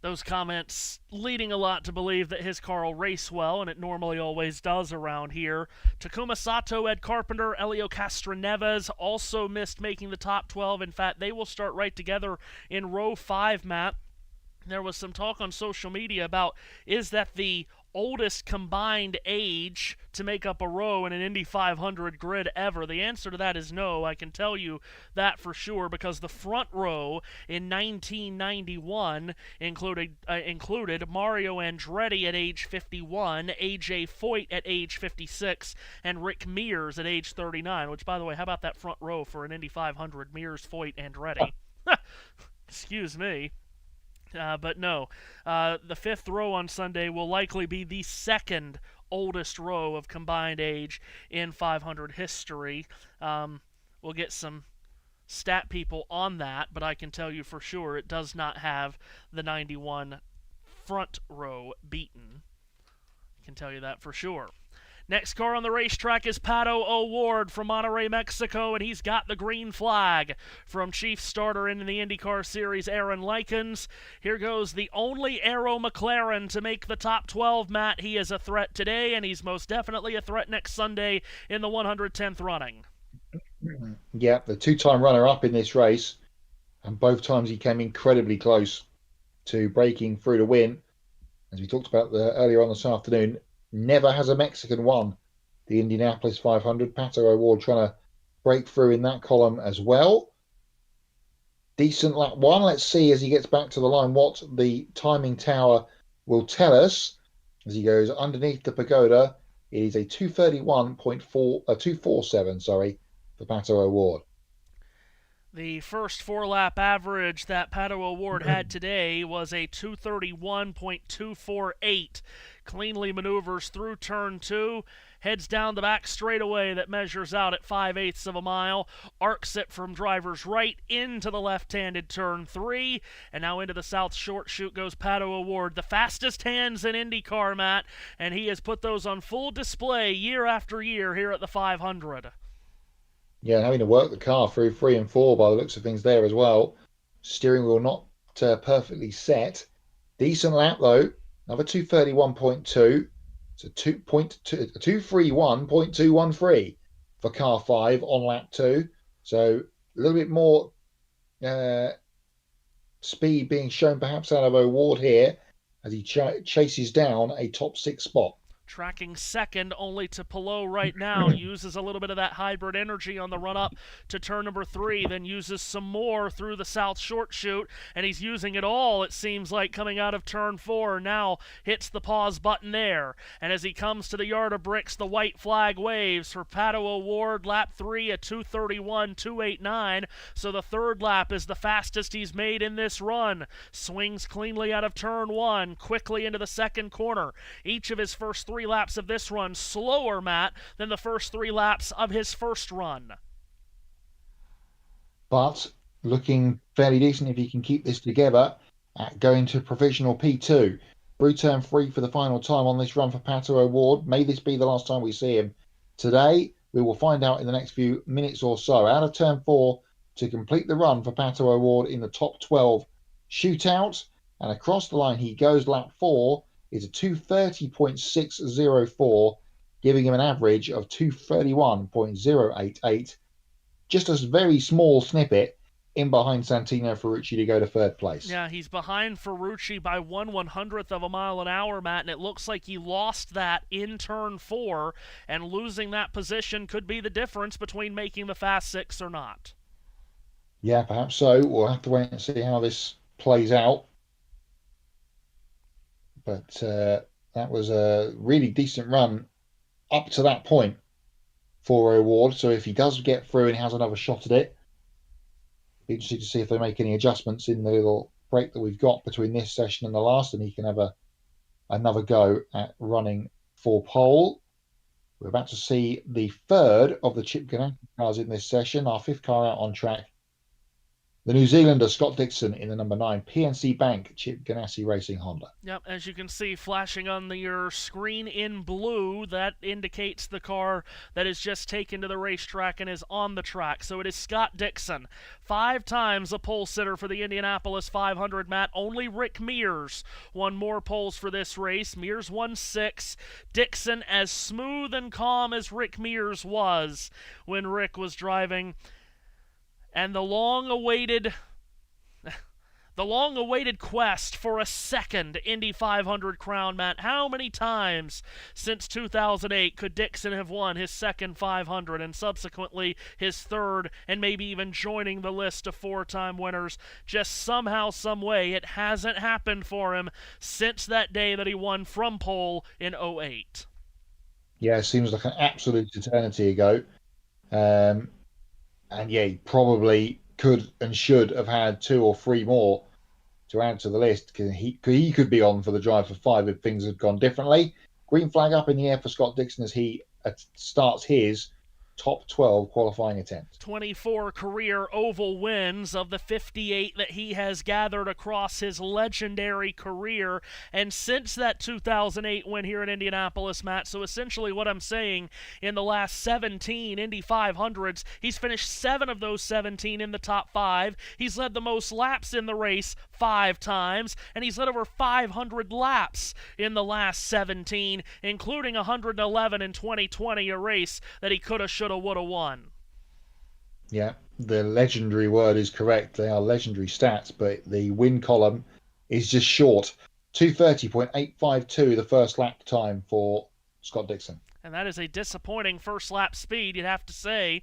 those comments leading a lot to believe that his car will race well, and it normally always does around here. Takuma Sato, Ed Carpenter, Elio Castroneves also missed making the top 12. In fact, they will start right together in row 5, Matt. There was some talk on social media about, is that the oldest combined age to make up a row in an Indy 500 grid ever? The answer to that is no. I can tell you that for sure, because the front row in 1991 included Mario Andretti at age 51, AJ Foyt at age 56, and Rick Mears at age 39, which, by the way, how about that front row for an Indy 500? Mears, Foyt, Andretti. Excuse me. But no, the 5th row on Sunday will likely be the 2nd oldest row of combined age in 500 history. We'll get some stat people on that, but I can tell you for sure it does not have the 91 front row beaten. I can tell you that for sure. Next car on the racetrack is Pato O'Ward from Monterrey, Mexico, and he's got the green flag from chief starter in the IndyCar Series, Aaron Likens. Here goes the only Aero McLaren to make the top 12, Matt. He is a threat today, and he's most definitely a threat next Sunday in the 110th running. Yeah, the 2-time runner-up in this race, and both times he came incredibly close to breaking through to win. As we talked about earlier on this afternoon, never has a Mexican won the Indianapolis 500. Pato O'Ward trying to break through in that column as well. Decent lap 1. Let's see as he gets back to the line what the timing tower will tell us. As he goes underneath the pagoda, it is a 247, for Pato O'Ward. The first 4-lap average that Pato O'Ward had today was a 231.248. Cleanly maneuvers through turn 2, heads down the back straightaway that measures out at 5/8 of a mile, arcs it from driver's right into the left-handed turn 3, and now into the south short chute goes Pato O'Ward. The fastest hands in IndyCar, Matt, and he has put those on full display year after year here at the 500. Yeah, having to work the car through 3 and 4 by the looks of things there as well. Steering wheel not perfectly set. Decent lap though. Another 231.2. It's a 231.213 for car 5 on lap 2. So a little bit more speed being shown perhaps out of O'Ward here as he chases down a top 6 spot. Tracking second only to Pelot right now. Uses a little bit of that hybrid energy on the run up to turn number 3, then uses some more through the south short chute, and he's using it all, it seems like, coming out of turn 4. Now hits the pause button there, and as he comes to the yard of bricks, the white flag waves for Pato O'Ward. Lap 3 at 2:31.289, so the third lap is the fastest he's made in this run. Swings cleanly out of turn 1, quickly into the second corner. Each of his first 3 laps of this run slower, Matt, than the first 3 laps of his first run. But looking fairly decent if he can keep this together at going to provisional P2. Through turn 3 for the final time on this run for Pato O'Ward. May this be the last time we see him today? We will find out in the next few minutes or so. Out of turn 4 to complete the run for Pato O'Ward in the top 12 shootout. And across the line he goes. Lap 4 is a 2:30.604, giving him an average of 2:31.088. Just a very small snippet in behind Santino Ferrucci to go to third place. Yeah, he's behind Ferrucci by 1/100th of a mile an hour, Matt, and it looks like he lost that in turn 4, and losing that position could be the difference between making the Fast 6 or not. Yeah, perhaps so. We'll have to wait and see how this plays out. But that was a really decent run up to that point for O'Ward. So if he does get through and has another shot at it, be interesting to see if they make any adjustments in the little break that we've got between this session and the last, and he can have another go at running for pole. We're about to see the third of the Chip Ganassi cars in this session. Our 5th car out on track. The New Zealander, Scott Dixon, in the number 9 PNC Bank Chip Ganassi Racing Honda. Yep, as you can see flashing on your screen in blue, that indicates the car that is just taken to the racetrack and is on the track. So it is Scott Dixon, 5 times a pole sitter for the Indianapolis 500, Matt. Only Rick Mears won more poles for this race. Mears won 6. Dixon as smooth and calm as Rick Mears was when Rick was driving. And the long-awaited quest for a second Indy 500 crown, Matt. How many times since 2008 could Dixon have won his second 500 and subsequently his third, and maybe even joining the list of 4-time winners? Just somehow, some way, it hasn't happened for him since that day that he won from pole in 2008. Yeah, it seems like an absolute eternity ago. And yeah, he probably could and should have had 2 or 3 more to add to the list, because he could be on for the drive for 5 if things had gone differently. Green flag up in the air for Scott Dixon as he starts his top 12 qualifying attempt. 24 career oval wins of the 58 that he has gathered across his legendary career. And since that 2008 win here at Indianapolis, Matt, so essentially what I'm saying, in the last 17 Indy 500s, he's finished 7 of those 17 in the top 5. He's led the most laps in the race 5 times, and he's led over 500 laps in the last 17, including 111 in 2020, a race that he could have, should have, would have won. Yeah, the legendary word is correct. They are legendary stats, but the win column is just short. 2:30.852 the first lap time for Scott Dixon. And that is a disappointing first lap speed, you'd have to say,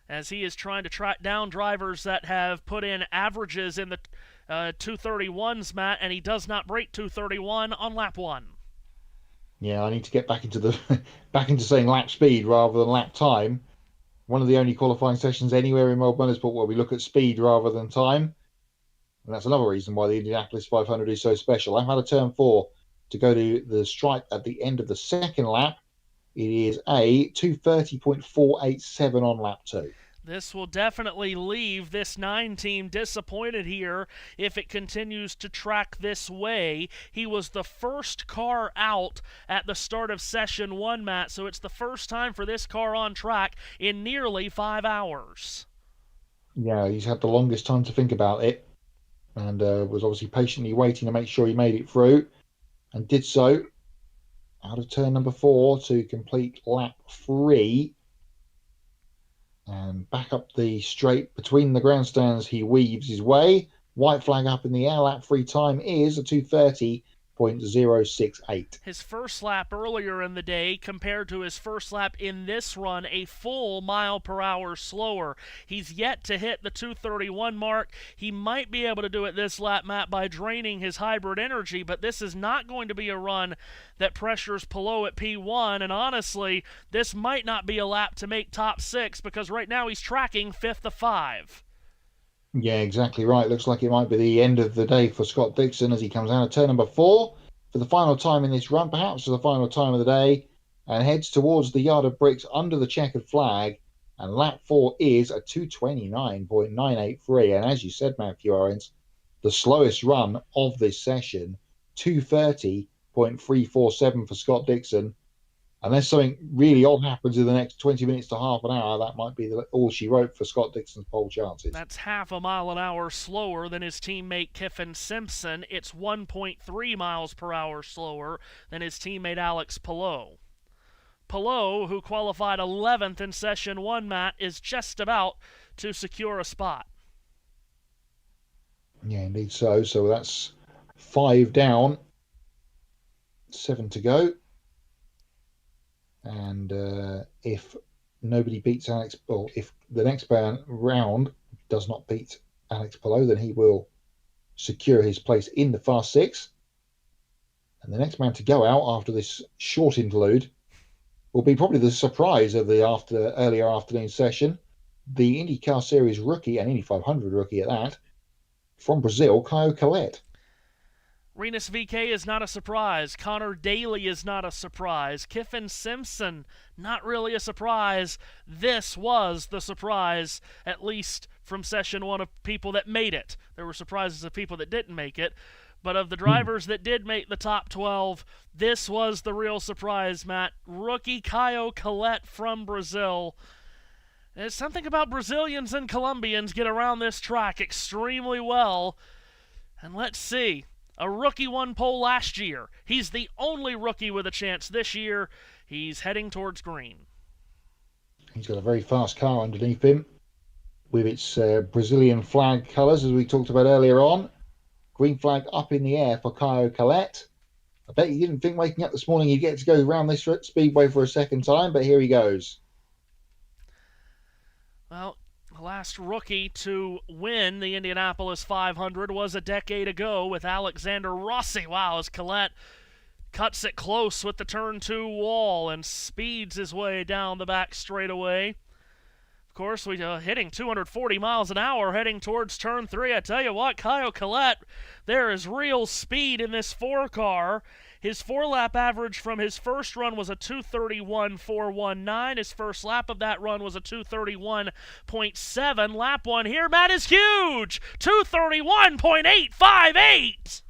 as he is trying to track down drivers that have put in averages in the 2:31s, Matt, and he does not break 2:31 on lap 1. Yeah, I need to get back into saying lap speed rather than lap time. One of the only qualifying sessions anywhere in World Motorsport where we look at speed rather than time. And that's another reason why the Indianapolis 500 is so special. I'm out of turn 4 to go to the stripe at the end of the second lap. It is a 2:30.487 on lap 2. This will definitely leave this 9 team disappointed here if it continues to track this way. He was the first car out at the start of session 1, Matt, so it's the first time for this car on track in nearly 5 hours. Yeah, he's had the longest time to think about it, and was obviously patiently waiting to make sure he made it through, and did so out of turn number 4 to complete lap 3. And back up the straight between the grandstands, he weaves his way. White flag up in the air. Lap 3 time is a 2:30 2:38.068. His first lap earlier in the day compared to his first lap in this run, a full mile per hour slower. He's yet to hit the 2:31 mark. He might be able to do it this lap, Matt, by draining his hybrid energy, but this is not going to be a run that pressures Palou at P1, and honestly, this might not be a lap to make top 6 because right now he's tracking 5th of 5. Yeah, exactly right. Looks like it might be the end of the day for Scott Dixon as he comes out of turn number 4 for the final time in this run, perhaps for the final time of the day, and heads towards the yard of bricks under the checkered flag. And lap 4 is a 2:29.983. And as you said, Matthew Owens, the slowest run of this session, 2:30.347 for Scott Dixon. Unless something really odd happens in the next 20 minutes to half an hour, that might be all she wrote for Scott Dixon's pole chances. That's half a mile an hour slower than his teammate Kiffin Simpson. It's 1.3 miles per hour slower than his teammate Alex Palou. Palou, who qualified 11th in Session 1, Matt, is just about to secure a spot. Yeah, indeed so. So that's 5 down, 7 to go. And if nobody beats Alex, or if the next round does not beat Alex Palou, then he will secure his place in the Fast 6. And the next man to go out after this short interlude will be probably the surprise of the earlier afternoon session. The IndyCar Series rookie, and Indy 500 rookie at that, from Brazil, Caio Collet. Rinus VeeKay is not a surprise. Connor Daly is not a surprise. Kiffin Simpson, not really a surprise. This was the surprise, at least from Session 1 of people that made it. There were surprises of people that didn't make it. But of the drivers that did make the top 12, this was the real surprise, Matt. Rookie Caio Collet from Brazil. There's something about Brazilians and Colombians get around this track extremely well. And let's see. A rookie won pole last year. He's the only rookie with a chance this year. He's heading towards green. He's got a very fast car underneath him with its Brazilian flag colours, as we talked about earlier on. Green flag up in the air for Caio Collet. I bet you didn't think waking up this morning you'd get to go around this speedway for a second time, but here he goes. Well, the last rookie to win the Indianapolis 500 was a decade ago with Alexander Rossi. Wow, as Collet cuts it close with the turn 2 wall and speeds his way down the back straightaway. Of course, we're hitting 240 miles an hour heading towards turn 3. I tell you what, Caio Collet, there is real speed in this 4 car. His 4-lap average from his first run was a 2:31.419. His first lap of that run was a 2:31.7. Lap 1 here, Matt, is huge! 2:31.858!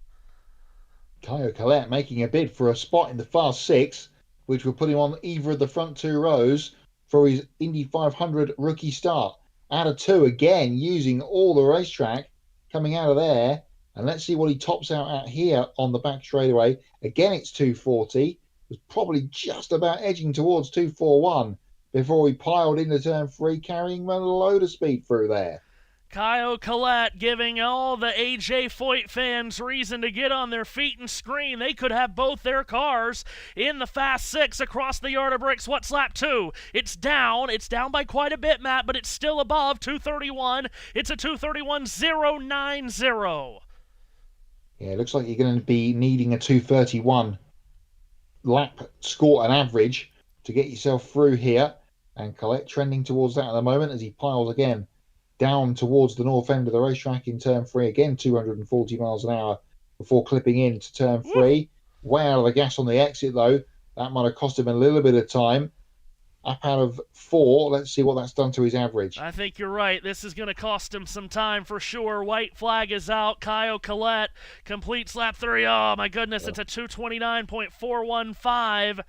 Caio Collet making a bid for a spot in the Fast 6, which will put him on either of the front 2 rows for his Indy 500 rookie start. Out of 2 again, using all the racetrack coming out of there. And let's see what he tops out at here on the back straightaway. Again, it's 2:40. Was probably just about edging towards 2:41 before he piled into turn 3, carrying a load of speed through there. Caio Collet giving all the AJ Foyt fans reason to get on their feet and scream. They could have both their cars in the Fast 6 across the yard of bricks. What's lap 2? It's down. It's down by quite a bit, Matt, but it's still above 2:31. It's a 2:31.090. Yeah, it looks like you're going to be needing a 2:31 lap score and average to get yourself through here. And Collet trending towards that at the moment as he piles again down towards the north end of the racetrack in turn 3. Again, 240 miles an hour before clipping into turn 3. Way out of the gas on the exit, though. That might have cost him a little bit of time. Up out of 4. Let's see what that's done to his average. I think you're right. This is going to cost him some time for sure. White flag is out. Caio Collet completes lap 3. Oh, my goodness. It's a 2:29.415.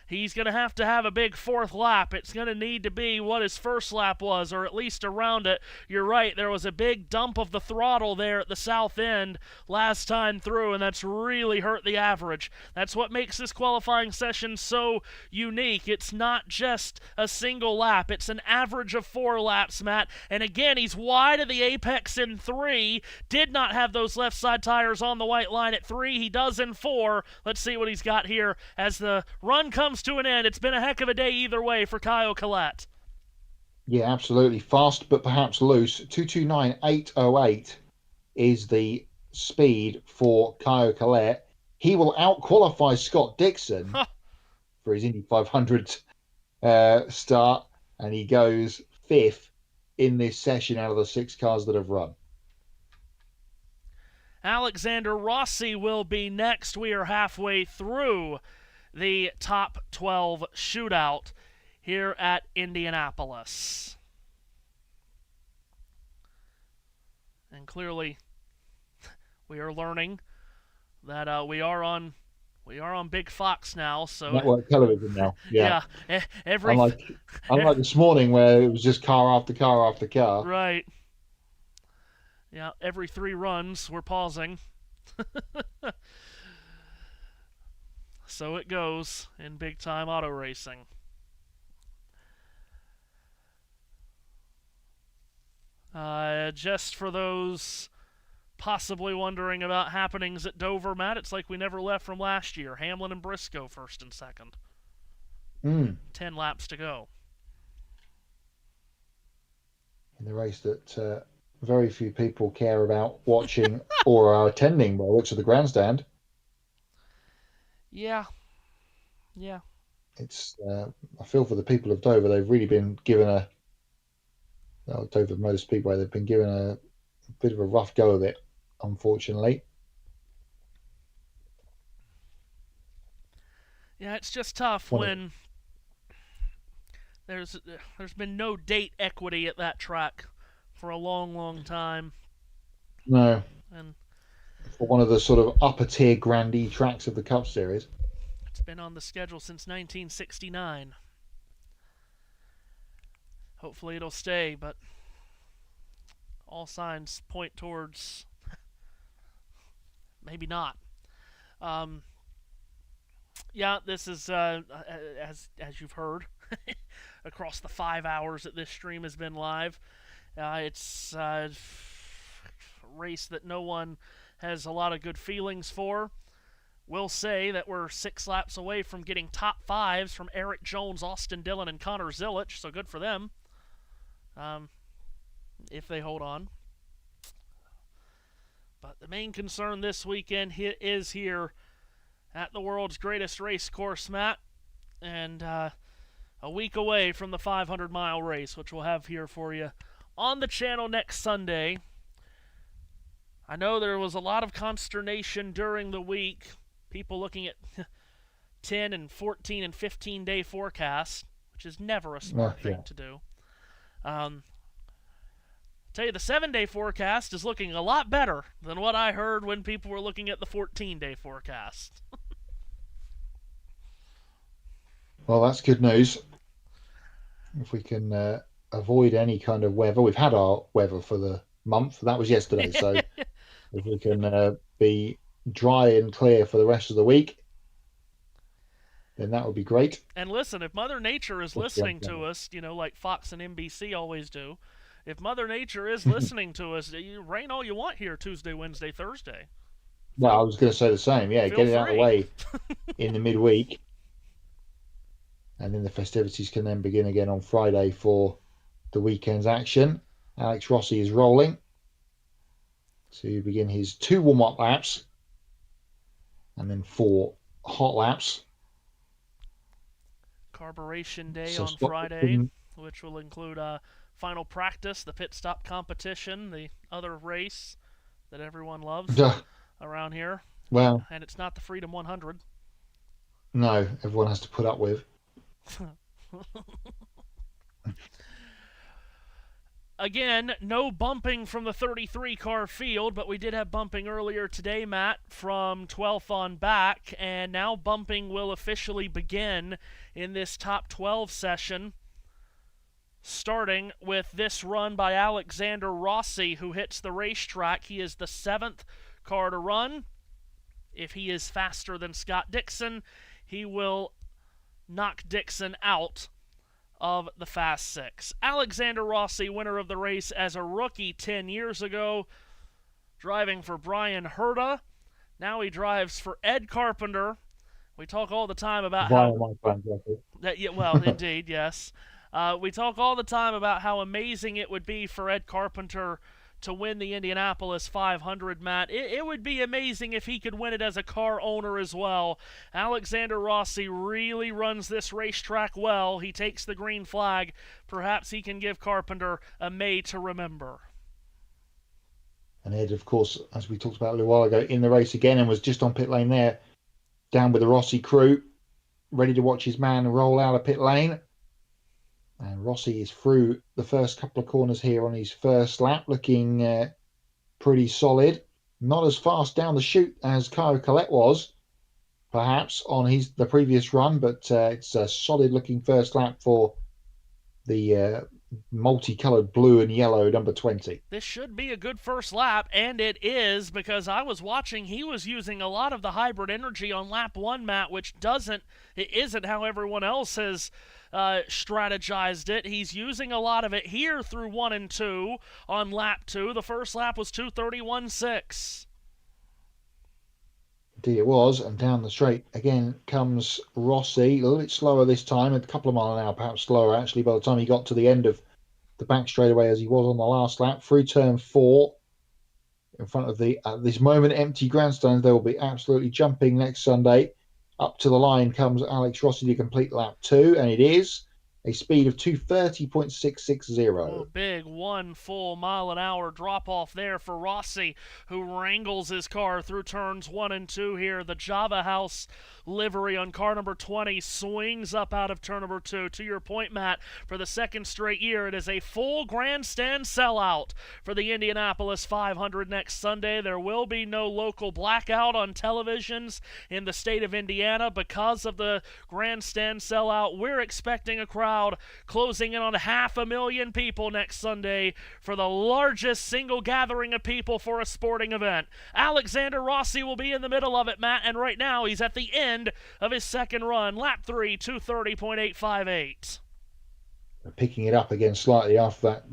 he's going to have a big fourth lap. It's going to need to be what his first lap was, or at least around it. You're right, there was a big dump of the throttle there at the south end last time through, and that's really hurt the average. That's what makes this qualifying session so unique. It's not just a single lap. It's an average of 4 laps, Matt. And again, he's wide of the apex in 3. Did not have those left side tires on the white line at 3. He does in 4. Let's see what he's got here as the run comes to an end. It's been a heck of a day either way for Kyle Collette. Yeah, absolutely. Fast, but perhaps loose. 229.808 is the speed for Kyle Collette. He will out-qualify Scott Dixon for his Indy 500 start, and he goes 5th in this session out of the 6 cars that have run. Alexander Rossi will be next. We are halfway through the top 12 shootout here at Indianapolis. And clearly, we are learning that we are on Big Fox now. So network television now. Yeah. Unlike this morning where it was just car after car after car. Right. Yeah, every 3 runs, we're pausing. So it goes in big-time auto racing. Just for those possibly wondering about happenings at Dover, Matt, it's like we never left from last year. Hamlin and Briscoe first and second. 10 laps to go. In the race that very few people care about watching or are attending by the looks of the grandstand. Yeah. It's I feel for the people of Dover. They've really been given Dover Motor Speedway. They've been given a bit of a rough go of it, unfortunately. Yeah, it's just tough when there's been no date equity at that track for a long, long time. No. And for one of the sort of upper tier grandee tracks of the Cup Series. It's been on the schedule since 1969. Hopefully it'll stay, but all signs point towards maybe not. Yeah, this is as you've heard across the 5 hours that this stream has been live. It's a race that no one has a lot of good feelings for. We'll say that we're 6 laps away from getting top 5s from Eric Jones, Austin Dillon, and Connor Zilic, so good for them. If they hold on. But the main concern this weekend is here at the world's greatest race course, Matt, and a week away from the 500-mile race, which we'll have here for you on the channel next Sunday. I know there was a lot of consternation during the week, people looking at 10 and 14 and 15-day forecasts, which is never a smart thing to do. Tell you, the 7-day forecast is looking a lot better than what I heard when people were looking at the 14-day forecast. Well, that's good news. If we can avoid any kind of weather. We've had our weather for the month. That was yesterday. So if we can be dry and clear for the rest of the week, then that would be great. And listen, if Mother Nature is listening to us, like Fox and NBC always do, if Mother Nature is listening to us, you rain all you want here Tuesday, Wednesday, Thursday. No, I was going to say the same. Yeah, get it out of the way in the midweek. And then the festivities can then begin again on Friday for the weekend's action. Alex Rossi is rolling to begin his 2 warm-up laps and then 4 hot laps. Carburation day on Friday, which will include final practice, the pit stop competition, the other race that everyone loves around here. Well, and it's not the Freedom 100. No, everyone has to put up with. Again, no bumping from the 33-car field, but we did have bumping earlier today, Matt, from 12th on back, and now bumping will officially begin in this top 12 session, starting with this run by Alexander Rossi, who hits the racetrack. He is the 7th car to run. If he is faster than Scott Dixon, he will knock Dixon out of the Fast Six. Alexander Rossi, winner of the race as a rookie 10 years ago, driving for Brian Herta. Now he drives for Ed Carpenter. We talk all the time about indeed, yes. We talk all the time about how amazing it would be for Ed Carpenter to win the Indianapolis 500, Matt. It would be amazing if he could win it as a car owner as well. Alexander Rossi really runs this racetrack well. He takes the green flag. Perhaps he can give Carpenter a May to remember. And Ed, of course, as we talked about a little while ago, in the race again and was just on pit lane there, down with the Rossi crew, ready to watch his man roll out of pit lane. And Rossi is through the first couple of corners here on his first lap, looking pretty solid. Not as fast down the chute as Caio Collet was, perhaps, on the previous run, but it's a solid-looking first lap for the multicoloured blue and yellow number 20. This should be a good first lap, and it is, because I was watching, he was using a lot of the hybrid energy on lap 1, Matt, which isn't how everyone else has strategized it. He's using a lot of it here through 1 and 2 on lap 2. The first lap was 2:31.6. Indeed it was, and down the straight again comes Rossi, a little bit slower this time, a couple of miles an hour, perhaps slower actually, by the time he got to the end of the back straightaway as he was on the last lap, through turn 4, in front of the, at this moment, empty grandstands. They will be absolutely jumping next Sunday. Up to the line comes Alex Rossi to complete lap 2, and it is a speed of 2:30.660. Big 1 full mile an hour drop off there for Rossi, who wrangles his car through turns 1 and 2 here. The Java House livery on car number 20 swings up out of turn number 2. To your point, Matt, for the second straight year, it is a full grandstand sellout for the Indianapolis 500 next Sunday. There will be no local blackout on televisions in the state of Indiana because of the grandstand sellout. We're expecting a crowd closing in on 500,000 people next Sunday for the largest single gathering of people for a sporting event. Alexander Rossi will be in the middle of it, Matt, and right now he's at the end of his second run. Lap 3, 2:30.858. Picking it up again slightly after that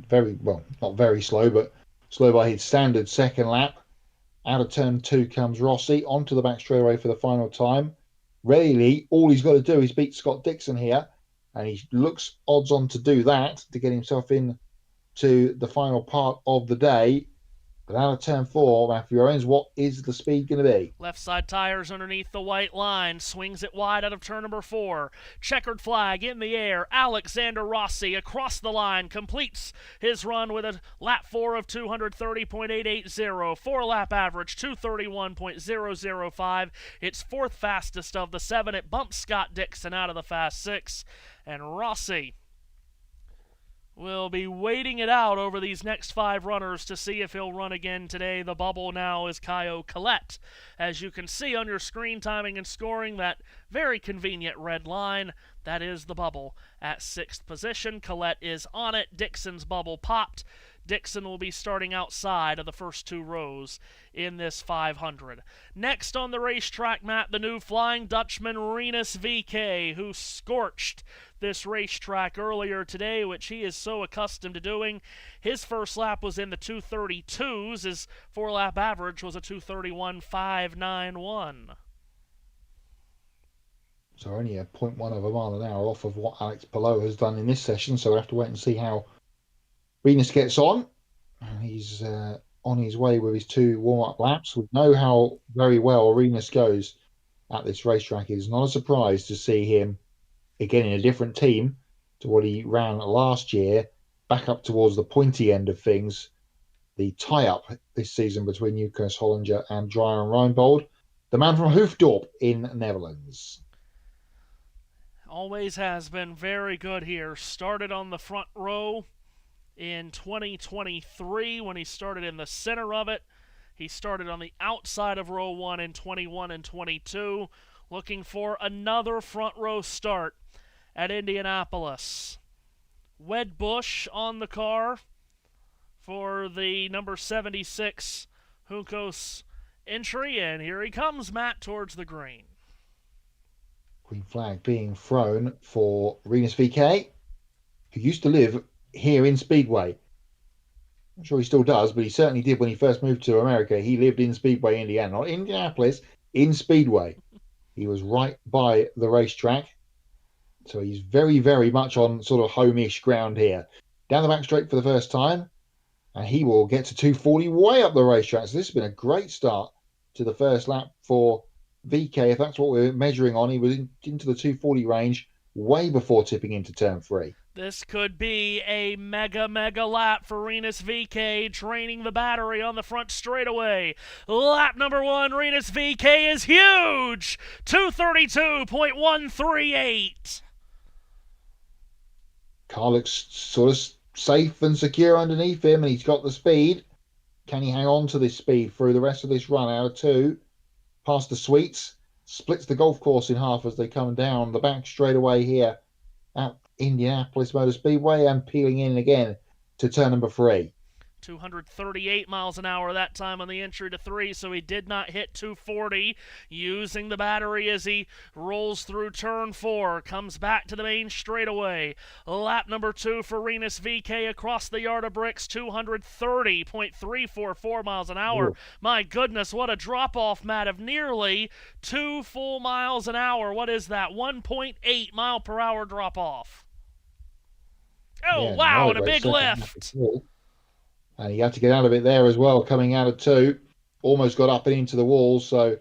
not very slow, but slow by his standard second lap. Out of turn 2 comes Rossi, onto the back straightaway for the final time. Really, all he's got to do is beat Scott Dixon here, and he looks odds on to do that, to get himself in to the final part of the day. But out of turn 4, Matthew Owens, what is the speed going to be? Left side tires underneath the white line. Swings it wide out of turn number 4. Checkered flag in the air. Alexander Rossi across the line completes his run with a lap 4 of 230.880. 4-lap average, 231.005. It's 4th fastest of the 7. It bumps Scott Dixon out of the Fast 6. And Rossi will be waiting it out over these next 5 runners to see if he'll run again today. The bubble now is Caio Collet. As you can see on your screen, timing and scoring, that very convenient red line, that is the bubble at 6th position. Collet is on it. Dixon's bubble popped. Dixon will be starting outside of the first 2 rows in this 500. Next on the racetrack, Matt, the new Flying Dutchman Rinus VK, who scorched this racetrack earlier today, which he is so accustomed to doing. His first lap was in the 2:32s. His 4-lap average was a 2:31.591. So only a 0.1 of a mile an hour off of what Alex Palou has done in this session. So we'll have to wait and see how Rinus gets on. He's on his way with his 2 warm-up laps. We know how very well Rinus goes at this racetrack. It's not a surprise to see him again in a different team to what he ran last year, back up towards the pointy end of things. The tie-up this season between Lucas Hollinger and Dryan Reinbold, the man from Hoofddorp in Netherlands. Always has been very good here. Started on the front row in 2023 when he started in the center of it. He started on the outside of row 1 in 21 and 22, looking for another front row start at Indianapolis. Wed Bush on the car for the number 76 Juncos entry, and here he comes, Matt, towards the green. Green flag being thrown for Rinus VK, who used to live here in Speedway. I'm sure he still does, but he certainly did when he first moved to America. He lived in Speedway, Indiana, not Indianapolis, in Speedway. He was right by the racetrack. So he's very, very much on sort of home-ish ground here. Down the back straight for the first time. And he will get to 240 way up the racetrack. So this has been a great start to the first lap for VK. If that's what we're measuring on, he was into the 240 range way before tipping into turn 3. This could be a mega lap for Rinus VK, draining the battery on the front straightaway. Lap number 1, Rinus VK is huge! 232.138. Car looks sort of safe and secure underneath him, and he's got the speed. Can he hang on to this speed through the rest of this run out of 2? Past the Sweets, splits the golf course in half as they come down the back straightaway here at Indianapolis Motor Speedway, and peeling in again to turn number 3. 238 miles an hour that time on the entry to 3, so he did not hit 240, using the battery as he rolls through turn 4, comes back to the main straightaway. Lap number 2 for Rinus VK across the yard of bricks, 230.344 miles an hour. Ooh. My goodness, what a drop-off, Matt, of nearly 2 full miles an hour. What is that? 1.8 mile per hour drop-off. Oh, Yeah, wow, no, and a big lift. And he had to get out of it there as well, coming out of 2. Almost got up and into the wall. So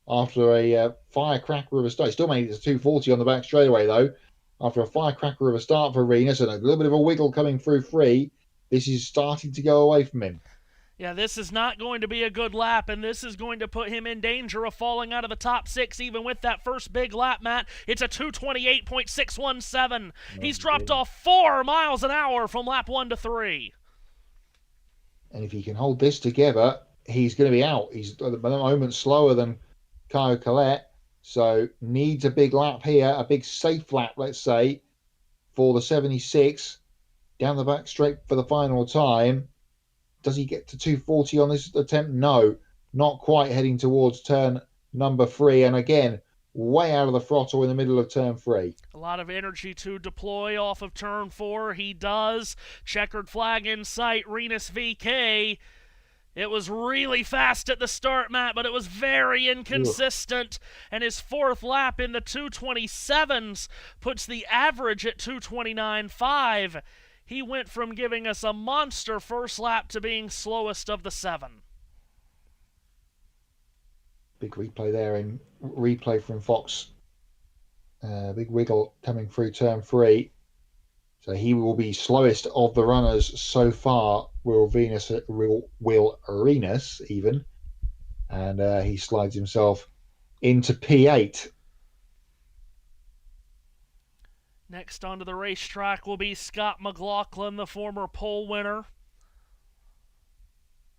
after a firecracker of a start, he still made it to 240 on the back straightaway, though. After a firecracker of a start for Rinus and a little bit of a wiggle coming through 3, this is starting to go away from him. Yeah, this is not going to be a good lap, and this is going to put him in danger of falling out of the top 6, even with that first big lap, Matt. It's a 228.617. He's dropped off 4 miles an hour from lap 1 to 3. And if he can hold this together, he's going to be out. He's at the moment slower than Kyle Collette, so needs a big lap here, a big safe lap, let's say, for the 76. Down the back straight for the final time. Does he get to 240 on this attempt? No, not quite, heading towards turn number 3. And again, way out of the throttle in the middle of turn 3. A lot of energy to deploy off of turn 4. He does. Checkered flag in sight. Rinus VK. It was really fast at the start, Matt, but it was very inconsistent. And his 4th lap in the 227s puts the average at 229.5. He went from giving us a monster first lap to being slowest of the 7. Big replay there in replay from Fox. Big wiggle coming through turn 3. So he will be slowest of the runners so far. Will Rinus even. And he slides himself into P8. Next onto the racetrack will be Scott McLaughlin, the former pole winner.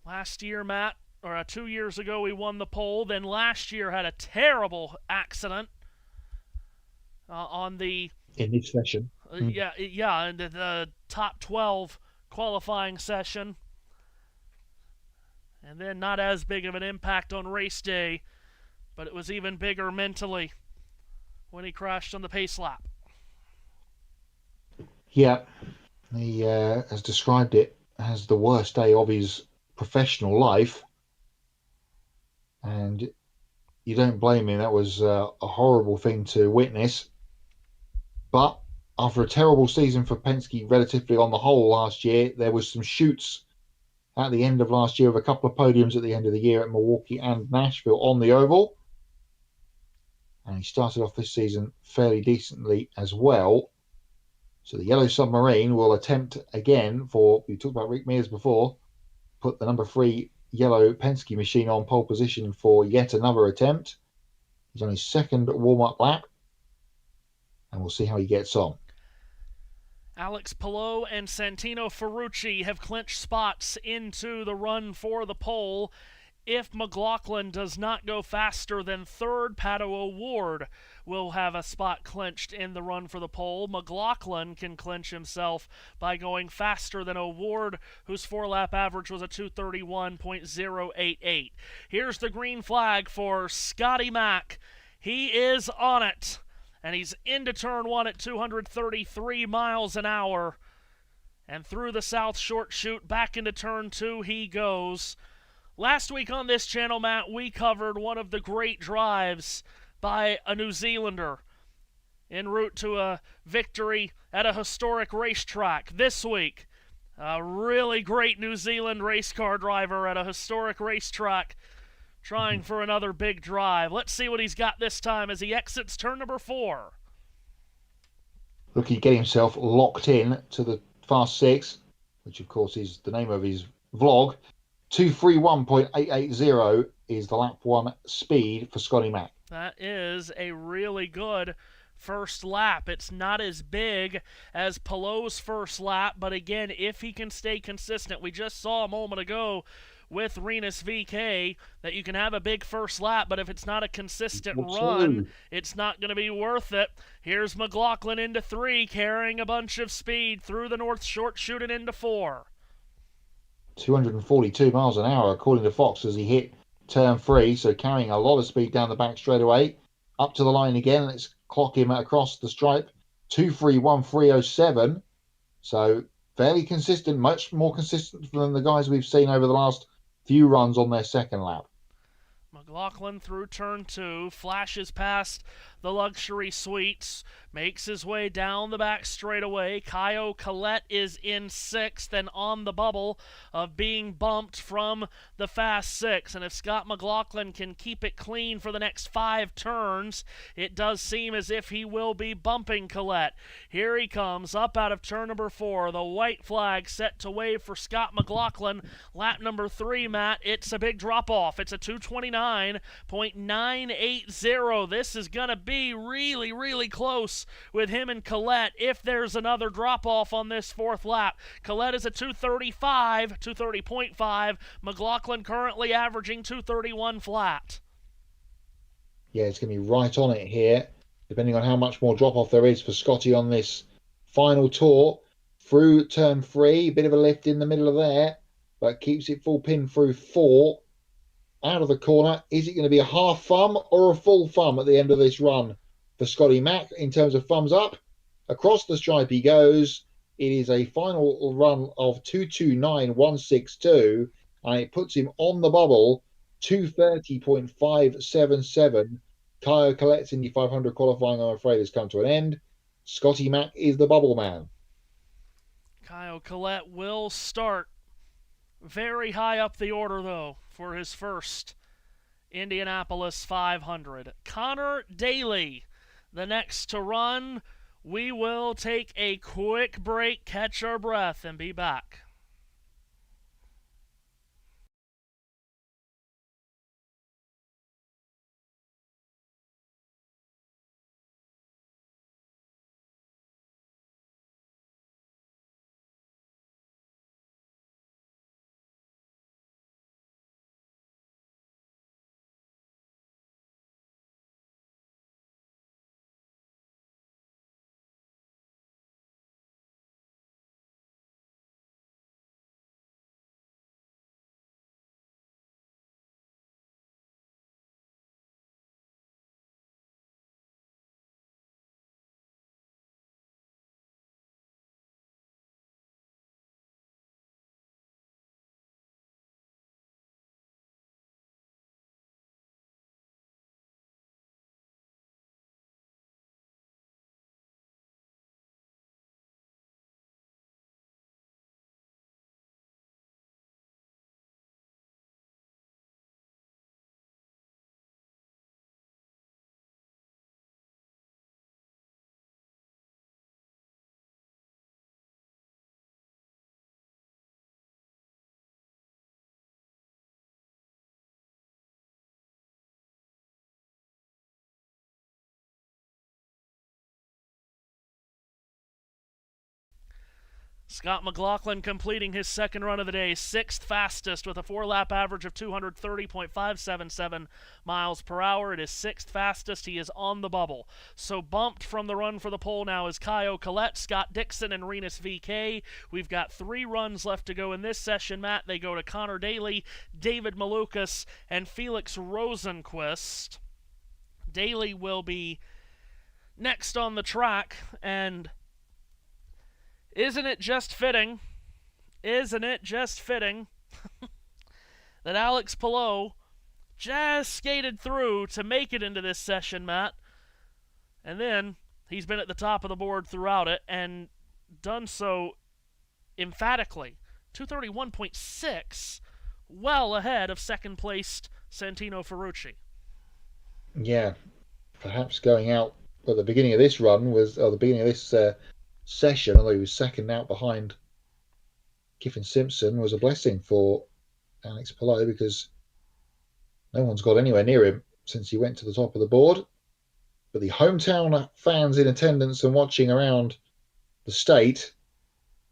Last year, Matt, or 2 years ago, he won the pole. Then last year had a terrible accident on the... in this session. in the top 12 qualifying session. And then not as big of an impact on race day, but it was even bigger mentally when he crashed on the pace lap. Yeah, he has described it as the worst day of his professional life. And you don't blame him. That was a horrible thing to witness. But after a terrible season for Penske relatively on the whole last year, there was some shoots at the end of last year with a couple of podiums at the end of the year at Milwaukee and Nashville on the oval. And he started off this season fairly decently as well. So the Yellow Submarine will attempt again we talked about Rick Mears before, put the number 3 yellow Penske machine on pole position for yet another attempt. He's on his 2nd warm-up lap, and we'll see how he gets on. Alex Palou and Santino Ferrucci have clinched spots into the run for the pole. If McLaughlin does not go faster than third, Pato O'Ward will have a spot clinched in the run for the pole. McLaughlin can clinch himself by going faster than O'Ward, whose four-lap average was a 2:31.088. Here's the green flag for Scotty Mack. He is on it, and he's into turn one at 233 miles an hour. And through the south short chute, back into turn two he goes. Last week on this channel, Matt, we covered one of the great drives by a New Zealander en route to a victory at a historic racetrack. This week, a really great New Zealand race car driver at a historic racetrack trying for another big drive. Let's see what he's got this time as he exits turn number 4. Looking to get himself locked in to the Fast 6, which of course is the name of his vlog. 2:31.880 is the lap 1 speed for Scotty Mack. That is a really good first lap. It's not as big as Palou's first lap, but again, if he can stay consistent, we just saw a moment ago with Rinus VK that you can have a big first lap, but if it's not a consistent run, it's not going to be worth it. Here's McLaughlin into 3, carrying a bunch of speed through the north short chute and into 4. 242 miles an hour according to Fox as he hit turn 3, so carrying a lot of speed down the back straightaway. Up to the line again, let's clock him across the stripe. 2:31.307, so fairly consistent, much more consistent than the guys we've seen over the last few runs on their second lap. McLaughlin through turn 2, flashes past the luxury suites, makes his way down the back straightaway. Caio Collet is in 6th and on the bubble of being bumped from the Fast 6. And if Scott McLaughlin can keep it clean for the next 5 turns, it does seem as if he will be bumping Collet. Here he comes up out of turn number 4. The white flag set to wave for Scott McLaughlin. Lap number 3, Matt, it's a big drop-off. It's a 2:29.980. This is going to be really, really close with him and Collet if there's another drop-off on this 4th lap. Collet is a 2:30.5. McLaughlin currently averaging 2:31 flat. Yeah, it's going to be right on it here, depending on how much more drop-off there is for Scotty on this final tour. Through turn 3, bit of a lift in the middle of there, but keeps it full pin through 4. Out of the corner, is it going to be a half thumb or a full thumb at the end of this run for Scotty Mack in terms of thumbs up? Across the stripe he goes. It is a final run of 2:29.162, and it puts him on the bubble, 2:30.577. Caio Collet's Indy 500 qualifying, I'm afraid, has come to an end. Scotty Mack is the bubble man. Caio Collet will start very high up the order, though, for his first Indianapolis 500. Connor Daly, the next to run. We will take a quick break, catch our breath, and be back. Scott McLaughlin completing his second run of the day, 6th fastest with a 4-lap average of 230.577 miles per hour. It is 6th fastest. He is on the bubble. So bumped from the run for the pole now is Kyle Collette, Scott Dixon, and Renus VK. We've got 3 runs left to go in this session, Matt. They go to Connor Daly, David Malukas, and Felix Rosenquist. Daly will be next on the track, and isn't it just fitting that Alex Palou just skated through to make it into this session, Matt, and then he's been at the top of the board throughout it and done so emphatically. 231.6, well ahead of second-placed Santino Ferrucci. Yeah, perhaps going out at the beginning of this run was, or the beginning of this session, although he was second out behind Kiffin Simpson, was a blessing for Alex Palou, because no one's got anywhere near him since he went to the top of the board. But the hometown fans in attendance and watching around the state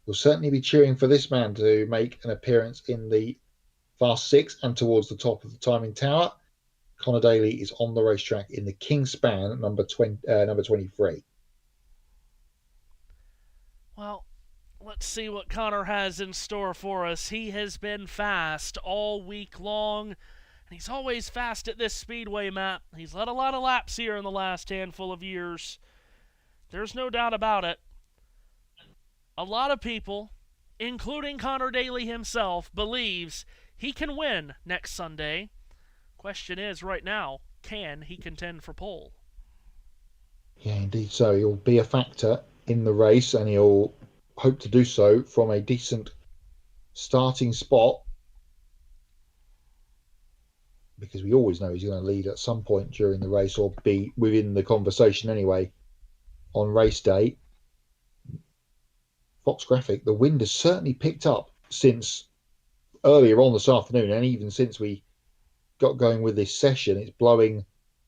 will certainly be cheering for this man to make an appearance in the Fast Six and towards the top of the timing tower. Connor Daly is on the racetrack in the King Span, number 23. Well, let's see what Connor has in store for us. He has been fast all week long, and he's always fast at this speedway, Matt. He's led a lot of laps here in the last handful of years. There's no doubt about it. A lot of people, including Connor Daly himself, believes he can win next Sunday. Question is, right now, can he contend for pole? Yeah, indeed so. He'll be a factor in the race, and he'll hope to do so from a decent starting spot, because we always know he's going to lead at some point during the race, or be within the conversation anyway on race day. Fox Graphic, the wind has certainly picked up since earlier on this afternoon, and even since we got going with this session. It's blowing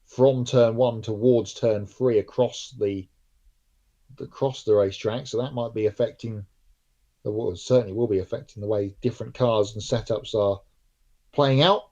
from turn 1 towards turn 3 across the racetrack, so that might be affecting, well, certainly will be affecting the way different cars and setups are playing out.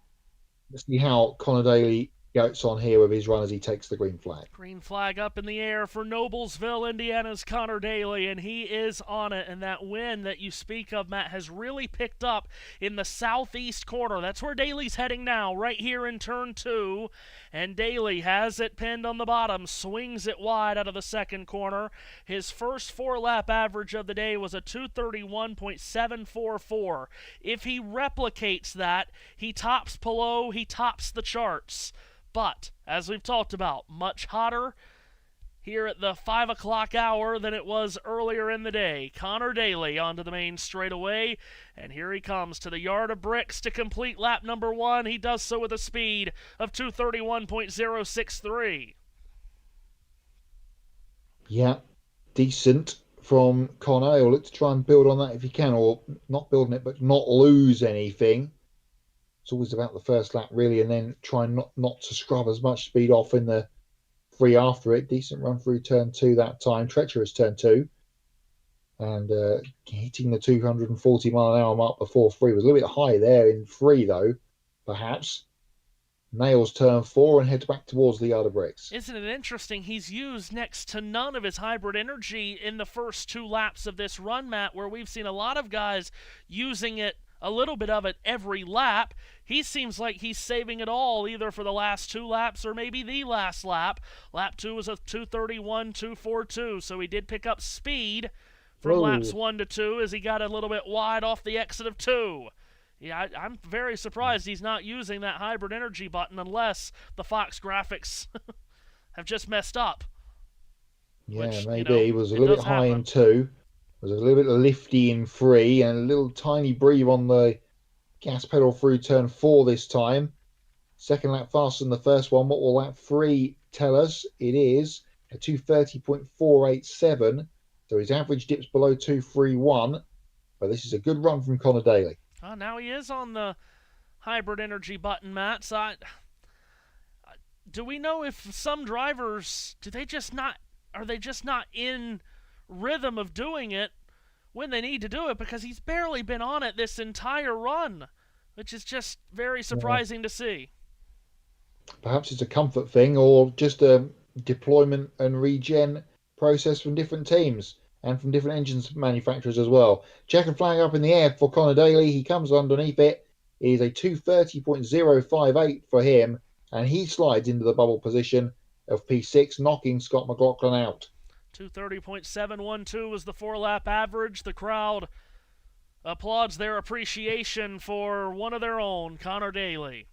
Let's see how Connor Daly gets on here with his run as he takes the green flag. Green flag up in the air for Noblesville, Indiana's Connor Daly, and he is on it. And that wind that you speak of, Matt, has really picked up in the southeast corner. That's where Daly's heading now, right here in turn 2. And Daly has it pinned on the bottom, swings it wide out of the second corner. His first 4-lap average of the day was a 231.744. If he replicates that, he tops Palou, he tops the charts. But, as we've talked about, much hotter here at the 5 o'clock hour than it was earlier in the day. Connor Daly onto the main straightaway, and here he comes to the yard of bricks to complete lap number 1. He does so with a speed of 231.063. Yeah, decent from Connor. He'll look to try and build on that if he can, or not building it, but not lose anything. It's always about the first lap, really, and then try not to scrub as much speed off in the free after it. Decent run through turn 2 that time. Treacherous turn 2. And hitting the 240 mile an hour mark before 3 was a little bit high there in 3, though, perhaps. Nails turn 4 and heads back towards the yard of bricks. Isn't it interesting? He's used next to none of his hybrid energy in the first 2 laps of this run, Matt, where we've seen a lot of guys using it, a little bit of it every lap. He seems like he's saving it all either for the last 2 laps or maybe the last lap. Lap 2 was a 231.242, so he did pick up speed from laps 1 to 2 as he got a little bit wide off the exit of 2. Yeah, I'm very surprised he's not using that hybrid energy button unless the Fox graphics have just messed up. Yeah, which, maybe. He was a little bit high in 2. Was a little bit lifty in 3, and a little tiny breathe on the gas pedal through turn 4 this time. Second lap faster than the first one. What will lap 3 tell us? It is a 230.487. So his average dips below 231. But this is a good run from Connor Daly. Oh, now he is on the hybrid energy button, Matt. So do we know if some drivers, are they just not in rhythm of doing it when they need to do it, because he's barely been on it this entire run, which is just very surprising to see. Perhaps it's a comfort thing, or just a deployment and regen process from different teams and from different engines manufacturers as well. Checkered flag up in the air for Connor Daly. He comes underneath it. It is a 2:30.058 for him, and he slides into the bubble position of P6, knocking Scott McLaughlin out. 2:30.712 was the 4-lap average. The crowd applauds their appreciation for one of their own, Connor Daly.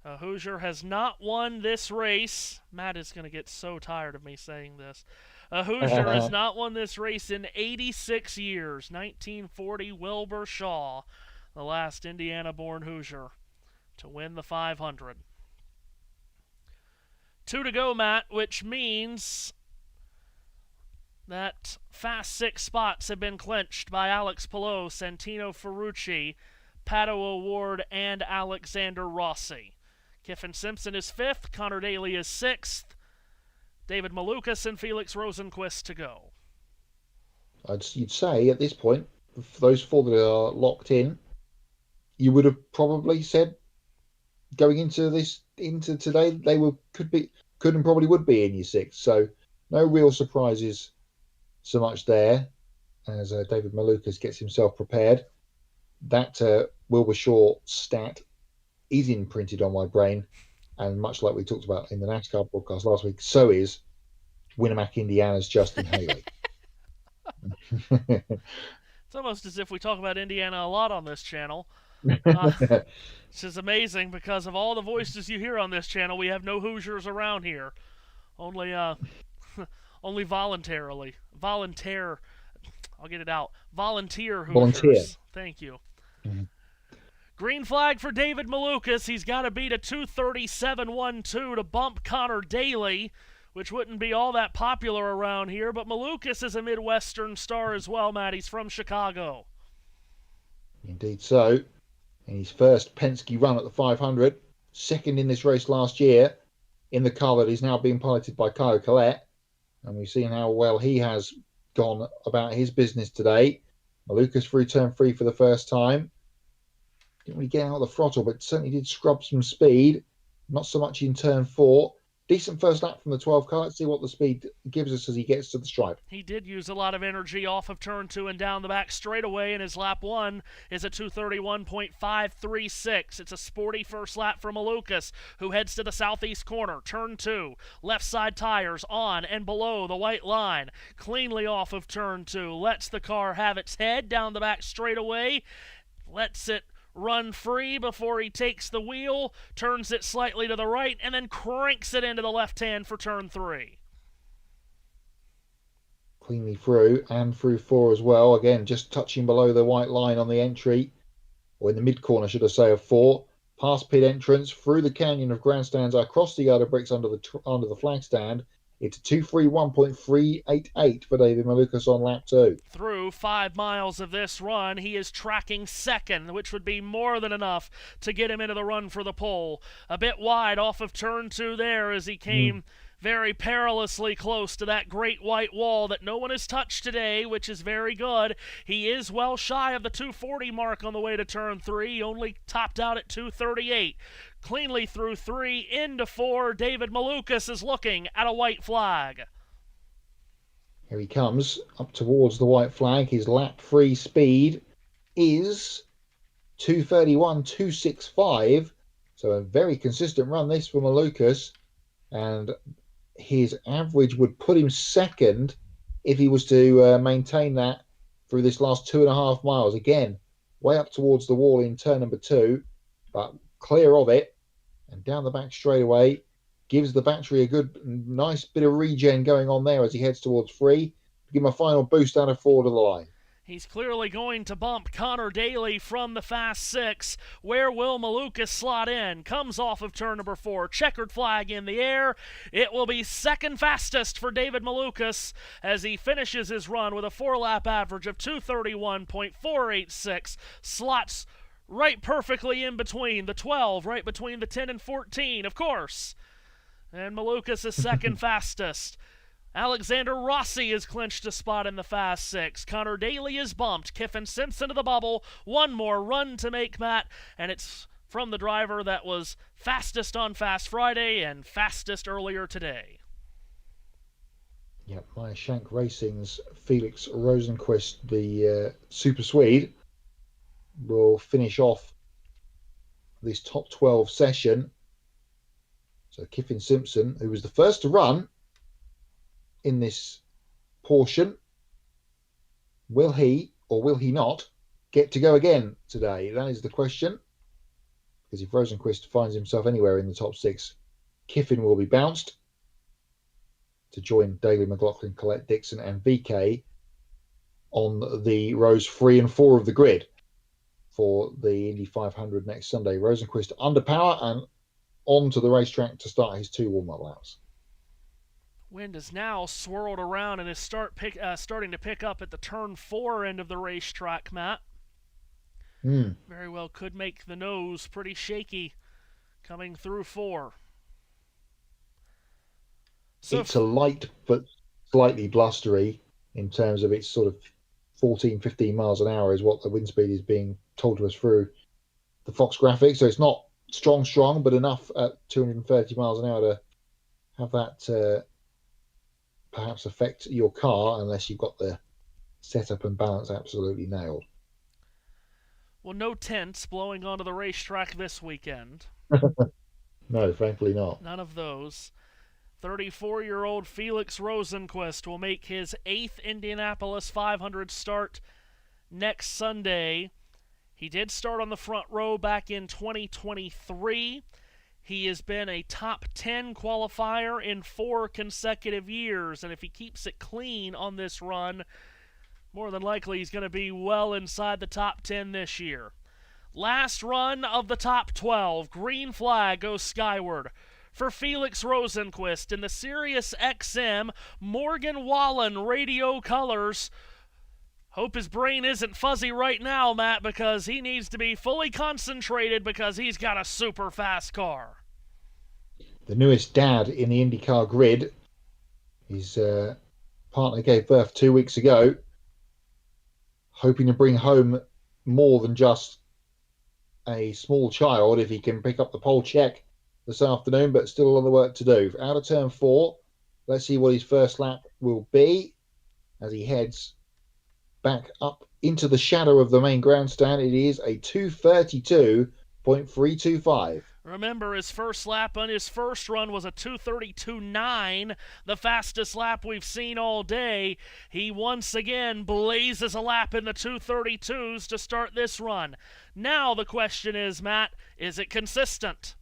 A Hoosier has not won this race. Matt is going to get so tired of me saying this. A Hoosier has not won this race in 86 years. 1940, Wilbur Shaw, the last Indiana-born Hoosier to win the 500. 2 to go, Matt, which means that Fast 6 spots have been clinched by Alex Palou, Santino Ferrucci, Pato O'Ward, and Alexander Rossi. Kiffin Simpson is 5th, Connor Daly is 6th, David Malukas and Felix Rosenquist to go. You'd say at this point, for those 4 that are locked in, you would have probably said going into today they could and probably would be in your 6th. So no real surprises so much there as David Malukas gets himself prepared. That Wilbur Shaw stat is imprinted on my brain, and much like we talked about in the NASCAR broadcast last week, so is Winamac, Indiana's Justin Haley. It's almost as if we talk about Indiana a lot on this channel. Which is amazing because of all the voices you hear on this channel, we have no Hoosiers around here. Only voluntarily. Volunteer Hoosiers. Volunteer. Thank you. Mm-hmm. Green flag for David Malukas. He's got to beat a 2:37.12 to bump Connor Daly, which wouldn't be all that popular around here, but Malukas is a Midwestern star as well, Matt. He's from Chicago. Indeed so. In his first Penske run at the 500, second in this race last year, in the car that is now being piloted by Kyle Collette. And we've seen how well he has gone about his business today. Malukas through turn 3 for the first time. Didn't really get out of the throttle, but certainly did scrub some speed. Not so much in turn 4. Decent first lap from the 12 car. Let's see what the speed gives us as he gets to the stripe. He did use a lot of energy off of turn 2 and down the back straightaway, and his lap 1 is a 2:31.536. It's a sporty first lap for Malukas, who heads to the southeast corner. Turn 2, left side tires on and below the white line. Cleanly off of turn 2. Lets the car have its head down the back straightaway. Lets it run free before he takes the wheel, turns it slightly to the right, and then cranks it into the left hand for turn 3. Cleanly through, and through 4 as well. Again, just touching below the white line on the entry, or in the mid-corner, should I say, of 4. Past pit entrance, through the canyon of grandstands, across the yard of bricks under the flag stand. It's 2:31.388 for David Malukas on lap 2. Through 5 miles of this run, he is tracking second, which would be more than enough to get him into the run for the pole. A bit wide off of turn 2 there as he came very perilously close to that great white wall that no one has touched today, which is very good. He is well shy of the 240 mark on the way to turn 3. He only topped out at 238. Cleanly through 3 into 4. David Malukas is looking at a white flag. Here he comes up towards the white flag. His lap 3 speed is 2:31.265. So a very consistent run this for Malukas. And his average would put him second if he was to maintain that through this last 2.5 miles. Again, way up towards the wall in turn number 2, but clear of it and down the back straightaway. Gives the battery a good, nice bit of regen going on there as he heads towards 3. Give him a final boost out of 4 to the line. He's clearly going to bump Connor Daly from the Fast 6. Where will Malukas slot in? Comes off of turn number 4. Checkered flag in the air. It will be second fastest for David Malukas as he finishes his run with a 4-lap average of 2:31.486. Slots right perfectly in between the 12, right between the 10 and 14, of course. And Malukas is second fastest. Alexander Rossi has clinched a spot in the Fast Six. Connor Daly is bumped. Kiffin Simpson to the bubble. One more run to make, Matt, and it's from the driver that was fastest on Fast Friday and fastest earlier today. Yep, my Shank Racing's Felix Rosenqvist, the Super Swede, will finish off this top 12 session. So Kiffin Simpson, who was the first to run in this portion, will he or will he not get to go again today? That is the question. Because if Rosenqvist finds himself anywhere in the top 6, Kiffin will be bounced to join Daly, McLaughlin, Colette Dixon and VK on the rows 3 and 4 of the grid for the Indy 500 next Sunday. Rosenqvist under power and on to the racetrack to start his 2 warm-up laps. Wind is now swirled around and is starting to pick up at the turn 4 end of the racetrack, Matt. Very well could make the nose pretty shaky coming through 4. So it's a light but slightly blustery in terms of its sort of 14, 15 miles an hour is what the wind speed is being told to us through the Fox graphic. So it's not strong, but enough at 230 miles an hour to have that perhaps affect your car unless you've got the setup and balance absolutely nailed. Well, no tents blowing onto the racetrack this weekend. No, frankly not. None of those. 34-year-old Felix Rosenqvist will make his 8th Indianapolis 500 start next Sunday. He did start on the front row back in 2023. He has been a top 10 qualifier in 4 consecutive years, and if he keeps it clean on this run, more than likely he's going to be well inside the top 10 this year. Last run of the top 12. Green flag goes skyward for Felix Rosenqvist in the Sirius XM Morgan Wallen radio colors. Hope his brain isn't fuzzy right now, Matt, because he needs to be fully concentrated because he's got a super fast car. The newest dad in the IndyCar grid. His partner gave birth 2 weeks ago. Hoping to bring home more than just a small child if he can pick up the pole check this afternoon, but still a lot of work to do. Out of turn 4, let's see what his first lap will be as he heads back up into the shadow of the main grandstand. It is a 2:32.325. Remember, his first lap on his first run was a 2:32.9, the fastest lap we've seen all day. He once again blazes a lap in the 2:32s to start this run. Now the question is, Matt, is it consistent?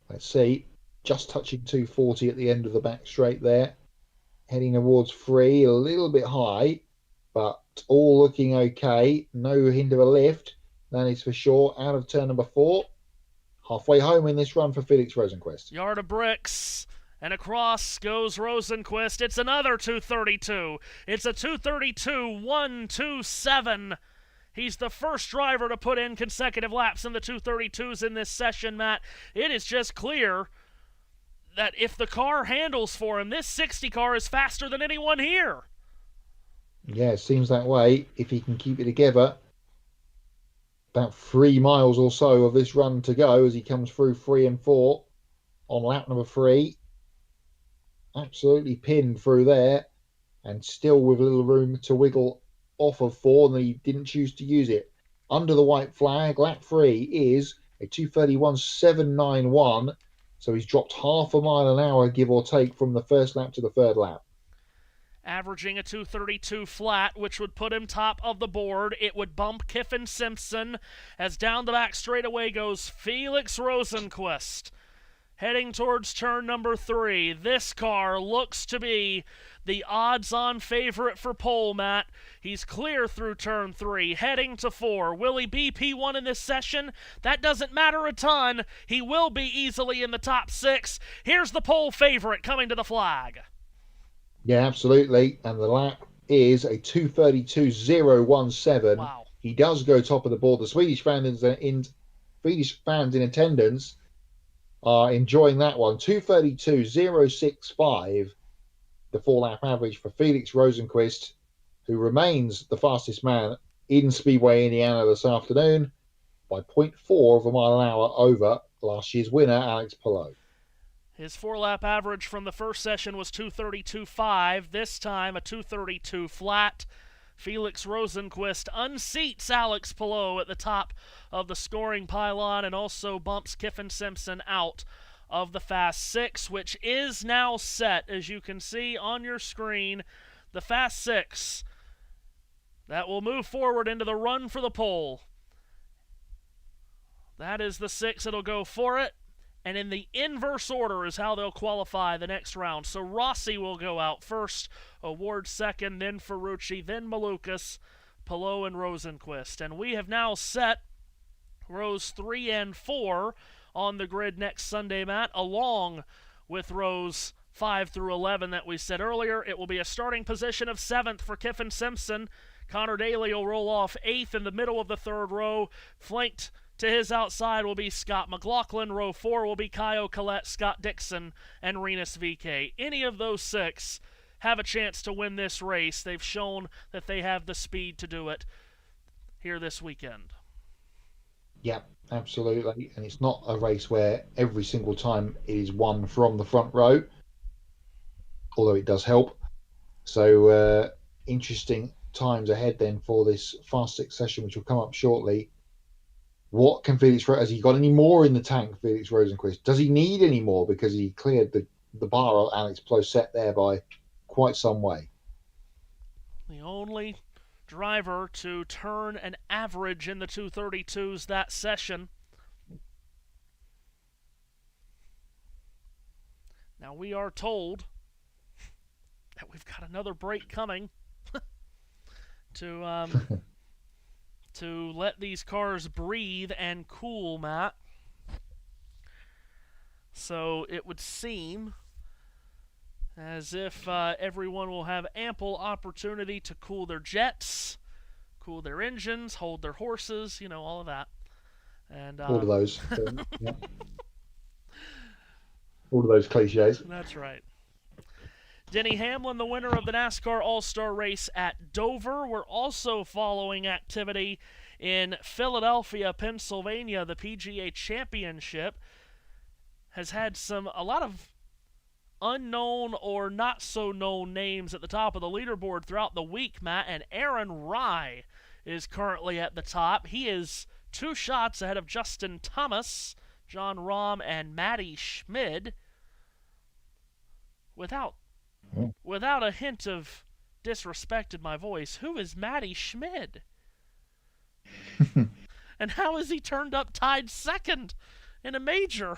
Let's see. Just touching 240 at the end of the back straight there. Heading towards 3, a little bit high, but all looking okay. No hint of a lift. That is for sure. Out of turn number 4. Halfway home in this run for Felix Rosenqvist. Yard of bricks. And across goes Rosenqvist. It's another 2:32. It's a 2:32.127. He's the first driver to put in consecutive laps in the 2:32s in this session, Matt. It is just clear that if the car handles for him, this 60 car is faster than anyone here. Yeah, it seems that way. If he can keep it together. About 3 miles or so of this run to go as he comes through 3 and 4 on lap number 3. Absolutely pinned through there and still with a little room to wiggle off of 4, and he didn't choose to use it. Under the white flag, lap 3 is a 2:31.791, so he's dropped half a mile an hour, give or take, from the first lap to the third lap. Averaging a 2:32 flat, which would put him top of the board. It would bump Kiffin Simpson as down the back straightaway goes Felix Rosenqvist. Heading towards turn number 3. This car looks to be the odds-on favorite for pole, Matt. He's clear through turn 3, heading to 4. Will he be P1 in this session? That doesn't matter a ton. He will be easily in the top 6. Here's the pole favorite coming to the flag. Yeah, absolutely. And the lap is a 2:32.017. Wow. He does go top of the board. The Swedish fans in attendance are enjoying that one. 2:32.065 the 4-lap average for Felix Rosenqvist, who remains the fastest man in Speedway Indiana this afternoon by 0.4 of a mile an hour over last year's winner, Alex Palou. His 4-lap average from the first session was 2:32.5. This time a 2:32 flat. Felix Rosenqvist unseats Alex Palou at the top of the scoring pylon and also bumps Kyffin Simpson out of the Fast Six, which is now set, as you can see on your screen. The Fast Six that will move forward into the run for the pole. That is the 6 that'll go for it. And in the inverse order is how they'll qualify the next round. So Rossi will go out first, Award second, then Ferrucci, then Malukas, Palou, and Rosenqvist. And we have now set rows 3 and 4 on the grid next Sunday, Matt, along with rows 5 through 11 that we said earlier. It will be a starting position of 7th for Kyffin Simpson. Connor Daly will roll off 8th in the middle of the 3rd row, flanked to his outside will be Scott McLaughlin. Row 4 will be Kyle Collette, Scott Dixon, and Renus VK. Any of those 6 have a chance to win this race. They've shown that they have the speed to do it here this weekend. Yeah, absolutely. And it's not a race where every single time it is won from the front row, although it does help. So interesting times ahead then for this Fast Six session, which will come up shortly. What can Felix, has he got any more in the tank, Felix Rosenqvist? Does he need any more because he cleared the bar Alex Palou set there by quite some way? The only driver to turn an average in the 232s that session. Now we are told that we've got another break coming to let these cars breathe and cool, Matt. So it would seem as if everyone will have ample opportunity to cool their jets, cool their engines, hold their horses, all of that. And all of those. Yeah. All of those cliches. That's right. Denny Hamlin, the winner of the NASCAR All-Star race at Dover. We're also following activity in Philadelphia, Pennsylvania. The PGA Championship has had a lot of unknown or not so known names at the top of the leaderboard throughout the week, Matt, and Aaron Rye is currently at the top. He is 2 shots ahead of Justin Thomas, John Rahm, and Matty Schmid. Without a hint of disrespect in my voice, who is Matty Schmid? And how has he turned up tied second in a major?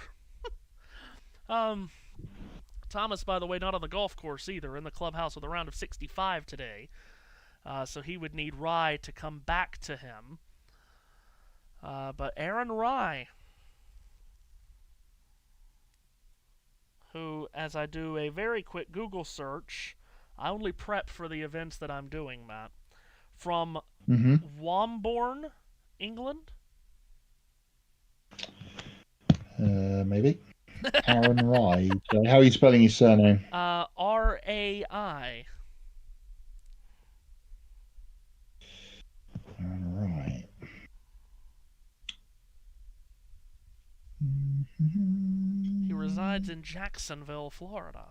Thomas, by the way, not on the golf course either, in the clubhouse with a round of 65 today. So he would need Rye to come back to him. But Aaron Rye, who, as I do a very quick Google search, I only prep for the events that I'm doing, Matt, from Wombourne, England? Maybe. Aaron Rye. How are you spelling his surname? R-A-I. Aaron Rye. He resides in Jacksonville, Florida.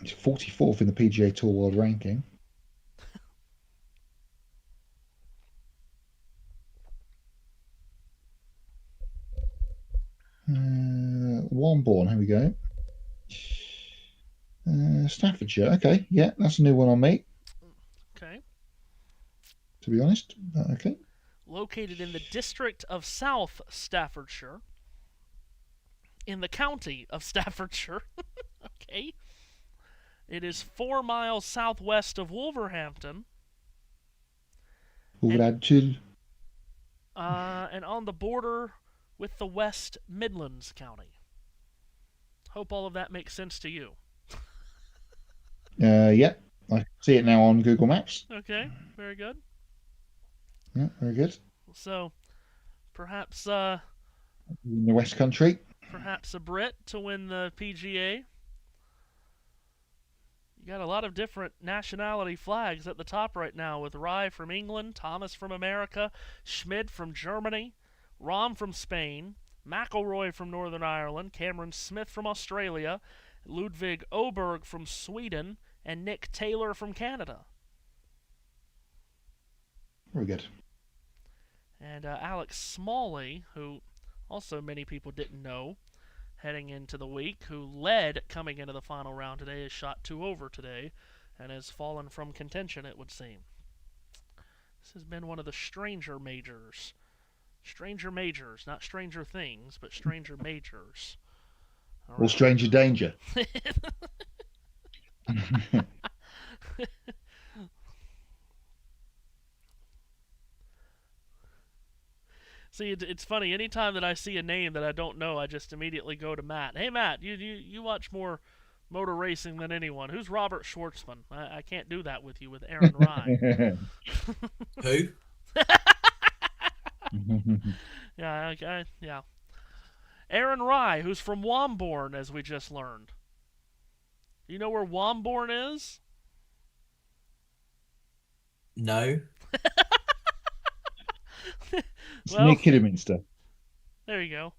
He's 44th in the PGA Tour World Ranking. Wombourne, here we go. Staffordshire, okay, yeah, that's a new one on me. Okay. To be honest, okay. Located in the district of South Staffordshire, in the county of Staffordshire. Okay. It is 4 miles southwest of Wolverhampton. And on the border with the West Midlands County. Hope all of that makes sense to you. Yeah, I see it now on Google Maps. Okay, very good. Yeah, very good. So, perhaps in the West Country. Perhaps a Brit to win the PGA. You got a lot of different nationality flags at the top right now, with Rye from England, Thomas from America, Schmid from Germany, Rom from Spain, McElroy from Northern Ireland, Cameron Smith from Australia, Ludwig Oberg from Sweden, and Nick Taylor from Canada. Very good. And Alex Smalley, who also many people didn't know heading into the week, who led coming into the final round today, has shot 2 over today and has fallen from contention, it would seem. This has been one of the stranger majors. Stranger majors, not stranger things, but stranger majors. Or stranger danger. See, it's funny. Anytime that I see a name that I don't know, I just immediately go to Matt. Hey, Matt, you watch more motor racing than anyone. Who's Robert Schwartzman? I can't do that with you with Aaron Rye. Who? Yeah, yeah. Aaron Rye, who's from Womborne, as we just learned. You know where Womborne is? No. It's near Kidderminster. There you go.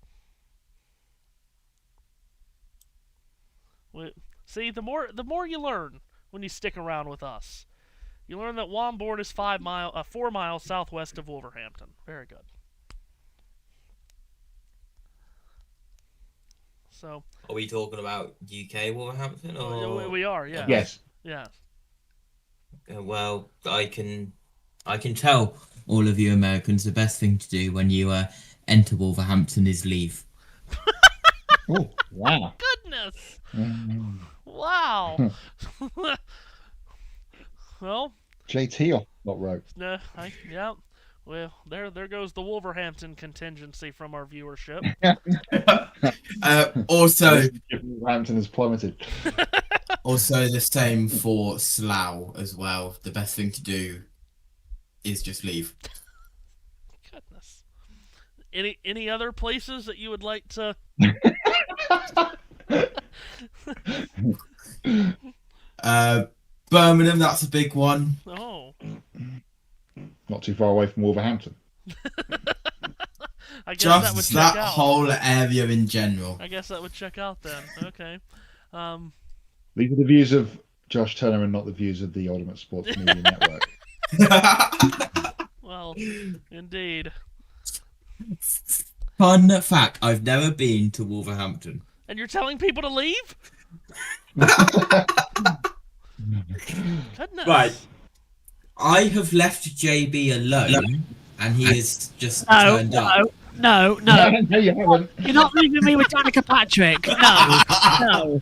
Well, see, the more you learn when you stick around with us. You learn that Womborne is 4 miles southwest of Wolverhampton. Very good. So. Are we talking about UK Wolverhampton or? We are, yeah. Yes. Yeah. Well, I can tell all of you Americans the best thing to do when you enter Wolverhampton is leave. Oh, wow. Goodness. Wow. Well. JT not wrote. Yeah. Well, there goes the Wolverhampton contingency from our viewership. Also, Wolverhampton has plummeted. Also, the same for Slough as well. The best thing to do is just leave. Goodness. Any other places that you would like to? Birmingham, that's a big one. Oh. Not too far away from Wolverhampton. I guess that would check out. Whole area in general. I guess that would check out then. Okay. These are the views of Josh Turner and not the views of the Ultimate Sports Media Network. Well, indeed. Fun fact, I've never been to Wolverhampton. And you're telling people to leave? Goodness. Right. I have left JB alone, and he has just turned up. No, you haven't. You're not leaving me with Danica Patrick. No.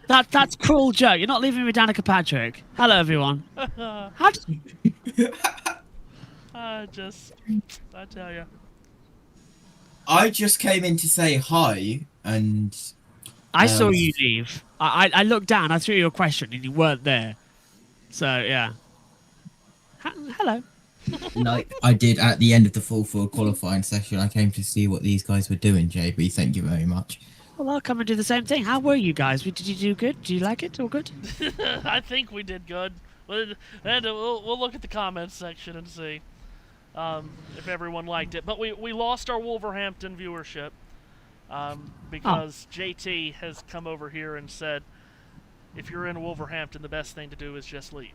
That's cruel, Joe. You're not leaving me with Danica Patrick. Hello, everyone. How did... I tell you. I just came in to say hi, and I saw you leave. I looked down. I threw you a question, and you weren't there. So yeah. Hello. Like I did at the end of the full qualifying session, I came to see what these guys were doing. JB, thank you very much. Well, I'll come and do the same thing. How were you guys? Did you do good? Did you like it? All good? I think we did good. We'll look at the comments section and see if everyone liked it. But we lost our Wolverhampton viewership because JT has come over here and said, if you're in Wolverhampton, the best thing to do is just leave.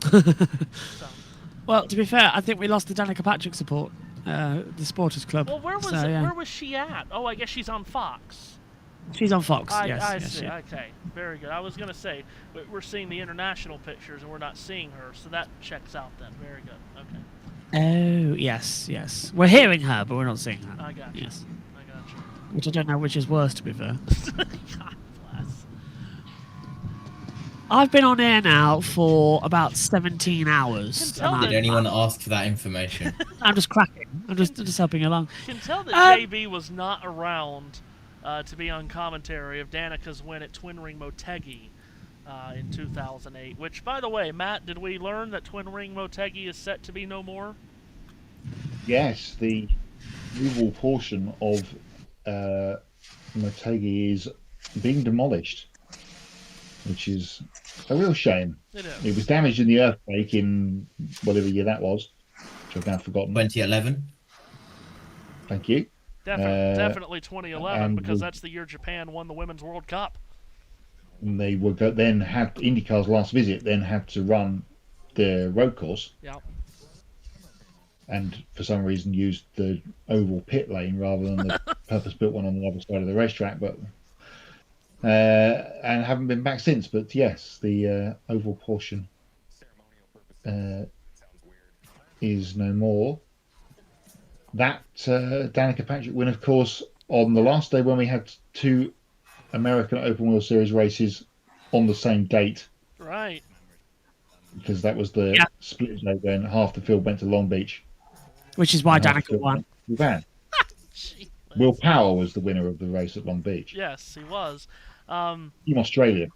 So. Well, to be fair, I think we lost the Danica Patrick support, the supporters club. Well, where was she at? Oh, I guess she's on Fox. She's on Fox. I yes, see. Yeah. Okay, very good. I was gonna say we're seeing the international pictures and we're not seeing her, so that checks out then. Very good. Okay. Oh yes. We're hearing her, but we're not seeing her. I got you. Yes. I got you. Which I don't know which is worse, to be fair. God bless. I've been on air now for about 17 hours. Did anyone ask for that information? I'm just cracking. I'm just helping along. You can tell that JB was not around to be on commentary of Danica's win at Twin Ring Motegi in 2008. Which, by the way, Matt, did we learn that Twin Ring Motegi is set to be no more? Yes, the movable portion of Motegi is being demolished. which is a real shame. It is. It was damaged in the earthquake in whatever year that was, which I've now forgotten. 2011. Thank you. Definitely 2011, and because that's the year Japan won the Women's World Cup. And they were then had IndyCar's last visit, then had to run the road course. Yeah. And for some reason used the oval pit lane rather than the purpose-built one on the other side of the racetrack, but and haven't been back since. But yes, the oval portion is no more. That Danica Patrick win, of course, on the last day when we had 2 American Open Wheel Series races on the same date. Right. Because that was the split day when half the field went to Long Beach. Which is why Danica won. Will Power was the winner of the race at Long Beach. Yes, he was. Team Australia.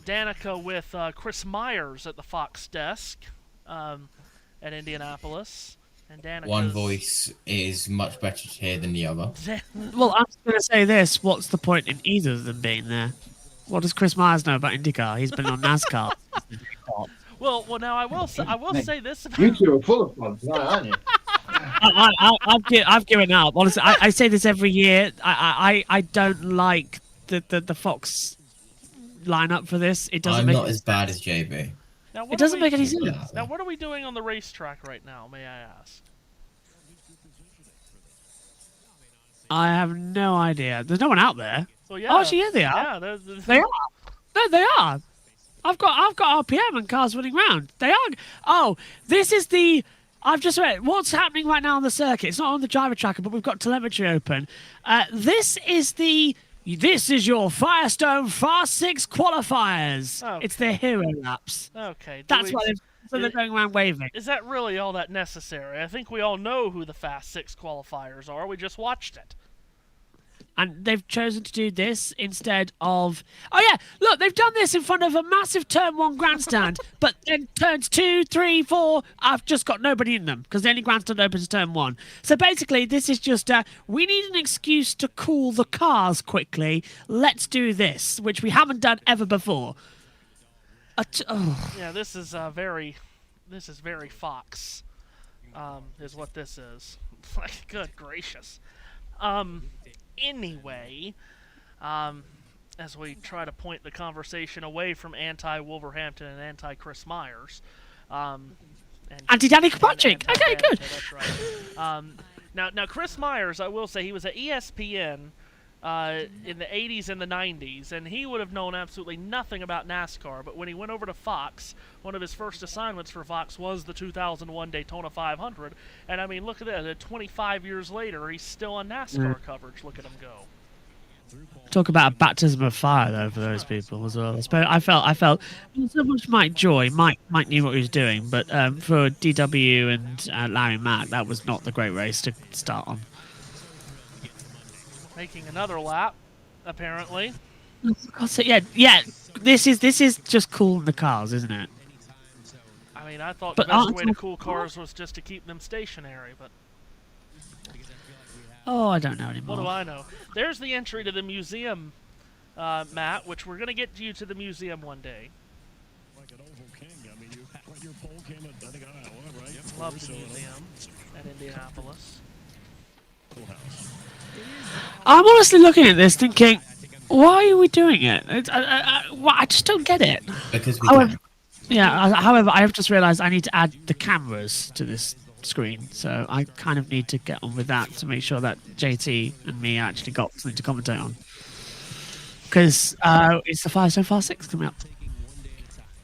Danica with Chris Myers at the Fox desk at Indianapolis. And Danica's... One voice is much better to hear than the other. Well, I'm just going to say this. What's the point in either of them being there? What does Chris Myers know about IndyCar? He's been on NASCAR. Well, now I will say this. You two are full of fun tonight, aren't you? I've given up. Honestly, I say this every year. I don't like the Fox lineup for this. It doesn't. I'm not as bad as JB. Now, it doesn't make any sense. Now, what are we doing on the racetrack right now, may I ask? I have no idea. There's no one out there. Well, Oh, actually, yeah, they are. Yeah, They are. No, they are. I've got RPM and cars winning round. They are. Oh, this is the. I've just read what's happening right now on the circuit. It's not on the driver tracker, but we've got telemetry open. This is your Firestone Fast 6 qualifiers. Okay. It's their hero laps. Okay. That's why they're going around waving. Is that really all that necessary? I think we all know who the Fast 6 qualifiers are. We just watched it. And they've chosen to do this instead of... Oh, yeah, look, they've done this in front of a massive Turn 1 grandstand, but then turns 2, 3, 4, I've just got nobody in them, because the only grandstand opens Turn 1. So basically, this is just, we need an excuse to cool the cars quickly. Let's do this, which we haven't done ever before. Yeah, this is very Fox, is what this is. Like, good gracious. Anyway, as we try to point the conversation away from anti-Wolverhampton and anti-Chris Myers. Anti-Danica Patrick. Okay, good. That's right. Now, Chris Myers, I will say, he was at ESPN in the 80s and the 90s, and he would have known absolutely nothing about NASCAR, but when he went over to Fox, one of his first assignments for Fox was the 2001 Daytona 500, and I mean, look at that, 25 years later, he's still on NASCAR coverage. Look at him go. Talk about a baptism of fire, though, for those people as well. I felt so much Mike Joy. Mike knew what he was doing, but for DW and Larry Mack, that was not the great race to start on. Making another lap, apparently. So, yeah. This is just cooling the cars, isn't it? I mean, I thought the best way to cool cars was just to keep them stationary, but... Oh, I don't know anymore. What do I know? There's the entry to the museum, Matt, which we're going to get you to the museum one day. Love the museum at Indianapolis. I'm honestly looking at this thinking, why are we doing it? I just don't get it. Because we can. Yeah, however, I have just realised I need to add the cameras to this screen, so I kind of need to get on with that to make sure that JT and me actually got something to commentate on. Because it's the Firestone Fast 6 coming up.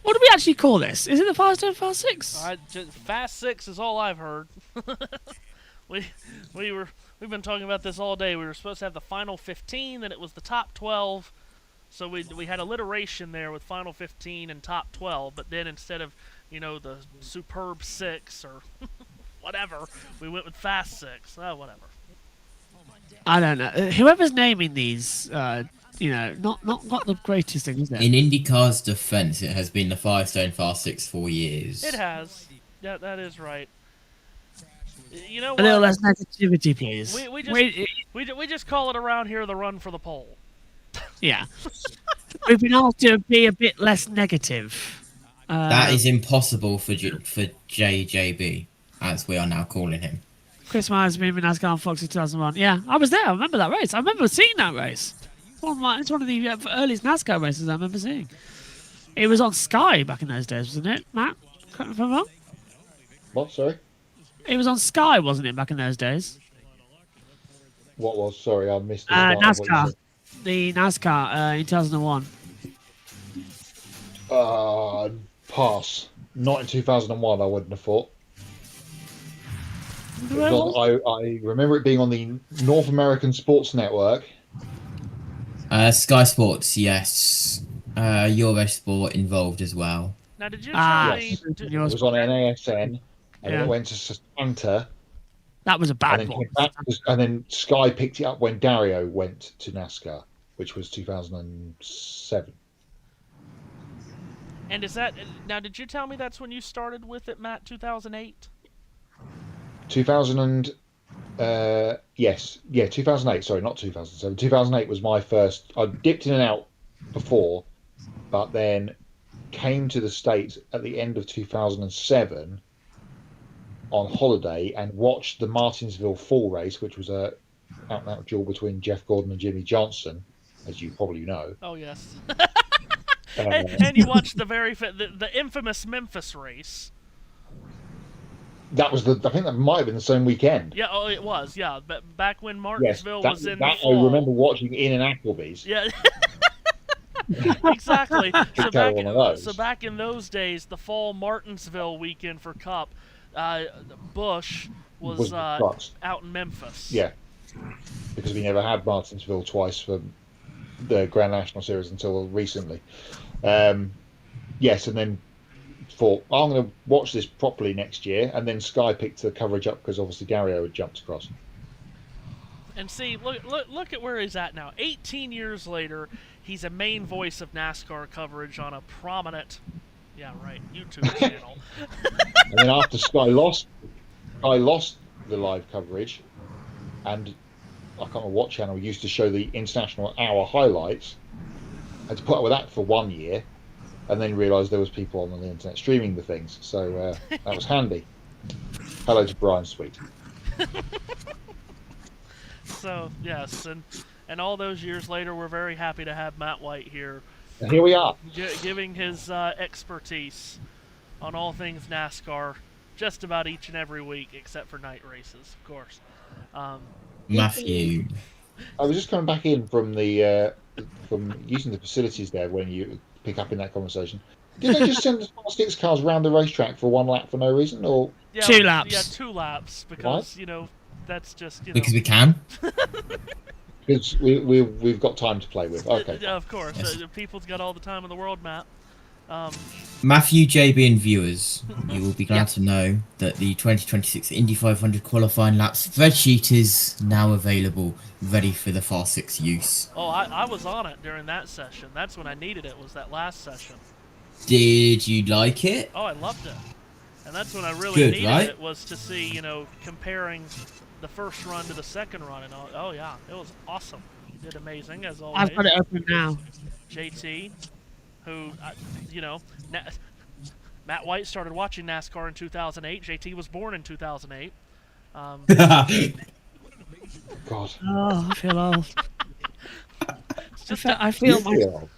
What do we actually call this? Is it the Firestone Fast 6? Fast 6 is all I've heard. We've been talking about this all day. We were supposed to have the final 15, then it was the top 12. So we had alliteration there with final 15 and top 12, but then instead of, the superb 6 or whatever, we went with fast 6. Whatever. I don't know. Whoever's naming these, not the greatest thing, is it? In IndyCar's defense, it has been the Firestone Fast 6 for years. It has. Yeah, that is right. You know what? A little less negativity, please. We just call it around here the run for the pole. Yeah. We've been asked to be a bit less negative. That is impossible for JJB, as we are now calling him. Chris Myers being in NASCAR on Fox in 2001. Yeah, I was there. I remember that race. I remember seeing that race. It's one of the earliest NASCAR races I remember seeing. It was on Sky back in those days, wasn't it, Matt? Correct me if I'm wrong. What? Sorry. It was on Sky, wasn't it, back in those days? What was? Sorry, I missed the start of what you NASCAR. said. The NASCAR in 2001. Pass. Not in 2001, I wouldn't have thought. It was on, I remember it being on the North American Sports Network. Sky Sports, yes. Eurosport involved as well. Now, did you Yes. It was on NASN, and then it went to Santa. That was a bad and then one. came back, and then Sky picked it up when Dario went to NASCAR, which was 2007. And is that now? Did you tell me that's when you started with it, Matt? 2008. 2008. Sorry, not 2007. 2008 was my first. I dipped in and out before, but then came to the States at the end of 2007 on holiday and watched the Martinsville Fall race, which was a out-and-out duel between Jeff Gordon and Jimmy Johnson, as you probably know. Oh yes. And you watched the infamous Memphis race. That was I think that might have been the same weekend. Yeah, oh, it was. Yeah, but back when Martinsville Yes, was in that the fall. I remember watching in an Applebee's. Yeah. Exactly. So back in those days, the fall Martinsville weekend for Cup, Busch was out in Memphis. Yeah, because we never had Martinsville twice for the Grand National Series until recently. Yes, and then thought I'm going to watch this properly next year, and then Sky picked the coverage up because obviously Dario had jumped across. And see, look at where he's at now. 18 years later, he's a main voice of NASCAR coverage on a prominent, YouTube channel. And then after Sky lost the live coverage, and I can't remember what channel used to show the International Hour highlights. I had to put up with that for 1 year, and then realised there was people on the internet streaming the things. So that was handy. Hello to Brian Sweet. So yes, and all those years later, we're very happy to have Matt White here. And here we are, giving his expertise on all things NASCAR, just about each and every week, except for night races, of course. Matthew, I was just coming back in from the from using the facilities there when you pick up in that conversation. Did they just send the Smart 6 cars around the racetrack for one lap for no reason, or 2 laps? Yeah, 2 laps because that's just because we can. Because we've got time to play with. Okay. Yeah, of course. Yes. People's got all the time in the world, Matt. Matthew, JB, and viewers, you will be glad to know that the 2026 Indy 500 qualifying lap spreadsheet is now available, ready for the Fast 6 use. Oh, I was on it during that session. That's when I needed it, was that last session. Did you like it? Oh, I loved it. And that's when I really Good, needed right? it, was to see, comparing the first run to the second run. And oh, yeah, it was awesome. You did amazing, as always. I've got it open now. JT, who, Matt White started watching NASCAR in 2008. JT was born in 2008. God. Oh, I feel old. I feel old.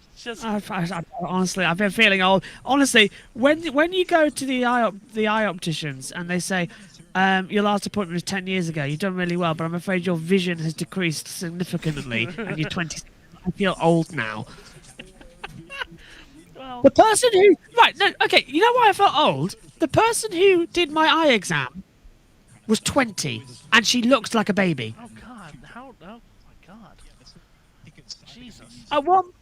Honestly, I've been feeling old. Honestly, when you go to the eye opticians and they say your last appointment was 10 years ago, you've done really well, but I'm afraid your vision has decreased significantly, and you're 20. I feel old now. Well, the person who you know why I felt old? The person who did my eye exam was 20, and she looked like a baby. Oh God! Oh my God! Jesus! At one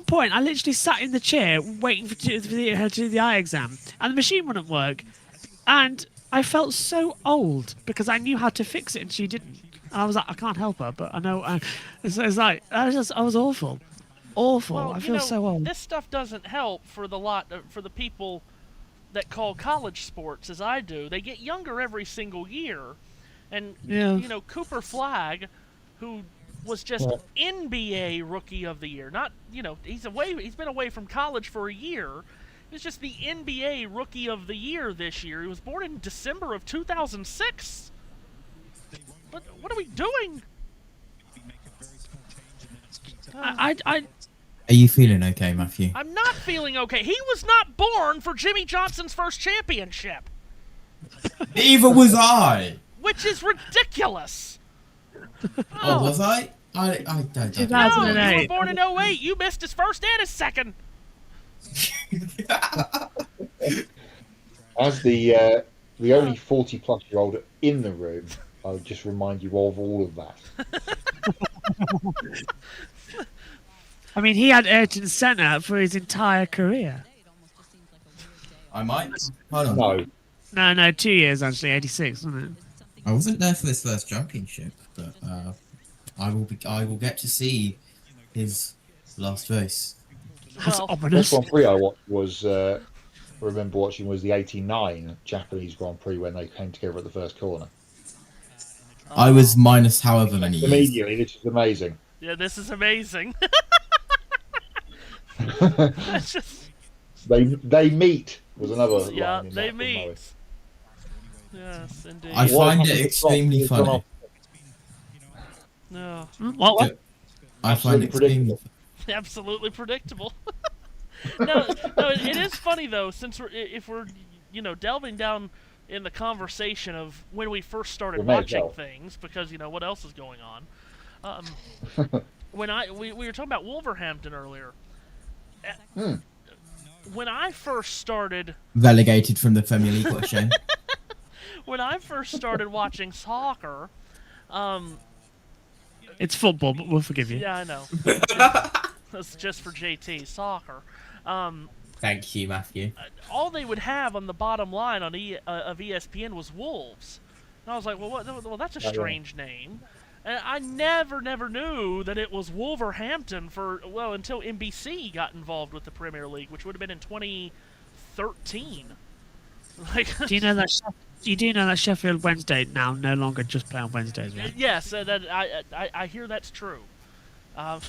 point, I literally sat in the chair waiting for her to do the eye exam, and the machine wouldn't work, and I felt so old because I knew how to fix it, and she didn't. And I was like, I can't help her, but I know. It's like I was awful. Awful. Well, I feel so old. This stuff doesn't help for the people that call college sports as I do. They get younger every single year, and Cooper Flagg, who was just NBA Rookie of the Year. Not, he's been away from college for a year. He was just the NBA Rookie of the Year this year. He was born in December of 2006. What are we doing? I Are you feeling okay, Matthew? I'm not feeling okay. He was not born for Jimmy Johnson's first championship. Neither was I. Which is ridiculous. Oh, was I? I don't. 2008. No, you were born in 08. You missed his first and his second. As the only 40-plus-year-old in the room, I would just remind you of all of that. I mean, he had Ayrton Senna for his entire career. I might. Hold on. No, 2 years actually, 86, wasn't it? I wasn't there for his first championship, but I will get to see his last race. That's The ominous. Grand Prix I watched was, remember watching, was the '89 Japanese Grand Prix when they came together at the first corner. I was minus however many years. Immediately, this is amazing. Yeah, this is amazing. That's just... They meet was another. Yeah, line in they that from meet. Lois. Yes, indeed. I find it extremely funny. No. What? I find it extremely. Absolutely predictable. no, it is funny though, since if we're delving down in the conversation of when we first started watching things, because what else is going on. When we were talking about Wolverhampton earlier. When I first started Relegated from the Premier League, what a shame. When I first started watching soccer, it's football, but we'll forgive you. Yeah, I know. That's just for JT soccer. Thank you, Matthew. All they would have on the bottom line of ESPN was Wolves, and I was like, well, that's a strange name. And I never knew that it was Wolverhampton until NBC got involved with the Premier League, which would have been in 2013. Do you know that? You do know that Sheffield Wednesday now no longer just play on Wednesdays, right? Yes, I hear that's true. Oh,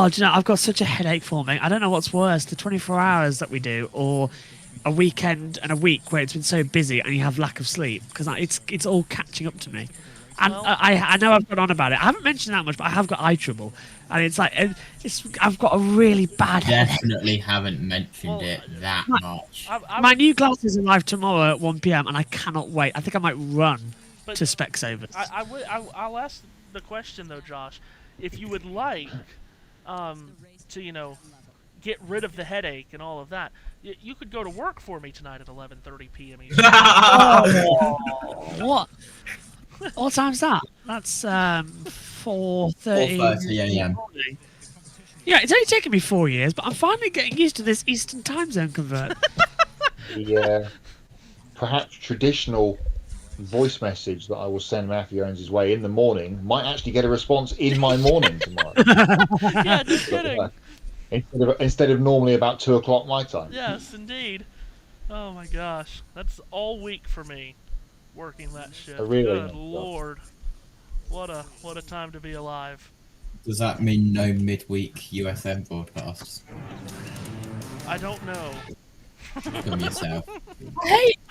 do you know, I've got such a headache forming. I don't know what's worse, the 24 hours that we do, or a weekend and a week where it's been so busy and you have lack of sleep, because it's all catching up to me. And I know I've gone on about it. I haven't mentioned that much, but I have got eye trouble, and it's like I've got a really bad headache. Definitely haven't mentioned it that much. My new glasses arrive tomorrow at 1 PM, and I cannot wait. I think I might run to Specsavers. I'll ask the question though, Josh, if you would like to get rid of the headache and all of that, you could go to work for me tonight at 11:30 p.m. Eastern. What? What time's that? That's 4:30 a.m. Yeah, it's only taken me 4 years, but I'm finally getting used to this Eastern time zone convert. The perhaps traditional voice message that I will send Matthew Owens' way in the morning might actually get a response in my morning tomorrow. Yeah, no kidding. Instead of normally about 2 o'clock my time. Yes, indeed. Oh my gosh, that's all week for me, working that shift. Really Good Lord, what a time to be alive. Does that mean no midweek UFM broadcasts? I don't know. From yourself.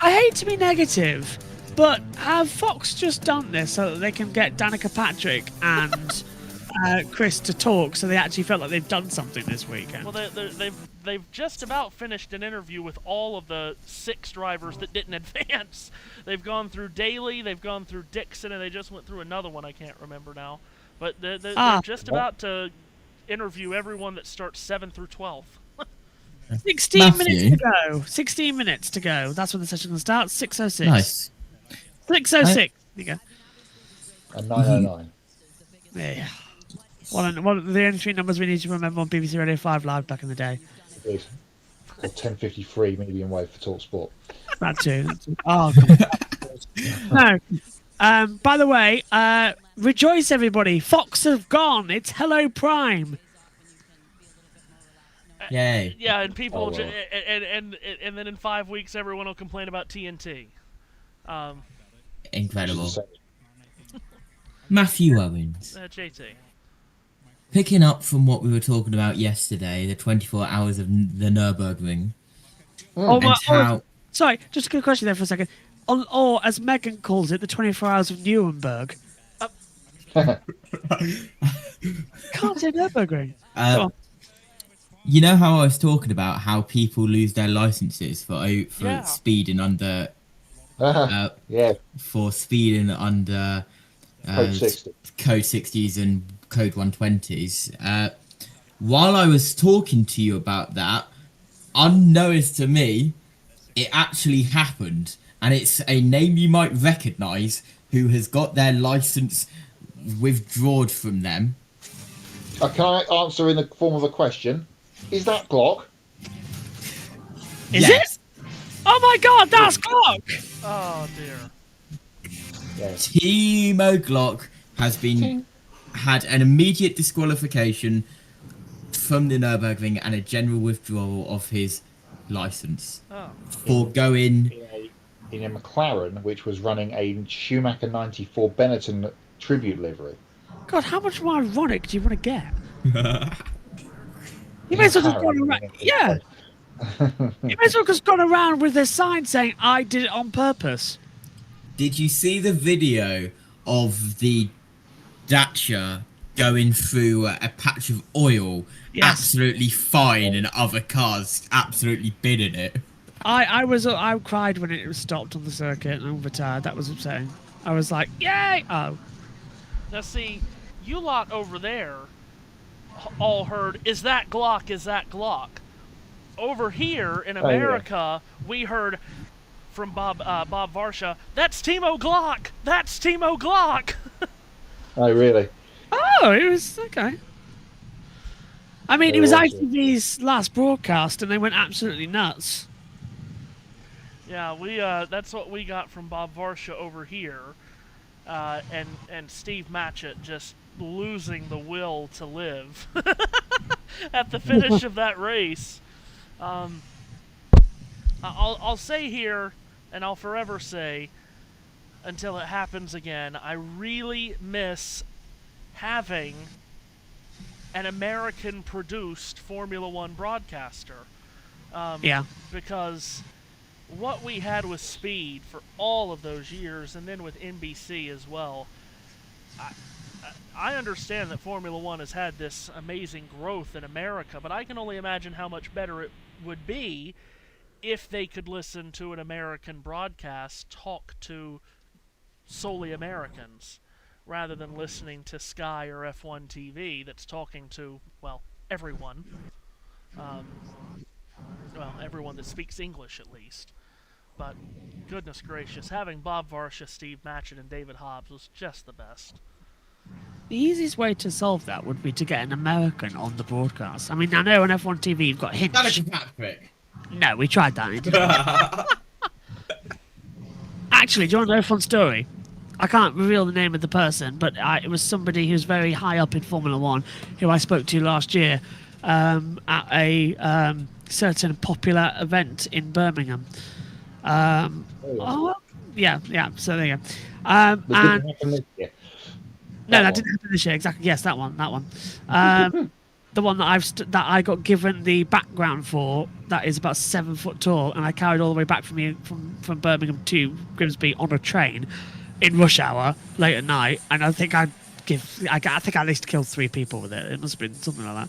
I hate to be negative, but have Fox just done this so that they can get Danica Patrick and Chris to talk, so they actually felt like they've done something this weekend? Well, they've just about finished an interview with all of the 6 drivers that didn't advance. They've gone through Daly, they've gone through Dixon, and they just went through another one I can't remember now. But they're just about to interview everyone that starts 7 through 12. 16 minutes to go. 16 minutes to go. That's when the session will start. 6:06. Nice. 6:06. There you go. And 9:09. Yeah. What are the entry numbers we need to remember on BBC Radio 5 Live back in the day? Or 10:53 medium wave for Talk Sport. That too. Oh, God. No. By the way, rejoice everybody. Fox have gone. It's Hello Prime. Yay. Yeah, and people and then in 5 weeks everyone will complain about TNT. Incredible. Matthew Owens. JT. Picking up from what we were talking about yesterday, the 24 hours of the Nürburgring. Sorry, just a quick question there for a second. Or as Megan calls it, the 24 hours of Nuremberg. Can't say Nürburgring. Go on. You know how I was talking about how people lose their licenses for speeding under for speeding under Code 60. Code 60s and Code 120s. While I was talking to you about that, unknowns to me, it actually happened, and it's a name you might recognise who has got their license withdrawn from them. Can I answer in the form of a question? Is that Glock? Is it? Oh my God, that's Glock! Oh dear. Timo Glock has had an immediate disqualification from the Nürburgring and a general withdrawal of his license for going in a McLaren, which was running a Schumacher 94 Benetton tribute livery. God, how much more ironic do you want to get? You may as well just gone around. Yeah. You may as well just gone around with this sign saying, "I did it on purpose." Did you see the video of the Dacia going through a patch of oil, absolutely fine, and other cars absolutely bidding it? I cried when it was stopped on the circuit and overturned. That was upsetting. I was like, "Yay!" Oh. Now see, you lot over there all heard, "Is that Glock? Is that Glock?" Over here in America, we heard from Bob Varsha, "That's Timo Glock! That's Timo Glock!" Oh, really? Oh, it was okay. I mean, it was ITV's last broadcast, and they went absolutely nuts. Yeah, we that's what we got from Bob Varsha over here, and Steve Matchett just losing the will to live at the finish of that race. I'll say here, and I'll forever say, until it happens again, I really miss having an American-produced Formula One broadcaster. Because what we had with Speed for all of those years, and then with NBC as well, I understand that Formula One has had this amazing growth in America, but I can only imagine how much better it would be if they could listen to an American broadcast talk to solely Americans, rather than listening to Sky or F1 TV that's talking to, well, everyone. Well, everyone that speaks English, at least. But, goodness gracious, having Bob Varsha, Steve Matchett, and David Hobbs was just the best. The easiest way to solve that would be to get an American on the broadcast. I mean, I know on F1 TV you've got Hinch. Danica Patrick. No, we tried that. It didn't Actually, do you want to know a fun story? I can't reveal the name of the person, but it was somebody who's very high up in Formula One who I spoke to last year at a certain popular event in Birmingham. So there you go. No, that didn't happen this year. Exactly. Yes, that one. The one that I got given the background for, that is about 7 foot tall, and I carried all the way back from Birmingham to Grimsby on a train in rush hour late at night, and I think I at least killed 3 people with it. It must have been something like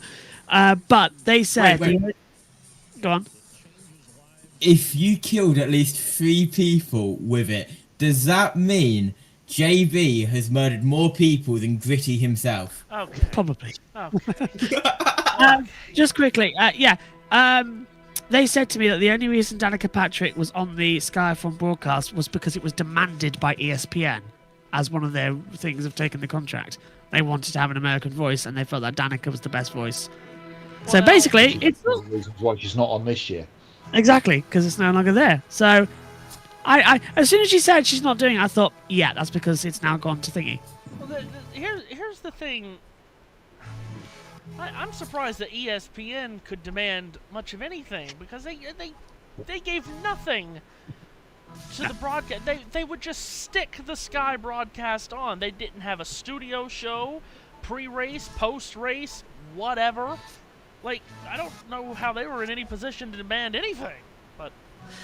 that. But they said, Wait. Go on. If you killed at least 3 people with it, does that mean JB has murdered more people than Gritty himself? Okay. Probably. Okay. Just quickly, they said to me that the only reason Danica Patrick was on the Sky F1 broadcast was because it was demanded by ESPN as one of their things of taking the contract. They wanted to have an American voice, and they felt that Danica was the best voice. Well, so basically, it's one of the reasons why she's not on this year. Exactly, because it's no longer there. So, I as soon as she said she's not doing it, I thought, yeah, that's because it's now gone to thingy. Well, here's the thing. I'm surprised that ESPN could demand much of anything, because they gave nothing to the broadcast. They would just stick the Sky broadcast on. They didn't have a studio show, pre-race, post-race, whatever. Like, I don't know how they were in any position to demand anything, but...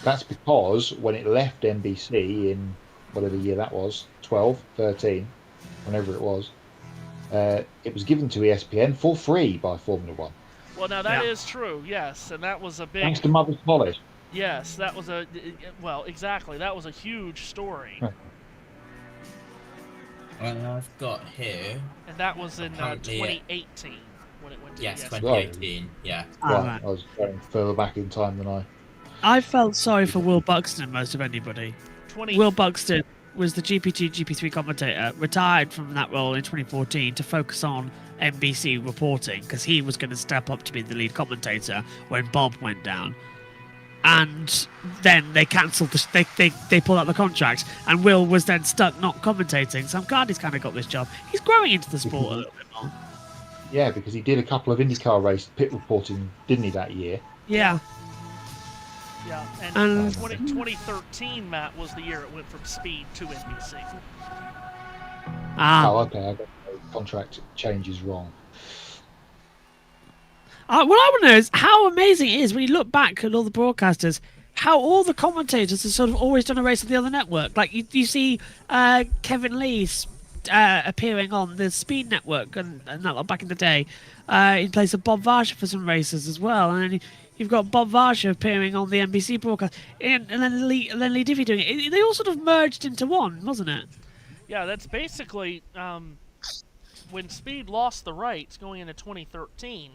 That's because when it left NBC in whatever year that was, 12, 13, whenever it was given to ESPN for free by Formula One. Well, now that is true, yes, and that was a big... Thanks to Mother's College. Yes, that was a... Well, exactly, that was a huge story. Well, I've got here... And that was in 2018 when it went to Yes, ESPN. 2018, yeah. Right, I was going further back in time than I felt sorry for Will Buxton most of anybody. Will Buxton was the GP2, GP3 commentator, retired from that role in 2014 to focus on NBC reporting because he was going to step up to be the lead commentator when Bob went down. And then they cancelled they pulled out the contract, and Will was then stuck not commentating. So I'm glad he's kind of got this job. He's growing into the sport a little bit more. Yeah, because he did a couple of IndyCar race pit reporting, didn't he, that year? Yeah. Yeah, and 2013, Matt, was the year it went from Speed to NBC. Oh, okay. I got the contract changes wrong. What I want to know is how amazing it is when you look back at all the broadcasters, how all the commentators have sort of always done a race on the other network. Like you see Kevin Lee appearing on the Speed Network and that back in the day, in place of Bob Varsha for some races as well. And then you've got Bob Varsha appearing on the NBC broadcast, and then Lee Diffie doing it. They all sort of merged into one, wasn't it? Yeah, that's basically when Speed lost the rights going into 2013.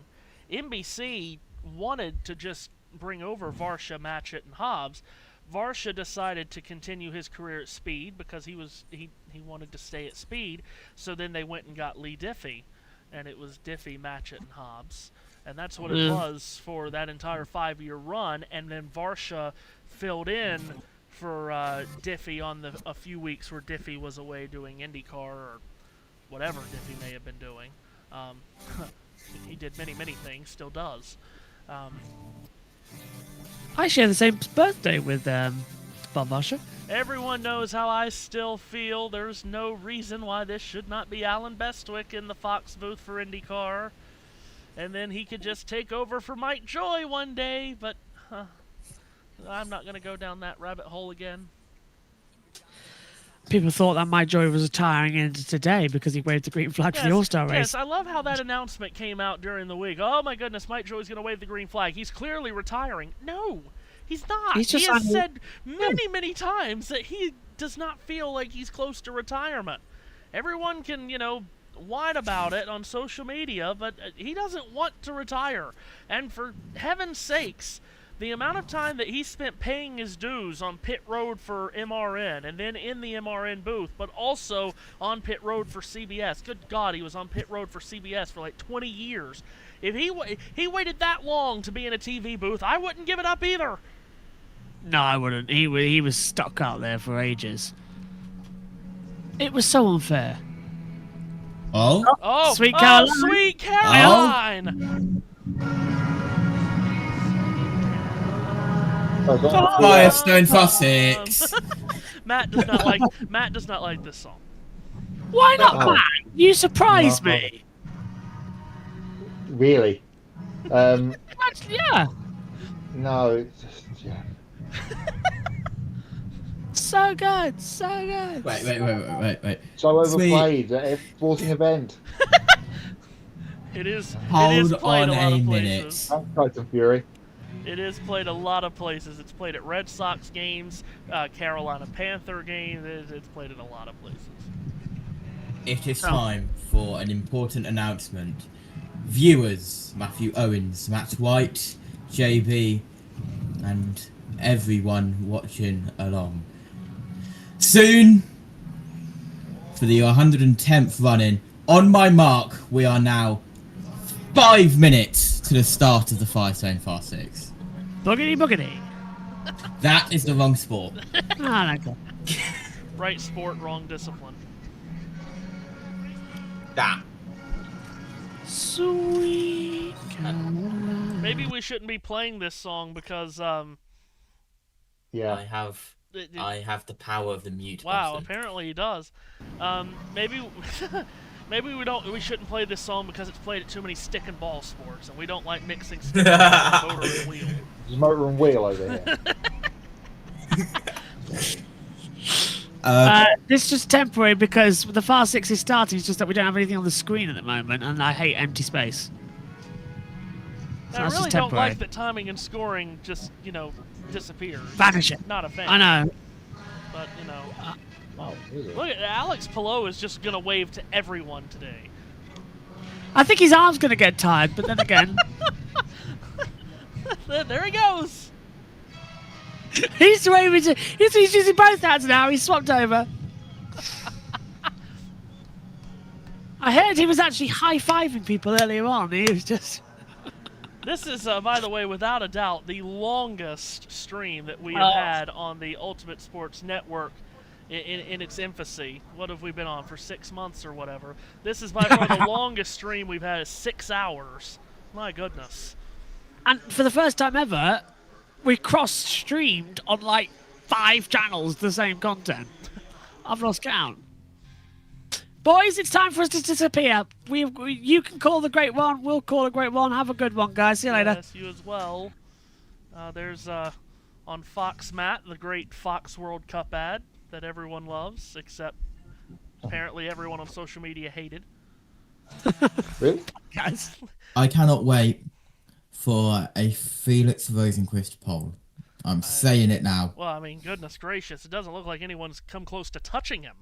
NBC wanted to just bring over Varsha, Matchett, and Hobbs. Varsha decided to continue his career at Speed because he wanted to stay at Speed. So then they went and got Lee Diffie, and it was Diffie, Matchett, and Hobbs. And that's what it was for that entire 5-year run. And then Varsha filled in for Diffie on a few weeks where Diffie was away doing IndyCar or whatever Diffie may have been doing. He did many, many things, still does. I share the same birthday with Bob Varsha. Everyone knows how I still feel. There's no reason why this should not be Alan Bestwick in the Fox booth for IndyCar. And then he could just take over for Mike Joy one day, but I'm not going to go down that rabbit hole again. People thought that Mike Joy was retiring into today because he waved the green flag for the All-Star race. Yes, I love how that announcement came out during the week. Oh my goodness, Mike Joy's going to wave the green flag. He's clearly retiring. No, he's not. He has said many, many times that he does not feel like he's close to retirement. Everyone can, whine about it on social media, but he doesn't want to retire. And for heaven's sakes, the amount of time that he spent paying his dues on pit road for MRN and then in the MRN booth, but also on pit road for CBS. Good God, he was on pit road for CBS for like 20 years. If he waited that long to be in a TV booth, I wouldn't give it up either. No, I wouldn't. He was stuck out there for ages. It was so unfair. Oh, Sweet Caroline. Sweet Caroline. Firestone Sussex. Matt does not like this song. Why not, Matt? You surprised me. Really? Yeah. No, it's just, yeah. So good, so good. Wait. So overplayed at every sporting event. It is Hold played on a lot a of minute. places. I'm Titan Fury. It is played a lot of places. It's played at Red Sox games, Carolina Panther games. It's played in a lot of places. It is time for an important announcement. Viewers, Matthew Owens, Matt White, JB, and everyone watching along. Soon, for the 110th run-in, on my mark, we are now 5 minutes to the start of the Firestone Fast 6. Boogity. That is the wrong sport. Right sport, wrong discipline. That. Sweet. Maybe we shouldn't be playing this song because I have I have the power of the mute Wow, button. apparently he does. Maybe maybe we shouldn't play this song because it's played at too many stick and ball sports, and we don't like mixing stick and ball, motor and wheel. There's motor and wheel over here. This is just temporary because the Fast 6 is starting. It's just that we don't have anything on the screen at the moment, and I hate empty space. So I that's really just don't temporary. like that timing and scoring just, disappears. Vanish it. Not a fan. I know. But, Oh, really? look at Alex Palou is just going to wave to everyone today. I think his arm's going to get tired, but then again... There he goes. He's waving to... He's using both hands now. He's swapped over. I heard he was actually high-fiving people earlier on. He was just... This is, by the way, without a doubt, the longest stream that we have had on the Ultimate Sports Network in its infancy. What have we been on, for 6 months or whatever? This is by far the longest stream we've had, is 6 hours. My goodness. And for the first time ever, we cross-streamed on, like, 5 channels the same content. I've lost count. Boys, it's time for us to disappear. You can call the Great One. We'll call the Great One. Have a good one, guys. See you later. Yes, you as well. There's, on Fox Matt, the great Fox World Cup ad that everyone loves, except apparently everyone on social media hated. Really? Guys. I cannot wait for a Felix Rosenquist poll. I'm saying it now. Well, I mean, goodness gracious, it doesn't look like anyone's come close to touching him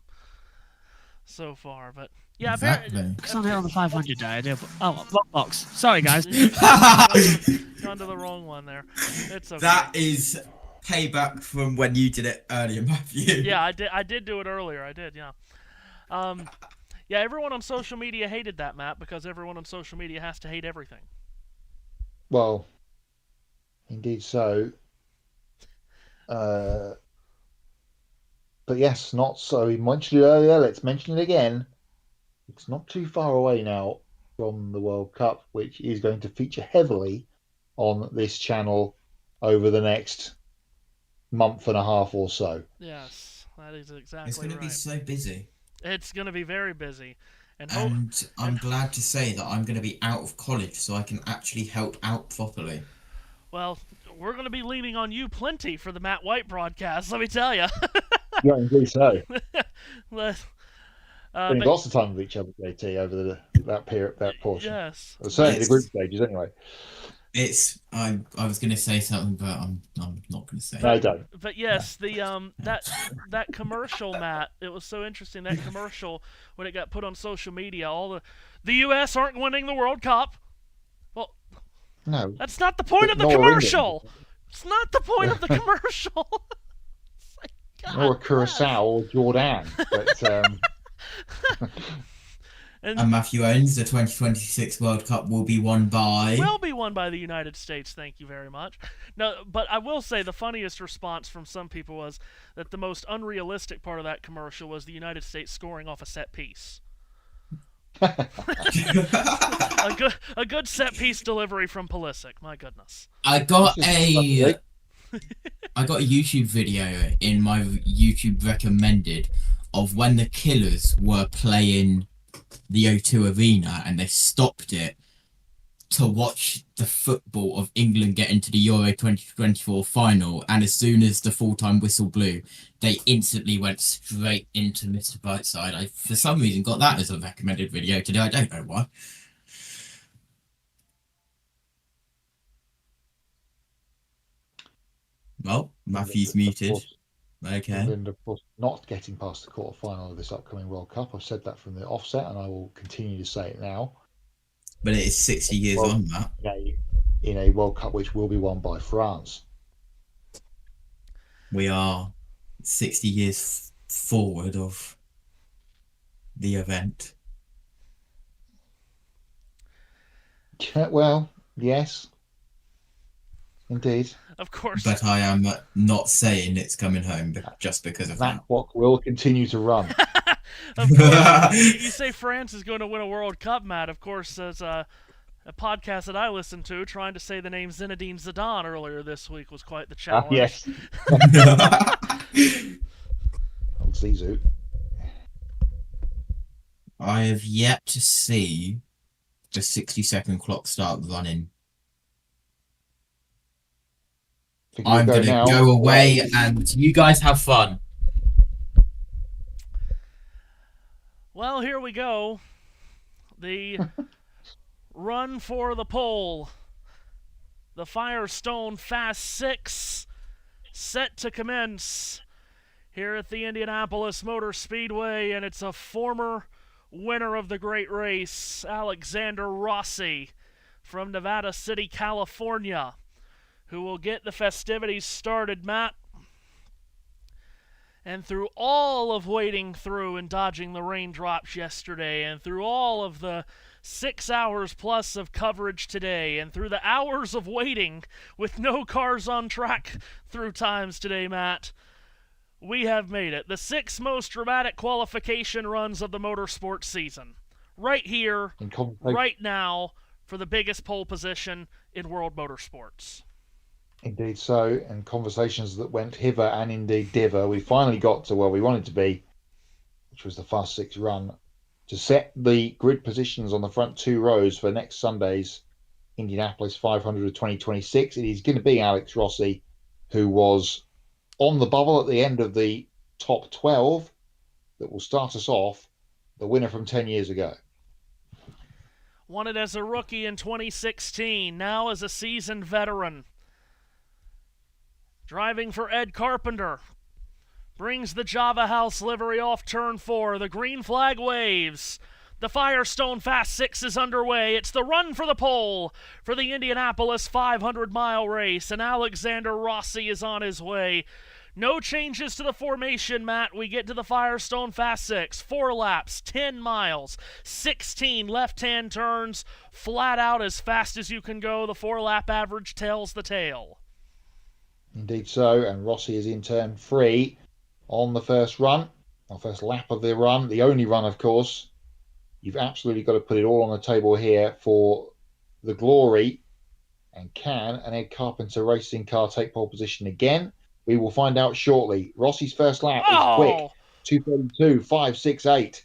so far, but yeah, Exactly. Because I'm here on the 500 day. I do. Oh, box. Sorry, guys. Gone to the wrong one there. It's okay. That is payback from when you did it earlier, Matthew. Yeah, I did do it earlier. I did, yeah. Yeah, everyone on social media hated that map because everyone on social media has to hate everything. Well, indeed so. But yes, not so. We mentioned it earlier. Let's mention it again. It's not too far away now from the World Cup, which is going to feature heavily on this channel over the next month and a half or so. Yes, that is exactly It's going to be so busy. It's going to be very busy. And I'm glad to say that I'm going to be out of college so I can actually help out properly. Well, we're going to be leaning on you plenty for the Matt White broadcast, let me tell you. Yeah, indeed so. Spending lots of time with each other, JT, over that period, that portion. Yes. Certainly the group stages, anyway. I was going to say something, but I'm not going to say. No, don't. But yes, the that commercial, Matt, it was so interesting, that commercial when it got put on social media. All the U.S. aren't winning the World Cup. Well, no, that's not the point of the commercial. It's not the point of the commercial. Or Curacao or Jordan. But, and Matthew owns the 2026 World Cup will be won by the United States. Thank you very much. No, but I will say the funniest response from some people was that the most unrealistic part of that commercial was the United States scoring off a set piece. a good set piece delivery from Pulisic. My goodness. I got a YouTube video in my YouTube recommended of when the Killers were playing the O2 Arena and they stopped it to watch the football of England get into the Euro 2024 final, and as soon as the full-time whistle blew, they instantly went straight into Mr. Brightside. I, for some reason, got that as a recommended video today. I don't know why. Well, Matthew's muted. Okay. England, of course, not getting past the quarterfinal of this upcoming World Cup. I've said that from the offset, and I will continue to say it now. But it is 60 years on, Matt. In a World Cup which will be won by France. We are 60 years forward of the event. Well, yes. Indeed. Of course. But I am not saying it's coming home just because of that. What will continue to run. Of course. You say France is going to win a World Cup, Matt. Of course, as A podcast that I listened to trying to say the name Zinedine Zidane earlier this week was quite the challenge. Yes. Old Zizou. I have yet to see the 60-second clock start running. I'm going to go away and you guys have fun. Well, here we go. The run for the pole. The Firestone Fast 6 set to commence here at the Indianapolis Motor Speedway, and it's a former winner of the great race, Alexander Rossi from Nevada City, California, who will get the festivities started, Matt. And through all of wading through and dodging the raindrops yesterday, and through all of the 6 hours plus of coverage today, and through the hours of waiting with no cars on track through times today, Matt, we have made it. The 6 most dramatic qualification runs of the motorsports season. Right here, right now, for the biggest pole position in world motorsports. Indeed so, and conversations that went hither and indeed thither. We finally got to where we wanted to be, which was the Fast 6 run, to set the grid positions on the front 2 rows for next Sunday's Indianapolis 500 of 2026. It is going to be Alex Rossi, who was on the bubble at the end of the top 12, that will start us off, the winner from 10 years ago. Won it as a rookie in 2016, now as a seasoned veteran. Driving for Ed Carpenter. Brings the Java House livery off turn 4. The green flag waves. The Firestone Fast 6 is underway. It's the run for the pole for the Indianapolis 500-mile race, and Alexander Rossi is on his way. No changes to the formation, Matt. We get to the Firestone Fast 6. 4 laps, 10 miles, 16 left-hand turns, flat out as fast as you can go. The 4-lap average tells the tale. Indeed so, and Rossi is in turn 3 on the first run, our first lap of the run, the only run, of course. You've absolutely got to put it all on the table here for the glory. And can an Ed Carpenter racing car take pole position again? We will find out shortly. Rossi's first lap is quick, 2:32.568.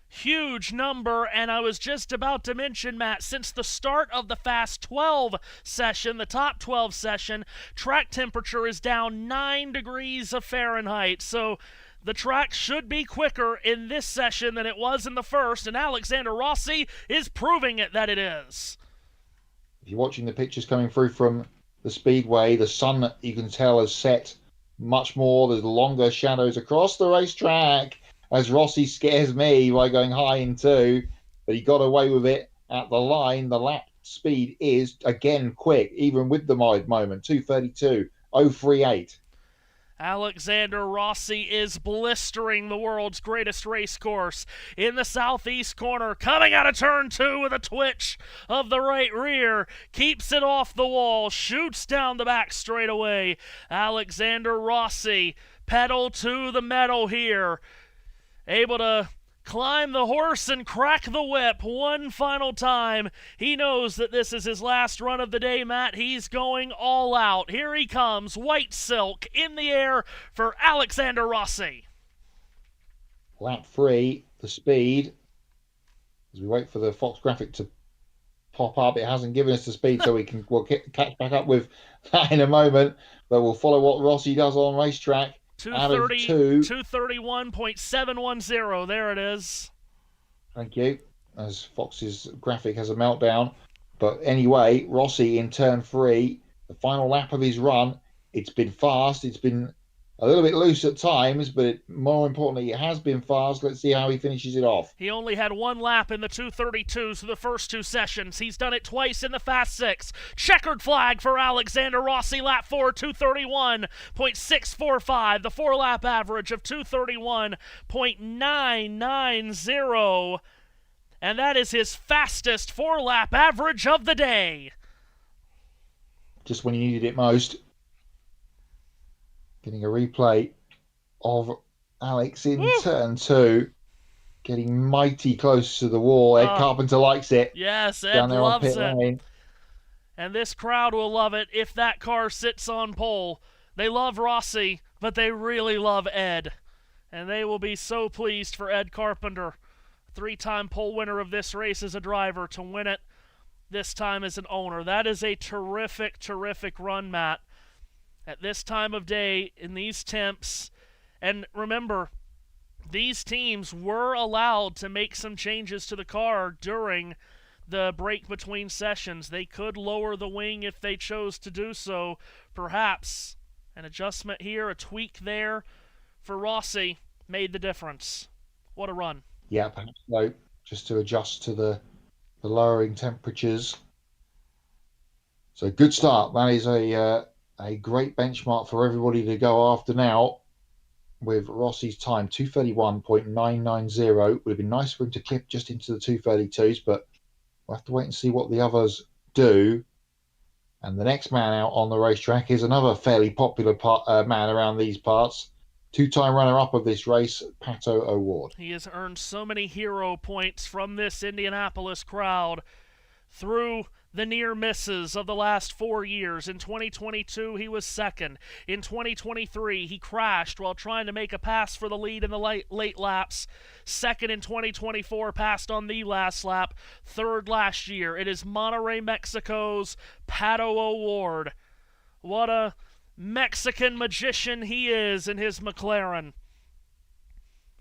Huge number, and I was just about to mention, Matt, since the start of the Fast 12 session, the top 12 session, track temperature is down 9 degrees of Fahrenheit, so the track should be quicker in this session than it was in the first, and Alexander Rossi is proving it that it is. If you're watching the pictures coming through from the speedway, the sun, you can tell, has set much more. There's longer shadows across the racetrack, as Rossi scares me by going high in 2, but he got away with it at the line. The lap speed is, again, quick, even with the moment, 2:32.038. Alexander Rossi is blistering the world's greatest race course in the southeast corner, coming out of turn 2 with a twitch of the right rear, keeps it off the wall, shoots down the back straightaway. Alexander Rossi, pedal to the metal here, able to climb the horse and crack the whip one final time. He knows that this is his last run of the day, Matt. He's going all out. Here he comes, white silk in the air for Alexander Rossi. Lap 3, the speed. As we wait for the Fox graphic to pop up, it hasn't given us the speed, so we'll catch back up with that in a moment. But we'll follow what Rossi does on racetrack. 231.710. There it is. Thank you. As Fox's graphic has a meltdown. But anyway, Rossi in turn 3, the final lap of his run. It's been fast. It's been a little bit loose at times, but more importantly, it has been fast. Let's see how he finishes it off. He only had 1 lap in the 2:32s for the first 2 sessions. He's done it twice in the Fast 6. Checkered flag for Alexander Rossi, lap 4, 2:31.645. The 4-lap average of 2:31.990. And that is his fastest 4-lap average of the day. Just when you needed it most. Getting a replay of Alex in turn 2. getting mighty close to the wall. Ed Carpenter likes it. Yes, Ed down there on loves pit it. lane. And this crowd will love it if that car sits on pole. They love Rossi, but they really love Ed. And they will be so pleased for Ed Carpenter, 3-time pole winner of this race as a driver, to win it this time as an owner. That is a terrific, terrific run, Matt. At this time of day, in these temps. And remember, these teams were allowed to make some changes to the car during the break between sessions. They could lower the wing if they chose to do so. Perhaps an adjustment here, a tweak there for Rossi made the difference. What a run. Yeah, perhaps so, just to adjust to the lowering temperatures. So good start. That is a great benchmark for everybody to go after now, with Rossi's time 2:31.990. Would have been nice for him to clip just into the 2:32s, but we'll have to wait and see what the others do. And the next man out on the racetrack is another fairly popular man around these parts. 2-time runner-up of this race, Pato O'Ward. He has earned so many hero points from this Indianapolis crowd through the near misses of the last 4 years. In 2022, he was second. In 2023, he crashed while trying to make a pass for the lead in the late laps. Second in 2024, passed on the last lap. Third last year. It is Monterrey, Mexico's Pato O'Ward. What a Mexican magician he is in his McLaren.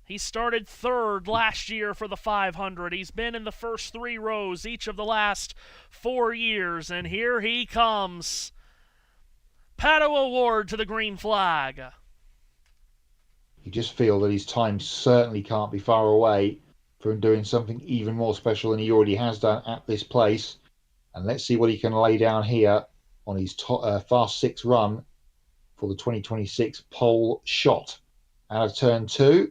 He started third last year for the 500. He's been in the first 3 rows each of the last 4 years, and here he comes. Pato O'Ward to the green flag. You just feel that his time certainly can't be far away from doing something even more special than he already has done at this place. And let's see what he can lay down here on his fast 6 run for the 2026 pole shot. Out of turn 2.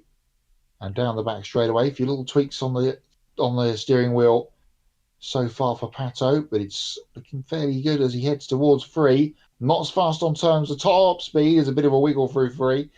And down the back straight away. A few little tweaks on the steering wheel so far for Pato, but it's looking fairly good as he heads towards 3. Not as fast on terms of top speed. There's a bit of a wiggle through 3.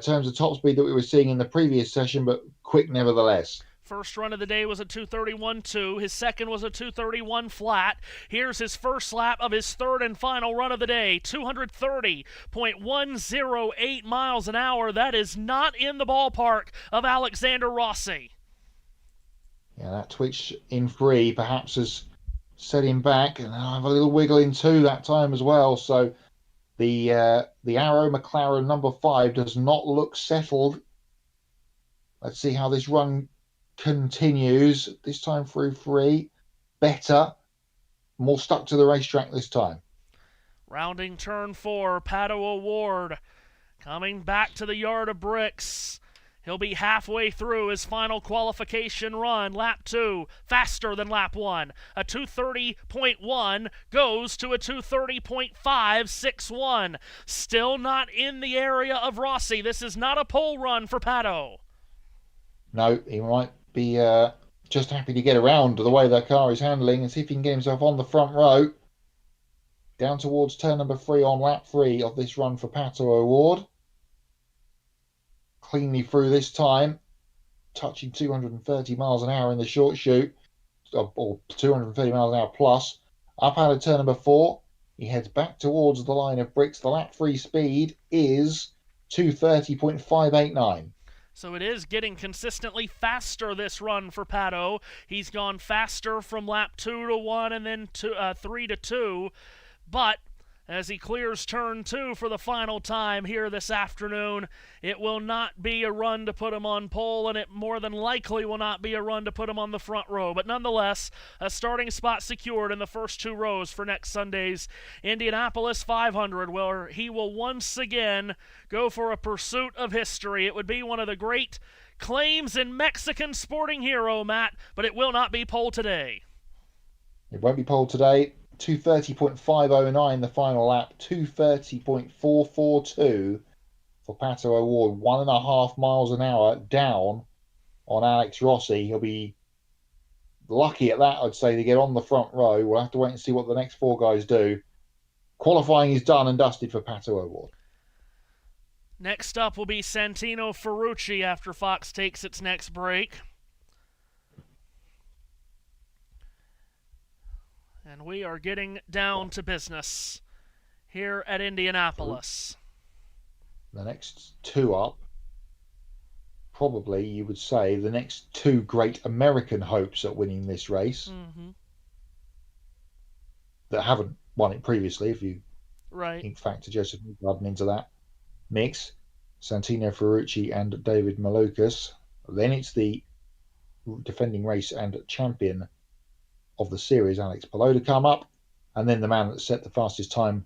Terms of top speed that we were seeing in the previous session, but quick nevertheless. First run of the day was a 2:31.2. His second was a 2:31 flat. Here's his first lap of his third and final run of the day. 230.108 miles an hour. That is not in the ballpark of Alexander Rossi. Yeah, that twitch in 3 perhaps has set him back, and I have a little wiggle in 2 that time as well. So the Arrow McLaren number 5 does not look settled. Let's see how this run continues. This time through 3. Better. More stuck to the racetrack this time. Rounding turn 4, Pato O'Ward coming back to the yard of bricks. He'll be halfway through his final qualification run. Lap 2, faster than lap 1. A 2:30.1 goes to a 2:30.561. Still not in the area of Rossi. This is not a pole run for Pato. No, he might be just happy to get around to the way the car is handling and see if he can get himself on the front row. Down towards turn number 3 on lap 3 of this run for Pato O'Ward. Cleanly through this time, touching 230 miles an hour in the short chute, or 230 miles an hour plus. Up out of turn number 4, he heads back towards the line of bricks. The lap 3 speed is 230.589. So it is getting consistently faster this run for Pato. He's gone faster from lap 2 to 1 and then 3 to 2. But as he clears turn 2 for the final time here this afternoon, it will not be a run to put him on pole, and it more than likely will not be a run to put him on the front row. But nonetheless, a starting spot secured in the first 2 rows for next Sunday's Indianapolis 500, where he will once again go for a pursuit of history. It would be one of the great claims in Mexican sporting hero, Matt, but it will not be pole today. It won't be pole today. 2:30.509 the final lap, 2:30.442 for Pato O'Ward, 1.5 miles an hour down on Alex Rossi. He'll be lucky at that, I'd say, to get on the front row. We'll have to wait and see what the next 4 guys do. Qualifying is done and dusted for Pato O'Ward. Next up will be Santino Ferrucci after Fox takes its next break. And we are getting down to business here at Indianapolis. The next two up, probably you would say the next two great American hopes at winning this race that haven't won it previously, if you factor Joseph Newgarden into that mix, Santino Ferrucci and David Malukas. Then it's the defending race and champion of the series, Alex Palou, to come up, and then the man that set the fastest time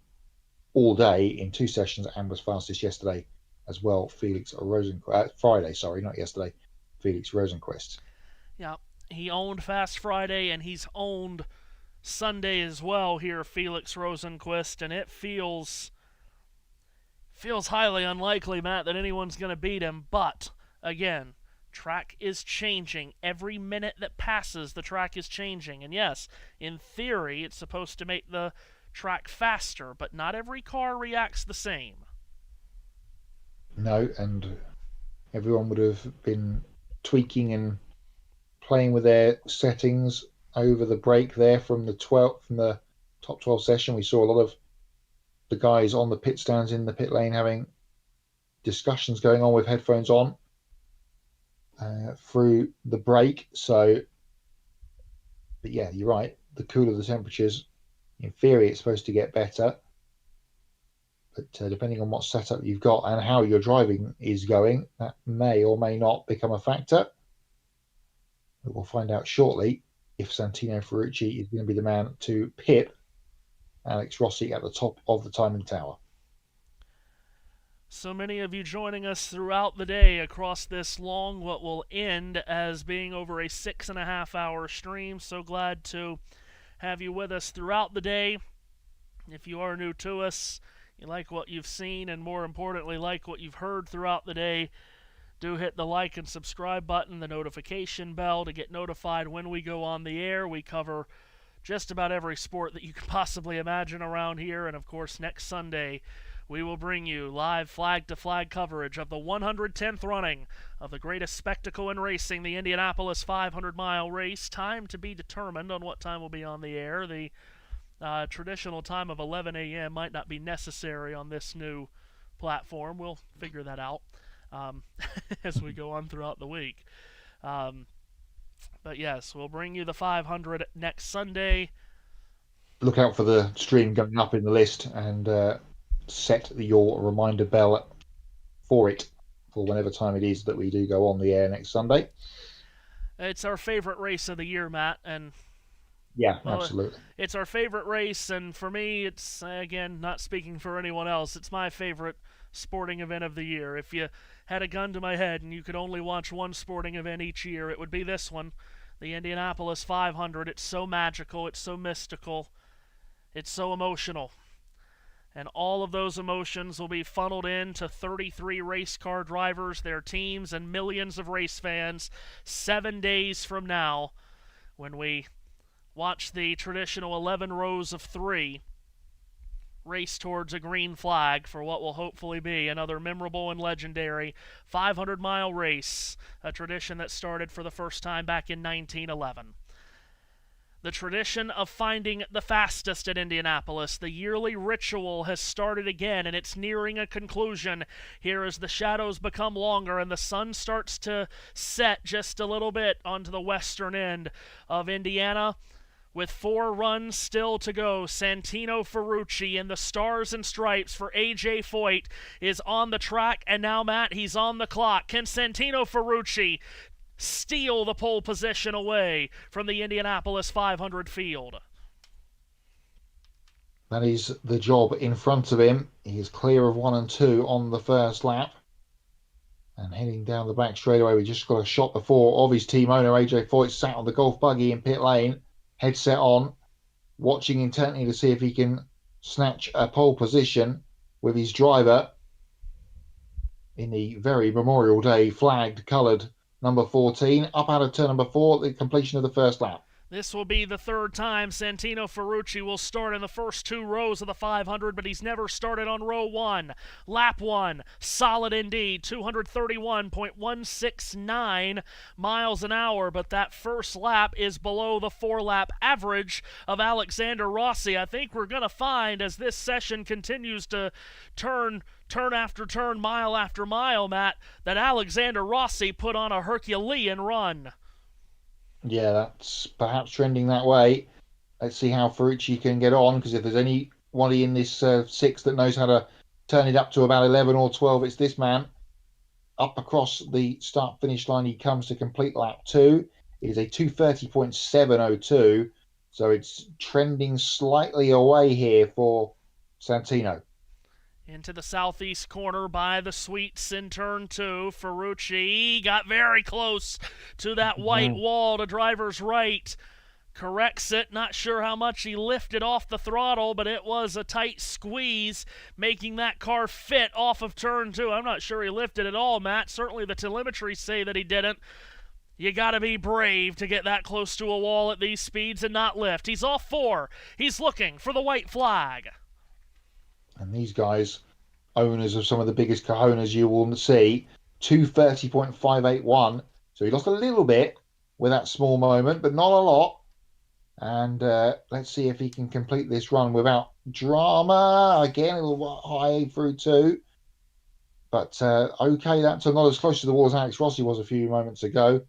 all day in 2 sessions and was fastest yesterday as well, Felix Rosenqvist. Friday, sorry, not yesterday, Felix Rosenqvist. Yeah, he owned Fast Friday, and he's owned Sunday as well here, Felix Rosenqvist, and it feels highly unlikely, Matt, that anyone's going to beat him, but, again, track is changing. Every minute that passes, the track is changing. And yes, in theory, it's supposed to make the track faster, but not every car reacts the same. No, and everyone would have been tweaking and playing with their settings over the break there from the top 12 session. We saw a lot of the guys on the pit stands in the pit lane having discussions going on with headphones on through the break. But yeah, you're right. The cooler the temperatures, in theory, it's supposed to get better. But depending on what setup you've got and how your driving is going, that may or may not become a factor. But we'll find out shortly if Santino Ferrucci is going to be the man to pip Alex Rossi at the top of the timing tower. So many of you joining us throughout the day across this long, what will end as being over a 6.5 hour stream. So glad to have you with us throughout the day. If you are new to us, you like what you've seen, and more importantly, like what you've heard throughout the day, do hit the like and subscribe button, the notification bell to get notified when we go on the air. We cover just about every sport that you could possibly imagine around here, and of course next Sunday we will bring you live flag-to-flag coverage of the 110th running of the greatest spectacle in racing, the Indianapolis 500-mile race. Time to be determined on what time will be on the air. The traditional time of 11 a.m. might not be necessary on this new platform. We'll figure that out as we go on throughout the week. But yes, we'll bring you the 500 next Sunday. Look out for the stream going up in the list, and set your reminder bell for it for whenever time it is that we do go on the air next Sunday. It's our favorite race of the year, Matt, and yeah, well, absolutely. It's our favorite race, and for me, it's, again, not speaking for anyone else, it's my favorite sporting event of the year. If you had a gun to my head and you could only watch one sporting event each year, it would be this one, the Indianapolis 500. It's so magical, it's so mystical, it's so emotional. And all of those emotions will be funneled into 33 race car drivers, their teams, and millions of race fans 7 days from now when we watch the traditional 11 rows of 3 race towards a green flag for what will hopefully be another memorable and legendary 500-mile race, a tradition that started for the first time back in 1911. The tradition of finding the fastest at Indianapolis, the yearly ritual, has started again, and it's nearing a conclusion here as the shadows become longer and the sun starts to set just a little bit onto the western end of Indiana. With 4 runs still to go, Santino Ferrucci in the stars and stripes for A.J. Foyt is on the track, and now, Matt, he's on the clock. Can Santino Ferrucci steal the pole position away from the Indianapolis 500 field? That is the job in front of him. He is clear of 1 and 2 on the first lap. And heading down the back straightaway, we just got a shot before of his team owner, A.J. Foyt, sat on the golf buggy in pit lane, headset on, watching intently to see if he can snatch a pole position with his driver in the very Memorial Day flagged coloured number 14, up out of turn number 4 at the completion of the first lap. This will be the third time Santino Ferrucci will start in the first 2 rows of the 500, but he's never started on row 1. Lap 1, solid indeed, 231.169 miles an hour, but that first lap is below the 4-lap average of Alexander Rossi. I think we're going to find, as this session continues to turn after turn, mile after mile, Matt, that Alexander Rossi put on a Herculean run. Yeah, that's perhaps trending that way. Let's see how Ferrucci can get on, because if there's anybody in this 6 that knows how to turn it up to about 11 or 12, it's this man. Up across the start-finish line, he comes to complete lap 2. It is a 2:30.702, so it's trending slightly away here for Santino. Into the southeast corner by the sweets in turn 2. Ferrucci got very close to that white wall to driver's right. Corrects it. Not sure how much he lifted off the throttle, but it was a tight squeeze, making that car fit off of turn 2. I'm not sure he lifted at all, Matt. Certainly the telemetry say that he didn't. You got to be brave to get that close to a wall at these speeds and not lift. He's off 4. He's looking for the white flag. And these guys, owners of some of the biggest cojones you will see, 2:30.581. So he lost a little bit with that small moment, but not a lot. And let's see if he can complete this run without drama. Again, a little high through 2. But okay, that's not as close to the wall as Alex Rossi was a few moments ago.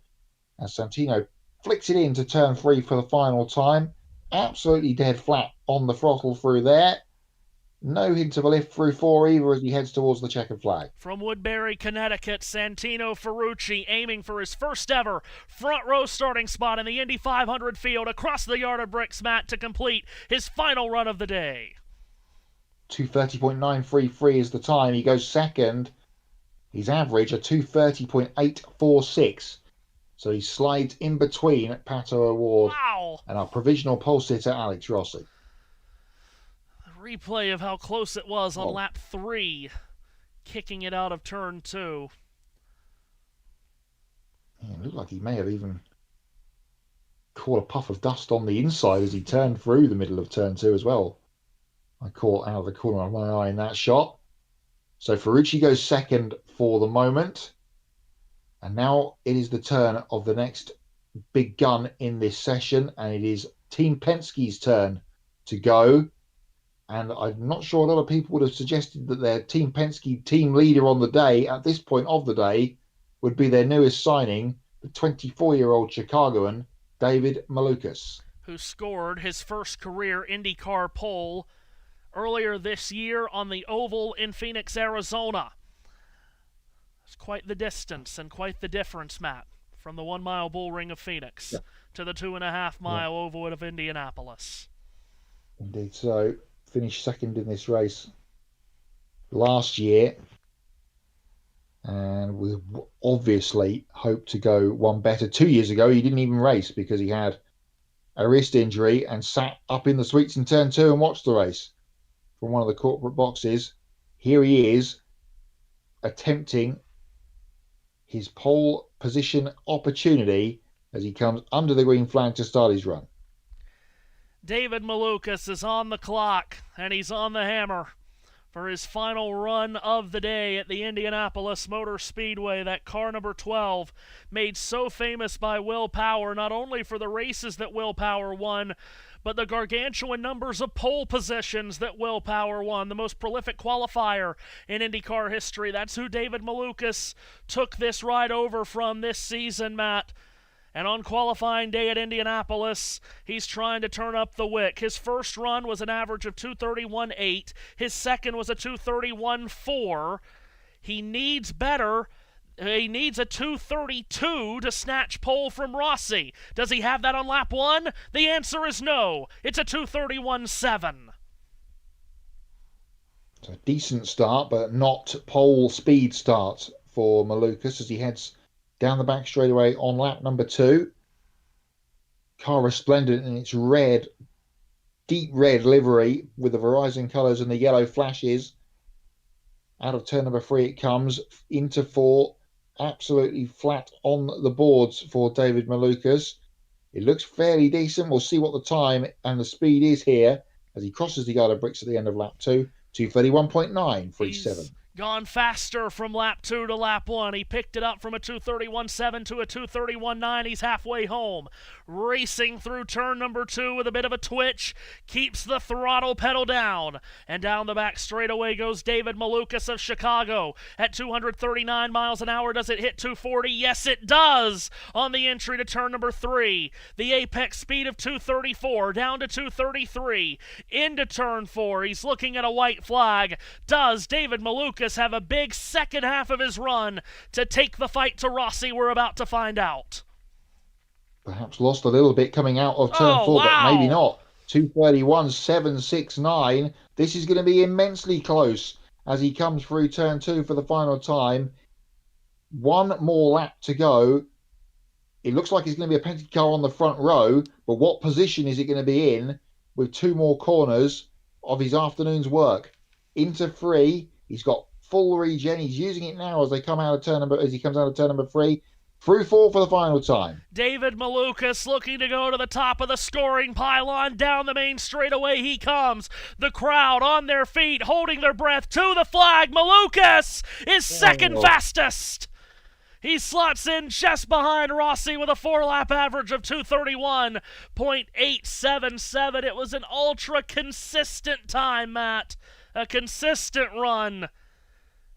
As Santino flicks it into turn 3 for the final time. Absolutely dead flat on the throttle through there. No hint of a lift through 4 either as he heads towards the checkered flag. From Woodbury, Connecticut, Santino Ferrucci aiming for his first ever front row starting spot in the Indy 500 field across the yard of bricks, Matt, to complete his final run of the day. 2:30.933 is the time. He goes second. His average, a 2:30.846. So he slides in between Pato O'Ward and our provisional pole sitter, Alex Rossi. Replay of how close it was on lap 3, kicking it out of turn 2. Yeah, it looked like he may have even caught a puff of dust on the inside as he turned through the middle of turn 2 as well. I caught out of the corner of my eye in that shot. So Ferrucci goes second for the moment. And now it is the turn of the next big gun in this session, and it is Team Penske's turn to go. And I'm not sure a lot of people would have suggested that their Team Penske team leader on the day, at this point of the day, would be their newest signing, the 24-year-old Chicagoan, David Malukas. Who scored his first career IndyCar pole earlier this year on the oval in Phoenix, Arizona. It's quite the distance and quite the difference, Matt, from the 1-mile bull ring of Phoenix to the 2.5-mile oval of Indianapolis. Indeed so. Finished second in this race last year, and we obviously hope to go one better. 2 years ago, he didn't even race because he had a wrist injury and sat up in the suites in turn 2 and watched the race from one of the corporate boxes. Here he is attempting his pole position opportunity as he comes under the green flag to start his run. David Malukas is on the clock, and he's on the hammer for his final run of the day at the Indianapolis Motor Speedway. That car number 12, made so famous by Will Power, not only for the races that Will Power won, but the gargantuan numbers of pole positions that Will Power won, the most prolific qualifier in IndyCar history. That's who David Malukas took this ride over from this season, Matt. And on qualifying day at Indianapolis, he's trying to turn up the wick. His first run was an average of 2:31.8. His second was a 2:31.4. He needs better. He needs a 2:32 to snatch pole from Rossi. Does he have that on lap 1? The answer is no. It's a 2:31.7. It's a decent start, but not pole speed start for Malukas as he heads down the back straightaway on lap number 2. Car resplendent in its red, deep red livery with the Verizon colours and the yellow flashes. Out of turn number 3 it comes, into 4, absolutely flat on the boards for David Malukas. It looks fairly decent. We'll see what the time and the speed is here as he crosses the yellow bricks at the end of lap 2. 2:31.937. Gone faster from lap 2 to lap 1. He picked it up from a 2:31.7 to a 2:31.9. He's halfway home. Racing through turn number 2 with a bit of a twitch. Keeps the throttle pedal down. And down the back straightaway goes David Malukas of Chicago. At 239 miles an hour, does it hit 240? Yes, it does on the entry to turn number 3. The apex speed of 234 down to 233. Into turn 4. He's looking at a white flag. Does David Malukas have a big second half of his run to take the fight to Rossi? We're about to find out. Perhaps lost a little bit coming out of turn 4, wow. but maybe not. 2:31.769. This is going to be immensely close as he comes through turn 2 for the final time. One more lap to go. It looks like it's going to be a penalty car on the front row, but what position is it going to be in with 2 more corners of his afternoon's work? Into 3. He's got full regen. He's using it now as he comes out of turn number 3. Through 4 for the final time. David Malukas looking to go to the top of the scoring pylon. Down the main straightaway he comes. The crowd on their feet, holding their breath to the flag. Malukas is second fastest. He slots in just behind Rossi with a 4-lap average of 2:31.877. It was an ultra-consistent time, Matt. A consistent run.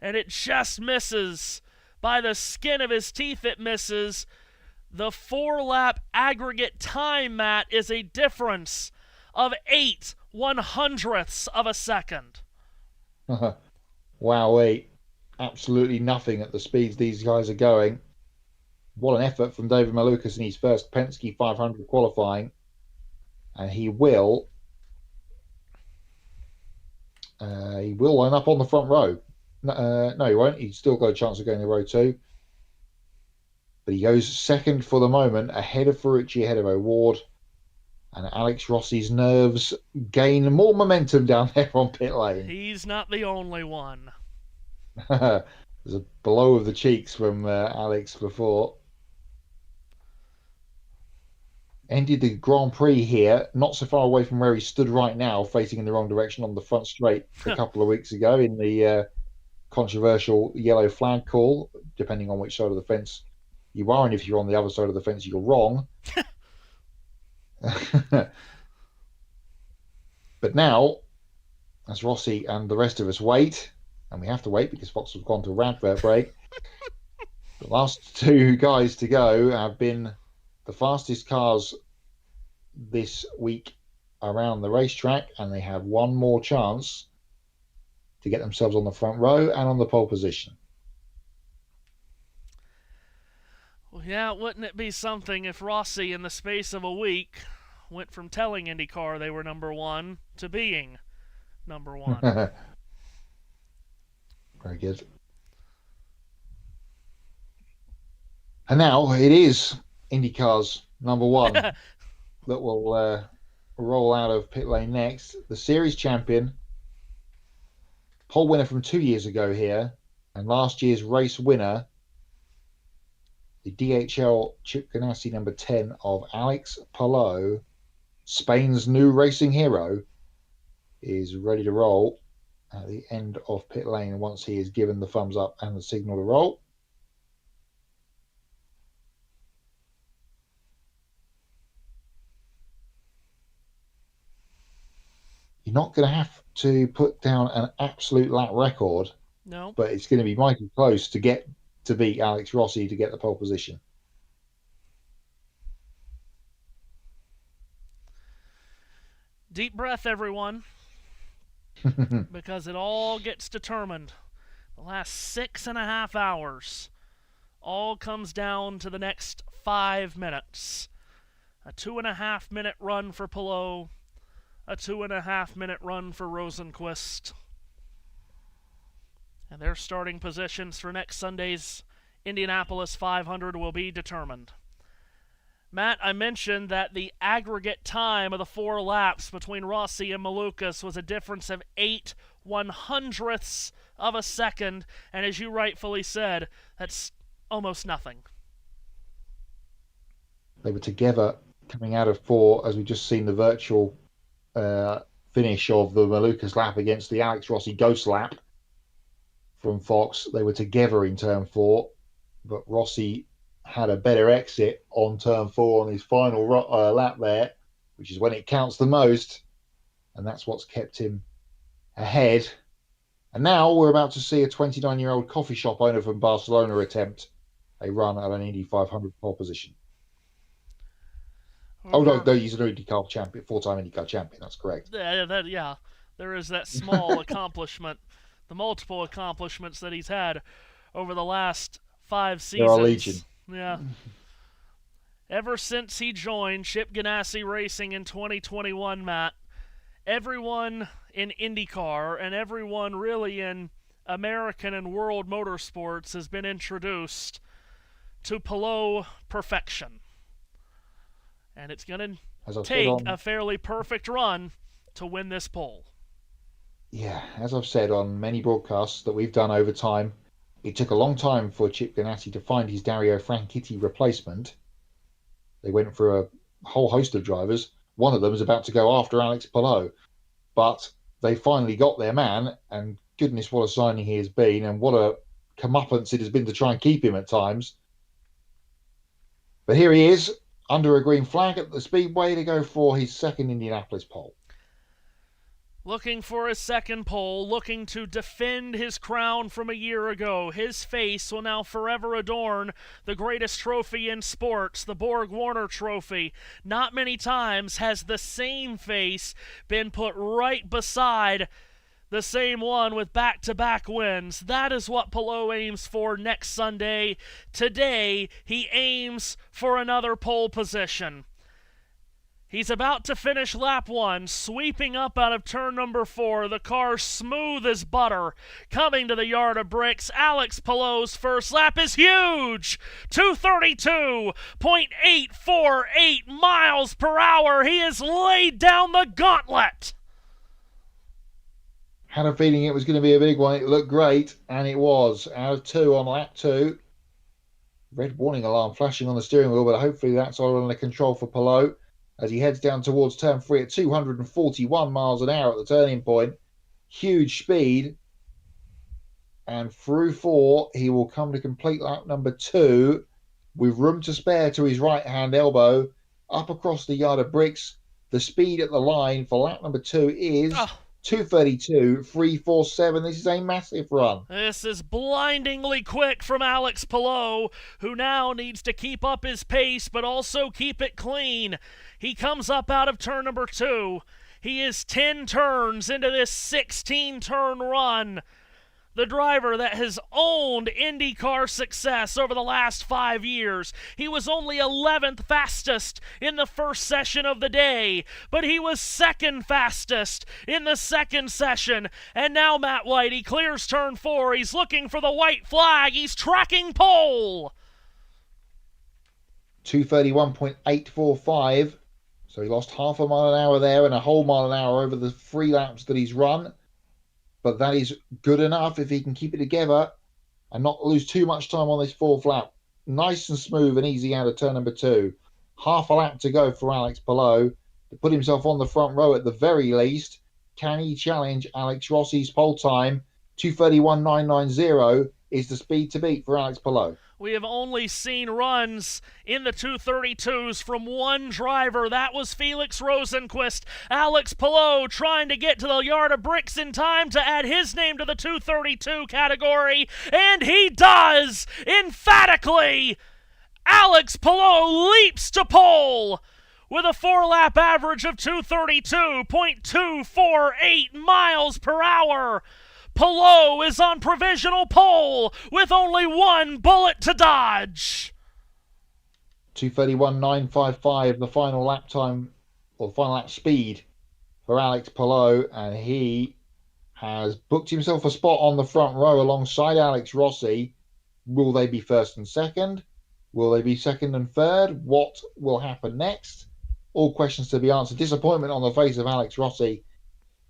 And it just misses. By the skin of his teeth, it misses. The 4-lap aggregate time, Matt, is a difference of 0.08 of a second. Wow, absolutely nothing at the speeds these guys are going. What an effort from David Malukas in his first Penske 500 qualifying. And he will line up on the front row. No, he won't. He's still got a chance of going to row 2. But he goes second for the moment, ahead of Ferrucci, ahead of O'Ward. And Alex Rossi's nerves gain more momentum down there on pit lane. He's not the only one. There's a blow of the cheeks from Alex before. Ended the Grand Prix here, not so far away from where he stood right now, facing in the wrong direction on the front straight a couple of weeks ago in the controversial yellow flag call, depending on which side of the fence you are, and if you're on the other side of the fence, you're wrong. But now, as Rossi and the rest of us wait, and we have to wait because Fox have gone to a advert break, the last 2 guys to go have been the fastest cars this week around the racetrack, and they have one more chance to get themselves on the front row and on the pole position. Well, yeah, wouldn't it be something if Rossi, in the space of a week, went from telling IndyCar they were number 1 to being number 1? Very good. And now it is IndyCar's number 1 that will roll out of pit lane next. The series champion, pole winner from 2 years ago here, and last year's race winner, the DHL Chip Ganassi number 10 of Alex Palou, Spain's new racing hero, is ready to roll at the end of pit lane once he is given the thumbs up and the signal to roll. You're not going to have to put down an absolute lap record. No. But it's going to be mighty close to get to beat Alex Rossi to get the pole position. Deep breath, everyone. Because it all gets determined. The last 6.5 hours all comes down to the next 5 minutes. A 2.5-minute run for Palou. A 2.5-minute run for Rosenqvist. And their starting positions for next Sunday's Indianapolis 500 will be determined. Matt, I mentioned that the aggregate time of the 4 laps between Rossi and Malukas was a difference of 0.08 of a second, and as you rightfully said, that's almost nothing. They were together coming out of 4, as we've just seen the virtual finish of the Malukas lap against the Alex Rossi Ghost lap from Fox. They were together in turn 4, but Rossi had a better exit on turn 4 on his final lap there, which is when it counts the most, and that's what's kept him ahead. And now we're about to see a 29-year-old coffee shop owner from Barcelona attempt a run at an Indy 500 pole position. Oh, no, he's an IndyCar champion, 4-time IndyCar champion. That's correct. Yeah, there is that small accomplishment, the multiple accomplishments that he's had over the last 5 seasons. There are legion. Yeah. Ever since he joined Chip Ganassi Racing in 2021, Matt, everyone in IndyCar and everyone really in American and world motorsports has been introduced to Palou perfection. And it's going to take a fairly perfect run to win this pole. Yeah, as I've said on many broadcasts that we've done over time, it took a long time for Chip Ganassi to find his Dario Franchitti replacement. They went for a whole host of drivers. One of them is about to go after Alex Palou. But they finally got their man, and goodness, what a signing he has been, and what a comeuppance it has been to try and keep him at times. But here he is, under a green flag at the Speedway to go for his second Indianapolis pole. Looking for his second pole, looking to defend his crown from a year ago. His face will now forever adorn the greatest trophy in sports, the Borg-Warner Trophy. Not many times has the same face been put right beside the same one with back-to-back wins. That is what Palou aims for next Sunday. Today, he aims for another pole position. He's about to finish lap 1, sweeping up out of turn number 4. The car smooth as butter. Coming to the yard of bricks, Alex Palou's first lap is huge! 232.848 miles per hour. He has laid down the gauntlet. Had a feeling it was going to be a big one. It looked great, and it was. Out of 2 on lap 2. Red warning alarm flashing on the steering wheel, but hopefully that's all under control for Palou as he heads down towards turn 3 at 241 miles an hour at the turning point. Huge speed. And through 4, he will come to complete lap number 2 with room to spare to his right-hand elbow. Up across the yard of bricks. The speed at the line for lap number 2 is 2:32.347. This is a massive run. This is blindingly quick from Alex Palou, who now needs to keep up his pace but also keep it clean. He comes up out of turn number 2. He is 10 turns into this 16-turn run. The driver that has owned IndyCar success over the last 5 years. He was only 11th fastest in the first session of the day, but he was 2nd fastest in the second session. And now Matt White, he clears turn 4. He's looking for the white flag. He's tracking pole. 2:31.845. So he lost half a mile an hour there and a whole mile an hour over the 3 laps that he's run. But that is good enough if he can keep it together and not lose too much time on this 4th lap. Nice and smooth and easy out of turn number 2. Half a lap to go for Alex Palou to put himself on the front row at the very least. Can he challenge Alex Rossi's pole time? 2:31.990 is the speed to beat for Alex Palou. We have only seen runs in the 232s from one driver. That was Felix Rosenqvist. Alex Palou trying to get to the yard of bricks in time to add his name to the 232 category. And he does! Emphatically! Alex Palou leaps to pole with a 4-lap average of 232.248 miles per hour. Palou is on provisional pole with only one bullet to dodge. 2:31.955, the final lap time, or final lap speed for Alex Palou, and he has booked himself a spot on the front row alongside Alex Rossi. Will they be first and second? Will they be second and third? What will happen next? All questions to be answered. Disappointment on the face of Alex Rossi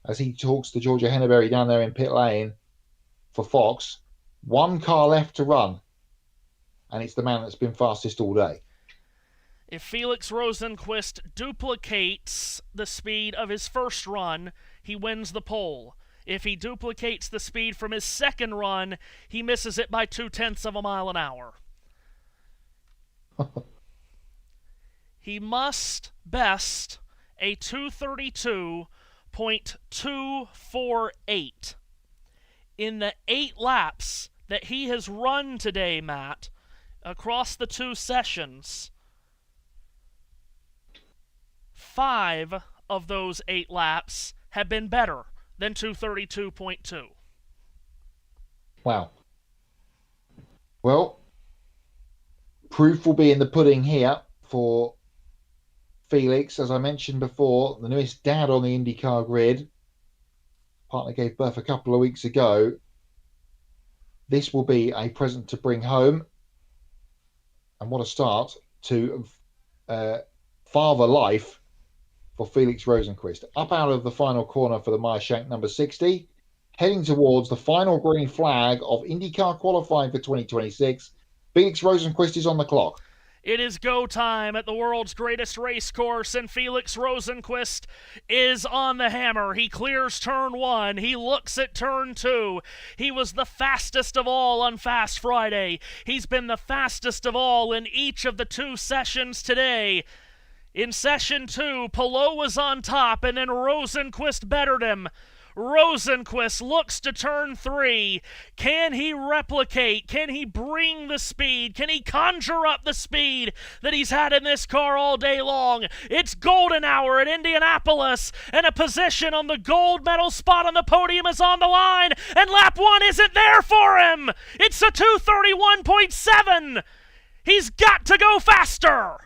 as he talks to Georgia Henneberry down there in pit lane for Fox. 1 car left to run, and it's the man that's been fastest all day. If Felix Rosenqvist duplicates the speed of his first run, he wins the pole. If he duplicates the speed from his second run, he misses it by 0.2 of a mile an hour. He must best a 232.248. In the 8 laps that he has run today, Matt, across the 2 sessions, 5 of those 8 laps have been better than 232.2. Wow. Well, proof will be in the pudding here for Felix. As I mentioned before, the newest dad on the IndyCar grid. Partner gave birth a couple of weeks ago. This will be a present to bring home. And what a start to father life for Felix Rosenqvist. Up out of the final corner for the Meyershank number 60, heading towards the final green flag of IndyCar qualifying for 2026. Felix Rosenqvist is on the clock. It is go time at the world's greatest race course, and Felix Rosenqvist is on the hammer. He clears turn 1. He looks at turn 2. He was the fastest of all on Fast Friday. He's been the fastest of all in each of the 2 sessions today. In session 2, Palou was on top, and then Rosenqvist bettered him. Rosenqvist looks to turn 3. Can he replicate? Can he bring the speed? Can he conjure up the speed that he's had in this car all day long? It's golden hour at Indianapolis, and a position on the gold medal spot on the podium is on the line, and lap 1 isn't there for him. It's a 231.7. He's got to go faster.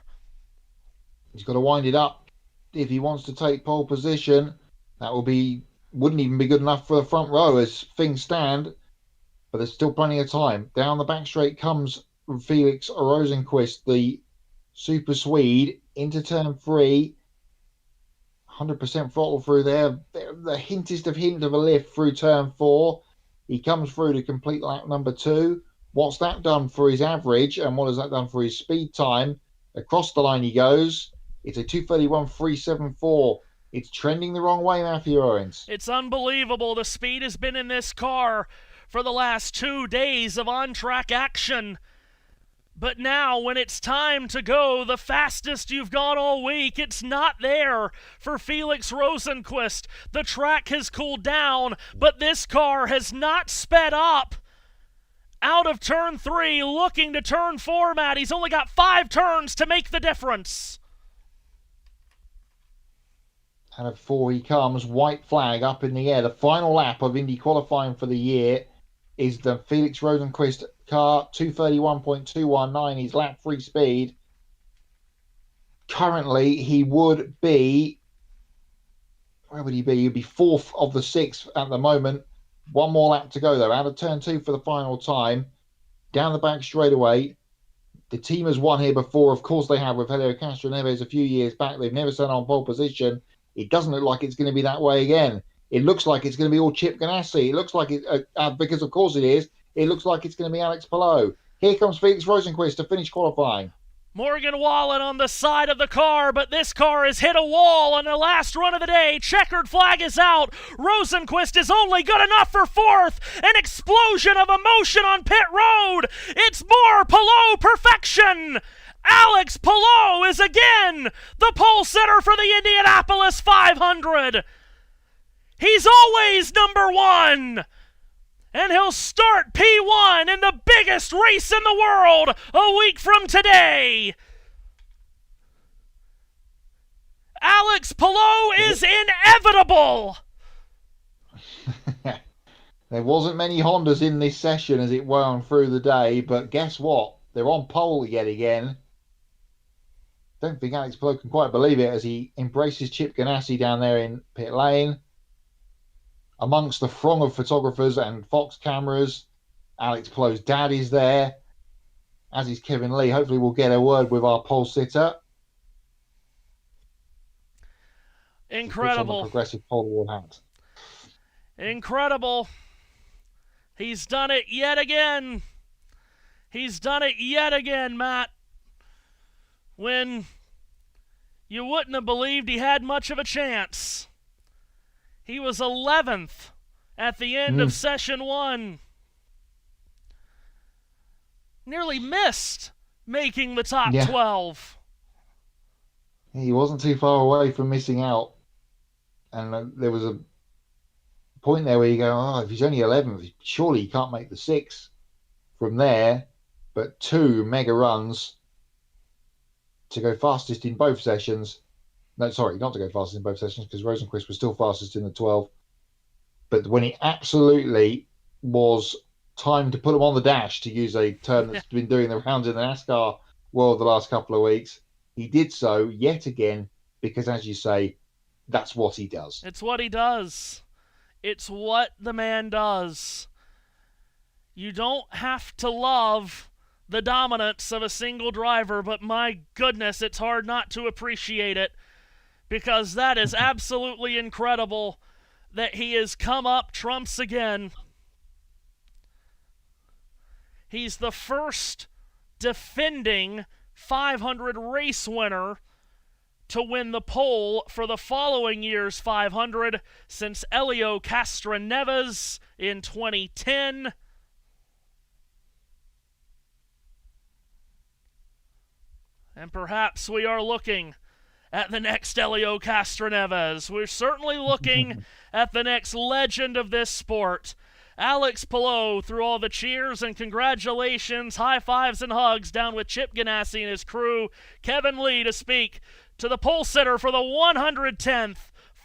He's got to wind it up if he wants to take pole position. That wouldn't even be good enough for the front row as things stand, but there's still plenty of time. Down the back straight comes Felix Rosenqvist, the Super Swede, into turn 3. 100% throttle through there. The hintest of hint of a lift through turn 4. He comes through to complete lap number 2. What's that done for his average, and what has that done for his speed time? Across the line he goes. It's a 231.374. It's trending the wrong way, Matthew Owens. It's unbelievable. The speed has been in this car for the last 2 days of on-track action. But now, when it's time to go, the fastest you've gone all week, it's not there for Felix Rosenqvist. The track has cooled down, but this car has not sped up. Out of turn 3, looking to turn 4, Matt. He's only got 5 turns to make the difference. Out of 4 he comes, white flag up in the air. The final lap of Indy qualifying for the year is the Felix Rosenqvist car, 231.219, his lap 3 speed. Currently, he would be, where would he be? He'd be 4th of the 6th at the moment. 1 more lap to go, though. Out of turn 2 for the final time. Down the back straightaway. The team has won here before. Of course they have with Helio Castroneves a few years back. They've never sat on pole position. It doesn't look like it's going to be that way again. It looks like it's going to be all Chip Ganassi. It looks like it, because of course it is. It looks like it's going to be Alex Palou. Here comes Felix Rosenqvist to finish qualifying. Morgan Wallen on the side of the car, but this car has hit a wall on the last run of the day. Checkered flag is out. Rosenqvist is only good enough for 4th. An explosion of emotion on pit road. It's more Palou perfection. Alex Palou is again the pole sitter for the Indianapolis 500. He's always number 1. And he'll start P1 in the biggest race in the world a week from today. Alex Palou is inevitable. There wasn't many Hondas in this session as it wound through the day, but guess what? They're on pole yet again. Don't think Alex Palou can quite believe it as he embraces Chip Ganassi down there in pit lane. Amongst the throng of photographers and Fox cameras, Alex Palou's dad is there, as is Kevin Lee. Hopefully we'll get a word with our pole sitter. Incredible. Progressive pole award hat. Incredible. He's done it yet again. He's done it yet again, Matt. when you wouldn't have believed he had much of a chance. He was 11th at the end of session 1. Nearly missed making the top 12. He wasn't too far away from missing out. And there was a point there where you go, oh, if he's only 11th, surely he can't make the 6 from there. But 2 mega runs to go fastest in both sessions. No, sorry, not to go fastest in both sessions, because Rosenqvist was still fastest in the 12. But when he absolutely was time to put him on the dash, to use a term that's been doing the rounds in the NASCAR world the last couple of weeks, he did so yet again, because, as you say, that's what he does. It's what he does. It's what the man does. You don't have to love the dominance of a single driver, but my goodness, it's hard not to appreciate it, because that is absolutely incredible that he has come up trumps again. He's the first defending 500 race winner to win the pole for the following year's 500 since Elio Castroneves in 2010. And perhaps we are looking at the next Elio Castroneves. We're certainly looking at the next legend of this sport. Alex Palou, through all the cheers and congratulations, high fives and hugs, down with Chip Ganassi and his crew. Kevin Lee to speak to the pole sitter for the 110th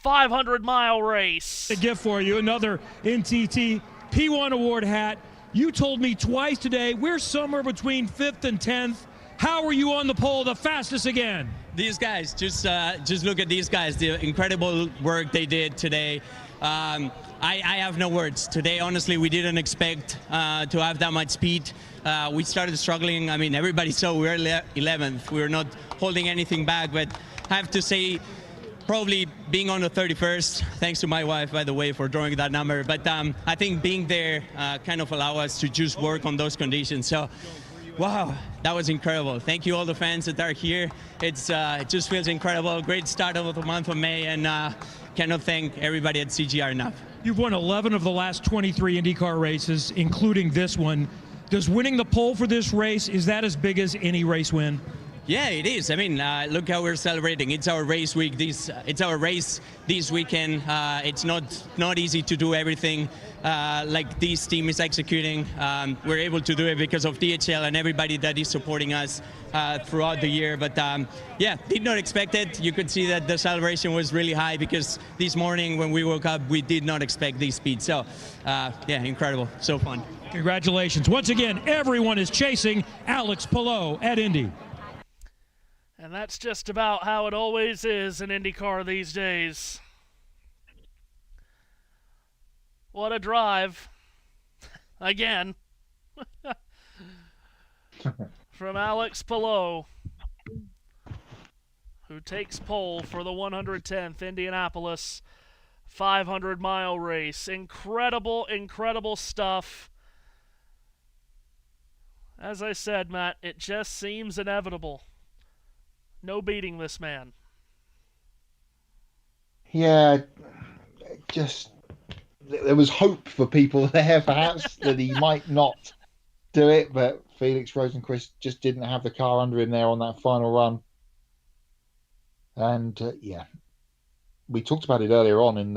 500-mile race. A gift for you, another NTT P1 award hat. You told me twice today we're somewhere between 5th and 10th. How were you on the pole the fastest again? These guys, just look at these guys, the incredible work they did today. I have no words. Today, honestly, we didn't expect to have that much speed. We started struggling. I mean, everybody saw we were 11th. We were not holding anything back, but I have to say, probably being on the 31st, thanks to my wife, by the way, for drawing that number. But I think being there kind of allow us to just work on those conditions. So, wow, that was incredible. Thank you all the fans that are here. It just feels incredible. Great start of the month of May, and cannot thank everybody at CGR enough. You've won 11 of the last 23 IndyCar races, including this one. Does winning the pole for this race, is that as big as any race win? Yeah, it is. I mean, look how we're celebrating. It's our race week. It's our race this weekend. It's not easy to do everything like this team is executing. We're able to do it because of DHL and everybody that is supporting us throughout the year. But yeah, did not expect it. You could see that the celebration was really high because this morning when we woke up, we did not expect this speed. So yeah, incredible. So fun. Congratulations. Once again, everyone is chasing Alex Palou at Indy. And that's just about how it always is in IndyCar these days. What a drive. Again. From Alex Palou, who takes pole for the 110th Indianapolis 500-mile race. Incredible, incredible stuff. As I said, Matt, it just seems inevitable. No beating this man. Yeah, just there was hope for people there, perhaps, that he might not do it, but Felix Rosenqvist just didn't have the car under him there on that final run. And yeah, we talked about it earlier on in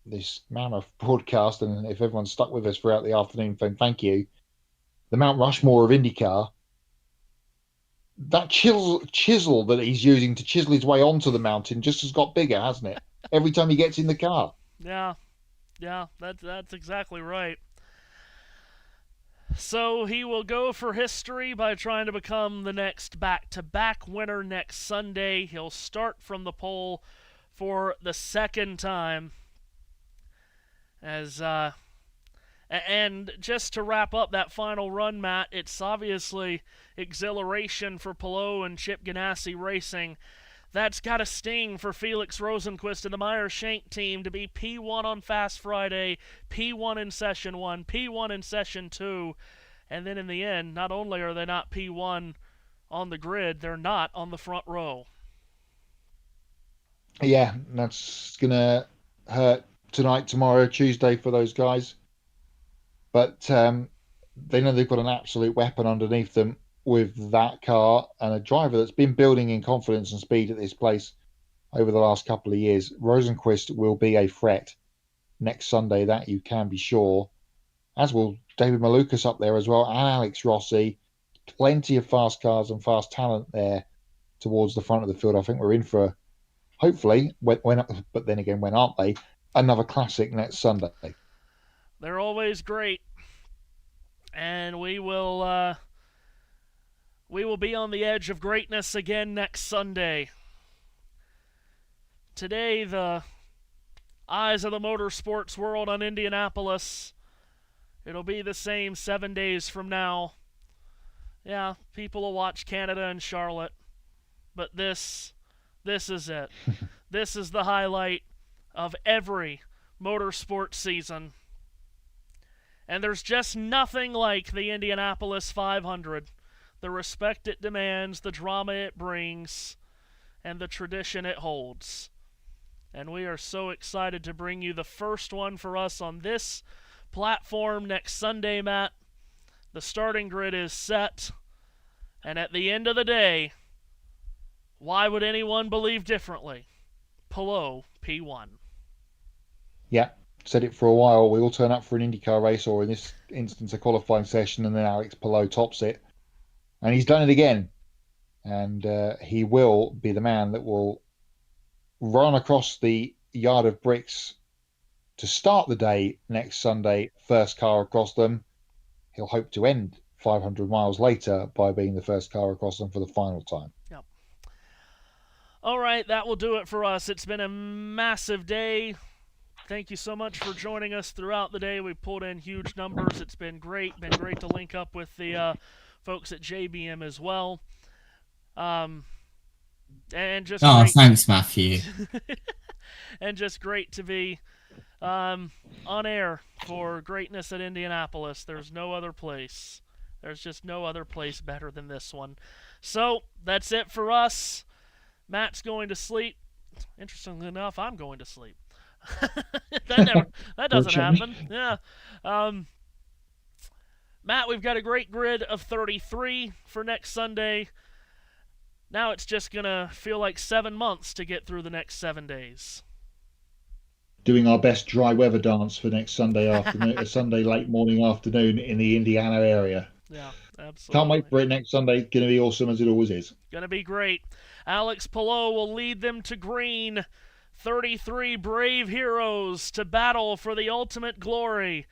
this Mammoth broadcast, and if everyone's stuck with us throughout the afternoon, then thank you. The Mount Rushmore of IndyCar. That chisel that he's using to chisel his way onto the mountain just has got bigger, hasn't it? Every time he gets in the car. Yeah, that's exactly right. So he will go for history by trying to become the next back-to-back winner next Sunday. He'll start from the pole for the second time. And just to wrap up that final run, Matt, it's obviously exhilaration for Palou and Chip Ganassi Racing. That's got to sting for Felix Rosenqvist and the Meyer-Shank team to be P1 on Fast Friday, P1 in Session 1, P1 in Session 2, and then in the end, not only are they not P1 on the grid, they're not on the front row. Yeah, that's going to hurt tonight, tomorrow, Tuesday for those guys. But they know they've got an absolute weapon underneath them with that car and a driver that's been building in confidence and speed at this place over the last couple of years. Rosenquist will be a threat next Sunday, that you can be sure, as will David Malukas up there as well, and Alex Rossi. Plenty of fast cars and fast talent there towards the front of the field. I think we're in for, hopefully, but then again, when aren't they? Another classic next Sunday. They're always great, and we will be on the edge of greatness again next Sunday. Today, the eyes of the motorsports world on Indianapolis. It'll be the same 7 days from now. Yeah, people will watch Canada and Charlotte, but this is it. This is the highlight of every motorsport season. And there's just nothing like the Indianapolis 500. The respect it demands, the drama it brings, and the tradition it holds. And we are so excited to bring you the first one for us on this platform next Sunday, Matt. The starting grid is set, and at the end of the day, why would anyone believe differently? Palou P1. Yeah, said it for a while. We all turn up for an IndyCar race, or in this instance, a qualifying session, and then Alex Palou tops it. And he's done it again. And he will be the man that will run across the yard of bricks to start the day next Sunday, first car across them. He'll hope to end 500 miles later by being the first car across them for the final time. Yep. All right, that will do it for us. It's been a massive day. Thank you so much for joining us throughout the day. We pulled in huge numbers. It's been great. Been great to link up with the folks at JBM as well. And just great. Thanks, Matthew. And just great to be on air for greatness at Indianapolis. There's no other place. There's just no other place better than this one. So that's it for us. Matt's going to sleep. Interestingly enough, I'm going to sleep. That doesn't happen. Yeah. Matt, we've got a great grid of 33 for next Sunday. Now it's just going to feel like 7 months to get through the next 7 days. Doing our best dry weather dance for next Sunday afternoon, Sunday late morning afternoon in the Indiana area. Yeah, absolutely. Can't wait for it next Sunday. Going to be awesome as it always is. Going to be great. Alex Palou will lead them to green. 33 brave heroes to battle for the ultimate glory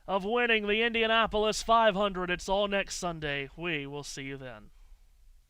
of winning the Indianapolis 500. It's all next Sunday. We will see you then.